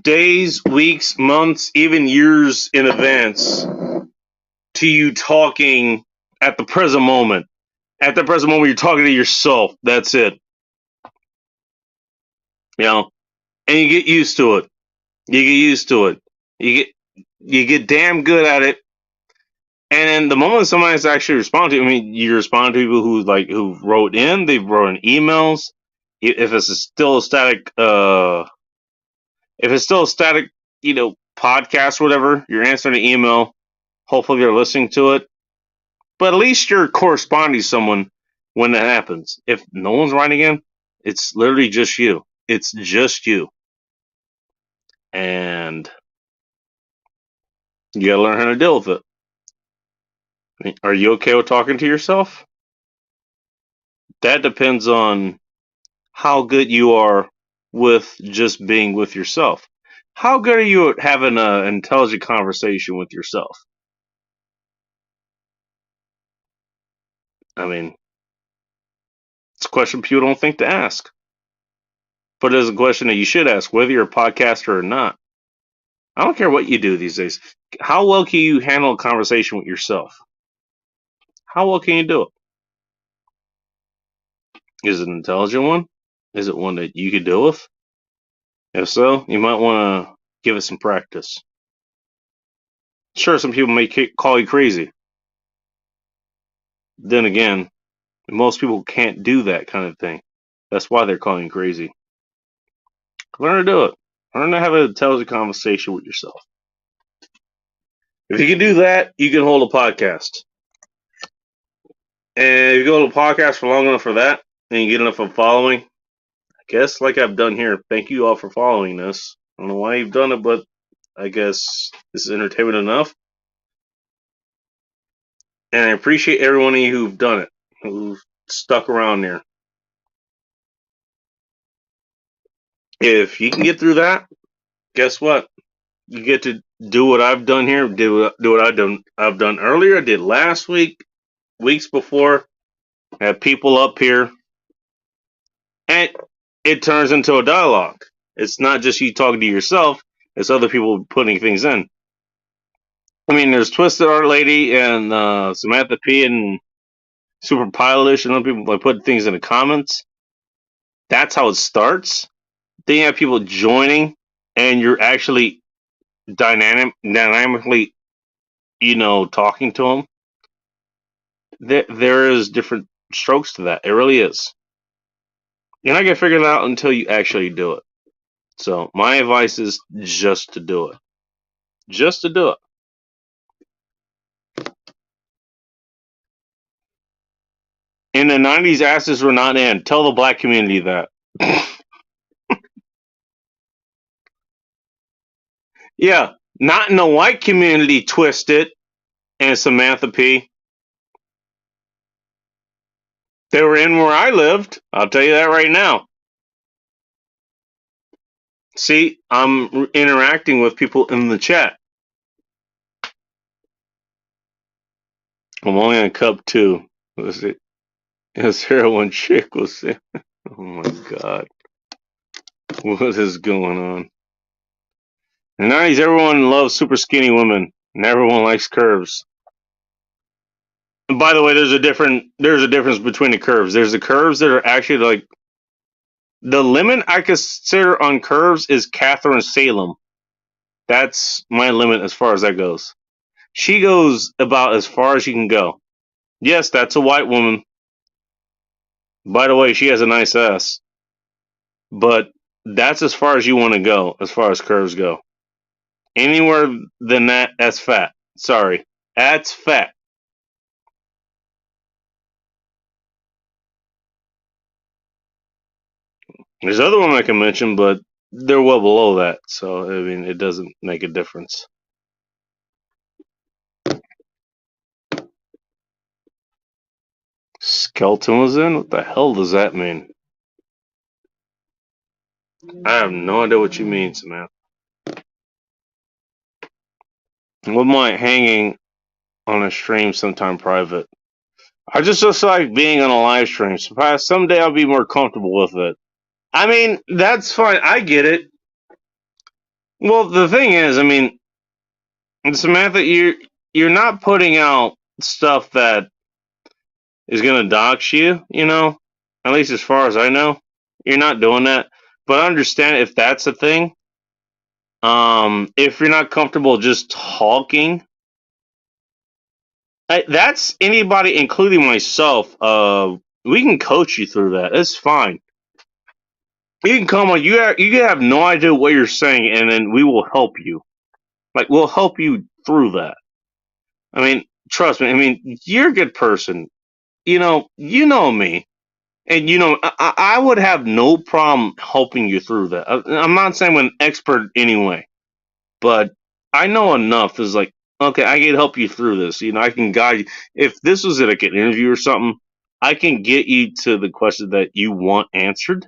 days, weeks, months, even years in advance to you talking at the present moment. At the present moment, you're talking to yourself. That's it. And you get used to it. You get damn good at it. And then the moment somebody's actually responding to, you respond to people who wrote in, they've wrote in emails. If it's still a static, podcast or whatever, you're answering an email. Hopefully they're listening to it. But at least you're corresponding to someone when that happens. If no one's writing in, it's literally just you. It's just you. And you gotta learn how to deal with it. Are you okay with talking to yourself? That depends on how good you are with just being with yourself. How good are you at having an intelligent conversation with yourself? It's a question people don't think to ask. But it is a question that you should ask, whether you're a podcaster or not. I don't care what you do these days. How well can you handle a conversation with yourself? How well can you do it? Is it an intelligent one? Is it one that you could deal with? If so, you might want to give it some practice. Sure, some people may call you crazy. Then again, most people can't do that kind of thing. That's why they're calling you crazy. Learn to do it. Learn to have an intelligent conversation with yourself. If you can do that, you can hold a podcast. And if you hold a podcast for long enough for that, and you get enough of a following, I guess like I've done here, thank you all for following this. I don't know why you've done it, but I guess this is entertainment enough. And I appreciate everyone of you who've done it, who've stuck around there. If you can get through that, guess what? You get to do what I've done here, do what I've done earlier, I did last week, weeks before. I have people up here, and it turns into a dialogue. It's not just you talking to yourself, it's other people putting things in. There's Twisted Art Lady and Samantha P and Super Pilotish and other people put things in the comments. That's how it starts. Then you have people joining, and you're actually dynamically, talking to them, there is different strokes to that. It really is. You're not gonna figure it out until you actually do it. So my advice is just to do it. Just to do it. In the 90s, asses were not in. Tell the black community that. Yeah, not in the white community, Twisted and Samantha P. They were in where I lived. I'll tell you that right now. See, I'm interacting with people in the chat. I'm only on cup 2. Was it? His heroin chick was there. Oh my god. What is going on? In the 90s, everyone loves super skinny women, and everyone likes curves. And by the way, there's a difference between the curves. There's the curves that are actually like the limit I consider on curves is Catherine Salem. That's my limit as far as that goes. She goes about as far as she can go. Yes, that's a white woman. By the way, she has a nice ass. But that's as far as you want to go, as far as curves go. Anywhere than that, that's fat. Sorry. That's fat. There's other ones I can mention, but they're well below that. So, I mean, it doesn't make a difference. Skeleton was in? What the hell does that mean? I have no idea what you mean, Samantha. What might hanging on a stream sometime private? I just like being on a live stream. Perhaps someday I'll be more comfortable with it. I mean, that's fine. I get it. Well, the thing is, I mean, Samantha, you're not putting out stuff that is gonna dox you, at least as far as I know. You're not doing that. But I understand if that's a thing. If you're not comfortable just talking, that's anybody, including myself. We can coach you through that. It's fine. You can come on. You have no idea what you're saying, and then we will help you. Like, we'll help you through that. I mean, trust me. I mean, you're a good person. You know me. And, I would have no problem helping you through that. I'm not saying I'm an expert anyway, but I know enough. Is like, okay, I can help you through this. I can guide you. If this was like an interview or something, I can get you to the question that you want answered.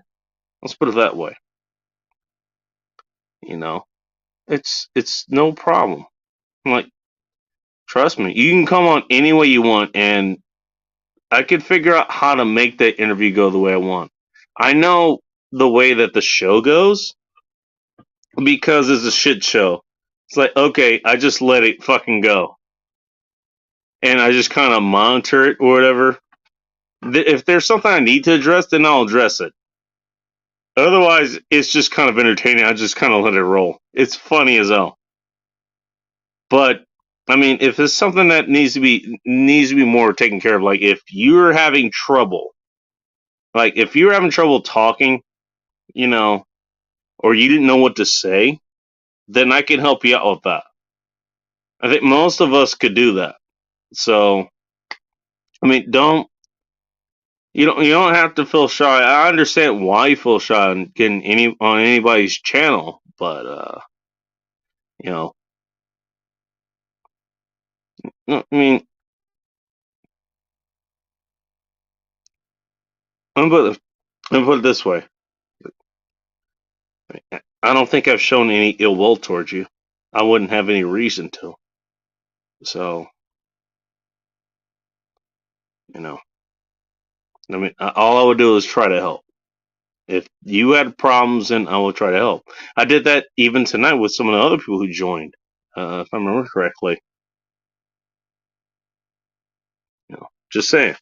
Let's put it that way. It's no problem. I'm like, trust me, you can come on any way you want, and I can figure out how to make that interview go the way I want. I know the way that the show goes because it's a shit show. It's like, okay, I just let it fucking go. And I just kind of monitor it or whatever. If there's something I need to address, then I'll address it. Otherwise, it's just kind of entertaining. I just kind of let it roll. It's funny as hell. But I mean, if it's something that needs to be more taken care of, like if you're having trouble, talking, or you didn't know what to say, then I can help you out with that. I think most of us could do that. So, I mean, you don't have to feel shy. I understand why you feel shy on getting on anybody's channel, but I mean, I'm gonna put it this way. I don't think I've shown any ill will towards you. I wouldn't have any reason to. So, I mean, all I would do is try to help. If you had problems, then I will try to help. I did that even tonight with some of the other people who joined, if I remember correctly. Just saying.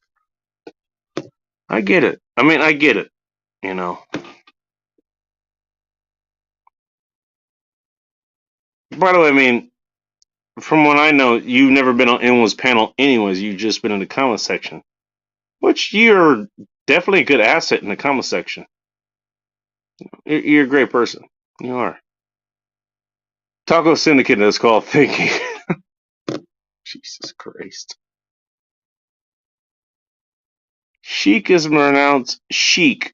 I get it. I mean, I get it. By the way, I mean, from what I know, you've never been on anyone's panel anyways. You've just been in the comment section, which you're definitely a good asset in the comment section. You're a great person. You are. Taco Syndicate is called thinking. Jesus Christ. Chic is pronounced chic.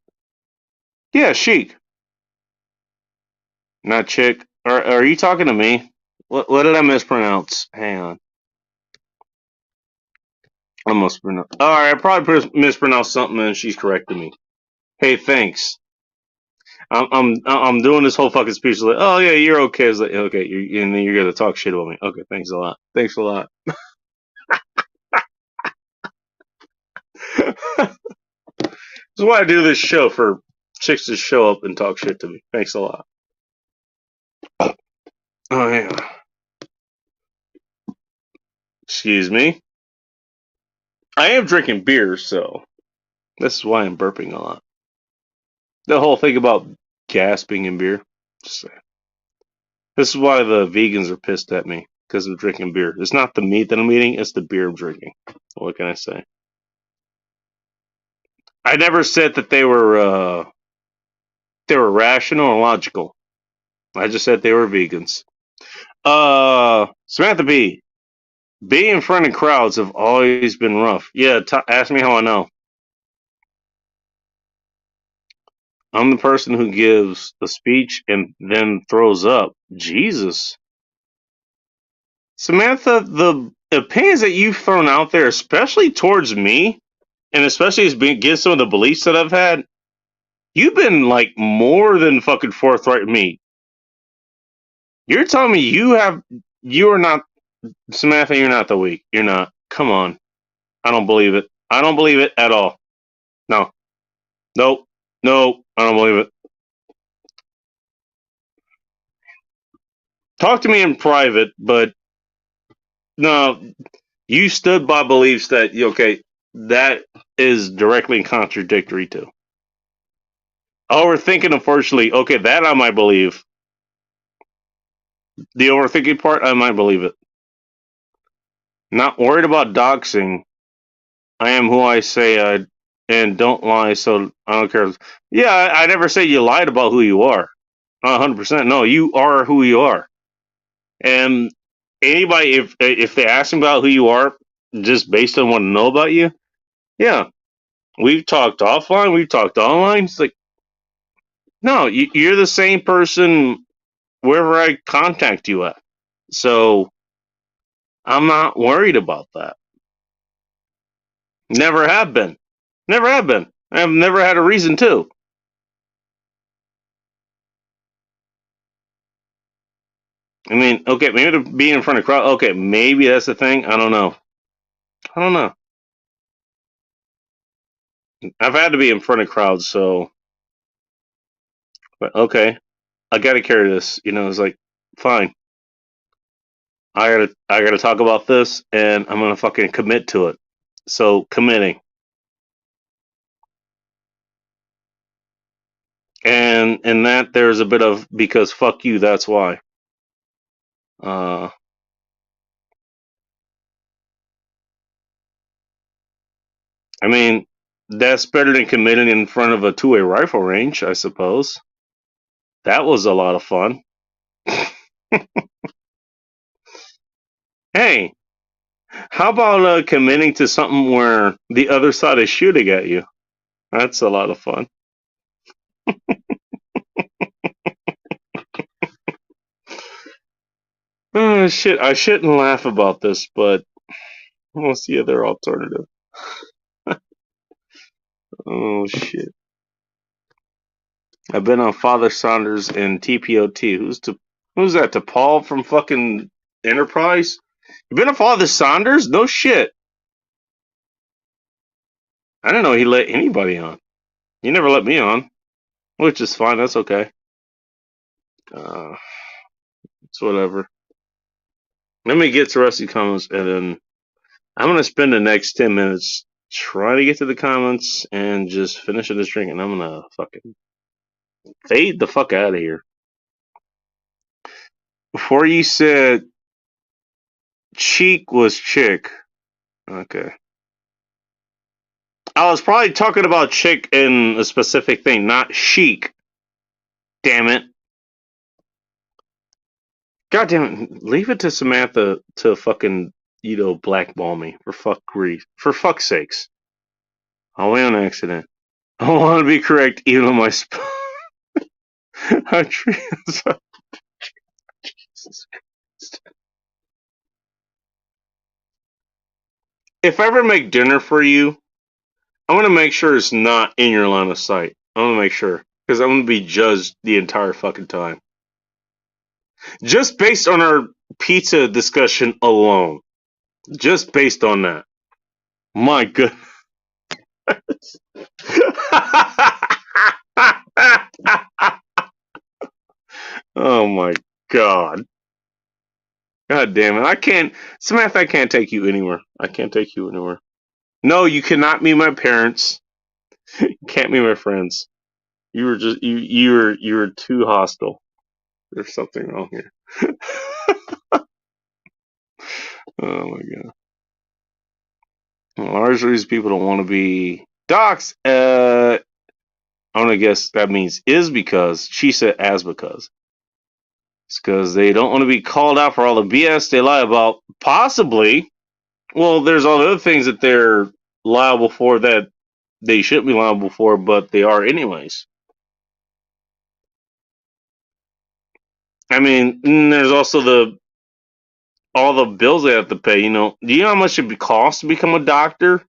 Yeah, chic. Not chick. Are you talking to me? What did I mispronounce? Hang on. I must pronounce. Alright, I probably mispronounced something and she's correcting me. Hey, thanks. I'm doing this whole fucking speech like, oh yeah, you're okay. It's like, okay, and then you're gonna talk shit about me. Okay, thanks a lot. Thanks a lot. That's why I do this show, for chicks to show up and talk shit to me. Thanks a lot. Oh yeah. Excuse me. I am drinking beer, so this is why I'm burping a lot. The whole thing about gas being in beer. Just saying. This is why the vegans are pissed at me, because I'm drinking beer. It's not the meat that I'm eating, it's the beer I'm drinking. What can I say? I never said that they were rational or logical. I just said they were vegans. Samantha B. Being in front of crowds have always been rough. Yeah, ask me how I know. I'm the person who gives a speech and then throws up. Jesus. Samantha, the opinions that you've thrown out there, especially towards me, and especially as being against some of the beliefs that I've had, you've been like more than fucking forthright with me. You're telling me you are not, Samantha, you're not the weak. You're not. Come on. I don't believe it. I don't believe it at all. No. Nope. No, I don't believe it. Talk to me in private, but no, you stood by beliefs that, okay, that is directly contradictory to. Overthinking, unfortunately, okay, that I might believe. The overthinking part, I might believe it. Not worried about doxing. I am who I say I, and don't lie, so I don't care. Yeah, I never say you lied about who you are. 100%. No, you are who you are. And anybody, if they ask me about who you are, just based on what I know about you, yeah, we've talked offline, we've talked online. It's like, no, you're the same person wherever I contact you at. So I'm not worried about that. Never have been. Never have been. I've never had a reason to. I mean, okay, maybe to be in front of crowd. Okay, maybe that's the thing. I don't know. I don't know. I've had to be in front of crowds, so. But okay, I gotta carry this. It's like, fine. I gotta talk about this, and I'm gonna fucking commit to it. So committing, and in that there's a bit of because fuck you. That's why. I mean, that's better than committing in front of a two-way rifle range, I suppose. That was a lot of fun. Hey, how about committing to something where the other side is shooting at you? That's a lot of fun. Oh, shit, I shouldn't laugh about this, but what's the other alternative? Oh, shit. I've been on Father Saunders and TPOT. Who's that? To Paul from fucking Enterprise? You been on Father Saunders? No shit. I didn't know he let anybody on. He never let me on, which is fine. That's okay. It's whatever. Let me get to Rusty comments, and then I'm gonna spend the next 10 minutes trying to get to the comments and just finishing this drink, and I'm gonna fucking fade the fuck out of here. Before you said cheek was chick. Okay. I was probably talking about chick in a specific thing, not chic. Damn it. God damn it. Leave it to Samantha to fucking, blackball me. For fuck's sakes. I'll wait on accident. I want to be correct even on my I treat Jesus Christ. If I ever make dinner for you, I'm going to make sure it's not in your line of sight. I'm going to make sure. Because I'm going to be judged the entire fucking time. Just based on our pizza discussion alone. Just based on that. My goodness. Oh my god. God damn it. I can't, Samantha, I can't take you anywhere. I can't take you anywhere. No, you cannot meet my parents. You can't meet my friends. You were just, you were too hostile. There's something wrong here. Oh my god. Largely these people don't want to be docs. I'm gonna guess that means is because. She said as because. It's because they don't want to be called out for all the BS they lie about. Possibly. Well, there's all the other things that they're liable for that they shouldn't be liable for, but they are anyways. I mean, there's also all the bills they have to pay. Do you know how much it costs to become a doctor?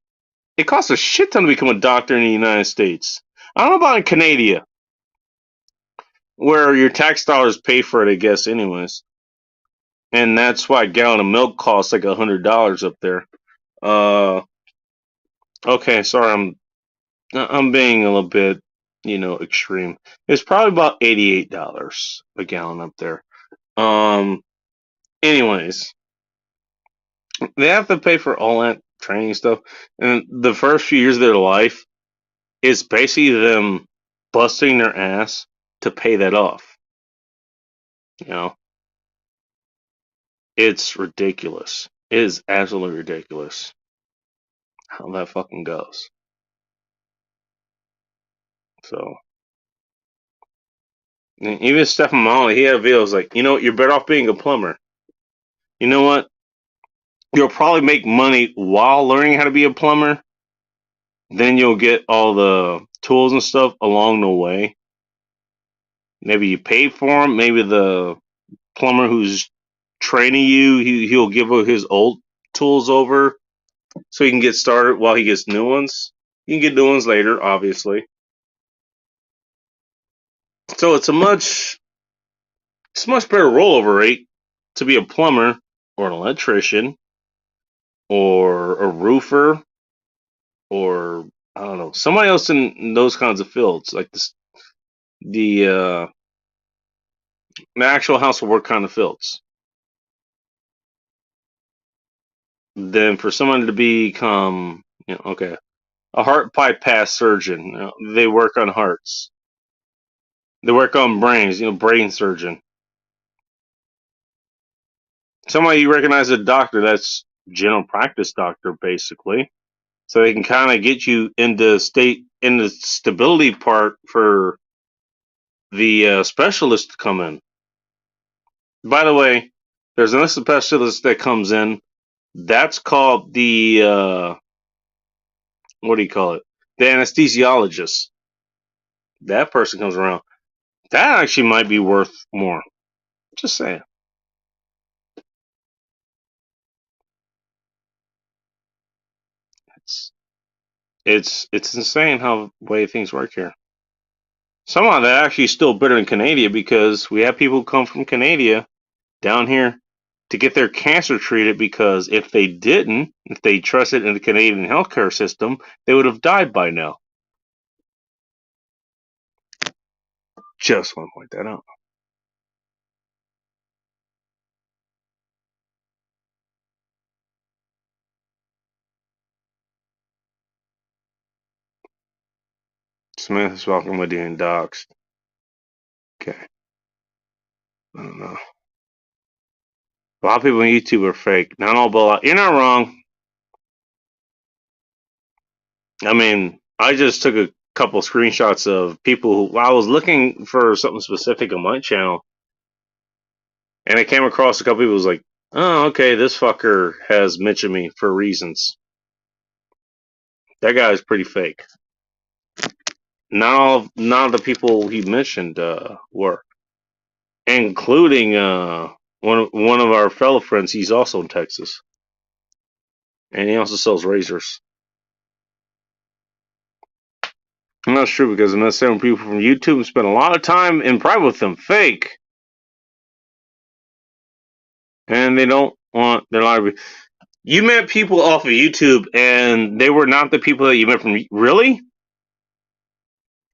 It costs a shit ton to become a doctor in the United States. I don't know about in Canada, where your tax dollars pay for it, I guess, anyways. And that's why a gallon of milk costs like $100 up there. Okay, sorry, I'm being a little bit, extreme. It's probably about $88 a gallon up there. Anyways, they have to pay for all that training stuff, and the first few years of their life is basically them busting their ass to pay that off. It's ridiculous. It is absolutely ridiculous how that fucking goes. So, and even Stephen Molly, he had a video. Was like, you're better off being a plumber. You know what? You'll probably make money while learning how to be a plumber. Then you'll get all the tools and stuff along the way. Maybe you pay for them. Maybe the plumber who's training you, he'll give his old tools over so he can get started while he gets new ones. You can get new ones later, obviously. So it's a much better rollover rate to be a plumber or an electrician or a roofer or I don't know, somebody else in those kinds of fields, like the actual household work kind of fields. Then for someone to become, a heart bypass surgeon, they work on hearts. They work on brains, brain surgeon. Somebody you recognize as a doctor, that's general practice doctor, basically. So they can kind of get you in the stability part for the specialist to come in. By the way, there's another specialist that comes in. That's called the what do you call it? The anesthesiologist. That person comes around. That actually might be worth more. Just saying. It's insane how way things work here. Somehow that actually is still better than Canada because we have people who come from Canada down here to get their cancer treated because if they trusted in the Canadian healthcare system, they would have died by now. Just want to point that out. Smith is welcome with being doxxed. Okay. I don't know. A lot of people on YouTube are fake. Not all, but you're not wrong. I mean, I just took a couple screenshots of people who I was looking for something specific on my channel, and I came across a couple people who was like, "Oh, okay, this fucker has mentioned me for reasons." That guy is pretty fake. Not all the people he mentioned were, including one of our fellow friends. He's also in Texas, and he also sells razors. I'm not sure because I'm not saying people from YouTube spend a lot of time in private with them. Fake. And they don't want their library. You met people off of YouTube and they were not the people that you met from. Really?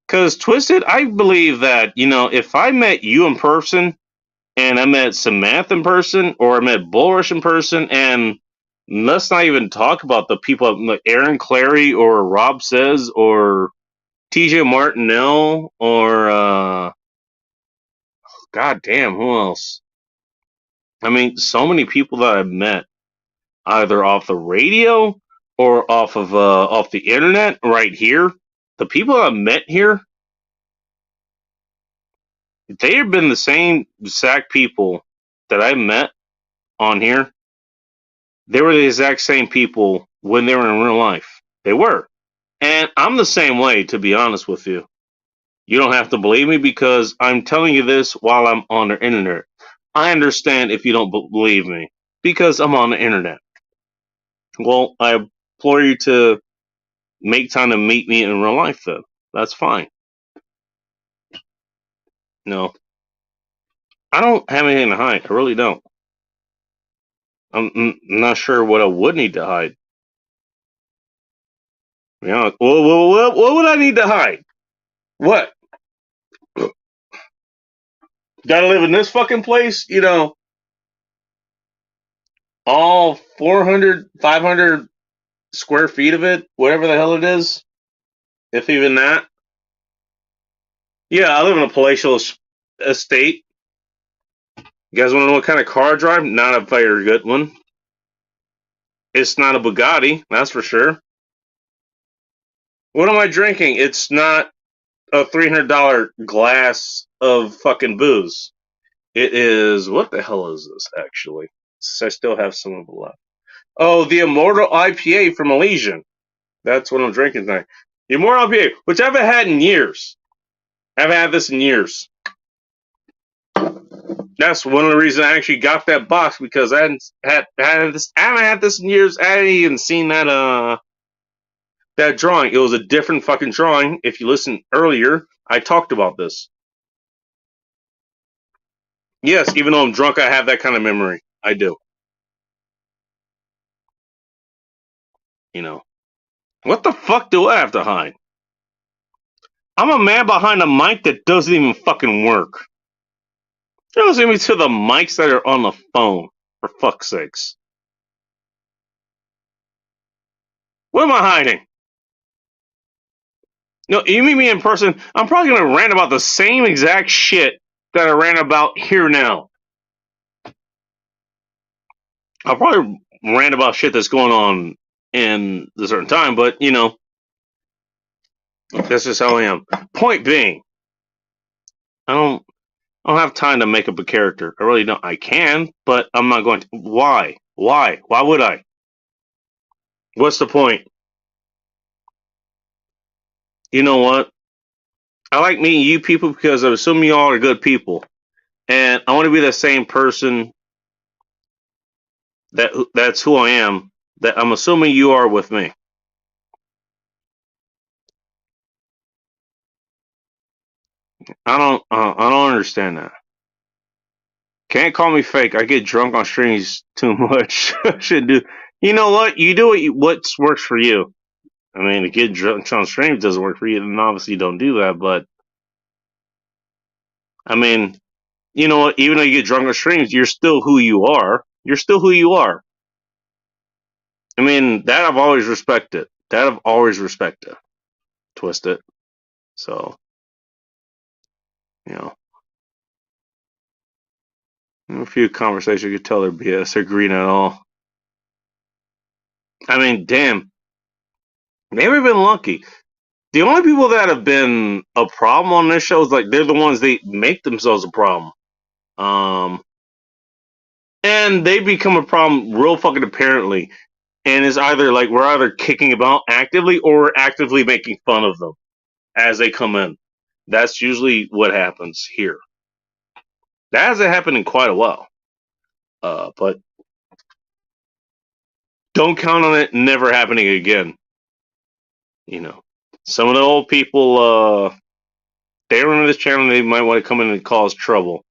Because Twisted, I believe that, if I met you in person and I met Samantha in person or I met Bulrush in person, and let's not even talk about the people like Aaron Clary or Rob Says or TJ Martinell or God damn, who else? I mean, so many people that I've met either off the radio or off the internet right here. The people I've met here, they have been the same exact people that I met on here. They were the exact same people when they were in real life. They were. And I'm the same way, to be honest with you. You don't have to believe me because I'm telling you this while I'm on the internet. I understand if you don't believe me because I'm on the internet. Well, I implore you to make time to meet me in real life, then. That's fine. No. I don't have anything to hide. I really don't. I'm not sure what I would need to hide. Well, what would I need to hide? What? Gotta live in this fucking place? All 400, 500 square feet of it? Whatever the hell it is? If even that? Yeah, I live in a palatial estate. You guys want to know what kind of car I drive? Not a very good one. It's not a Bugatti, that's for sure. What am I drinking? It's not a $300 glass of fucking booze. It is, what the hell is this, actually? I still have some of it left. Oh, the Immortal IPA from Elysian. That's what I'm drinking tonight. The Immortal IPA, which I haven't had in years. I haven't had this in years. That's one of the reasons I actually got that box, because I haven't had this in years. I hadn't even seen that drawing. It was a different fucking drawing. If you listened earlier, I talked about this. Yes, even though I'm drunk, I have that kind of memory. I do. What the fuck do I have to hide? I'm a man behind a mic that doesn't even fucking work. It doesn't even to the mics that are on the phone, for fuck's sakes. What am I hiding? No, you meet me in person, I'm probably going to rant about the same exact shit that I ran about here now. I'll probably rant about shit that's going on in a certain time, but, that's just how I am. Point being, I don't have time to make up a character. I really don't. I can, but I'm not going to. Why? Why would I? What's the point? You know what? I like meeting you people because I assume you all are good people. And I want to be the same person that's who I am, that I'm assuming you are with me. I don't understand that. Can't call me fake. I get drunk on streams too much. I should do. You know what? You do what works for you. I mean, to get drunk on streams doesn't work for you, then obviously you don't do that. But I mean, you know what? Even though you get drunk on streams, you're still who you are. You're still who you are. I mean, that I've always respected. Twisted. So, A few conversations, you could tell they're BS. They're green at all. I mean, damn. Maybe we've been lucky. The only people that have been a problem on this show is like they're the ones they make themselves a problem. And they become a problem real fucking apparently. And it's either like we're either kicking them out actively or we're actively making fun of them as they come in. That's usually what happens here. That hasn't happened in quite a while. But don't count on it never happening again. You know, some of the old people, they remember this channel, they might want to come in and cause trouble.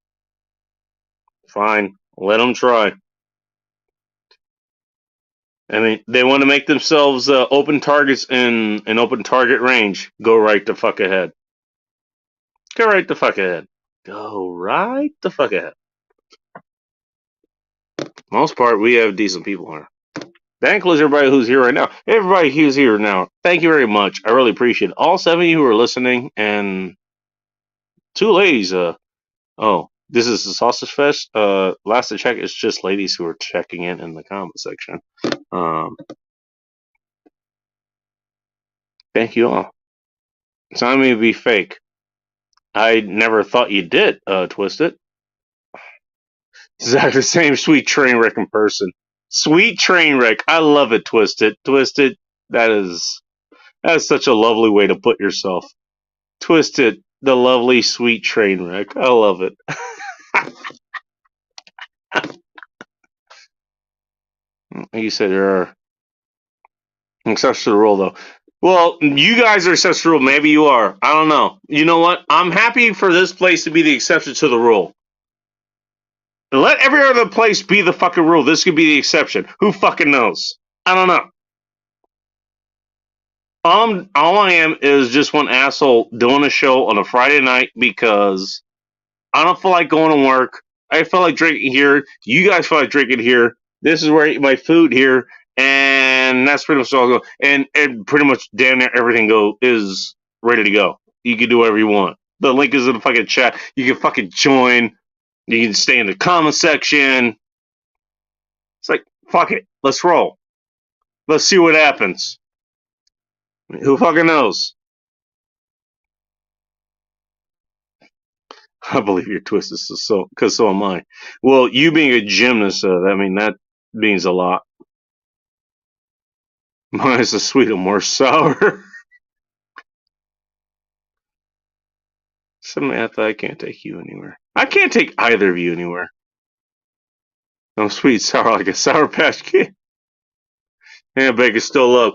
Fine, let them try. I mean, they want to make themselves open targets in an open target range. Go right the fuck ahead. Go right the fuck ahead. Go right the fuck ahead. Most part, we have decent people here. That includes everybody who's here right now. Everybody who's here now, thank you very much. I really appreciate it. All 7 of you who are listening, and 2 ladies. Oh, this is the Sausage Fest. Last I checked, it's just ladies who are checking in the comment section. Thank you all. It's not me to be fake. I never thought you did, Twisted. Exactly the same sweet train wreck in person. Sweet train wreck. I love it, Twisted. Twisted, that's such a lovely way to put yourself. Twisted, the lovely sweet train wreck. I love it. You said there are exceptions to the rule, though. Well, you guys are exceptions to the rule. Maybe you are. I don't know. You know what? I'm happy for this place to be the exception to the rule. Let every other place be the fucking rule. This could be the exception. Who fucking knows? I don't know. All I am is just one asshole doing a show on a Friday night because I don't feel like going to work. I feel like drinking here. You guys feel like drinking here. This is where I eat my food here, and that's pretty much all I go. And pretty much damn near everything is ready to go. You can do whatever you want. The link is in the fucking chat. You can fucking join. You can stay in the comment section. It's like, fuck it. Let's roll. Let's see what happens. Who fucking knows? I believe you're twisted, because so am I. Well, you being a gymnast, that means a lot. Mine is a sweet and more sour. Samantha, I can't take you anywhere. I can't take either of you anywhere. I'm sweet sour like a Sour Patch Kid. Yeah, Bacon's still low.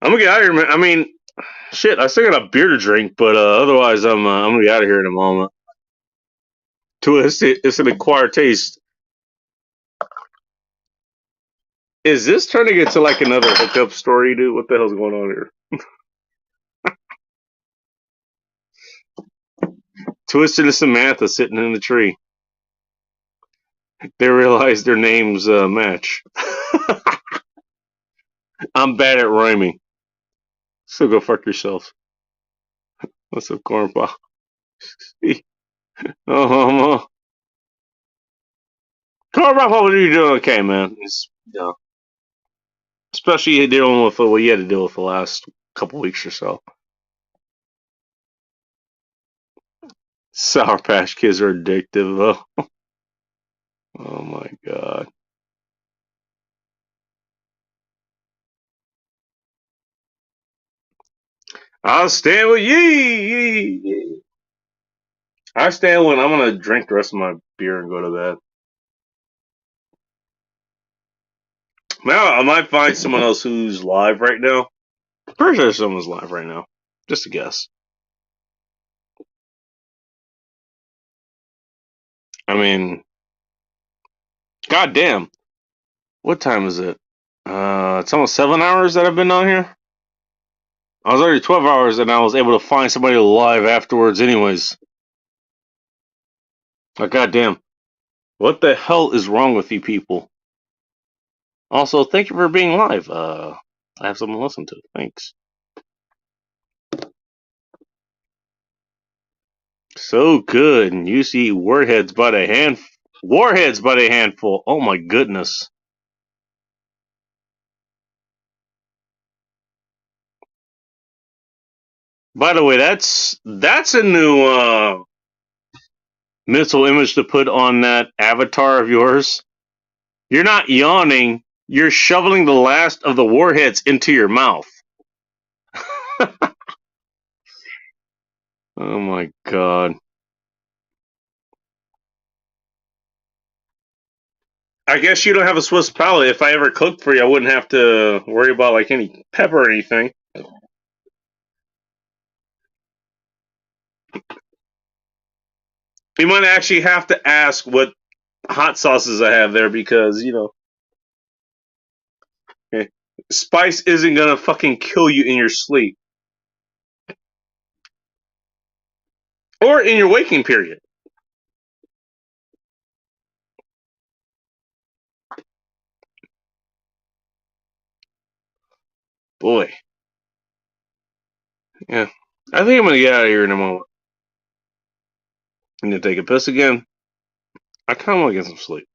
I'm gonna get out of here, man. I mean, shit, I still got a beer to drink, but otherwise, I'm gonna be out of here in a moment. Twist, it's an acquired taste. Is this turning into like another hookup story, dude? What the hell's going on here? Twisted and Samantha sitting in the tree. They realize their names match. I'm bad at rhyming. So go fuck yourself. What's up, cornball? Oh, cornball, what are you doing? Okay, man. Especially dealing with what you had to deal with the last couple weeks or so. Sour Patch Kids are addictive, though. Oh my god. I'll stand with ye. I stand when I'm gonna drink the rest of my beer and go to bed. Now I might find someone else who's live right now. Pretty sure someone's live right now. Just a guess. I mean, goddamn. What time is it? It's almost 7 hours that I've been on here. I was already 12 hours and I was able to find somebody live afterwards anyways. Like, goddamn. What the hell is wrong with you people? Also, thank you for being live. I have something to listen to. Thanks. So good. And you see wordheads by the hand. Warheads by the handful. Oh my goodness. By the way, that's a new mental image to put on that avatar of yours. You're not yawning, you're shoveling the last of the warheads into your mouth. Oh my god. I guess you don't have a Swiss palate. If I ever cooked for you, I wouldn't have to worry about like any pepper or anything. You might actually have to ask what hot sauces I have there because, spice isn't gonna fucking kill you in your sleep. Or in your waking period. Boy. Yeah. I think I'm gonna get out of here in a moment. I'm gonna take a piss again. I kinda wanna get some sleep.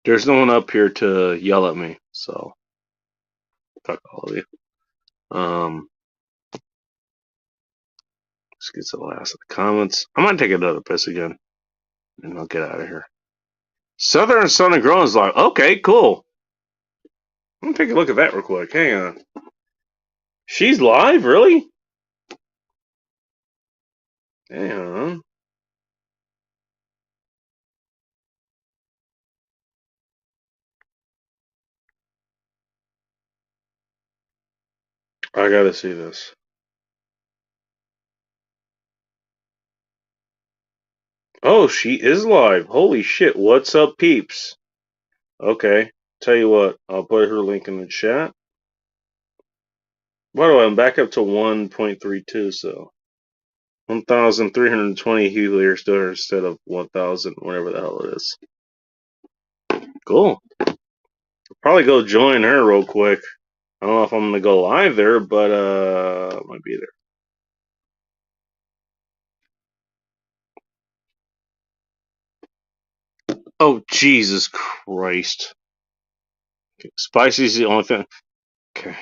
There's no one up here to yell at me, so fuck all of you. Let's get to the last of the comments. I might take another piss again, and I'll get out of here. Southern Sun and Grown is like, okay, cool. Let me take a look at that real quick. Hang on. She's live, really? Hang on. I gotta see this. Oh, she is live. Holy shit. What's up, peeps? Okay. Tell you what, I'll put her link in the chat. By the way, I'm back up to 1.32, so 1,320 Helier still instead of 1,000, whatever the hell it is. Cool. I'll probably go join her real quick. I don't know if I'm gonna go live there, but I might be there. Oh, Jesus Christ. Okay. Spicy's the only thing. Okay.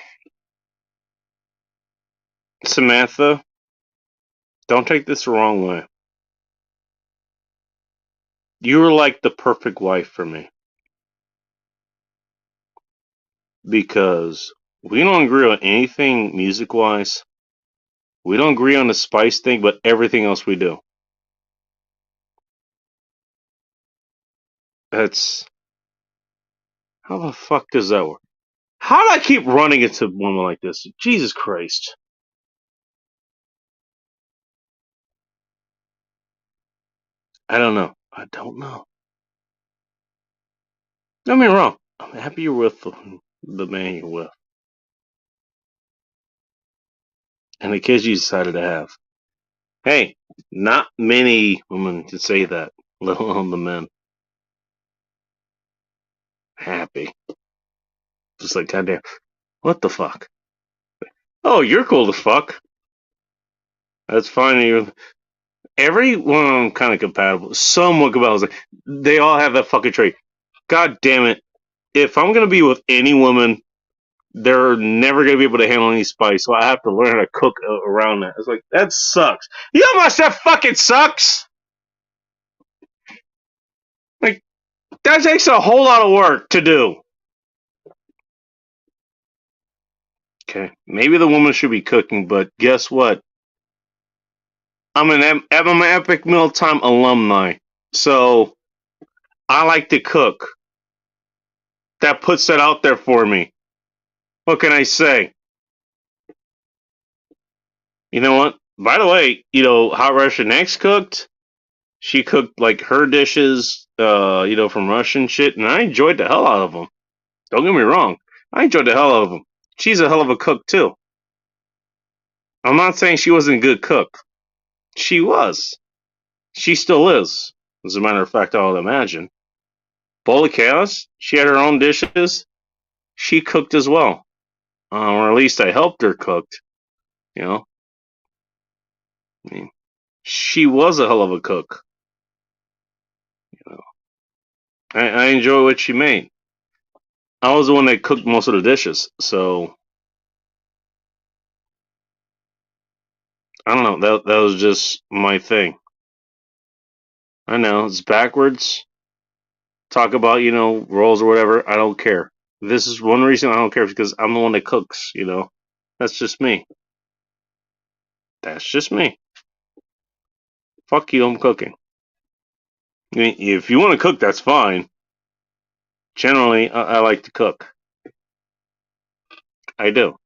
Samantha, don't take this the wrong way. You were like the perfect wife for me. Because we don't agree on anything music-wise. We don't agree on the spice thing, but everything else we do. That's... How the fuck does that work? How do I keep running into a woman like this? Jesus Christ. I don't know. I don't know. Don't get me wrong. I'm happy you're with the man you're with. And the kids you decided to have. Hey, not many women can say that, let alone the men. Happy. Just like, goddamn, what the fuck? Oh, you're cool to fuck. That's fine. Everyone kind of compatible. Somewhat compatible. They all have that fucking trait. God damn it. If I'm going to be with any woman, they're never going to be able to handle any spice, so I have to learn how to cook around that. It's like, that sucks. You know how much that fucking sucks? Like, that takes a whole lot of work to do. Okay, maybe the woman should be cooking, but guess what? I'm an Epic Mealtime alumni, so I like to cook. That puts that out there for me. What can I say? You know what? By the way, Hot Russian X cooked. She cooked like her dishes, from Russian shit, and I enjoyed the hell out of them. Don't get me wrong, I enjoyed the hell out of them. She's a hell of a cook too. I'm not saying she wasn't a good cook. She was. She still is. As a matter of fact, I would imagine. Bowl of Chaos, she had her own dishes. She cooked as well. Or at least I helped her cook. I mean, She was a hell of a cook. You know, I enjoy what she made. I was the one that cooked most of the dishes, so I don't know. That was just my thing. I know it's backwards. Talk about roles or whatever. I don't care. This is one reason I don't care because I'm the one that cooks. That's just me. That's just me. Fuck you. I'm cooking. I mean, if you want to cook, that's fine. Generally, I like to cook. I do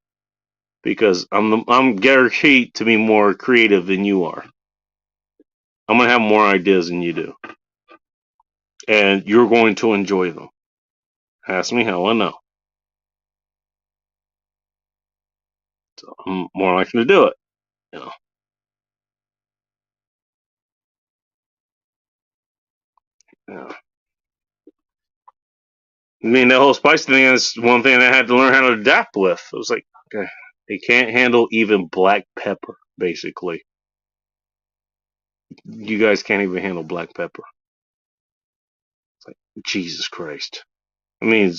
because I'm guaranteed to be more creative than you are. I'm gonna have more ideas than you do, and you're going to enjoy them. Ask me how I know. So I'm more likely to do it. Yeah. I mean, the whole spice thing is one thing I had to learn how to adapt with. It was like, okay, they can't handle even black pepper, basically. You guys can't even handle black pepper. It's like, Jesus Christ. I mean,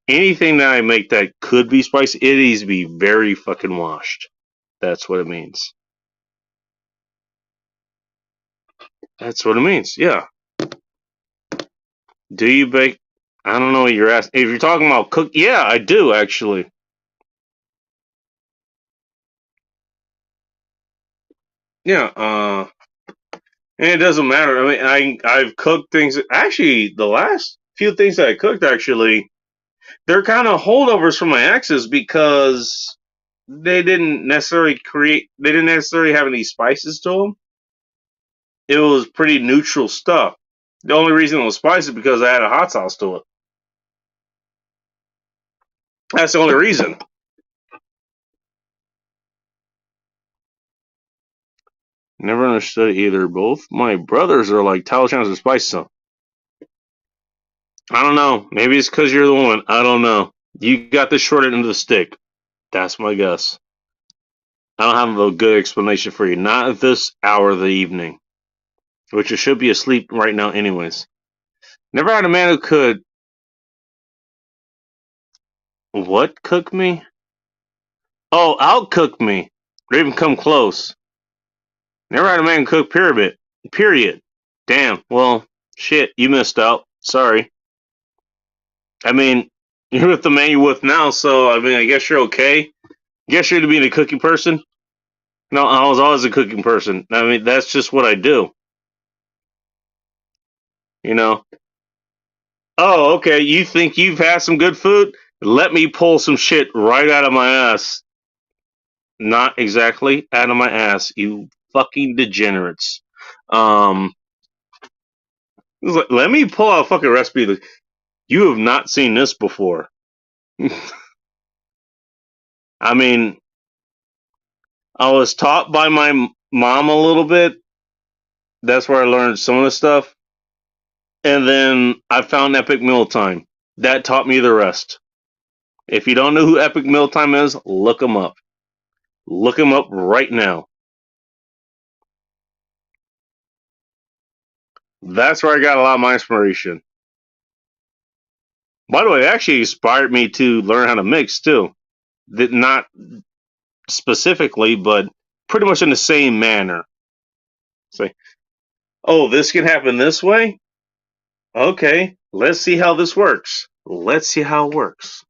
anything that I make that could be spicy, it needs to be very fucking washed. That's what it means. That's what it means, yeah. Do you bake? I don't know what you're asking. If you're talking about cook, yeah, I do, actually. Yeah, and it doesn't matter. I mean, I've cooked things. Actually, the last few things that I cooked, actually, they're kind of holdovers from my exes because they didn't necessarily have any spices to them. It was pretty neutral stuff. The only reason it was spicy is because I had a hot sauce to it. That's the only reason. Never understood either. Both my brothers are like, Tyler Chandler's a spicy stuff. I don't know. Maybe it's because you're the woman. I don't know. You got the short end of the stick. That's my guess. I don't have a good explanation for you. Not at this hour of the evening. Which you should be asleep right now anyways. Never had a man who could... What cook me? Oh, outcook me. Or even come close. Never had a man cook period. Damn. Well, shit. You missed out. Sorry. I mean, you're with the man you're with now, so I mean, I guess you're okay. Guess you're to be a cooking person. No, I was always a cooking person. I mean, that's just what I do. Oh, okay. You think you've had some good food? Let me pull some shit right out of my ass. Not exactly out of my ass, you fucking degenerates. Let me pull out a fucking recipe. You have not seen this before. I mean, I was taught by my mom a little bit. That's where I learned some of the stuff. And then I found Epic Mealtime. That taught me the rest. If you don't know who Epic Mealtime is, look them up. Look them up right now. That's where I got a lot of my inspiration. By the way, it actually inspired me to learn how to mix too. Not specifically, but pretty much in the same manner. Say, oh, this can happen this way? Okay, let's see how this works. Let's see how it works.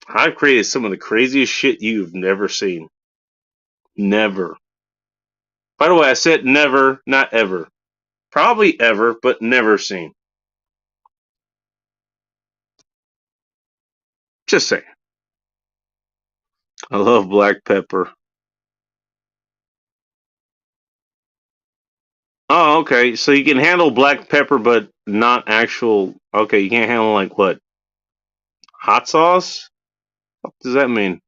I've created some of the craziest shit you've never seen. Never. By the way, I said never, not ever. Probably ever, but never seen. Just saying. I love black pepper. Oh, okay. So you can handle black pepper, but not actual. Okay, you can't handle like what? Hot sauce? What does that mean?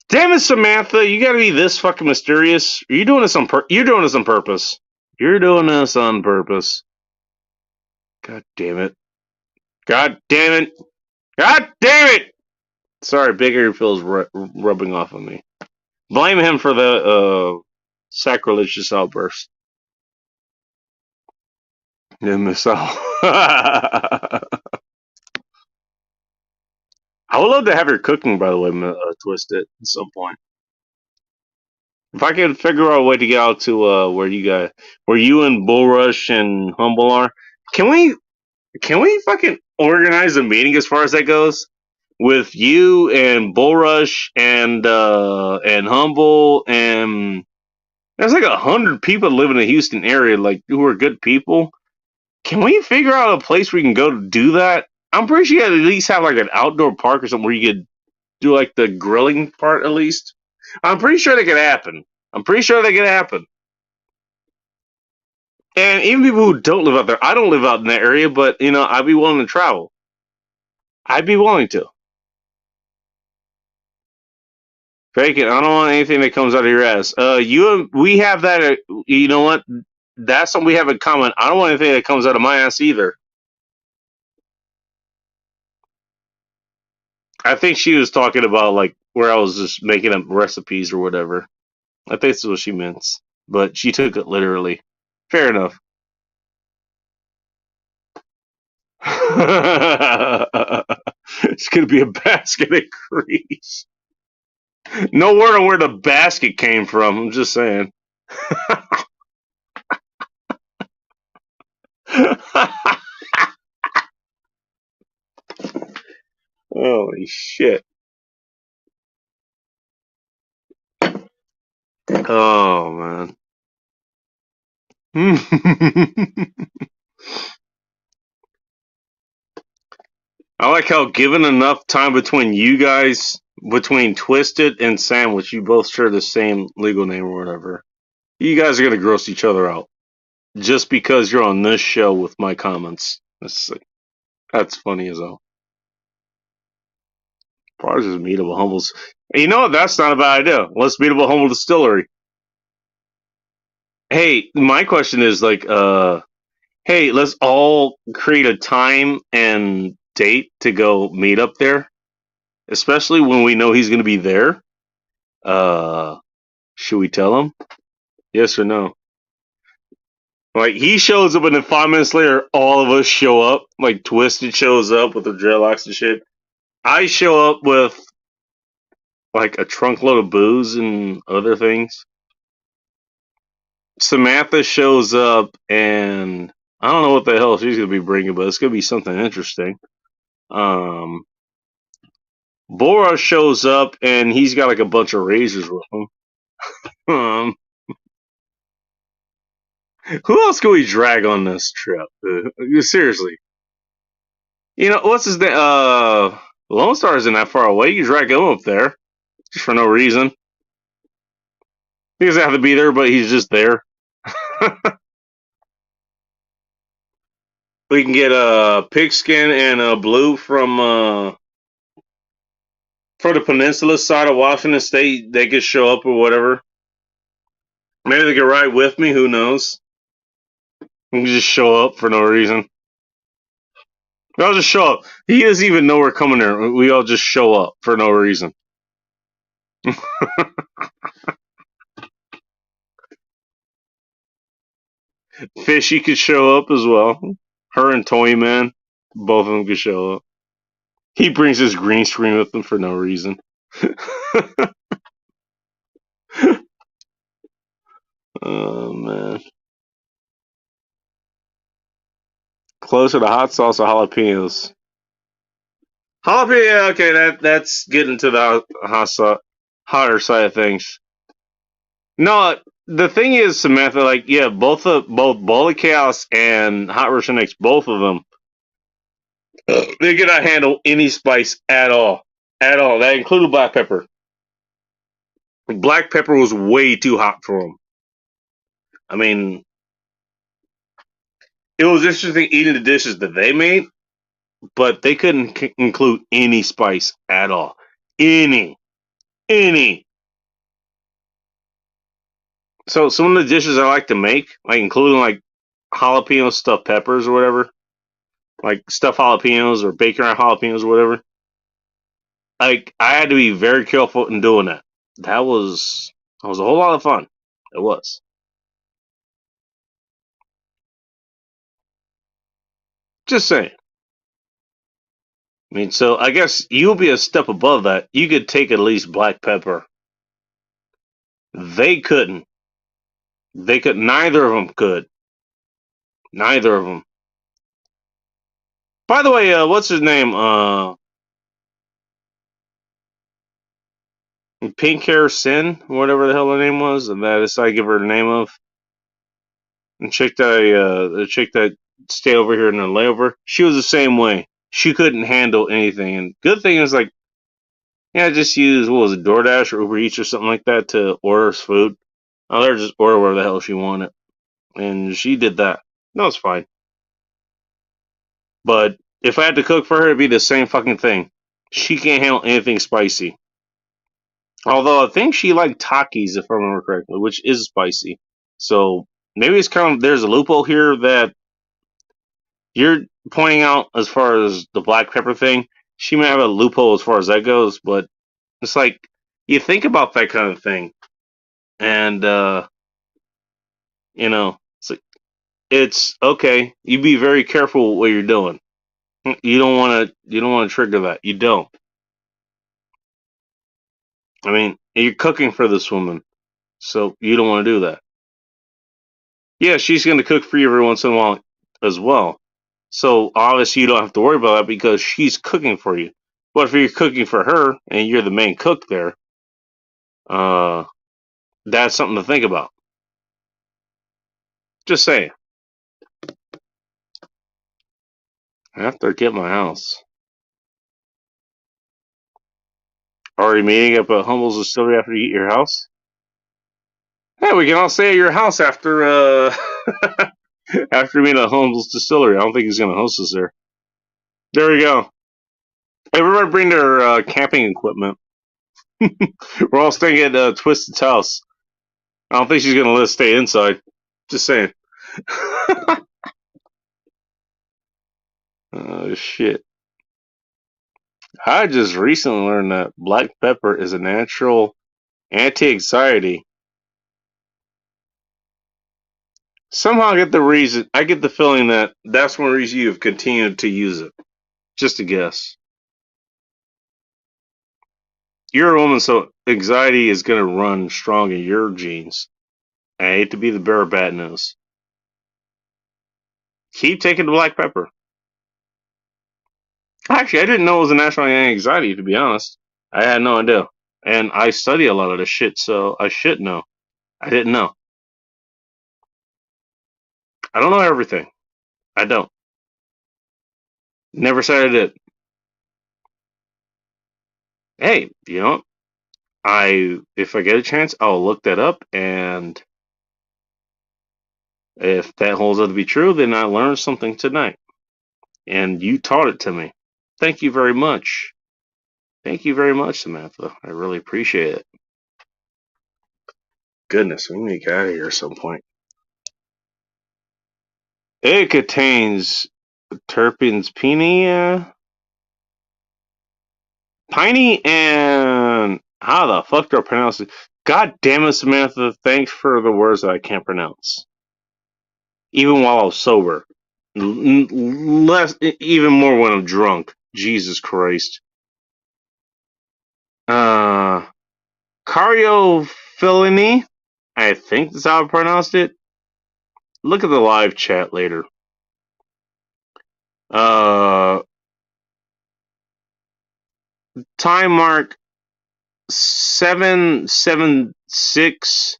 Damn it, Samantha! You gotta be this fucking mysterious. Are you doing this on You're doing this on purpose. You're doing this on purpose. God damn it! God damn it! God damn it! Sorry, Big Ear feels rubbing off on me. Blame him for the sacrilegious outburst. Yeah, Miss Al. I would love to have your cooking, by the way, Twisted, at some point. If I could figure out a way to get out to where you and Bullrush and Humble are, can we fucking organize a meeting as far as that goes? With you and Bullrush and Humble, and there's like 100 people live in the Houston area, like, who are good people. Can we figure out a place where we can go to do that? I'm pretty sure you gotta at least have like an outdoor park or something where you could do like the grilling part at least. I'm pretty sure that could happen. And even people who don't live out there, I don't live out in that area, but you know, I'd be willing to travel. I'd be willing to. Fake it. I don't want anything that comes out of your ass. We have that. You know what? That's something we have in common. I don't want anything that comes out of my ass either. I think she was talking about like where I was just making up recipes or whatever. I think that's what she meant, but she took it literally. Fair enough. It's gonna be a basket of grease. No word on where the basket came from. I'm just saying. Holy shit. Oh, man. I like how given enough time between you guys, between Twisted and Sandwich, you both share the same legal name or whatever. You guys are going to gross each other out. Just because you're on this show with my comments. That's funny as hell. Probably just meet up with Humbles. You know what? That's not a bad idea. Let's meet up with Humble Distillery. Hey, my question is like, hey, let's all create a time and date to go meet up there. Especially when we know he's going to be there. Should we tell him? Yes or no? Like, he shows up and then 5 minutes later, all of us show up. Like, Twisted shows up with the dreadlocks and shit. I show up with like a trunk load of booze and other things. Samantha shows up and I don't know what the hell she's gonna be bringing, but it's gonna be something interesting. Bora shows up and he's got like a bunch of razors with him. Who else can we drag on this trip? Seriously. You know, what's his name? Lone Star isn't that far away. You can drag him up there just for no reason. He doesn't have to be there, but he's just there. We can get a Pigskin and a Blue from the peninsula side of Washington State. They could show up or whatever. Maybe they could ride with me. Who knows? We can just show up for no reason. We all just show up. He doesn't even know we're coming there. We all just show up for no reason. Fishy could show up as well. Her and Toy Man, both of them could show up. He brings his green screen with him for no reason. Oh, man. Closer to hot sauce or jalapenos? Jalapeno, okay, that's getting to the hotter side of things. No, the thing is, Samantha, like, yeah, both Bowl of Chaos and Hot Russian X, both of them, they cannot handle any spice at all. At all. That included black pepper. Black pepper was way too hot for them. I mean, it was interesting eating the dishes that they made, but they couldn't include any spice at all. Any. So some of the dishes I like to make, like including like jalapeno stuffed peppers or whatever, like stuffed jalapenos or bacon or jalapenos or whatever. Like, I had to be very careful in doing that. that was a whole lot of fun. It was. Just saying. I mean, so I guess you'll be a step above that. You could take at least black pepper. They couldn't. They could. Neither of them could. Neither of them. By the way, what's his name? Pink Hair Sin, whatever the hell her name was, and that is I give her the name of. And the chick that stayed over here in the layover, she was the same way. She couldn't handle anything. And good thing is like, yeah, just use what was it, DoorDash or Uber Eats or something like that to order food. I'll let her just order whatever the hell she wanted, and she did that. No, it's fine. But if I had to cook for her, it'd be the same fucking thing. She can't handle anything spicy. Although I think she liked Takis, if I remember correctly, which is spicy. So maybe it's kind of there's a loophole here that you're pointing out as far as the black pepper thing. She may have a loophole as far as that goes, but it's like you think about that kind of thing, and it's okay. You be very careful what you're doing. You don't want to trigger that. You don't. I mean, you're cooking for this woman, so you don't want to do that. Yeah, she's going to cook for you every once in a while as well. So obviously you don't have to worry about that because she's cooking for you. But if you're cooking for her and you're the main cook there, that's something to think about. Just saying. I have to get my house. Are you meeting up at Humble's Distillery after you eat your house? Yeah, we can all stay at your house after after meeting at Humble's Distillery. I don't think he's going to host us there. There we go. Everybody bring their camping equipment. We're all staying at Twisted's house. I don't think she's going to let us stay inside. Just saying. Oh, shit. I just recently learned that black pepper is a natural anti-anxiety. Somehow I get the feeling that that's one reason you've continued to use it. Just a guess. You're a woman, so anxiety is going to run strong in your genes. I hate to be the bearer of bad news. Keep taking the black pepper. Actually, I didn't know it was a natural anxiety, to be honest. I had no idea. And I study a lot of this shit, so I should know. I didn't know. I don't know everything. I don't. Never said I did. Hey, you know, if I get a chance, I'll look that up, and if that holds out to be true, then I learned something tonight. And you taught it to me. Thank you very much. Thank you very much, Samantha. I really appreciate it. Goodness, we need to get out of here at some point. It contains terpenes piney and how the fuck do I pronounce it? God damn it, Samantha. Thanks for the words that I can't pronounce. Even while I was sober. Less, even more when I'm drunk. Jesus Christ. Cariophyllene. I think that's how I pronounced it. Look at the live chat later. Time mark 776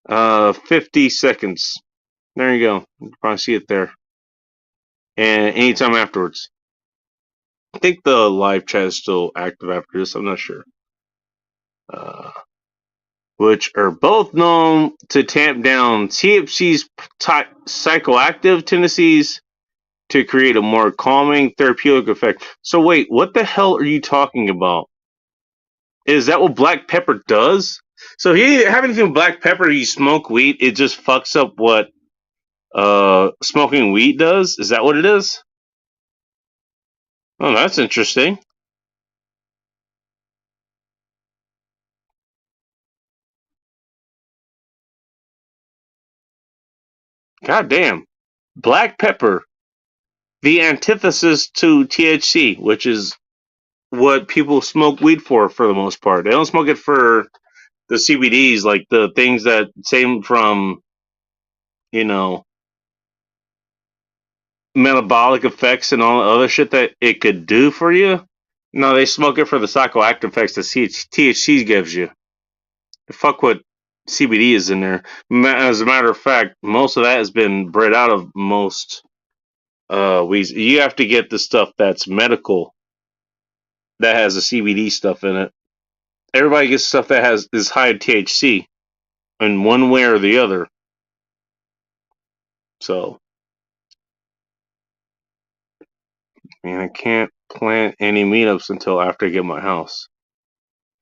50 seconds. There you go. You can probably see it there. And anytime afterwards. I think the live chat is still active after this. I'm not sure. Which are both known to tamp down THC's psychoactive tendencies to create a more calming therapeutic effect. So wait, what the hell are you talking about? Is that what black pepper does? So if you have anything with black pepper, you smoke weed, it just fucks up what smoking weed does? Is that what it is? Oh, that's interesting. goddamn, black pepper, the antithesis to THC, which is what people smoke weed for the most part. They don't smoke it for the CBDs, like the things that same from, you know, metabolic effects and all the other shit that it could do for you. No, they smoke it for the psychoactive effects that THC gives you. Fuck what CBD is in there. As a matter of fact, most of that has been bred out of most weeds. You have to get the stuff that's medical that has the CBD stuff in it. Everybody gets stuff that is high in THC in one way or the other. So, and I can't plan any meetups until after I get my house.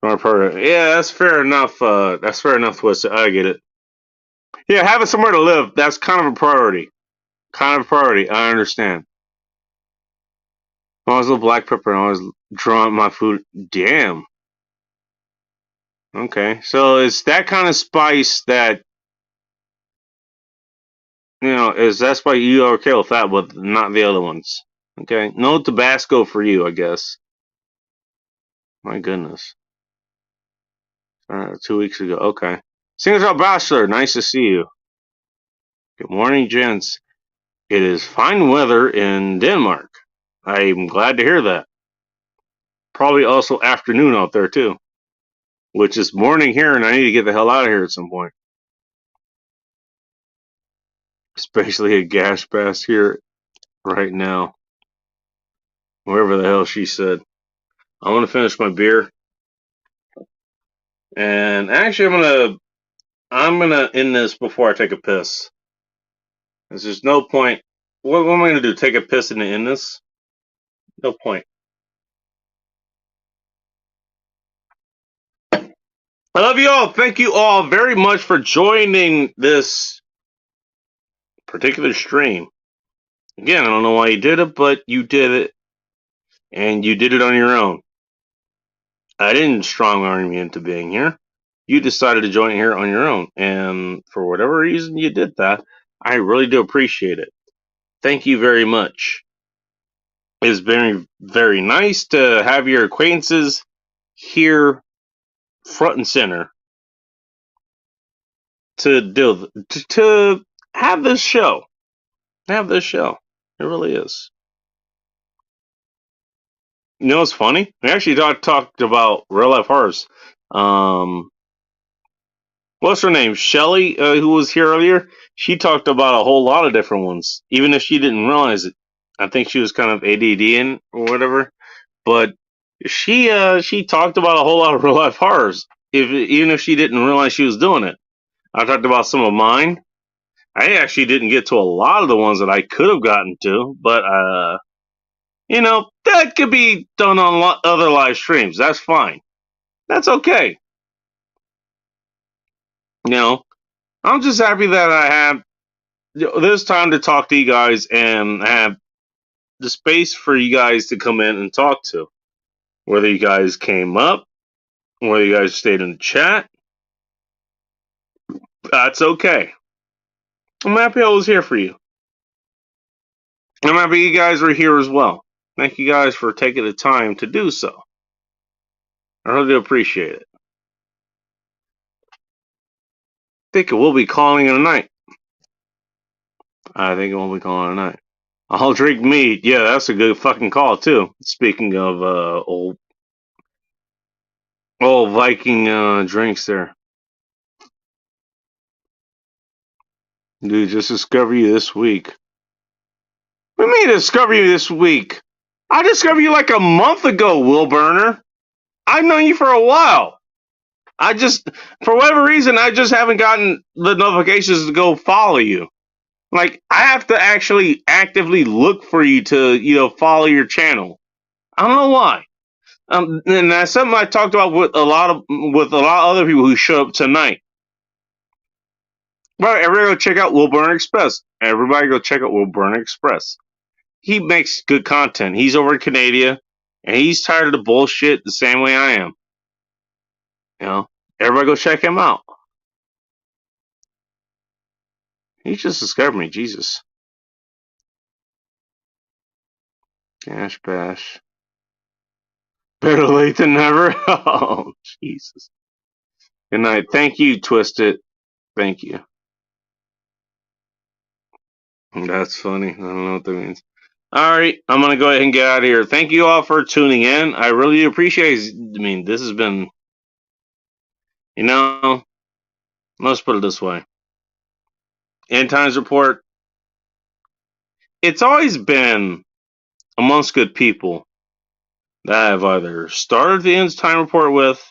Yeah, that's fair enough. That's fair enough, Twisted. I get it. Yeah, having somewhere to live, that's kind of a priority. Kind of a priority. I understand. I always love black pepper and I always draw my food. Damn. Okay. So it's that kind of spice that, you know, that's why you are okay with that, but not the other ones. Okay. No Tabasco for you, I guess. My goodness. 2 weeks ago. Okay. Singleton Bachelor, nice to see you. Good morning, gents. It is fine weather in Denmark. I'm glad to hear that. Probably also afternoon out there, too. Which is morning here, and I need to get the hell out of here at some point. Especially a gas bass here right now. Wherever the hell she said. I'm going to finish my beer. And actually, I'm gonna end this before I take a piss. There's no point. What am I gonna do? Take a piss and end this? No point. I love you all. Thank you all very much for joining this particular stream. Again, I don't know why you did it, but you did it. And you did it on your own. I didn't strong arm you into being here. You decided to join here on your own. And for whatever reason you did that, I really do appreciate it. Thank you very much. It's very, very nice to have your acquaintances here front and center to have this show. Have this show. It really is. You know what's funny? We actually talked about real life horrors. What's her name? Shelly, who was here earlier. She talked about a whole lot of different ones, even if she didn't realize it. I think she was kind of ADD-ing or whatever, but she talked about a whole lot of real life horrors, even if she didn't realize she was doing it. I talked about some of mine. I actually didn't get to a lot of the ones that I could have gotten to, but you know, that could be done on other live streams. That's fine. That's okay. You know, I'm just happy that I have this time to talk to you guys and have the space for you guys to come in and talk to. Whether you guys came up, whether you guys stayed in the chat, that's okay. I'm happy I was here for you. I'm happy you guys were here as well. Thank you guys for taking the time to do so. I really appreciate it. I think it will be calling it a night. I think it will be calling it a night. I'll drink meat. Yeah, that's a good fucking call too. Speaking of old Viking drinks there. Dude, just discover you this week. What do you mean discover you this week? I discovered you like a month ago, Will Burner. I've known you for a while. I just, for whatever reason, I just haven't gotten the notifications to go follow you. Like, I have to actually actively look for you to, you know, follow your channel. I don't know why. And that's something I talked about with a lot of other people who show up tonight. But everybody go check out Will Burner Express. Everybody go check out Will Burner Express. He makes good content. He's over in Canada, and he's tired of the bullshit the same way I am. You know, everybody go check him out. He just discovered me, Jesus. Cash Bash. Better late than never. Oh, Jesus. Good night. Thank you, Twisted. Thank you. That's funny. I don't know what that means. All right, I'm going to go ahead and get out of here. Thank you all for tuning in. I really appreciate it. I mean, this has been, let's put it this way. End Times Report, it's always been amongst good people that I've either started the End Time Report with,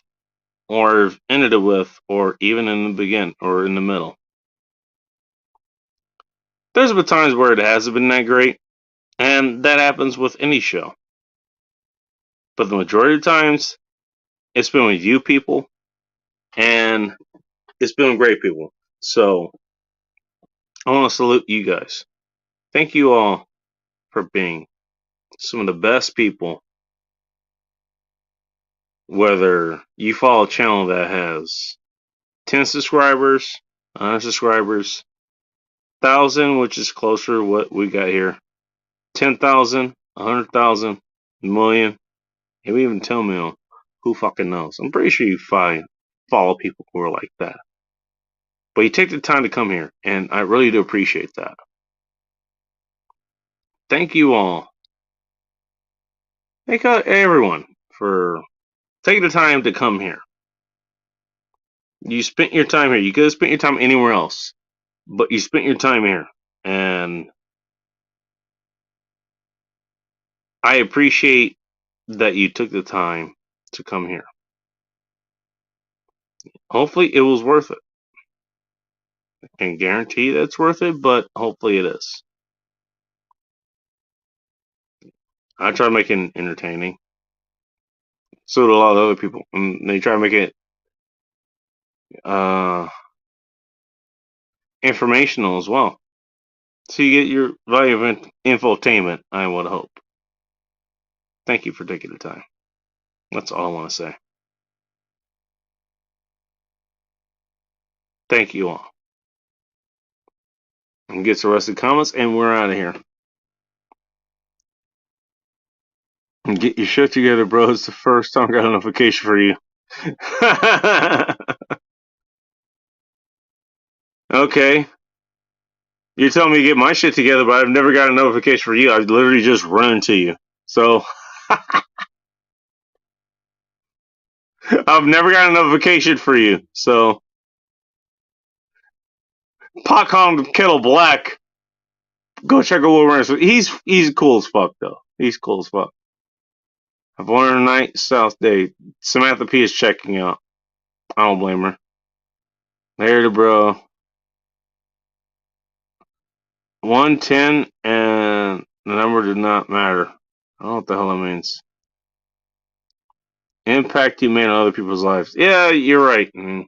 or ended it with, or even in the begin or in the middle. There's been times where it hasn't been that great, and that happens with any show. But the majority of times, it's been with you people, and it's been with great people. So, I want to salute you guys. Thank you all for being some of the best people. Whether you follow a channel that has 10 subscribers, 100 subscribers, 1,000, which is closer to what we got here, 10,000, 100,000, a million, maybe even 10 million. Who fucking knows? I'm pretty sure you follow people who are like that. But you take the time to come here, and I really do appreciate that. Thank you all. Thank everyone for taking the time to come here. You spent your time here. You could have spent your time anywhere else, but you spent your time here. And I appreciate that you took the time to come here. Hopefully it was worth it. I can't guarantee that it's worth it, but hopefully it is. I try to make it entertaining. So do a lot of other people. And they try to make it informational as well. So you get your value of infotainment, I would hope. Thank you for taking the time. That's all I want to say. Thank you all. And get the rest of the comments, and we're out of here. And get your shit together, bro. It's the first time I got a notification for you. Okay. You're telling me to get my shit together, but I've never got a notification for you. I literally just run into you. So, I've never got a notification for you. So, pot calling kettle black. Go check out what we're in. He's cool as fuck, though. He's cool as fuck. I've won a night, South Day. Samantha P is checking out. I don't blame her. Later, bro. 110 and the number did not matter. I don't know what the hell that means. Impact you made on other people's lives. Yeah, you're right. By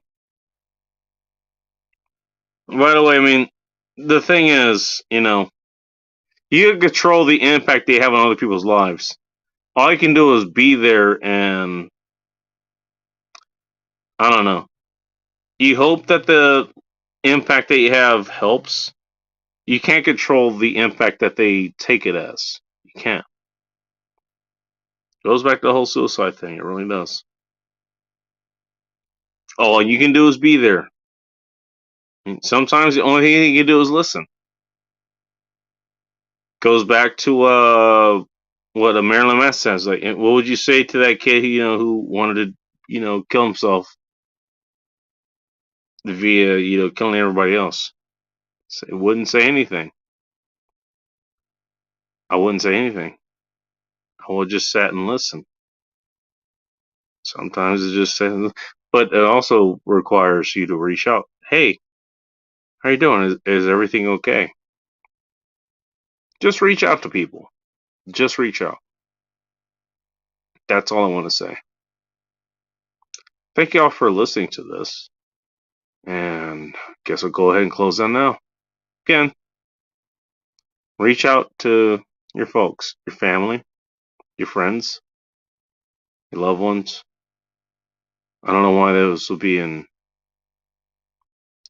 the way, I mean, the thing is, you can control the impact they have on other people's lives. All you can do is be there and, I don't know. You hope that the impact that you have helps. You can't control the impact that they take it as. You can't. Goes back to the whole suicide thing. It really does. All you can do is be there. Sometimes the only thing you can do is listen. Goes back to what Marilyn Manson says. Like, what would you say to that kid, who wanted to, kill himself via, killing everybody else? It wouldn't say anything. I wouldn't say anything. I would just sat and listen. Sometimes it just says, but it also requires you to reach out. Hey, how you doing? Is everything okay? Just reach out to people. Just reach out. That's all I want to say. Thank you all for listening to this. And I guess I'll go ahead and close down now. Again, reach out to your folks, your family, your friends, your loved ones. I don't know why those will be in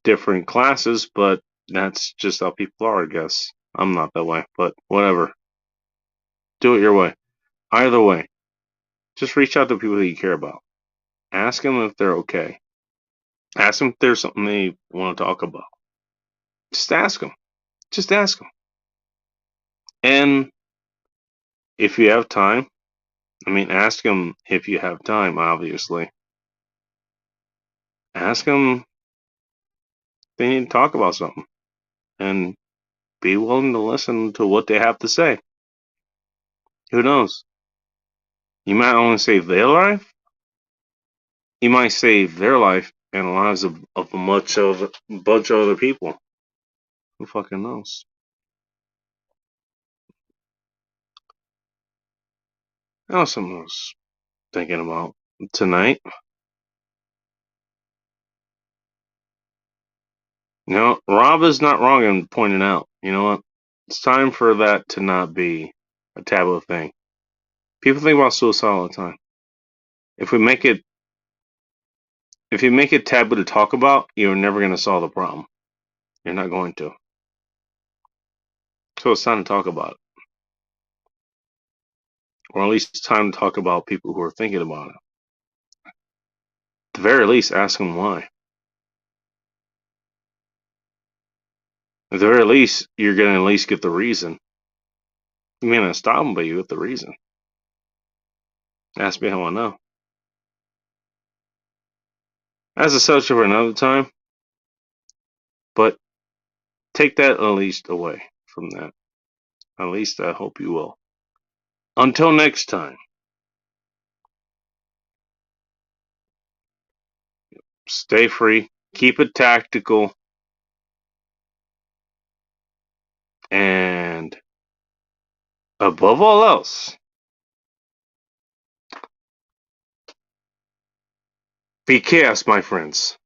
different classes, but That's just how people are, I guess. I'm not that way, but whatever. Do it your way. Either way, just reach out to people that you care about. Ask them if they're okay. Ask them if there's something they want to talk about. Just ask them. Just ask them. And if you have time, ask them if you have time, obviously. Ask them if they need to talk about something. And be willing to listen to what they have to say. Who knows? You might only save their life. You might save their life and the lives of a bunch of other people. Who fucking knows? That was something I was thinking about tonight. Rob is not wrong in pointing out, you know what? It's time for that to not be a taboo thing. People think about suicide all the time. If you make it taboo to talk about, you're never going to solve the problem. You're not going to. So it's time to talk about it. Or at least it's time to talk about people who are thinking about it. At the very least, ask them why. At the very least, you're going to at least get the reason. You may not stop them, but you get the reason. Ask me how I know. That's a subject for another time. But take that at least away from that. At least I hope you will. Until next time. Stay free. Keep it tactical. And above all else, be chaos, my friends.